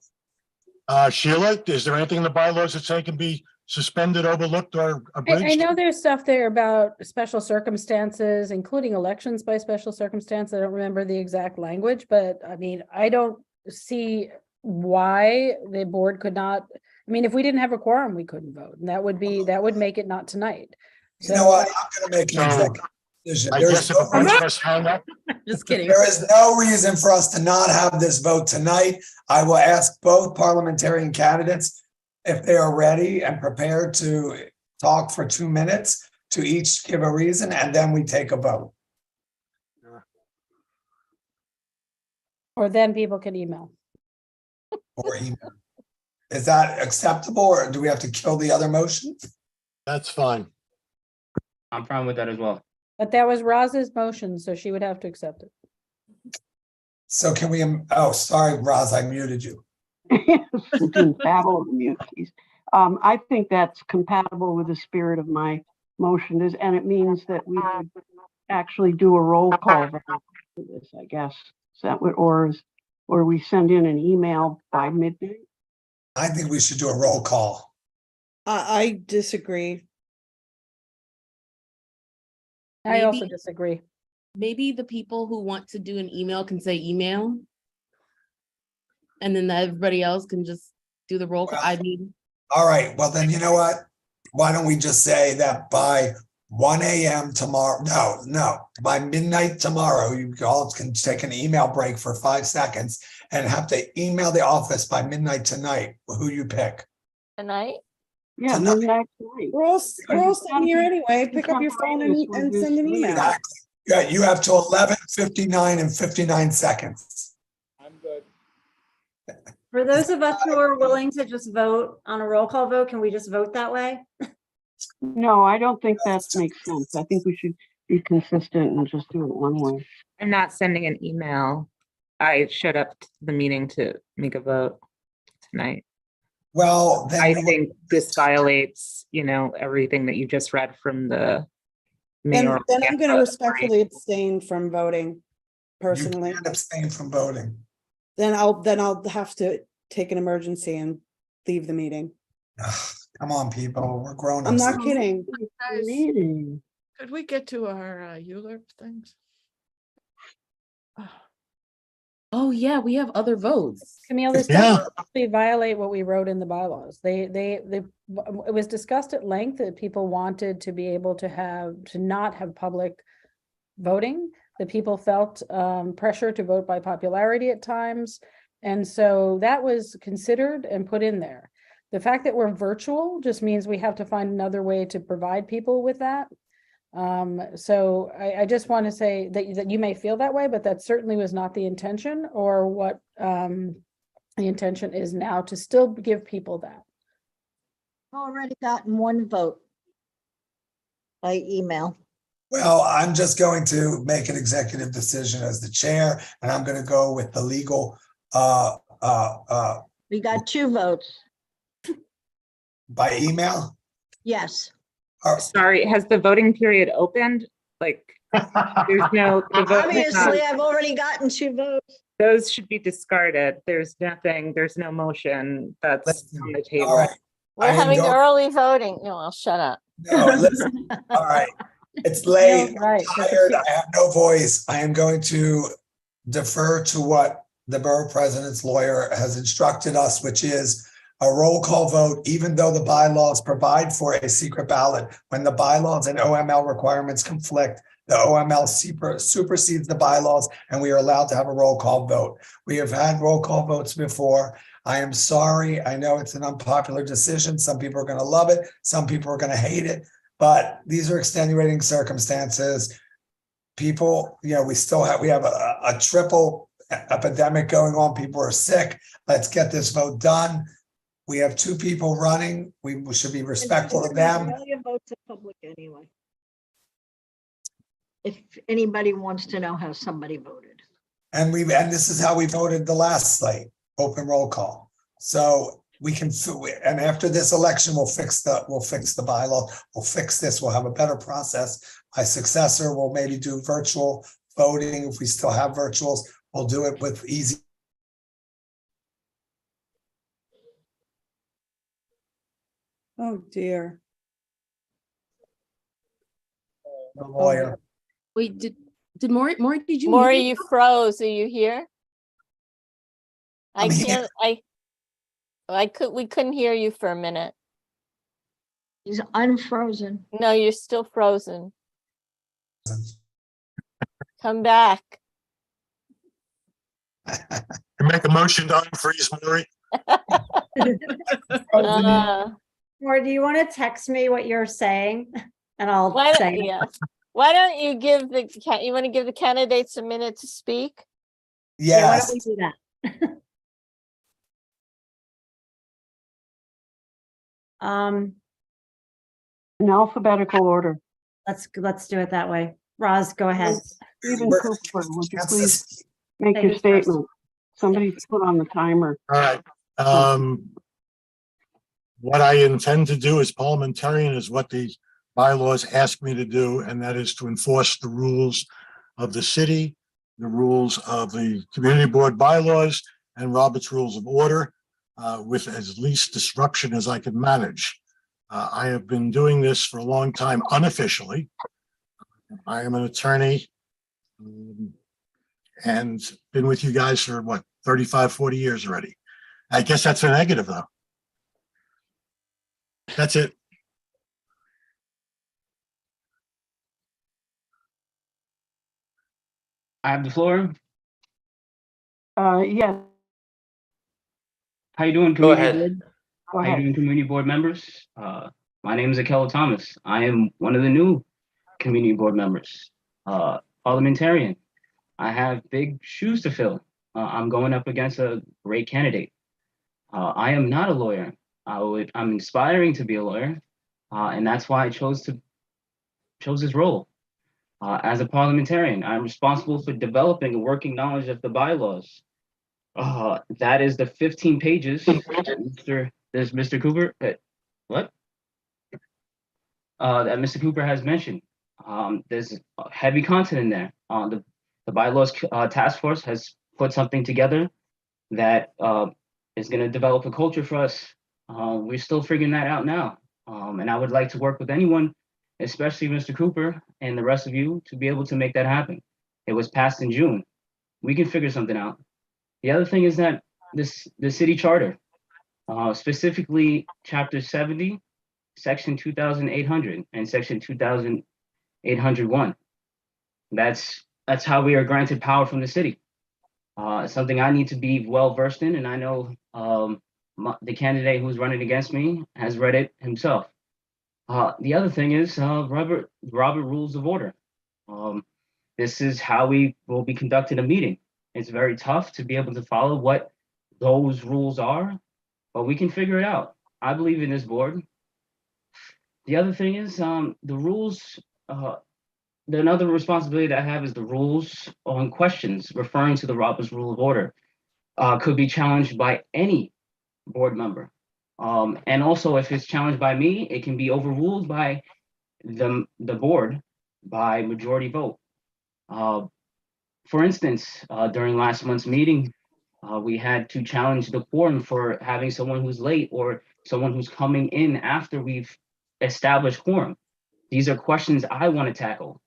Sheila, is there anything in the bylaws that say can be suspended, overlooked, or I abridged? know there's stuff there about special circumstances, including elections by special circumstance. I don't remember the exact language, but I mean, I don't see why the board could not. I mean, if we didn't have a quorum, we couldn't vote, and that would make it not tonight. You know what? I'm gonna make an executive decision. I There's guess if a bunch of us hang up, Just kidding. There is no reason for us to not have this vote tonight. I will ask both parliamentarian candidates if they are ready and prepared to talk for 2 minutes to each give a reason, and then we take a vote. Or then people can email. Or email. Is that acceptable, or do we have to kill the other motion? that's fine. I'm fine with that as well. But that was Roz's motion, so she would have to accept it. So can we, oh, sorry, Roz, I muted you. Doing babble on the mute keys. I think that's compatible with the spirit of my motion is, and it means that we would actually do a roll call vote for this, I guess. Is that what, or we send in an email by midnight? I think we should do a roll call. I disagree. I also Maybe- disagree. Maybe the people who want to do an email can say email. And then everybody else can just do the roll call. I mean, All right, well then, you know what? Why don't we just say that by 1 a.m. tomorrow, no, by midnight tomorrow, you all can take an email break for 5 seconds and have to email the office by midnight tonight, who you pick. Tonight? Yeah, Tonight. midnight tonight. We're all sitting here anyway. Pick up your phone and send an email. Exactly. Yeah, you have till 11:59 and 59 seconds. I'm good. For those of us who are willing to just vote on a roll call vote, can we just vote that way? No, I don't think that makes sense. I think we should be consistent and just do it one way. I'm not sending an email. I showed up to the meeting to make a vote tonight. Well, then I think this violates, everything that you just read from the mayor. Then I'm gonna respectfully abstain from voting you personally. can't abstain from voting. Then I'll have to take an emergency and leave the meeting. Come on, people, we're grown I'm ups. not kidding. Meeting. Could we get to our ULURP things? oh yeah, we have other votes. Camille, this Yeah. doesn't actually violate what we wrote in the bylaws. It was discussed at length that people wanted to be able to not have public voting, that people felt pressure to vote by popularity at times. And so that was considered and put in there. The fact that we're virtual just means we have to find another way to provide people with that. So I just want to say that you may feel that way, but that certainly was not the intention or what the intention is now, to still give people that. Already gotten one vote by email. Well, I'm just going to make an executive decision as the chair, and I'm going to go with the legal, We got 2 votes. by email. Yes. Sorry, has the voting period opened? Like, there's no. the vote has not- Obviously, I've already gotten 2 votes. Those should be discarded. There's no motion that's on the All table. right. We're I am having going- early voting. No, I'll shut up. No, listen, all right. It's late, I'm Right. tired, I have no voice. I am going to defer to what the borough president's lawyer has instructed us, which is a roll call vote, even though the bylaws provide for a secret ballot. When the bylaws and OML requirements conflict, the OML supersedes the bylaws, and we are allowed to have a roll call vote. We have had roll call votes before. I am sorry. I know it's an unpopular decision. Some people are going to love it. Some people are going to hate it. But these are extenuating circumstances. People, we have a triple epidemic going on. People are sick. Let's get this vote done. We have 2 people running. We should be respectful of them. All your votes are public anyway. If anybody wants to know how somebody voted. And this is how we voted the last slate, open roll call. So we can, and after this election, we'll fix the bylaw. We'll fix this. We'll have a better process. My successor will maybe do virtual voting. If we still have virtuals, we'll do it with easy. Oh, dear. The lawyer. Wait, did Maury, did you? Maury, mute you froze. Are you here? I'm here. We couldn't hear you for a minute. He's unfrozen. No, you're still frozen. Come back. Make a motion to unfreeze Maury. Or do you want to text me what you're saying? And I'll Why say don't, it. yeah. Why don't you you want to give the candidates a minute to speak? Yeah, why Yes. don't we do that? In alphabetical order. Let's do it that way. Roz, go ahead. Stephen Cooper, would you That's please make your Ladies first. statement? Somebody put on the timer. All right. What I intend to do as parliamentarian is what the bylaws ask me to do, and that is to enforce the rules of the city, the rules of the community board bylaws, and Robert's Rules of Order with as least disruption as I can manage. I have been doing this for a long time unofficially. I am an attorney and been with you guys for what, 35, 40 years already. I guess that's a negative though. That's it. I have the floor. Yeah, How you doing, Go community ahead. board? go How you ahead. doing, community board members? My name is Akella Thomas. I am one of the new community board members, parliamentarian. I have big shoes to fill. I'm going up against a great candidate. I am not a lawyer. I'm inspiring to be a lawyer, and that's why I chose this role. As a parliamentarian, I'm responsible for developing a working knowledge of the bylaws. That is the 15 pages. Mr. Cooper, what? That Mr. Cooper has mentioned. There's heavy content in there. The bylaws task force has put something together that is going to develop a culture for us. We're still figuring that out now. And I would like to work with anyone, especially Mr. Cooper and the rest of you, to be able to make that happen. It was passed in June. We can figure something out. The other thing is that the city charter, specifically chapter 70, section 2800 and section 2801. That's how we are granted power from the city. Something I need to be well versed in, and I know the candidate who's running against me has read it himself. The other thing is Robert Rules of Order. This is how we will be conducting a meeting. It's very tough to be able to follow what those rules are, but we can figure it out. I believe in this board. The other thing is the rules. Another responsibility that I have is the rules on questions referring to the Robert's Rule of Order could be challenged by any board member. And also, if it's challenged by me, it can be overruled by the board by majority vote. For instance, during last month's meeting, we had to challenge the quorum for having someone who's late or someone who's coming in after we've established quorum. These are questions I want to tackle.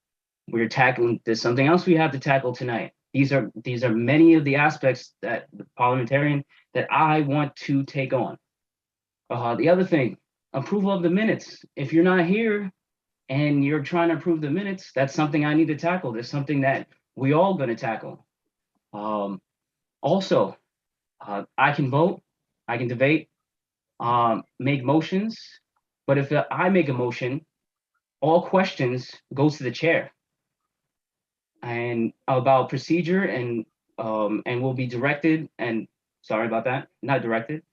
We're tackling, there's something else we have to tackle tonight. These are many of the aspects that the parliamentarian that I want to take on. The other thing, approval of the minutes. If you're not here and you're trying to approve the minutes, that's something I need to tackle. There's something that we all gonna tackle. Also, I can vote, I can debate, make motions, but if I make a motion, all questions goes to the chair. And about procedure and will be directed and sorry about that, not directed,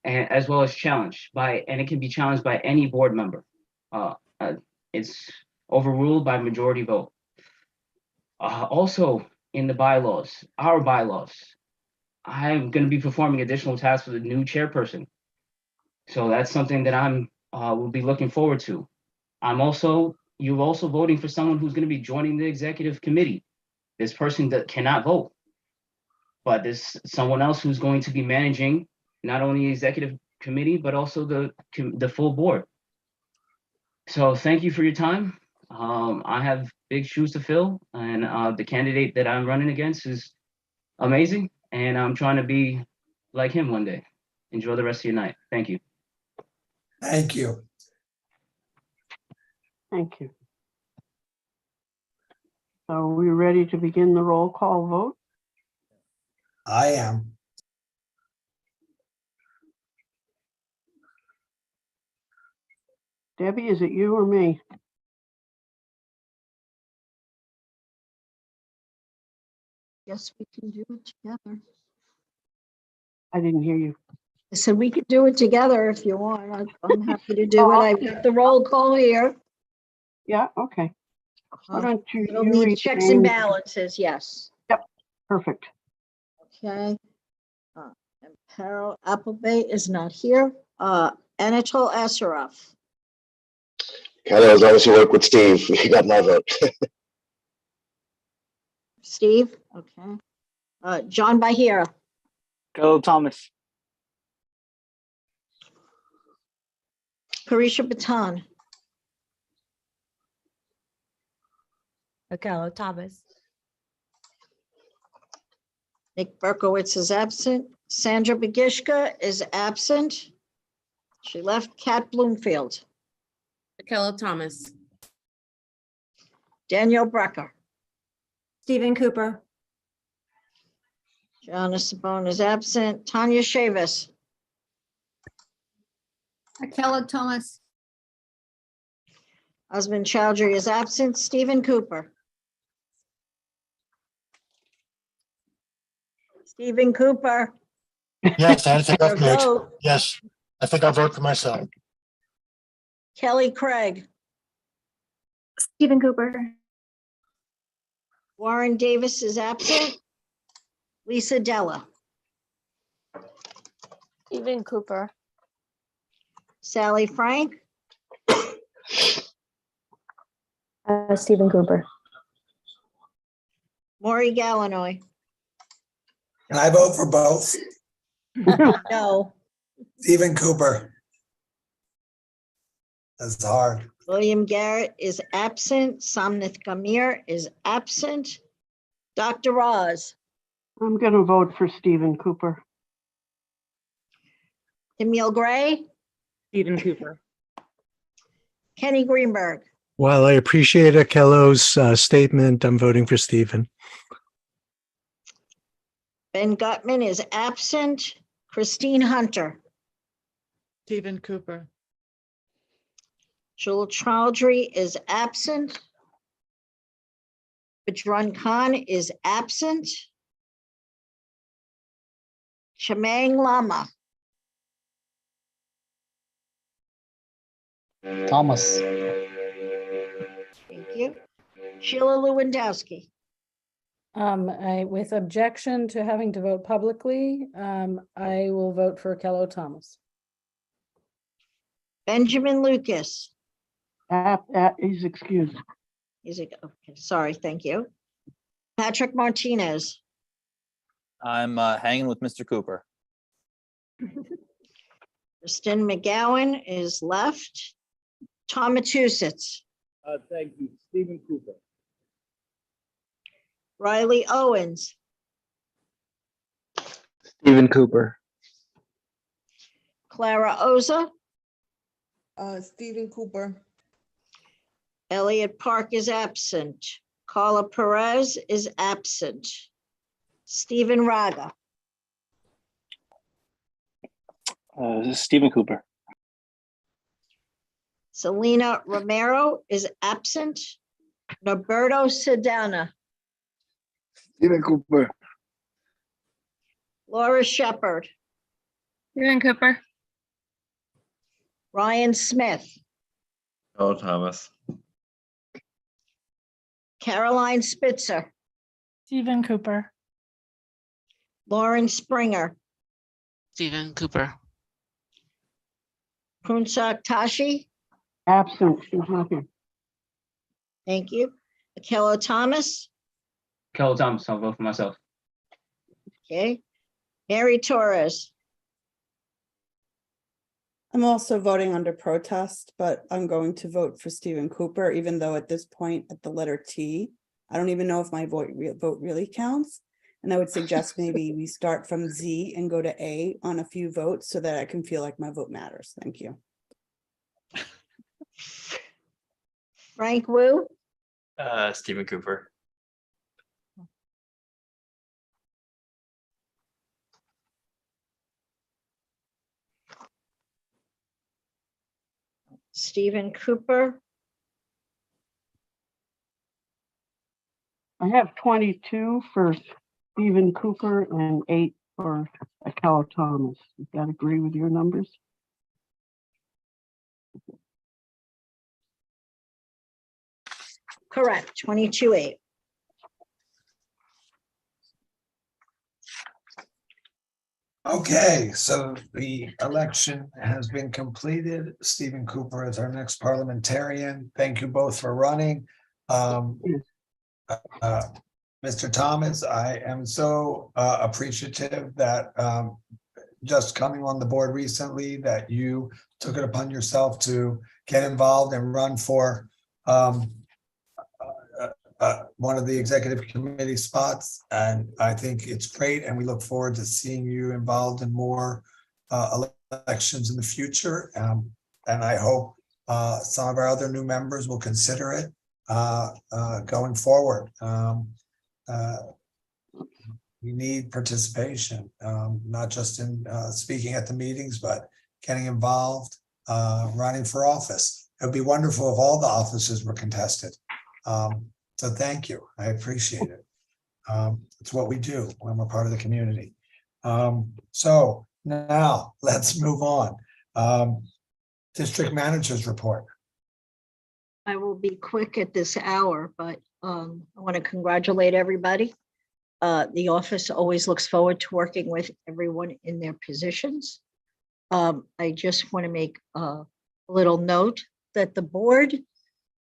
and as well as challenged by, and it can be challenged by any board member. It's overruled by majority vote. Also in the bylaws, our bylaws, I'm going to be performing additional tasks for the new chairperson. So that's something that I'm will be looking forward to. You're also voting for someone who's going to be joining the executive committee. This person that cannot vote, but there's someone else who's going to be managing not only the executive committee, but also the full board. So thank you for your time. I have big shoes to fill, and the candidate that I'm running against is amazing, and I'm trying to be like him one day. Enjoy the rest of your night. Thank you. Thank you. Thank you. So are we ready to begin the roll call vote? I am. Debbie, is it you or me? Yes, we can do it together. I didn't hear you. I said we could do it together if you want. I'm happy to do it. I've got the roll call here. Yeah, okay. Why don't you It'll you need read checks and names? balances, yes. Yep, perfect. Okay. And Carol Applebay is not here. Anatol Asarov. Kelly, as long as you work with Steve, you got my vote. Steve, okay. John Bahira. Go Thomas. Carisha Baton. Akello Thomas. Nick Berkowitz is absent. Sandra Begishka is absent. She left. Kat Bloomfield. Akello Thomas. Danielle Brecker. Stephen Cooper. Janice Sabone is absent. Tanya Chavis. Akello Thomas. Osmond Chowdhury is absent. Stephen Cooper. Stephen Cooper. Yes, I think I've Your made. vote. Yes, I think I'll vote for myself. Kelly Craig. Stephen Cooper. Warren Davis is absent. Lisa Della. Stephen Cooper. Sally Frank. Stephen Cooper. Maury Gallinoy. Can I vote for both? No. Stephen Cooper. That's hard. William Garrett is absent. Samnith Gamir is absent. Dr. Roz. I'm going to vote for Stephen Cooper. Emil Gray. Stephen Cooper. Kenny Greenberg. While I appreciate Akello's statement, I'm voting for Stephen. Ben Gutman is absent. Christine Hunter. Stephen Cooper. Jewel Chowdhury is absent. Badrun Khan is absent. Chamang Lama. Thomas. Thank you. Sheila Lewandowski. With objection to having to vote publicly, I will vote for Akello Thomas. Benjamin Lucas. He's excused. Okay, sorry, thank you. Patrick Martinez. I'm hanging with Mr. Cooper. Kristen McGowan is left. Tom Matusitz. Thank you, Stephen Cooper. Riley Owens. Stephen Cooper. Clara Oza. Stephen Cooper. Elliot Park is absent. Carla Perez is absent. Stephen Raga. Stephen Cooper. Selena Romero is absent. Norberto Sedana. Stephen Cooper. Laura Shepard. Stephen Cooper. Ryan Smith. Oh, Thomas. Caroline Spitzer. Stephen Cooper. Lauren Springer. Stephen Cooper. Kunsak Tashi. Absent. She's not here. Thank you. Akello Thomas. Kelly Thomas, I'll vote for myself. Okay. Mary Torres. I'm also voting under protest, but I'm going to vote for Stephen Cooper, even though at this point at the letter T, I don't even know if my vote really counts. And I would suggest maybe we start from Z and go to A on a few votes so that I can feel like my vote matters. Thank you. Frank Wu. Stephen Cooper. Stephen Cooper. I have 22 for Stephen Cooper and 8 for Akello Thomas. Does that agree with your numbers? Correct, 22-8. Okay, so the election has been completed. Stephen Cooper is our next parliamentarian. Thank you both for running. Mr. Thomas, I am so appreciative that just coming on the board recently, that you took it upon yourself to get involved and run for one of the executive committee spots. And I think it's great. And we look forward to seeing you involved in more elections in the future. And I hope some of our other new members will consider it going forward. We need participation, not just in speaking at the meetings, but getting involved, running for office. It would be wonderful if all the offices were contested. So thank you. I appreciate it. It's what we do when we're part of the community. So now let's move on. District Manager's Report. I will be quick at this hour, but I want to congratulate everybody. The office always looks forward to working with everyone in their positions. I just want to make a little note that the board,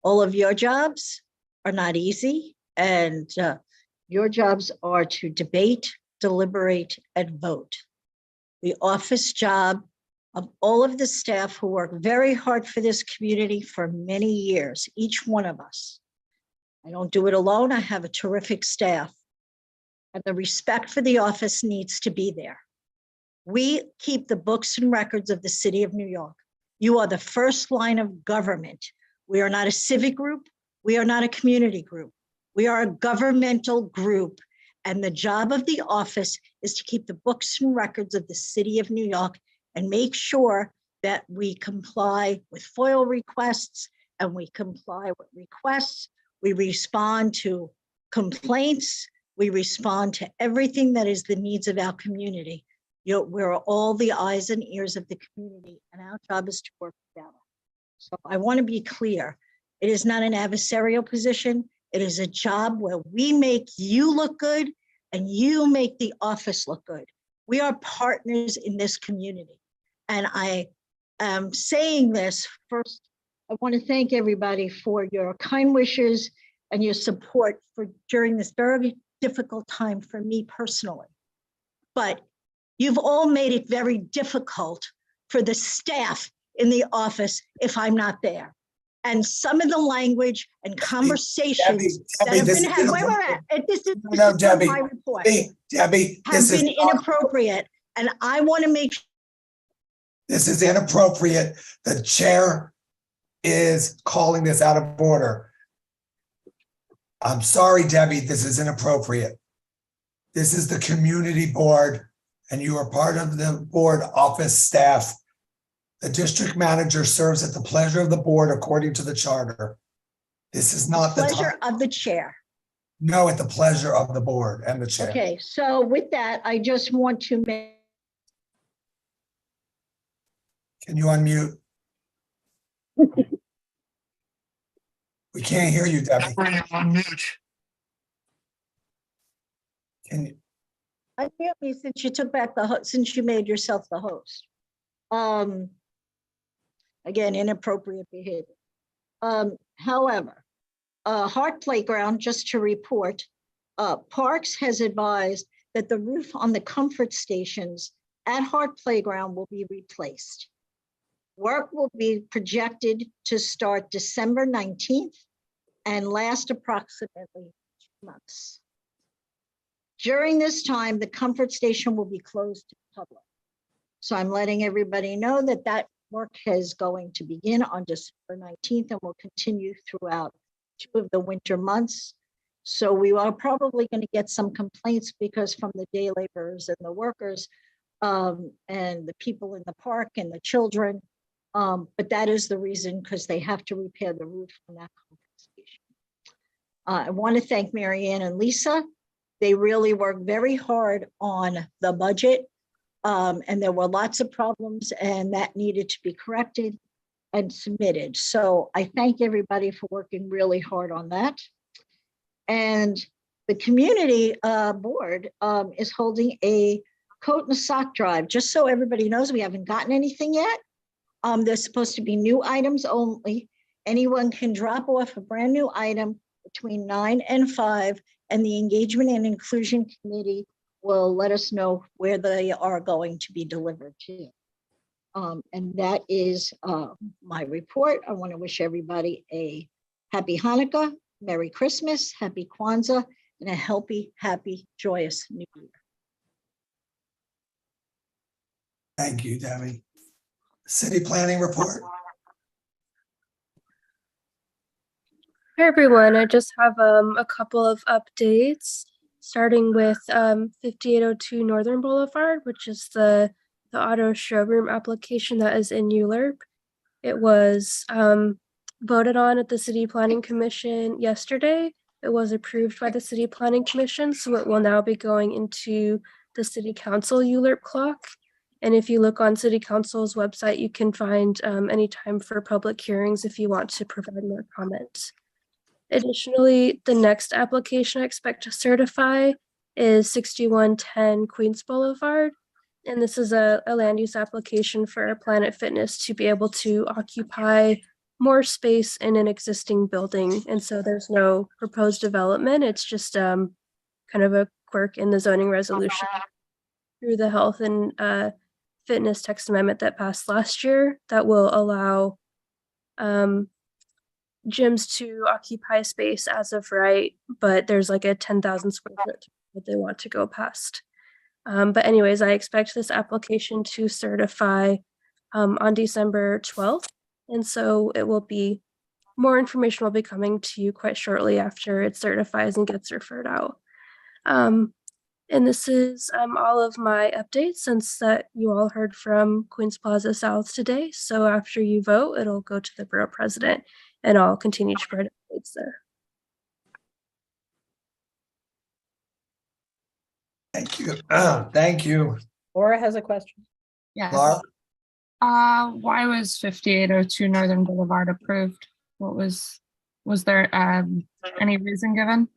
all of your jobs are not easy, and your jobs are to debate, deliberate, and vote. The office job of all of the staff who work very hard for this community for many years, each one of us. I don't do it alone. I have a terrific staff, and the respect for the office needs to be there. We keep the books and records of the city of New York. You are the first line of government. We are not a civic group. We are not a community group. We are a governmental group, and the job of the office is to keep the books and records of the city of New York and make sure that we comply with FOIL requests and we comply with requests. We respond to complaints. We respond to everything that is the needs of our community. We're all the eyes and ears of the community, and our job is to work together. So I want to be clear. It is not an adversarial position. It is a job where we make you look good and you make the office look good. We are partners in this community. And I am saying this first. I want to thank everybody for your kind wishes and your support during this very difficult time for me personally. But you've all made it very difficult for the staff in the office if I'm not there. And some of the language and conversations that have been had, this is my report, Debbie, have been inappropriate. And I want to make sure. This is inappropriate. The chair is calling this out of order. I'm sorry, Debbie, this is inappropriate. This is the community board, and you are part of the board office staff. The district manager serves at the pleasure of the board according to the charter. This is not the pleasure of the chair. No, at the pleasure of the board and the chair. Okay, so with that, I just want to make. Can you unmute? We can't hear you, Debbie. Unmute. Can you? Unmute me since you took back since you made yourself the host. Again, inappropriate behavior. However, Hart Playground, just to report, Parks has advised that the roof on the comfort stations at Hart Playground will be replaced. Work will be projected to start December 19th and last approximately 2 months. During this time, the comfort station will be closed to the public. So I'm letting everybody know that that work is going to begin on December 19th and will continue throughout 2 of the winter months. So we are probably going to get some complaints because from the day laborers and the workers and the people in the park and the children. But that is the reason, because they have to repair the roof on that comfort station. I want to thank Marianne and Lisa. They really worked very hard on the budget. And there were lots of problems and that needed to be corrected. and submitted. So I thank everybody for working really hard on that. And the community board is holding a coat and sock drive, just so everybody knows. We haven't gotten anything yet. There's supposed to be new items only. Anyone can drop off a brand new item between 9 and 5, and the Engagement and Inclusion Committee will let us know where they are going to be delivered to. And that is my report. I want to wish everybody a happy Hanukkah, Merry Christmas, Happy Kwanzaa, and a healthy, happy, joyous New Year. Thank you, Debbie. City planning report. Hi everyone, I just have a couple of updates, starting with 5802 Northern Boulevard, which is the auto showroom application that is in ULURP. It was voted on at the City Planning Commission yesterday. It was approved by the City Planning Commission, so it will now be going into the City Council ULURP clock. And if you look on City Council's website, you can find any time for public hearings if you want to provide more comments. Additionally, the next application I expect to certify is 6110 Queens Boulevard. And this is a land use application for Planet Fitness to be able to occupy more space in an existing building. And so there's no proposed development. It's just kind of a quirk in the zoning resolution through the health and fitness text amendment that passed last year that will allow gyms to occupy space as of right, but there's like a 10,000 square foot that they want to go past. But anyways, I expect this application to certify on December 12th. And so it will be, more information will be coming to you quite shortly after it certifies and gets referred out. And this is all of my updates since that you all heard from Queens Plaza South today. So after you vote, it'll go to the borough president and I'll continue to spread updates there. Thank you. Thank you. Laura has a question. Yes. Laura? Why was 5802 Northern Boulevard approved? Was there any reason given?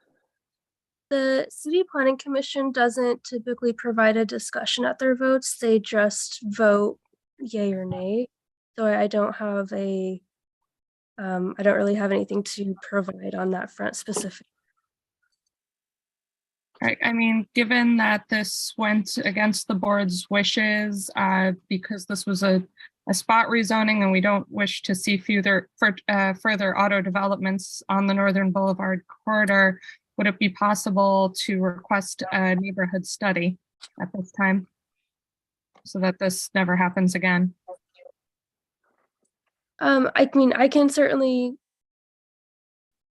The City Planning Commission doesn't typically provide a discussion at their votes. They just vote yay or nay. So I don't have I don't really have anything to provide on that front specifically. I mean, given that this went against the board's wishes, because this was a spot rezoning and we don't wish to see further auto developments on the Northern Boulevard corridor, would it be possible to request a neighborhood study at this time so that this never happens again? I mean, I can certainly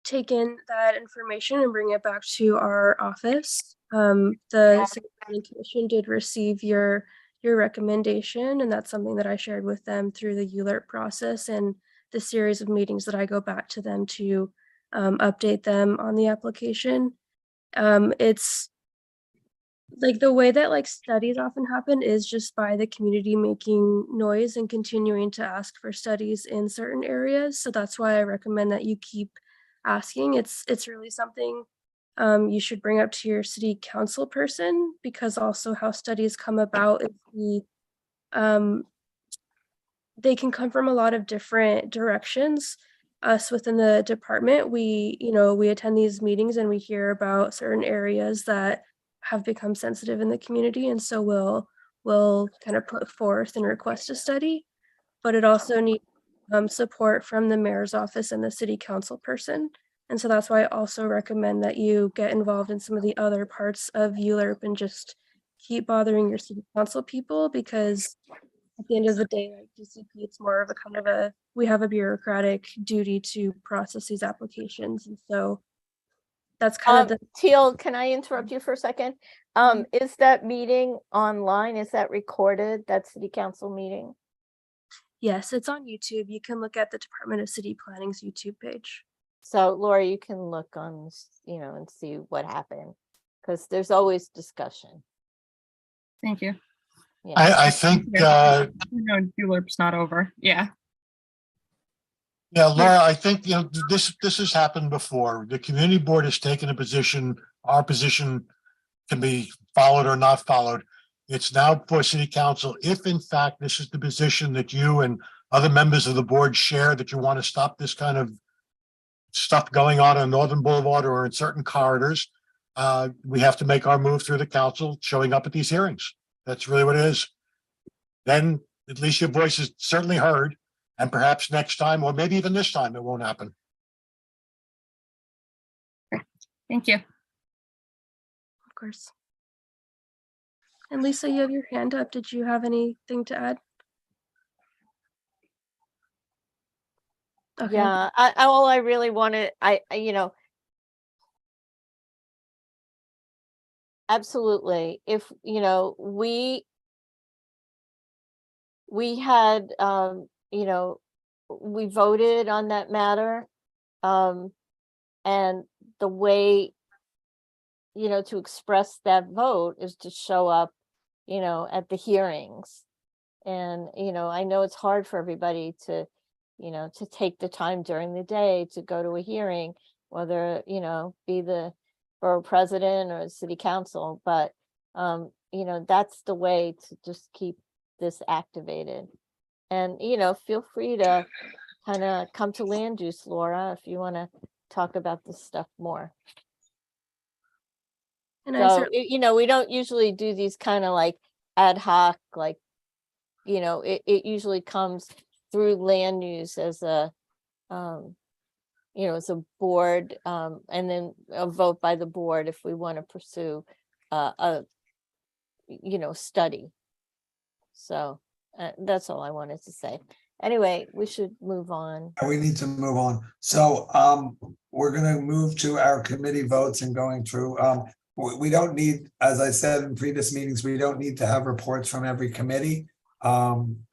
take in that information and bring it back to our office. The City Planning Commission did receive your recommendation, and that's something that I shared with them through the ULURP process and the series of meetings that I go back to them to update them on the application. It's like the way that like studies often happen is just by the community making noise and continuing to ask for studies in certain areas. So that's why I recommend that you keep asking. It's really something you should bring up to your city council person, because also how studies come about is they can come from a lot of different directions. Us within the department, we attend these meetings and we hear about certain areas that have become sensitive in the community, and so we'll kind of put forth and request a study. But it also needs support from the mayor's office and the city council person. And so that's why I also recommend that you get involved in some of the other parts of ULURP and just keep bothering your city council people, because at the end of the day, like DCP, it's more of a kind of we have a bureaucratic duty to process these applications. And so that's kind of Teal, can I interrupt you for a second? Is that meeting online? Is that recorded, that city council meeting? Yes, it's on YouTube. You can look at the Department of City Planning's YouTube page. So Laura, you can look on, and see what happened, because there's always discussion. Thank you. Yeah. I think, No, ULURP's not over. Yeah. Yeah, Laura, I think, this has happened before. The community board has taken a position, our position can be followed or not followed. It's now for city council. If in fact this is the position that you and other members of the board share, that you want to stop this kind of stuff going on Northern Boulevard or in certain corridors, we have to make our move through the council, showing up at these hearings. That's really what it is. Then at least your voice is certainly heard, and perhaps next time, or maybe even this time, it won't happen. Thank you. Of course. And Lisa, you have your hand up. Did you have anything to add? Okay. Yeah, all I really wanted, absolutely. If, we had, we voted on that matter. And the way, to express that vote is to show up, at the hearings. And, I know it's hard for everybody to, to take the time during the day to go to a hearing, whether, be the borough president or the city council, but, that's the way to just keep this activated. And, feel free to kind of come to land use, Laura, if you want to talk about this stuff more. And So, we don't usually do these kind of like ad hoc, like, it usually comes through land use as a, as a board, and then a vote by the board if we want to pursue a, study. So that's all I wanted to say. Anyway, we should move on. We need to move on. So we're going to move to our committee votes and going through. We don't need, as I said in previous meetings, we don't need to have reports from every committee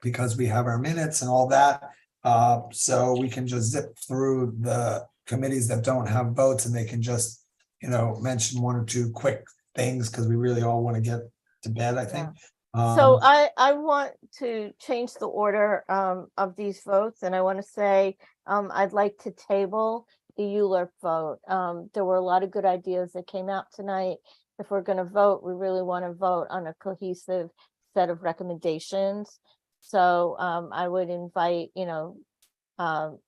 because we have our minutes and all that. So we can just zip through the committees that don't have votes, and they can just, mention one or two quick things because we really all want to get to bed, I think. So I want to change the order of these votes, and I want to say I'd like to table the ULURP vote. There were a lot of good ideas that came out tonight. If we're going to vote, we really want to vote on a cohesive set of recommendations. So I would invite, You're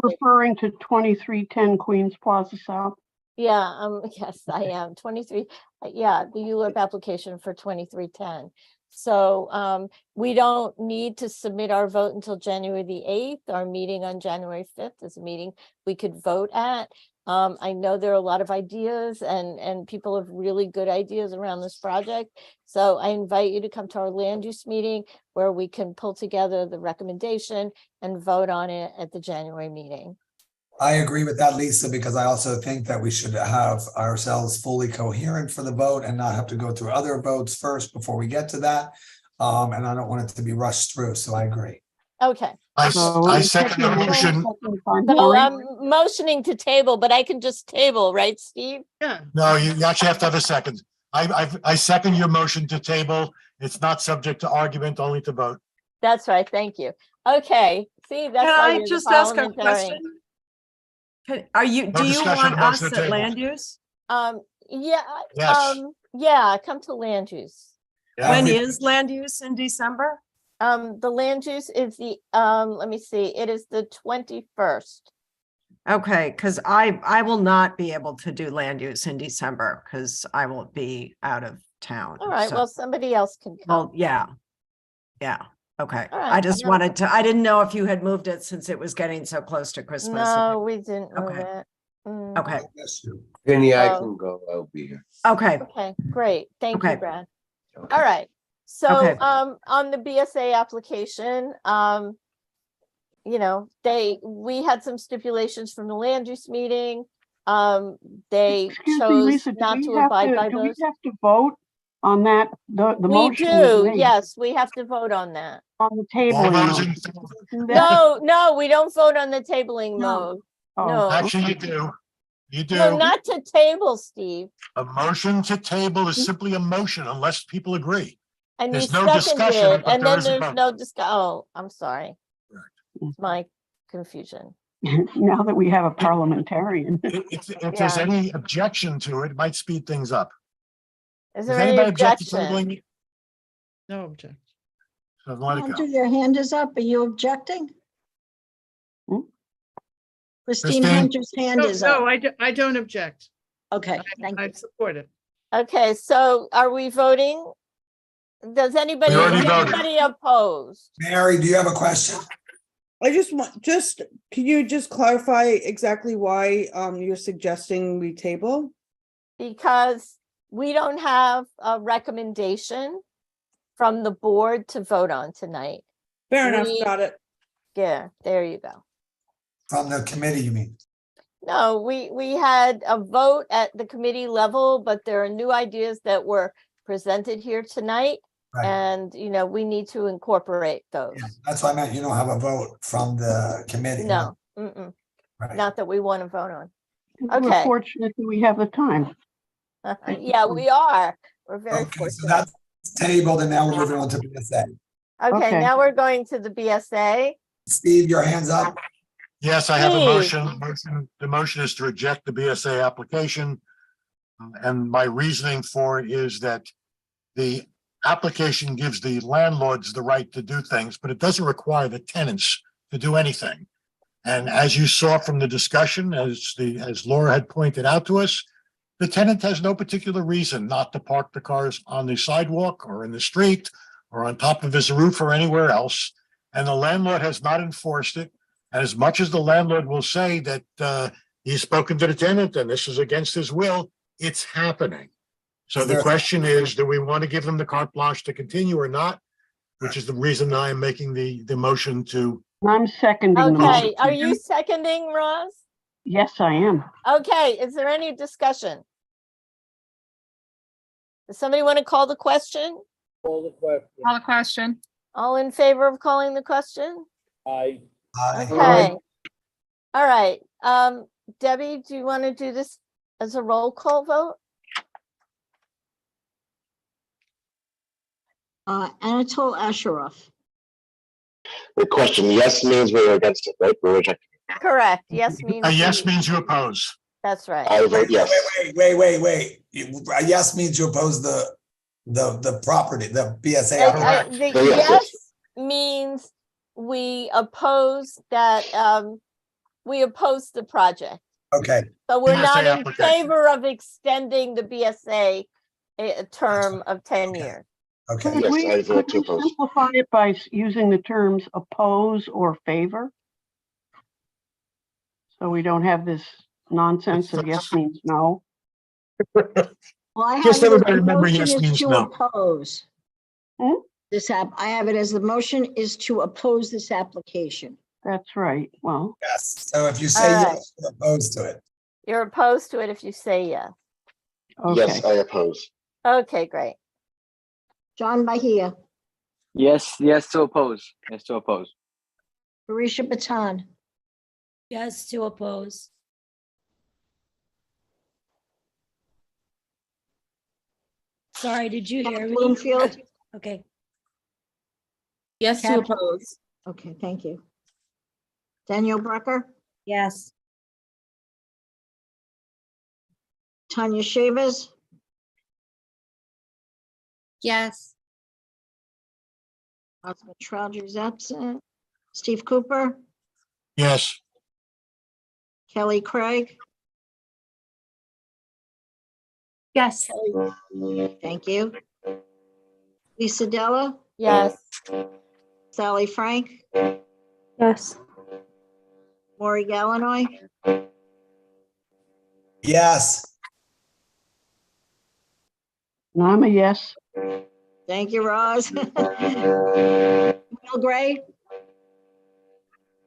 referring to 2310 Queens Plaza South? Yeah, yes, I am. 23, yeah, the ULURP application for 2310. So we don't need to submit our vote until January the 8th. Our meeting on January 5th is a meeting we could vote at. I know there are a lot of ideas and people have really good ideas around this project. So I invite you to come to our land use meeting where we can pull together the recommendation and vote on it at the January meeting. I agree with that, Lisa, because I also think that we should have ourselves fully coherent for the vote and not have to go through other votes first before we get to that. And I don't want it to be rushed through, so I agree. Okay. I second the motion. So I'm motioning to table, but I can just table, right, Steve? Yeah. No, you actually have to have a second. I second your motion to table. It's not subject to argument, only to vote. That's right. Thank you. Okay. See, that's Can why I you're the just ask a parliamentarian. question? Are you, No do you discussion, want motion us to at table. land use? Yeah, Yes. yeah, come to land use. Yeah, When we- is land use in December? The land use is the, let me see, it is the 21st. Okay, because I will not be able to do land use in December because I will be out of town. All right, so- well, somebody else can come. Well, yeah. Yeah, okay. All I right, just no. wanted to, I didn't know if you had moved it since it was getting so close to Christmas. No, we didn't move Okay. it. Mm, Okay, Penny, I Oh. can go. I'll be here. okay, Okay, great. Thank you, Okay. Brad. Okay. All right. So, Okay. on the BSA application, we had some stipulations from the land use meeting. They Excuse me, chose Lisa, do not we to have abide to- by do we those. have to vote on that? The We motion was do, made yes, we have to vote on that. on the table. All those in No, we don't vote on the tabling No. mode. Oh. No, Actually, you do. You do. no, not to table, Steve. A motion to table is simply a motion unless people agree. And you There's no discussion, seconded, but and there then is a there's vote. no oh, I'm sorry. It's my confusion. Now that we have a parliamentarian. If there's Yeah. any objection to it, it might speed things up. Is Does there any anybody object to objection? tabling? No objection. So let it Hunter, go. your hand is up. Are you objecting? Hmm? Christine Christine? Hunter's hand No, is up. no, I don't object. Okay, thank I you. support it. Okay, so are we voting? Does anybody, We already is voted. anybody opposed? Mary, do you have a question? I just want, can you just clarify exactly why you're suggesting we table? Because we don't have a recommendation from the board to vote on tonight. Fair enough, We- got it. Yeah, there you go. From the committee, you mean? No, we had a vote at the committee level, but there are new ideas that were presented here tonight. Right. And, we need to incorporate those. That's why I meant you don't have a vote from the committee. No, Right. not that we want to vote on. We're Okay. fortunate that we have the time. Yeah, we are. We're very Okay, so fortunate. that's tabled and now we're moving on to BSA. Okay, Okay. now we're going to the BSA. Steve, your hand's up. Yes, I have a Steve. motion. The motion is to reject the BSA application. And my reasoning for it is that the application gives the landlords the right to do things, but it doesn't require the tenants to do anything. And as you saw from the discussion, as Laura had pointed out to us, the tenant has no particular reason not to park the cars on the sidewalk or in the street or on top of his roof or anywhere else. And the landlord has not enforced it. And as much as the landlord will say that he's spoken to the tenant and this is against his will, it's happening. So the question is, do we want to give them the carte blanche to continue or not? Which is the reason I am making the motion to. I'm seconding the motion. Okay, are you seconding, Roz? Yes, I am. Okay, is there any discussion? Does somebody want to call the question? Call the question. Call the question. All in favor of calling the question? Aye. Okay. All right. Debbie, do you want to do this as a roll call vote? Anatol Asheroff. The question, yes means we're against it, right? We're rejecting. Correct. Yes means. A yes means you oppose. That's right. I vote yes. Wait. A yes means you oppose the property, the BSA. The yes means we oppose that, we oppose the project. Okay. So we're BSA not in application. favor of extending the BSA a term of 10 years. Okay. Could Yes, we I vote to could we oppose. simplify it by using the terms oppose or favor? So we don't have this nonsense of yes means no. Well, I Just have it as everybody the remember motion yes is means to no. oppose. Hmm? I have it as the motion is to oppose this application. That's right. Well, Yes. So if you say All right. yes, you're opposed to it. You're opposed to it if you say yes. Yes, okay. I oppose. Okay, great. John Bahia, Yes, yes to oppose. Yes to oppose. Barisha Batan, Yes, to oppose. Sorry, did you hear me? Bloomfield. Okay. Yes, to Cap- oppose. Okay, thank you. Daniel Brucker, Yes. Tanya Shavers, Yes. Oscar Trowger is absent. Steve Cooper, Yes. Kelly Craig. Yes. Thank you. Lisa Della, Yes. Sally Frank, Yes. Maury Gallinoy, Yes. And I'm a yes. thank you, Roz. Will Gray,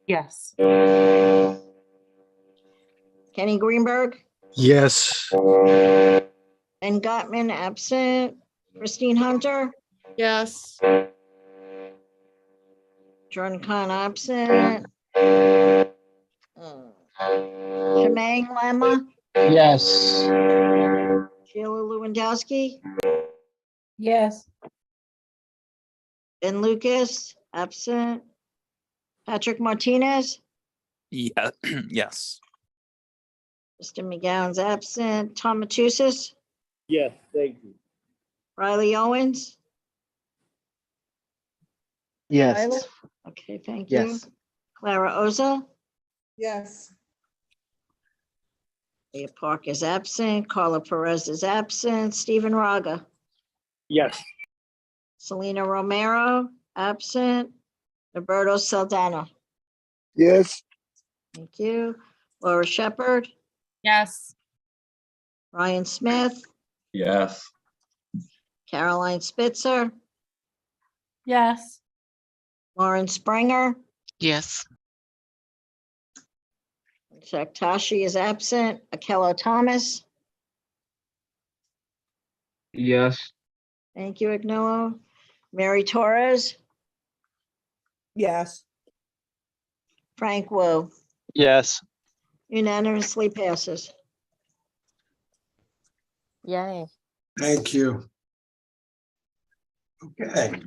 Yes. Kenny Greenberg, Yes. and Gottman absent. Christine Hunter, Yes. Jordan Kahn absent. Shemang Lama, Yes. Sheila Lewandowski, Yes. Ben Lucas absent. Patrick Martinez, Yeah, yes. Mr. McGowan's absent, Tom Matussis, Yes, thank you. Riley Owens. Yes. Okay, thank you. Yes. Clara Oza, Yes. Leah Park is absent, Carla Perez is absent, Stephen Raga, Yes. Selena Romero, absent, Roberto Saldana. Yes. Thank you. Laura Shepherd, Yes. Ryan Smith, Yes. Caroline Spitzer, Yes. Lauren Springer, Yes. Jack Tashi is absent, Akello Thomas. Yes. Thank you, Ignillo. Mary Torres, Yes. Frank Wu, Yes. unanimously passes. Yay. Thank you. Okay,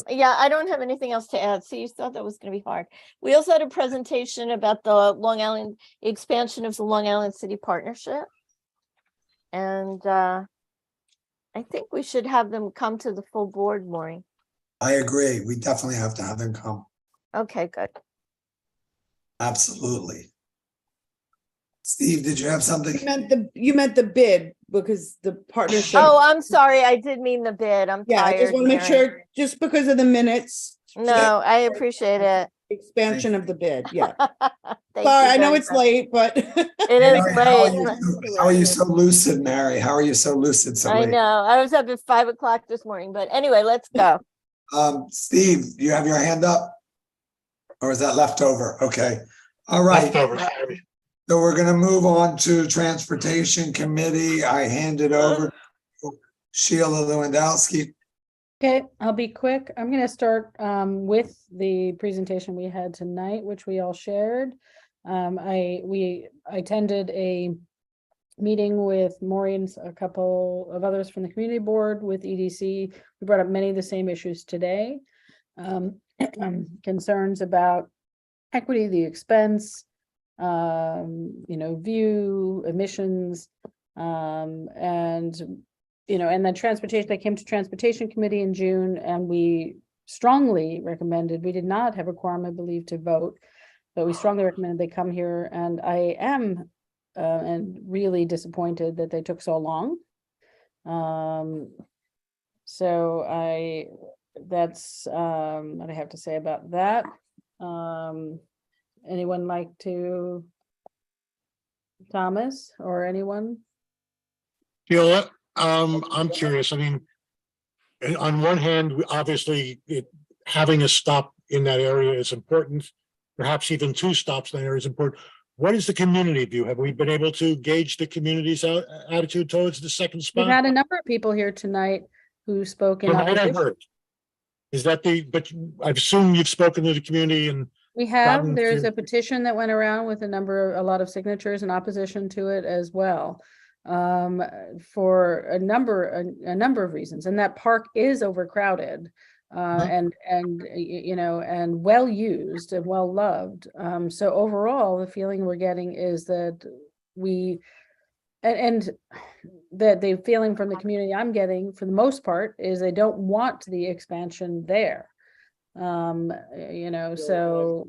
Yeah, I don't have anything else to add. See, you thought that was gonna be hard. We also had a presentation about the Long Island, expansion of the Long Island City Partnership. And I think we should have them come to the full board, Maureen. I agree. We definitely have to have them come. Okay, good. Absolutely. Steve, did you have something? You meant the bid because the partnership. Oh, I'm sorry. I did mean the bid. I'm Yeah, I tired. just want to make Mary. sure, just because of the minutes. No, I appreciate it. Expansion of the bid, yeah. Thank Sorry, you I know very it's much. late, but. It is Mary, how are late. you- How are you so lucid, Mary? How are you so lucid so I late? know. I was up at 5 o'clock this morning, but anyway, let's go. Steve, you have your hand up? Or is that leftover? Okay, all right. Leftovers, Harry. So we're gonna move on to Transportation Committee. I hand it over to Sheila Lewandowski. Okay, I'll be quick. I'm gonna start with the presentation we had tonight, which we all shared. I attended a meeting with Maureen's, a couple of others from the community board with EDC. We brought up many of the same issues today. Concerns about equity, the expense, view, emissions, and then transportation. They came to Transportation Committee in June, and we strongly recommended, we did not have a quorum, I believe, to vote, but we strongly recommended they come here, and I am and really disappointed that they took so long. That's what I have to say about that. Anyone like to? Thomas or anyone? Sheila, I'm curious. I mean, on one hand, obviously, having a stop in that area is important. Perhaps even two stops in that area is important. What is the community view? Have we been able to gauge the community's attitude towards the second spot? We've had a number of people here tonight who spoke in From what I opposition. heard. Is that but I assume you've spoken to the community and. We have, gotten there's to- a petition that went around with a lot of signatures in opposition to it as well. For a number of reasons, and that park is overcrowded. And well used and well loved. So overall, the feeling we're getting is that that the feeling from the community I'm getting, for the most part, is they don't want the expansion there. So.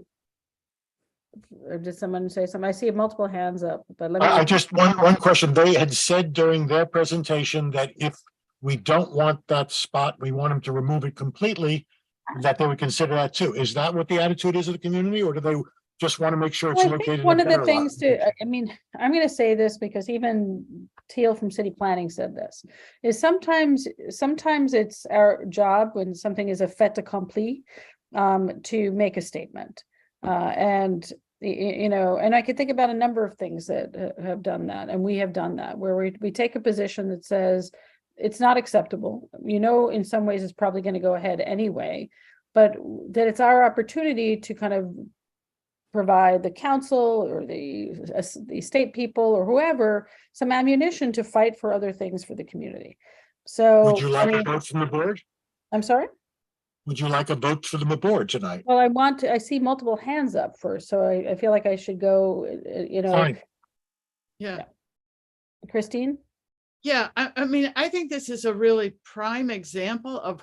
Or did someone say something? I see multiple hands up, but let me. I just, one question. They had said during their presentation that if we don't want that spot, we want them to remove it completely, that they would consider that too. Is that what the attitude is of the community, or do they just want to make sure it's Well, I located? think in a one of the better things lot? I'm going to say this because even Teal from City Planning said this, is sometimes it's our job when something is a fait accompli to make a statement. And I could think about a number of things that have done that, and we have done that, where we take a position that says it's not acceptable. In some ways it's probably going to go ahead anyway, but that it's our opportunity to kind of provide the council or the state people or whoever some ammunition to fight for other things for the community. So Would you like a vote from the board? I'm sorry? Would you like a vote for the board tonight? Well, I see multiple hands up first, so I feel like I should go, Fine. Yeah. Christine? Yeah, I mean, I think this is a really prime example of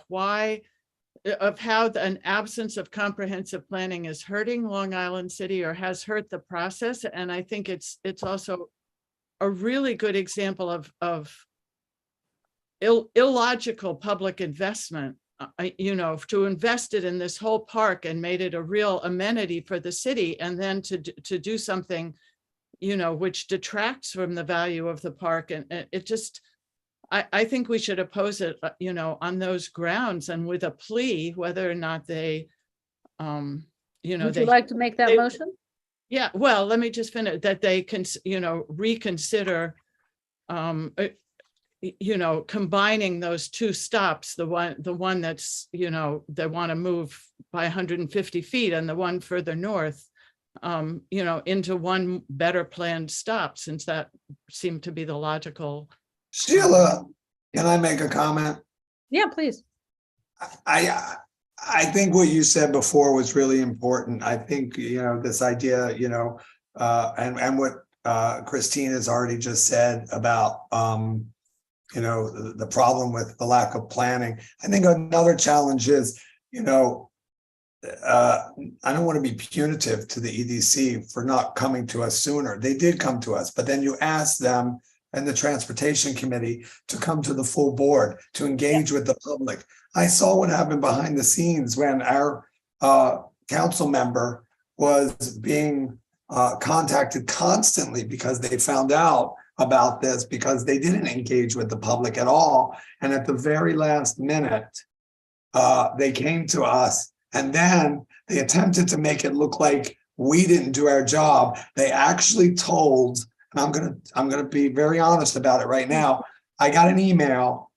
how an absence of comprehensive planning is hurting Long Island City or has hurt the process. And I think it's also a really good example of illogical public investment, to invest it in this whole park and made it a real amenity for the city, and then to do something, which detracts from the value of the park. And it just, I think we should oppose it, on those grounds and with a plea, whether or not they, Would you like to make that motion? Yeah, well, let me just finish, that they can, reconsider, combining those two stops, the one that's, they want to move by 150 feet and the one further north, into one better planned stop, since that seemed to be the logical. Sheila, can I make a comment? Yeah, please. I think what you said before was really important. I think, this idea, and what Christine has already just said about, the problem with the lack of planning. I think another challenge is, I don't want to be punitive to the EDC for not coming to us sooner. They did come to us, but then you ask them and the Transportation Committee to come to the full board, to engage with the public. I saw what happened behind the scenes when our council member was being contacted constantly because they found out about this, because they didn't engage with the public at all. And at the very last minute, they came to us, and then they attempted to make it look like we didn't do our job. They actually told, and I'm gonna be very honest about it right now. I got an email.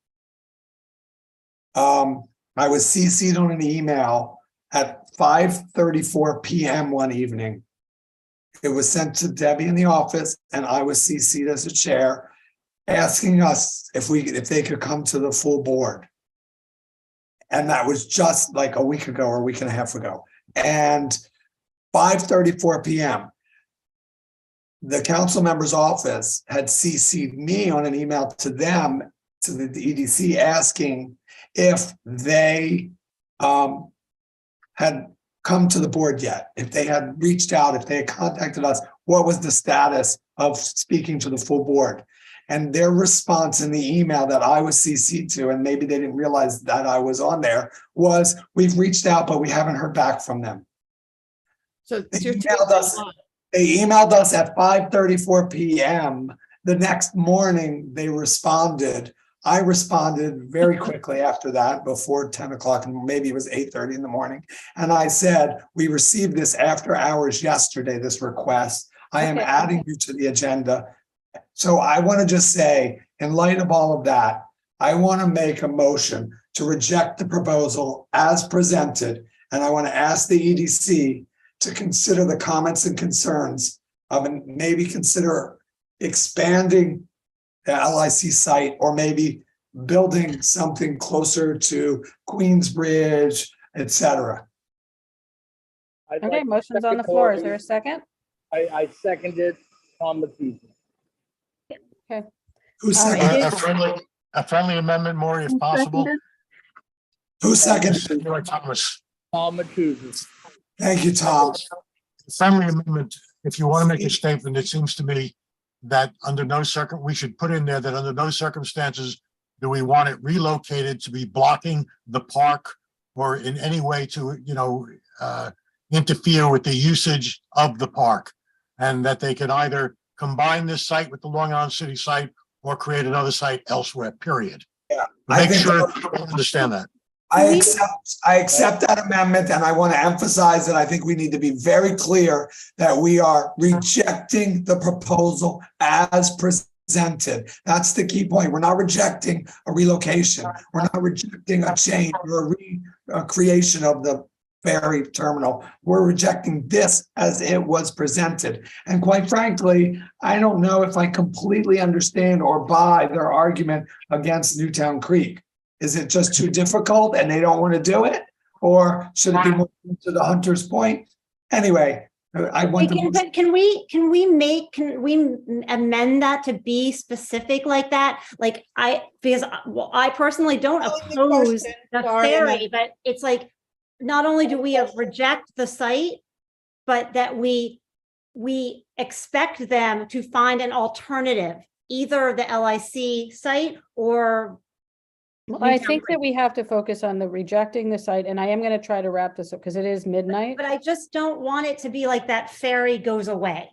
I was CC'd on an email at 5:34 p.m. one evening. It was sent to Debbie in the office, and I was CC'd as a chair, asking us if they could come to the full board. And that was just like a week ago or a week and a half ago. And 5:34 p.m. the council member's office had CC'd me on an email to them, to the EDC, asking if they had come to the board yet, if they had reached out, if they had contacted us, what was the status of speaking to the full board. And their response in the email that I was CC'd to, and maybe they didn't realize that I was on there, was, we've reached out, but we haven't heard back from them. So They emailed us at 5:34 p.m. The next morning, they responded. I responded very quickly after that, before 10 o'clock, and maybe it was 8:30 in the morning. And I said, we received this after hours yesterday, this request. I am adding you to the agenda. So I want to just say, in light of all of that, I want to make a motion to reject the proposal as presented. And I want to ask the EDC to consider the comments and concerns of, and maybe consider expanding the LIC site, or maybe building something closer to Queensbridge, etc. Okay, motion's on the floor. Is there a second? I seconded Tom McKeever. Okay. Who seconded? A friendly amendment, Maury, if possible. Who seconded? Thomas. Tom McKeever. Thank you, Tom. Friendly amendment, if you want to make a statement, it seems to me that we should put in there that under no circumstances do we want it relocated to be blocking the park or in any way to, interfere with the usage of the park. And that they can either combine this site with the Long Island City site or create another site elsewhere, period. Yeah, Make sure people understand that. I accept that amendment, and I want to emphasize that I think we need to be very clear that we are rejecting the proposal as presented. That's the key point. We're not rejecting a relocation. We're not rejecting a change or a creation of the ferry terminal. We're rejecting this as it was presented. And quite frankly, I don't know if I completely understand or buy their argument against Newtown Creek. Is it just too difficult and they don't want to do it? or should it be more to the Hunter's Point? Anyway, I want Can, to, but can we amend that to be specific like that? Like because well, I personally don't oppose the Sorry, Emma. ferry, but it's like, not only do we reject the site, but that we expect them to find an alternative, either the LIC site or. Well, I think that we have to focus on the rejecting the site, and I am going to try to wrap this up because it is midnight. But I just don't want it to be like that ferry goes away.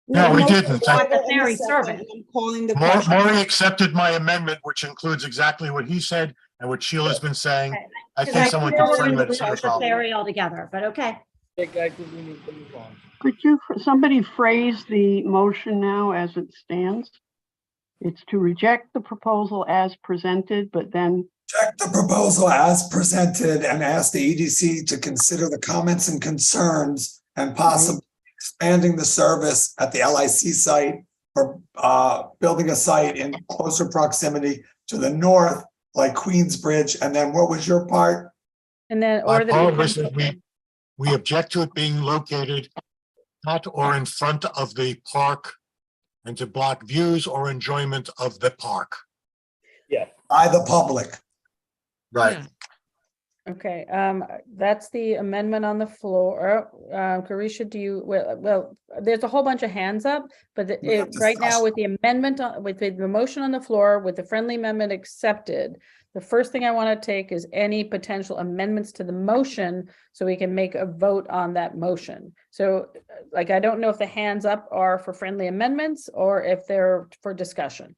No, we most didn't. people want the ferry service. I'm calling the question. Maury accepted my amendment, which includes exactly what he said and what Sheila's been saying. I think someone We're confirmed gonna that it's not a remove the problem. ferry altogether, but okay. I think we need to move on. Could you, somebody phrase the motion now as it stands? It's to reject the proposal as presented, but then check the proposal as presented and ask the EDC to consider the comments and concerns and possibly expanding the service at the LIC site or building a site in closer proximity to the north, like Queensbridge. And then what was your part? And then, My or part was the. that we object to it being located at or in front of the park and to block views or enjoyment of the park. Yeah. By the public. Right. Okay, that's the amendment on the floor. Carisha, do you, well, there's a whole bunch of hands up, but right now with the amendment, with the motion on the floor, with the friendly amendment accepted, the first thing I want to take is any potential amendments to the motion so we can make a vote on that motion. So like, I don't know if the hands up are for friendly amendments or if they're for discussion.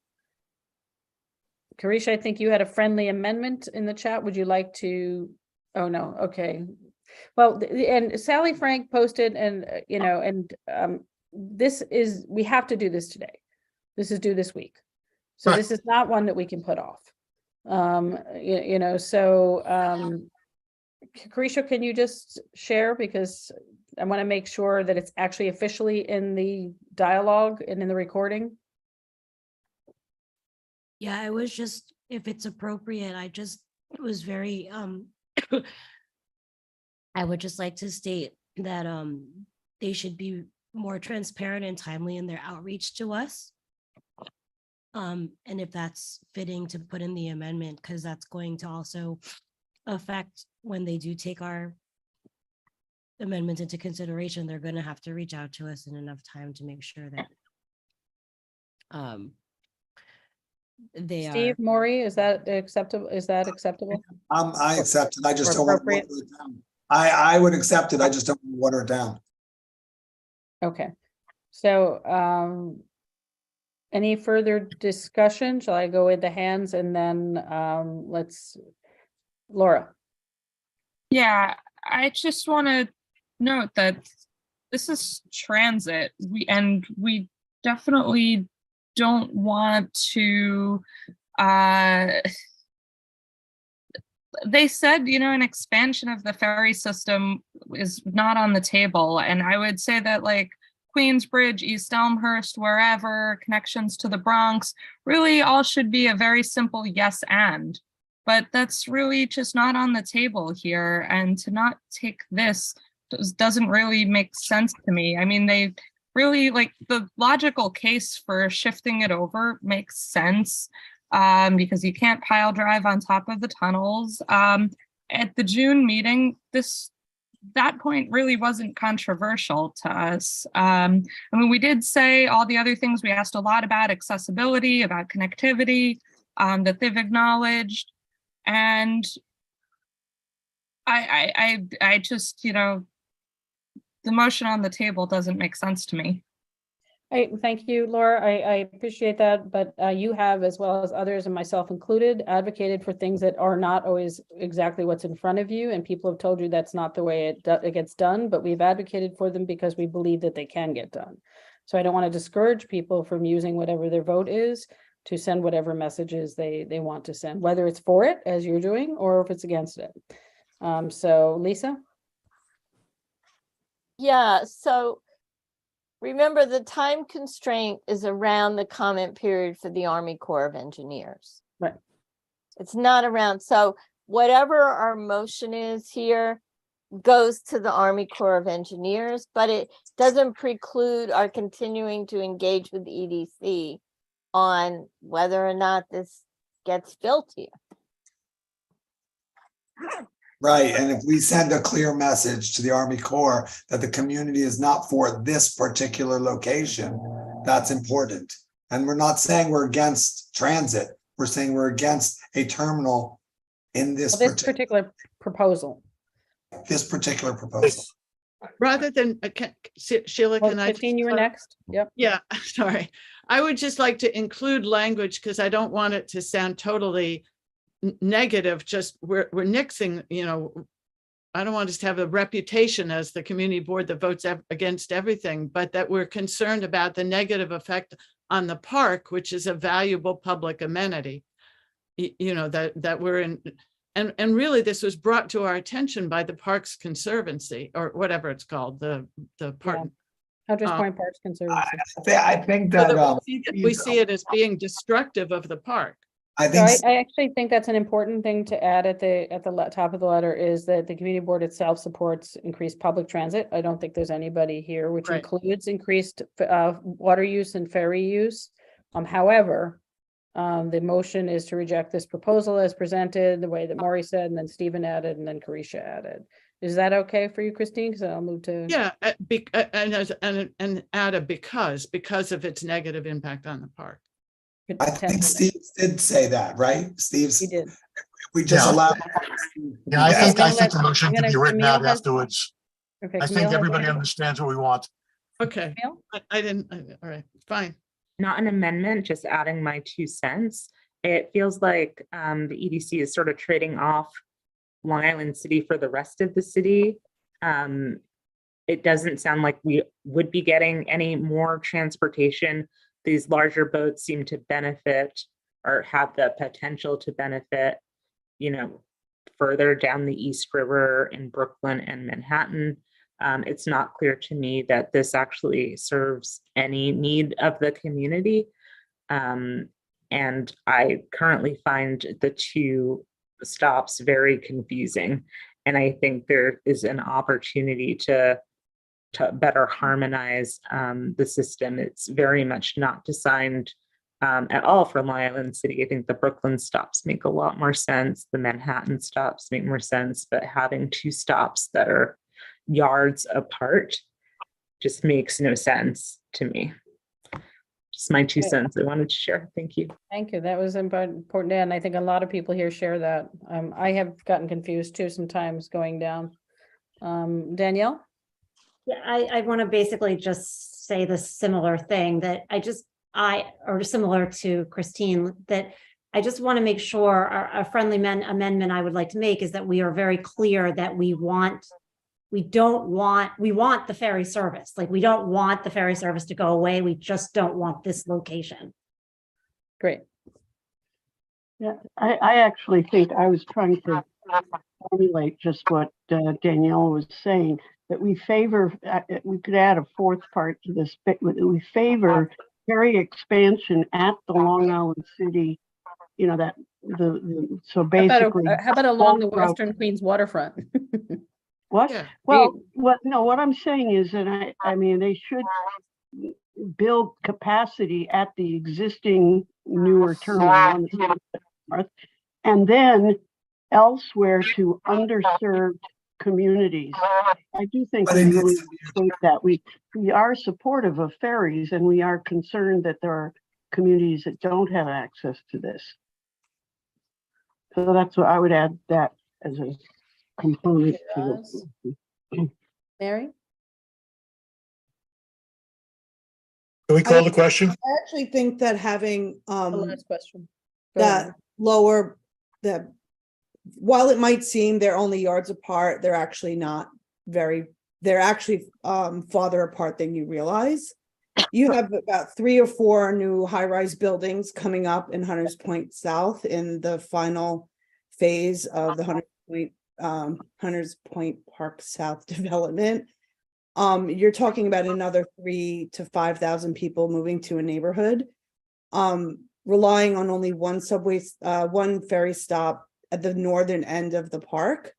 Carisha, I think you had a friendly amendment in the chat. Would you like to? Oh, no. Okay. Well, and Sally Frank posted and, this is, we have to do this today. This is due this week. So this is not one that we can put off. Carisha, can you just share? Because I want to make sure that it's actually officially in the dialogue and in the recording. Yeah, I was just, if it's appropriate, I just was very, I would just like to state that they should be more transparent and timely in their outreach to us. And if that's fitting to put in the amendment, because that's going to also affect when they do take our amendments into consideration, they're going to have to reach out to us in enough time to make sure that Steve, Maury, is that acceptable? Is that acceptable? I accept it. I just Or don't want to water appropriate? it down. I would accept it. I just don't want to water it down. Okay, so any further discussion? Shall I go with the hands and then Laura? Yeah, I just want to note that this is transit. We definitely don't want to they said, an expansion of the ferry system is not on the table. And I would say that like Queensbridge, East Elmhurst, wherever, connections to the Bronx, really all should be a very simple yes and. But that's really just not on the table here. And to not take this doesn't really make sense to me. I mean, they really, like, the logical case for shifting it over makes sense because you can't pile drive on top of the tunnels. At the June meeting, that point really wasn't controversial to us. I mean, we did say all the other things. We asked a lot about accessibility, about connectivity, that they've acknowledged. And I just, the motion on the table doesn't make sense to me. Thank you, Laura. I appreciate that, but you have, as well as others and myself included, advocated for things that are not always exactly what's in front of you, and people have told you that's not the way it gets done, but we've advocated for them because we believe that they can get done. So I don't want to discourage people from using whatever their vote is to send whatever messages they want to send, whether it's for it, as you're doing, or if it's against it. So Lisa? Yeah, so remember the time constraint is around the comment period for the Army Corps of Engineers. Right. It's not around, so whatever our motion is here goes to the Army Corps of Engineers, but it doesn't preclude our continuing to engage with the EDC on whether or not this gets built here. Right, and if we send a clear message to the Army Corps that the community is not for this particular location, that's important. And we're not saying we're against transit. We're saying we're against a terminal in this particular proposal. this particular proposal. Rather than, Sheila, Well, can I? Christine, you were next. Yep. Yeah, sorry. I would just like to include language because I don't want it to sound totally negative. Just we're nixing, you know, I don't want us to have a reputation as the community board that votes against everything, but that we're concerned about the negative effect on the park, which is a valuable public amenity. You know, that we're in, and really this was brought to our attention by the Parks Conservancy or whatever it's called, the park. Hunters Point Parks Conservancy. I think So that that we see it as being destructive of the park. I So think I actually think that's an important thing to add at the top of the letter is that the community board itself supports increased public transit. I don't think there's anybody here, which Right. includes increased water use and ferry use. However, the motion is to reject this proposal as presented, the way that Maury said, and then Stephen added, and then Carisha added. Is that okay for you, Christine? Because I'll move to. Yeah, and add a because of its negative impact on the park. I think Steve did say that, right? Steve's. He did. We just Yeah. allowed. Yeah, I think the motion I'm can gonna- be written Camille out has- afterwards. Okay. I think Camille has everybody one. understands what we want. Okay, Camille? I didn't, all right, fine. Not an amendment, just adding my 2 cents. It feels like the EDC is sort of trading off Long Island City for the rest of the city. It doesn't sound like we would be getting any more transportation. These larger boats seem to benefit or have the potential to benefit, you know, further down the East River in Brooklyn and Manhattan. It's not clear to me that this actually serves any need of the community. And I currently find the 2 stops very confusing. And I think there is an opportunity to better harmonize the system. It's very much not designed at all for Long Island City. I think the Brooklyn stops make a lot more sense. The Manhattan stops make more sense, but having 2 stops that are yards apart just makes no sense to me. Just my 2 Okay. cents I wanted to share. Thank you. Thank you. That was important. And I think a lot of people here share that. I have gotten confused too sometimes going down. Danielle? Yeah, I want to basically just say the similar thing that or similar to Christine, that I just want to make sure a friendly amendment I would like to make is that we are very clear that we want the ferry service. Like, we don't want the ferry service to go away. We just don't want this location. Great. Yeah, I actually think I was trying to formulate just what Danielle was saying, that we favor, we could add a 4th part to this, but we favor ferry expansion at the Long Island City, you know, that so basically. How about along the boat route- Western Queens waterfront? What? Yeah. Well, what I'm saying is that I mean, they should build capacity at the existing newer terminal on the north, and then elsewhere to underserved communities. I do think we really think that we are supportive of ferries, and we are concerned that there are communities that don't have access to this. So that's what I would add, that as a component to the. Mary? Can we call the question? I actually think that having The last question. Go ahead. that lower, that while it might seem they're only yards apart, they're actually not they're actually farther apart than you realize. You have about 3 or 4 new high-rise buildings coming up in Hunters Point South in the final phase of the Hunters Point Park South development. You're talking about another 3,000 to 5,000 people moving to a neighborhood. Relying on only one ferry stop at the northern end of the park,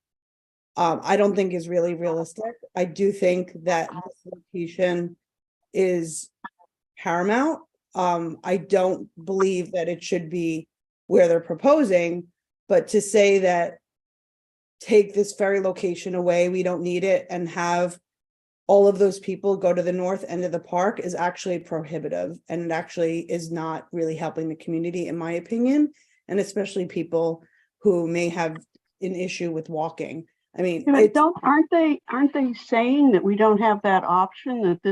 I don't think is really realistic. I do think that this location is paramount. I don't believe that it should be where they're proposing, but to say that take this ferry location away, we don't need it, and have all of those people go to the north end of the park is actually prohibitive, and it actually is not really helping the community, in my opinion, and especially people who may have an issue with walking. I mean, Yeah, but aren't they saying that we don't have that option, that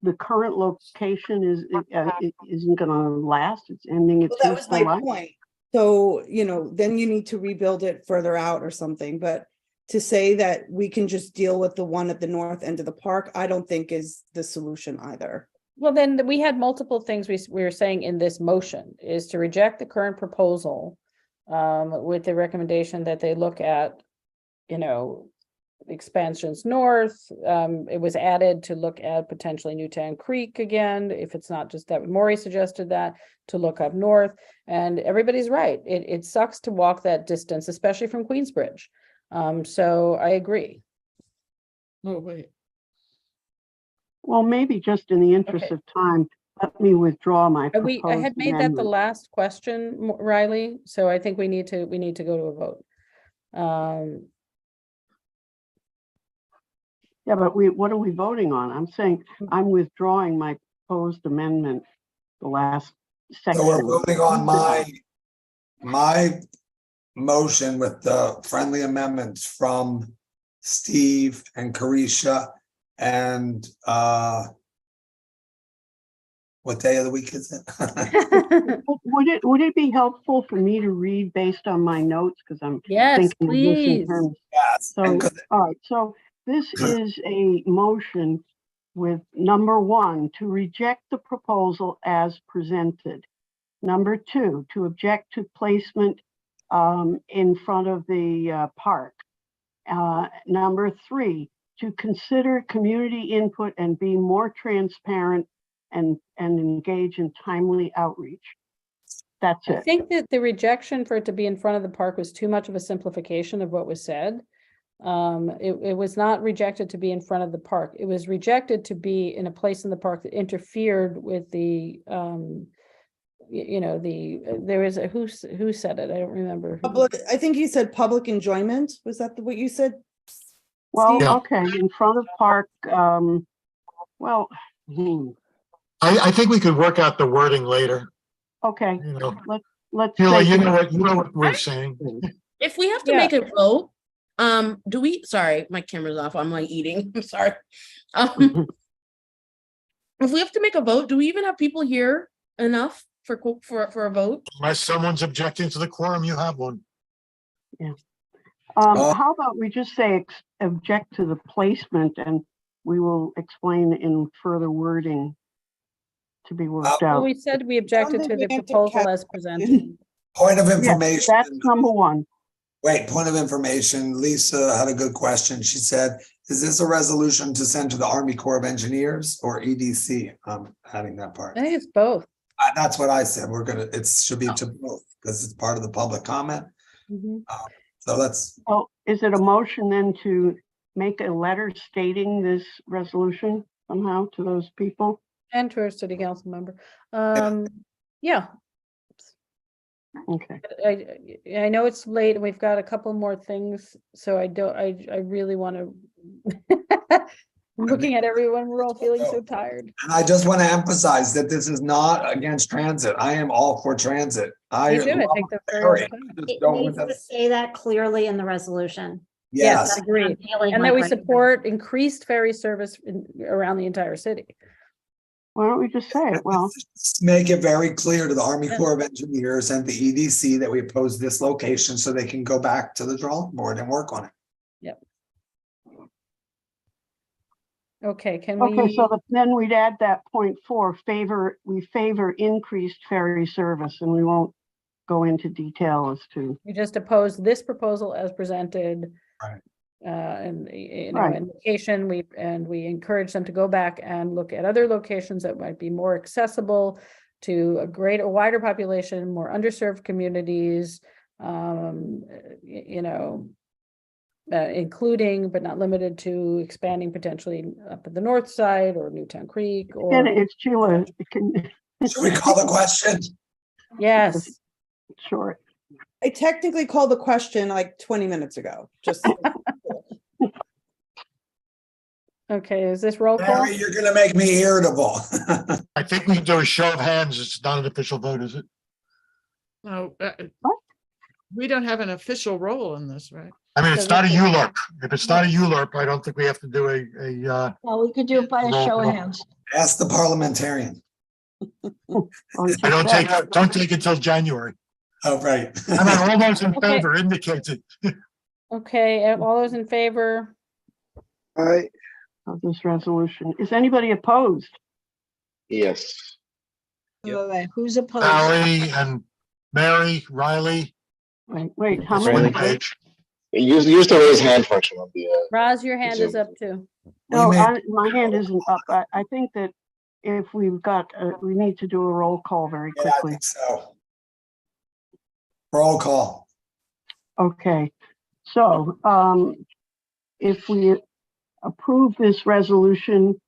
the current location isn't gonna last, it's ending its well, that was my useful life? point. So, then you need to rebuild it further out or something, but to say that we can just deal with the one at the north end of the park, I don't think is the solution either. Well, then we had multiple things we were saying in this motion is to reject the current proposal with the recommendation that they look at, expansions north. It was added to look at potentially Newtown Creek again, if it's not just that. Maury suggested that to look up north, and everybody's right. It sucks to walk that distance, especially from Queensbridge. So I agree. Oh, wait. Well, maybe just in the interest Okay. of time, let me withdraw my I proposed had made that the amendment. last question, Riley, so I think we need to go to a vote. Yeah, but what are we voting on? I'm saying I'm withdrawing my proposed amendment, the last section. So we're voting on my motion with the friendly amendments from Steve and Carisha and what day of the week is it? Would it be helpful for me to read based on my notes? Because I'm Yes, thinking of this in please. terms. Yes. So, all right, so this is a motion with number 1, to reject the proposal as presented. Number 2, to object to placement in front of the park. Number 3, to consider community input and be more transparent and engage in timely outreach. That's I it. think that the rejection for it to be in front of the park was too much of a simplification of what was said. It was not rejected to be in front of the park. It was rejected to be in a place in the park that interfered with the, there is a, who said it? I don't remember. who- Public, I think you said public enjoyment. Was that what you said? Well, Steve? okay, in front of park, well, I think we could work out the wording later. okay, You know, let's Sheila, say. you know what we're saying. If we have to Yeah. make a vote, do we, sorry, my camera's off, I'm like eating, I'm sorry. If we have to make a vote, do we even have people here enough for a vote? Unless someone's objecting to the quorum, you have one. How about we just say object to the placement, and we will explain in further wording to be worked Well, out. we said we objected to think the we have to proposal cap- as presented. Point of Yes, information. that's number 1. Wait, point of information. Lisa had a good question. She said, is this a resolution to send to the Army Corps of Engineers or EDC? I'm adding that part. I think it's both. That's what I said. It should be to both because it's part of the public comment. Mhm. So let's, Oh, is it a motion then to make a letter stating this resolution somehow to those people? And to our city council member. Yeah, Okay. I know it's late and we've got a couple more things, so I really want to. I'm looking at everyone, we're all feeling so tired. and I just want to emphasize that this is not against transit. I am all for transit. Me too, I love think that's ferry. very well I just It don't needs want to that- say that clearly in the resolution. Yes, That's what I'm agreed. feeling And like that we right now. support increased ferry service around the entire city. Why don't we just say it? Well, let's make it very clear to the Army Yeah. Corps of Engineers and the EDC that we oppose this location so they can go back to the drawing board and work on it. Okay, can okay, we, so then we'd add that point 4, we favor increased ferry service, and we won't go into detail as to. we just oppose this proposal as presented? Right. And, Right. and location, we encourage them to go back and look at other locations that might be more accessible to a wider population, more underserved communities, you know, including but not limited to expanding potentially up at the north side or Newtown Creek or. It's Sheila. Should we call the question? Yes. Sure. I technically called the question like 20 minutes ago, just. Okay, is this roll call? Mary, you're gonna make me irritable. I think we can do a show of hands. It's not an official vote, is it? No, we don't have an official role in this, right? I mean, it's not a ULURP. If it's not a ULURP, I don't think we have to do a. Well, we could do it by a Roll show of call. hands. Ask the parliamentarian. I don't take it till January. Oh, right. I mean, all those in Okay. favor indicate it. Okay, all those in favor? All right. Of this resolution. Is anybody opposed? Yes. Wait, who's opposed? Sally and Mary, Riley. Wait, how It's many? one page. Use the raise hand function on the. Roz, your hand is Zoom. up too. No, We may- my hand isn't up. I think that if we've got, we need to do a roll call very Yeah, I quickly. think so. Roll call. Okay, so, if we approve this resolution,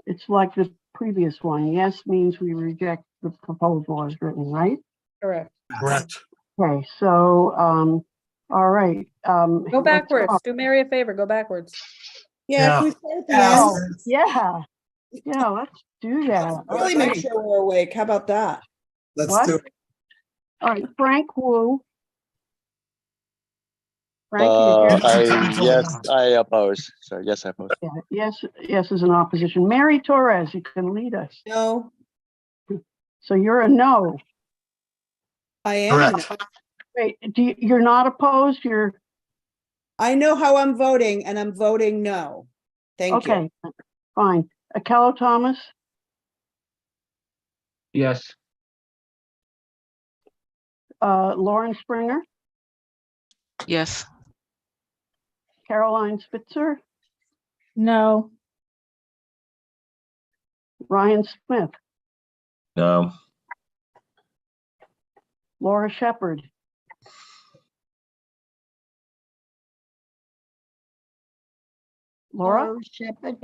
it's like the previous one. Yes means we reject the proposal as written, right? Correct. Correct. Okay, so, all right. Go let's backwards. talk. Do Mary a favor, go backwards. Yeah, if Yeah. we start at the Yeah. end, Yeah, let's do that. really make sure we're awake. How about that? Let's What? do it. All right, Frank Wu. Frank, you here? I oppose. So yes, I oppose. Yeah, yes is an opposition. Mary Torres, you can lead us. No, So you're a no. I am. Correct. Wait, you're not opposed? I know how I'm voting and I'm voting no. Thank you. Okay, fine. Akello Thomas, Yes. Lauren Springer, Yes. Caroline Spitzer, No. Ryan Smith, No. Laura Shepherd, Laura? Shepherd.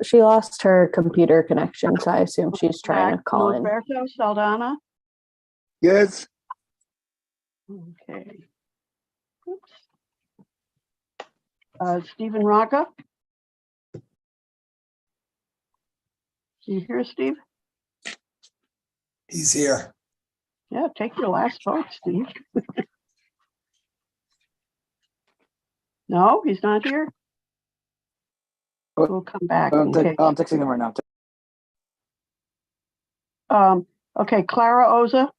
She lost her computer connection, so I assume she's trying to call in. Norberto Saldana? Yes. Okay. Oops. Stephen Rocca? You here, Steve? He's here. Yeah, take your last vote, Steve. No, he's not here? We'll come back. Okay. I'm texting them right now. Okay, Clara Oza,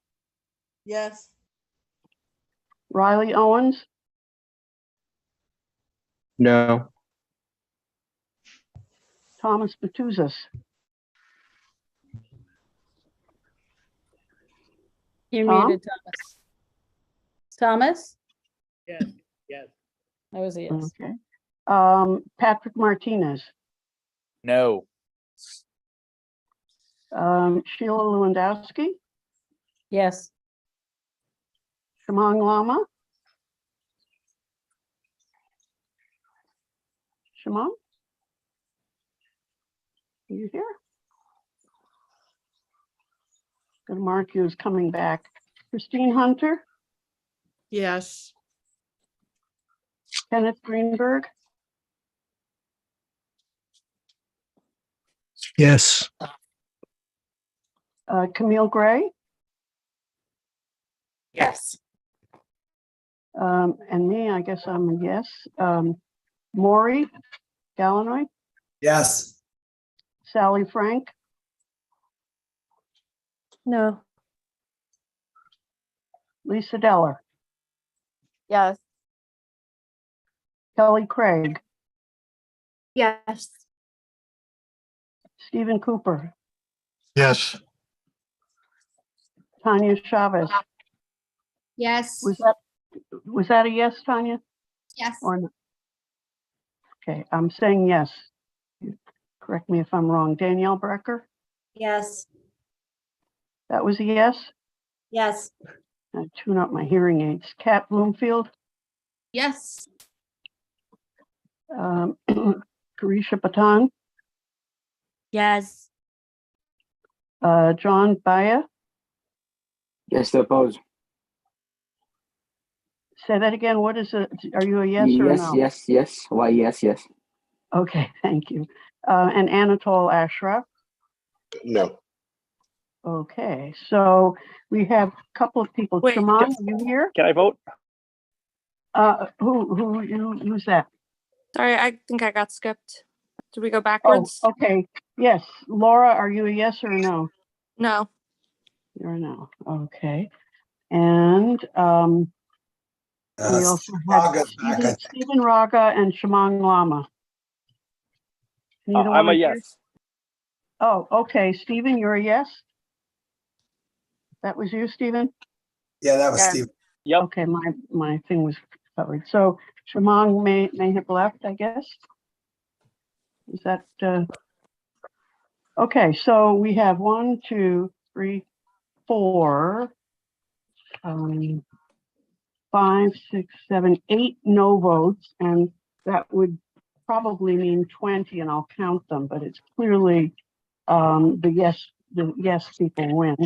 Yes. Riley Owens, No. Thomas Batuzas, You're Tom? muted, Thomas. Thomas? Yes, yes. That was a yes. okay. Patrick Martinez, No. Sheila Lewandowski, Yes. Shamang Lama. Shamang? Are you here? Gonna mark you as coming back. Christine Hunter, Yes. Kenneth Greenberg, Yes. Camille Gray, Yes. and me, I guess I'm a yes. Maury Gallinoy, Yes. Sally Frank, No. Lisa Deller, Yes. Kelly Craig, Yes. Stephen Cooper, Yes. Tanya Chavez. Yes. Was that a yes, Tanya? Yes. Or no? Okay, I'm saying yes. Correct me if I'm wrong. Danielle Brecker, Yes. that was a yes. Yes. Tune up my hearing aids. Kat Bloomfield, Yes. Carisha Patan, Yes. John Baya. Yes, to oppose. Say that again. What is it? Are you a yes or Yes, no? yes, yes. Why, yes, yes. Okay, thank you. And Anatol Ashraf. No. Okay, so we have a couple of people. Wait, Shaman, are you here? Can I vote? Who's that? Sorry, I think I got skipped. Did we go Oh, backwards? okay. Yes. Laura, are you a yes or a no? No. You're a no. Okay. And we also have Raga's back, I think. Stephen Raga and Shamang Lama. Neither one I'm a of you? yes. Oh, okay. Stephen, you're a yes? That was you, Stephen? Yeah, that was Yeah. Steve. Yep. Okay, my thing was covered. So Shamang may have left, I guess. Is that okay? So we have 1, 2, 3, 4, 5, 6, 7, 8 no votes, and that would probably mean 20, and I'll count them. But it's clearly the yes people win.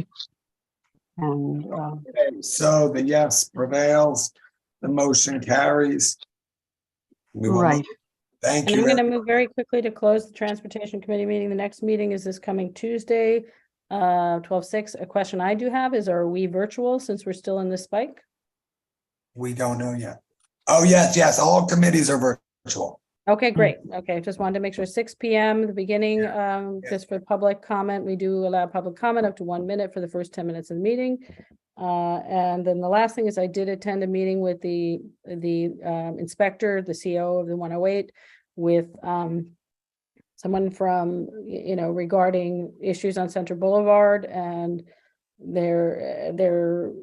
And Okay, so the yes prevails, the motion carries. We will right. Thank And you. I'm going to move very quickly to close the Transportation Committee meeting. The next meeting is this coming Tuesday, 12/6. A question I do have is, are we virtual since we're still in this spike? We don't know yet. Oh, yes, all committees are virtual. Okay, great. Okay, just wanted to make sure 6 p.m. the beginning, just for public comment. We do allow public comment up to 1 minute for the first 10 minutes of the meeting. And then the last thing is I did attend a meeting with the inspector, the CO of the 108, with someone from, regarding issues on Center Boulevard and their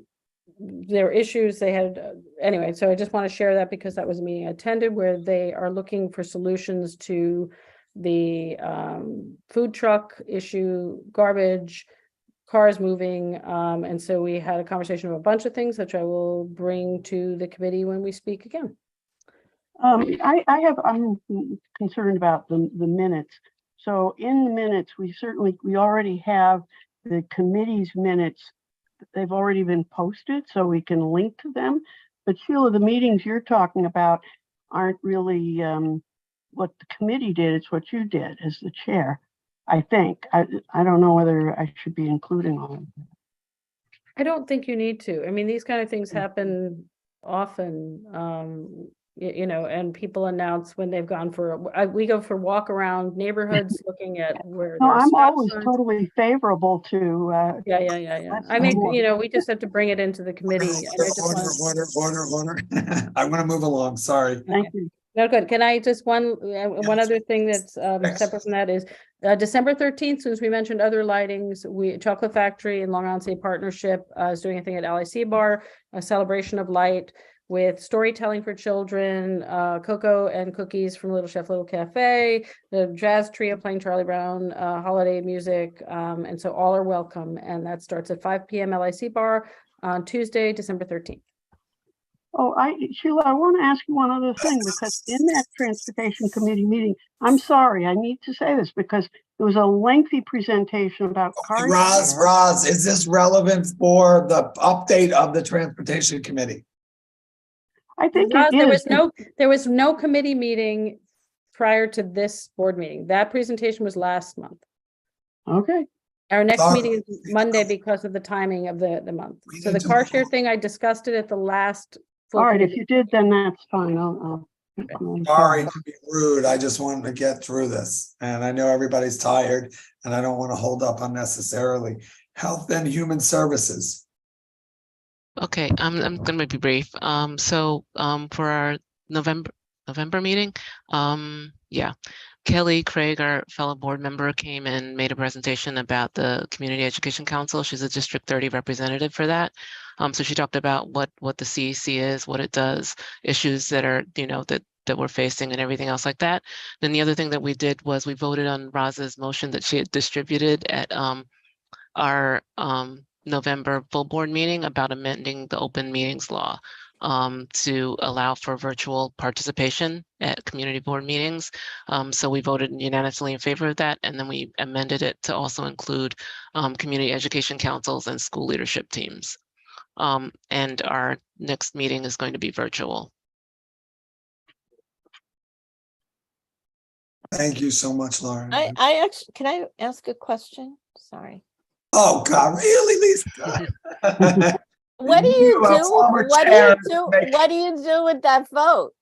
issues they had. Anyway, so I just want to share that because that was a meeting I attended where they are looking for solutions to the food truck issue, garbage, cars moving. And so we had a conversation of a bunch of things, which I will bring to the committee when we speak again. I'm concerned about the minutes. So in the minutes, we already have the committee's minutes. They've already been posted, so we can link to them. But Sheila, the meetings you're talking about aren't really what the committee did. It's what you did as the chair, I think. I don't know whether I should be including all of them. I don't think you need to. I mean, these kind of things happen often. And people announce when they've gone we go for walk around neighborhoods looking at where No, there are I'm stop always signs. totally favorable to. Yeah. I mean, we just have to bring it into the committee. And I just Order. I want to move along. Sorry. Thank you. No, good. Can I just one other thing that's separate from that is December 13th, since we mentioned other lightings, Chocolate Factory and Long Island State Partnership is doing a thing at LIC Bar, a celebration of light with storytelling for children, cocoa and cookies from Little Chef Little Cafe, the jazz trio playing Charlie Brown, holiday music. And so all are welcome. And that starts at 5 p.m. LIC Bar on Tuesday, December 13th. Oh, Sheila, I want to ask you one other thing, because in that Transportation Committee meeting, I'm sorry, I need to say this because there was a lengthy presentation about cars. Roz, is this relevant for the update of the Transportation Committee? I think there was no committee meeting prior to this board meeting. That presentation was last month. Okay. Our next meeting is Monday because of the timing of the month. So the car share thing, I discussed it at the last. All right, if you did, then that's fine. Sorry to be rude. I just wanted to get through this. And I know everybody's tired and I don't want to hold up unnecessarily. Health and Human Services. Okay, I'm gonna be brief. So for our November meeting, Kelly Craig, our fellow board member, came and made a presentation about the Community Education Council. She's a District 30 representative for that. So she talked about what the CEC is, what it does, issues that are, that we're facing and everything else like that. Then the other thing that we did was we voted on Roz's motion that she had distributed at our November full board meeting about amending the open meetings law to allow for virtual participation at community board meetings. So we voted unanimously in favor of that, and then we amended it to also include community education councils and school leadership teams. And our next meeting is going to be virtual. Thank you so much, Lauren. I actually, can I ask a question? Sorry. Oh, God, really, Lisa? What do you You, a do? former What do chair, you do? What do you do with that vote?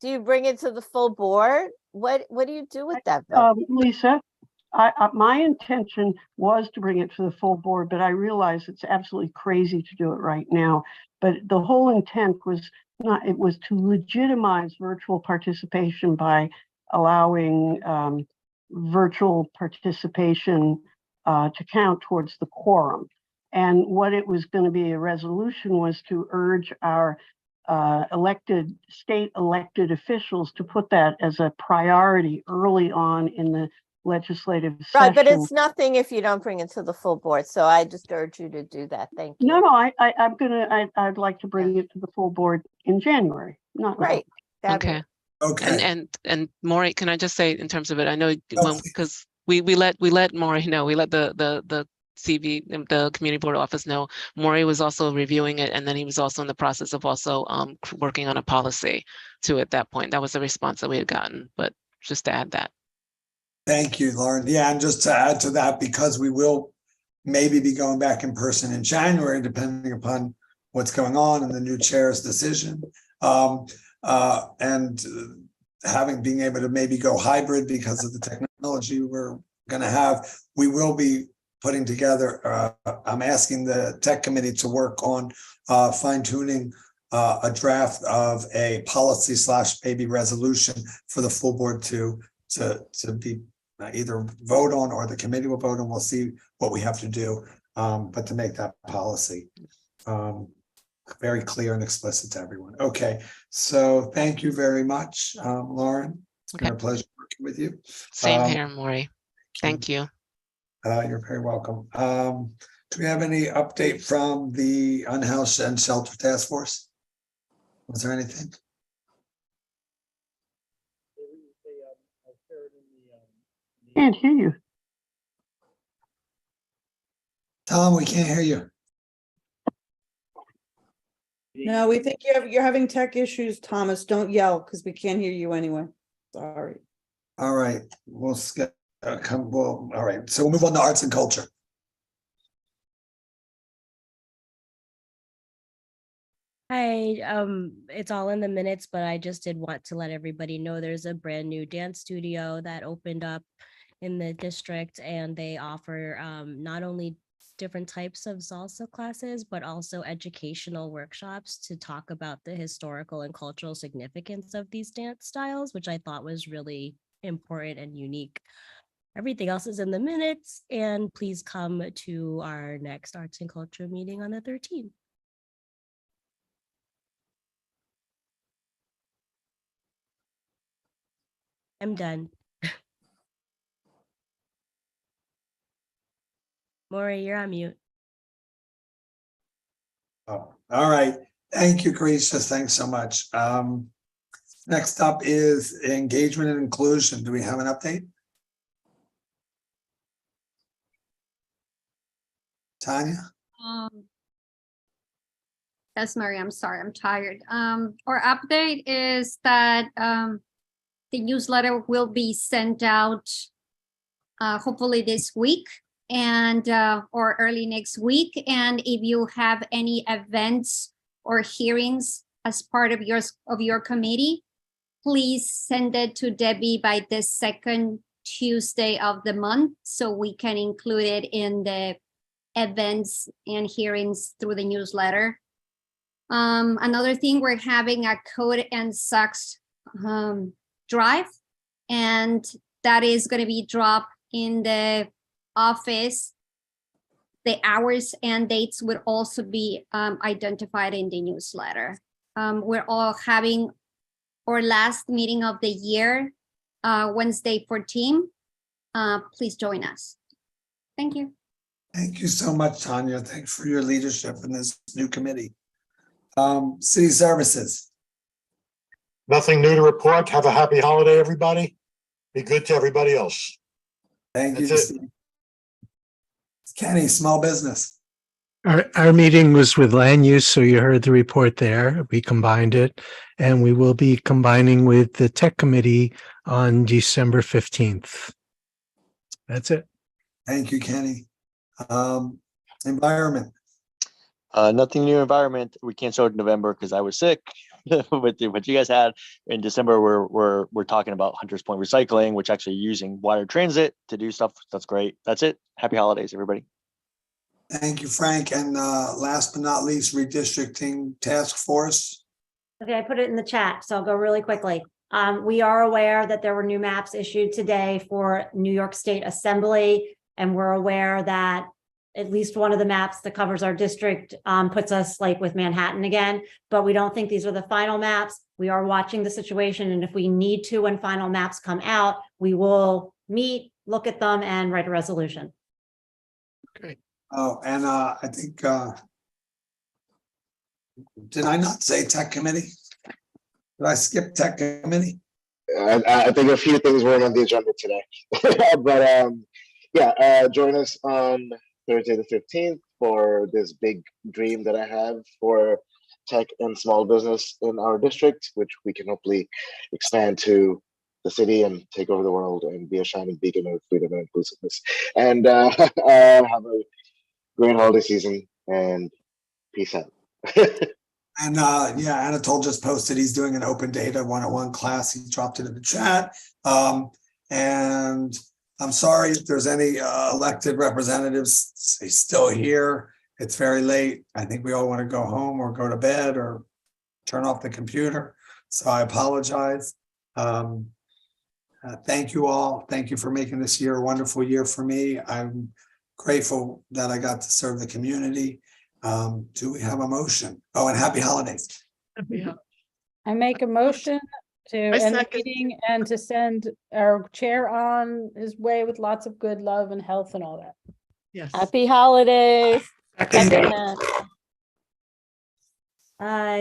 Do you bring it to the full board? What do you do with that vote? Lisa, my intention was to bring it to the full board, but I realize it's absolutely crazy to do it right now. But the whole intent was not, it was to legitimize virtual participation by allowing virtual participation to count towards the quorum. And what it was going to be a resolution was to urge our state elected officials to put that as a priority early on in the legislative session. Right, but it's nothing if you don't bring it to the full board. So I just urge you to do that. Thank you. No, I'd like to bring it to the full board in January. Not now. Right. Okay. Okay. And Maury, can I just say in terms of it, I know because we let Maury know, we let the CV, the community board office know. Maury was also reviewing it, and then he was also in the process of also working on a policy to at that point. That was the response that we had gotten, but just to add that. Thank you, Lauren. Yeah, and just to add to that, because we will maybe be going back in person in January, depending upon what's going on and the new chair's decision. And being able to maybe go hybrid because of the technology we're going to have, we will be putting together, I'm asking the tech committee to work on fine tuning a draft of a policy / maybe resolution for the full board to be either vote on, or the committee will vote on. We'll see what we have to do, but to make that policy very clear and explicit to everyone. Okay, so thank you very much, Lauren. It's been a pleasure working with you. Same here, Maury. Thank you. You're very welcome. Do we have any update from the Unhoused and Shelter Task Force? Was there anything? Can't hear you. Tom, we can't hear you. No, we think you're having tech issues, Thomas. Don't yell because we can't hear you anyway. Sorry. All right, we'll skip. All right, so we'll move on to arts and culture. Hi, it's all in the minutes, but I just did want to let everybody know there's a brand new dance studio that opened up in the district, and they offer not only different types of salsa classes, but also educational workshops to talk about the historical and cultural significance of these dance styles, which I thought was really important and unique. Everything else is in the minutes, and please come to our next arts and culture meeting on the 13th. I'm done. Maury, you're on mute. Oh, all right. Thank you, Gracious. Thanks so much. Next up is engagement and inclusion. Do we have an update? Tanya? Yes, Mary, I'm sorry, I'm tired. Our update is that the newsletter will be sent out hopefully this week and or early next week. And if you have any events or hearings as part of your committee, please send it to Debbie by the second Tuesday of the month so we can include it in the events and hearings through the newsletter. Another thing, we're having a Code and Sucks drive, and that is going to be dropped in the office. The hours and dates would also be identified in the newsletter. We're all having our last meeting of the year, Wednesday 14. Please join us. Thank you. Thank you so much, Tanya. Thanks for your leadership in this new committee. City services. Nothing new to report. Have a happy holiday, everybody. Be good to everybody else. Thank you, That's it. Steve. Kenny, small business. Our meeting was with land use, so you heard the report there. We combined it, and we will be combining with the tech committee on December 15th. That's it. Thank you, Kenny. Environment. Nothing new environment. We canceled in November because I was sick. With what you guys had in December, we're talking about Hunters Point recycling, which actually using water transit to do stuff. That's great. That's it. Happy holidays, everybody. Thank you, Frank. And last but not least, redistricting task force. Okay, I put it in the chat, so I'll go really quickly. We are aware that there were new maps issued today for New York State Assembly, and we're aware that at least one of the maps that covers our district puts us like with Manhattan again, but we don't think these are the final maps. We are watching the situation, and if we need to, when final maps come out, we will meet, look at them, and write a resolution. Great. Oh, and I think, did I not say tech committee? Did I skip tech committee? I think a few things weren't on the agenda today, but yeah, join us on Thursday the 15th for this big dream that I have for tech and small business in our district, which we can hopefully expand to the city and take over the world and be a shining beacon of freedom and inclusiveness. And have a great holiday season and peace out. And yeah, Anatole just posted he's doing an open data 101 class. He dropped it in the chat. And I'm sorry if there's any elected representatives still here. It's very late. I think we all want to go home or go to bed or turn off the computer. So I apologize. Thank you all. Thank you for making this year a wonderful year for me. I'm grateful that I got to serve the community. Do we have a motion? Oh, and happy holidays. I make a motion to end the second. meeting and to send our chair on his way with lots of good love and health and all that. Yes. Happy holidays. Second. Bye.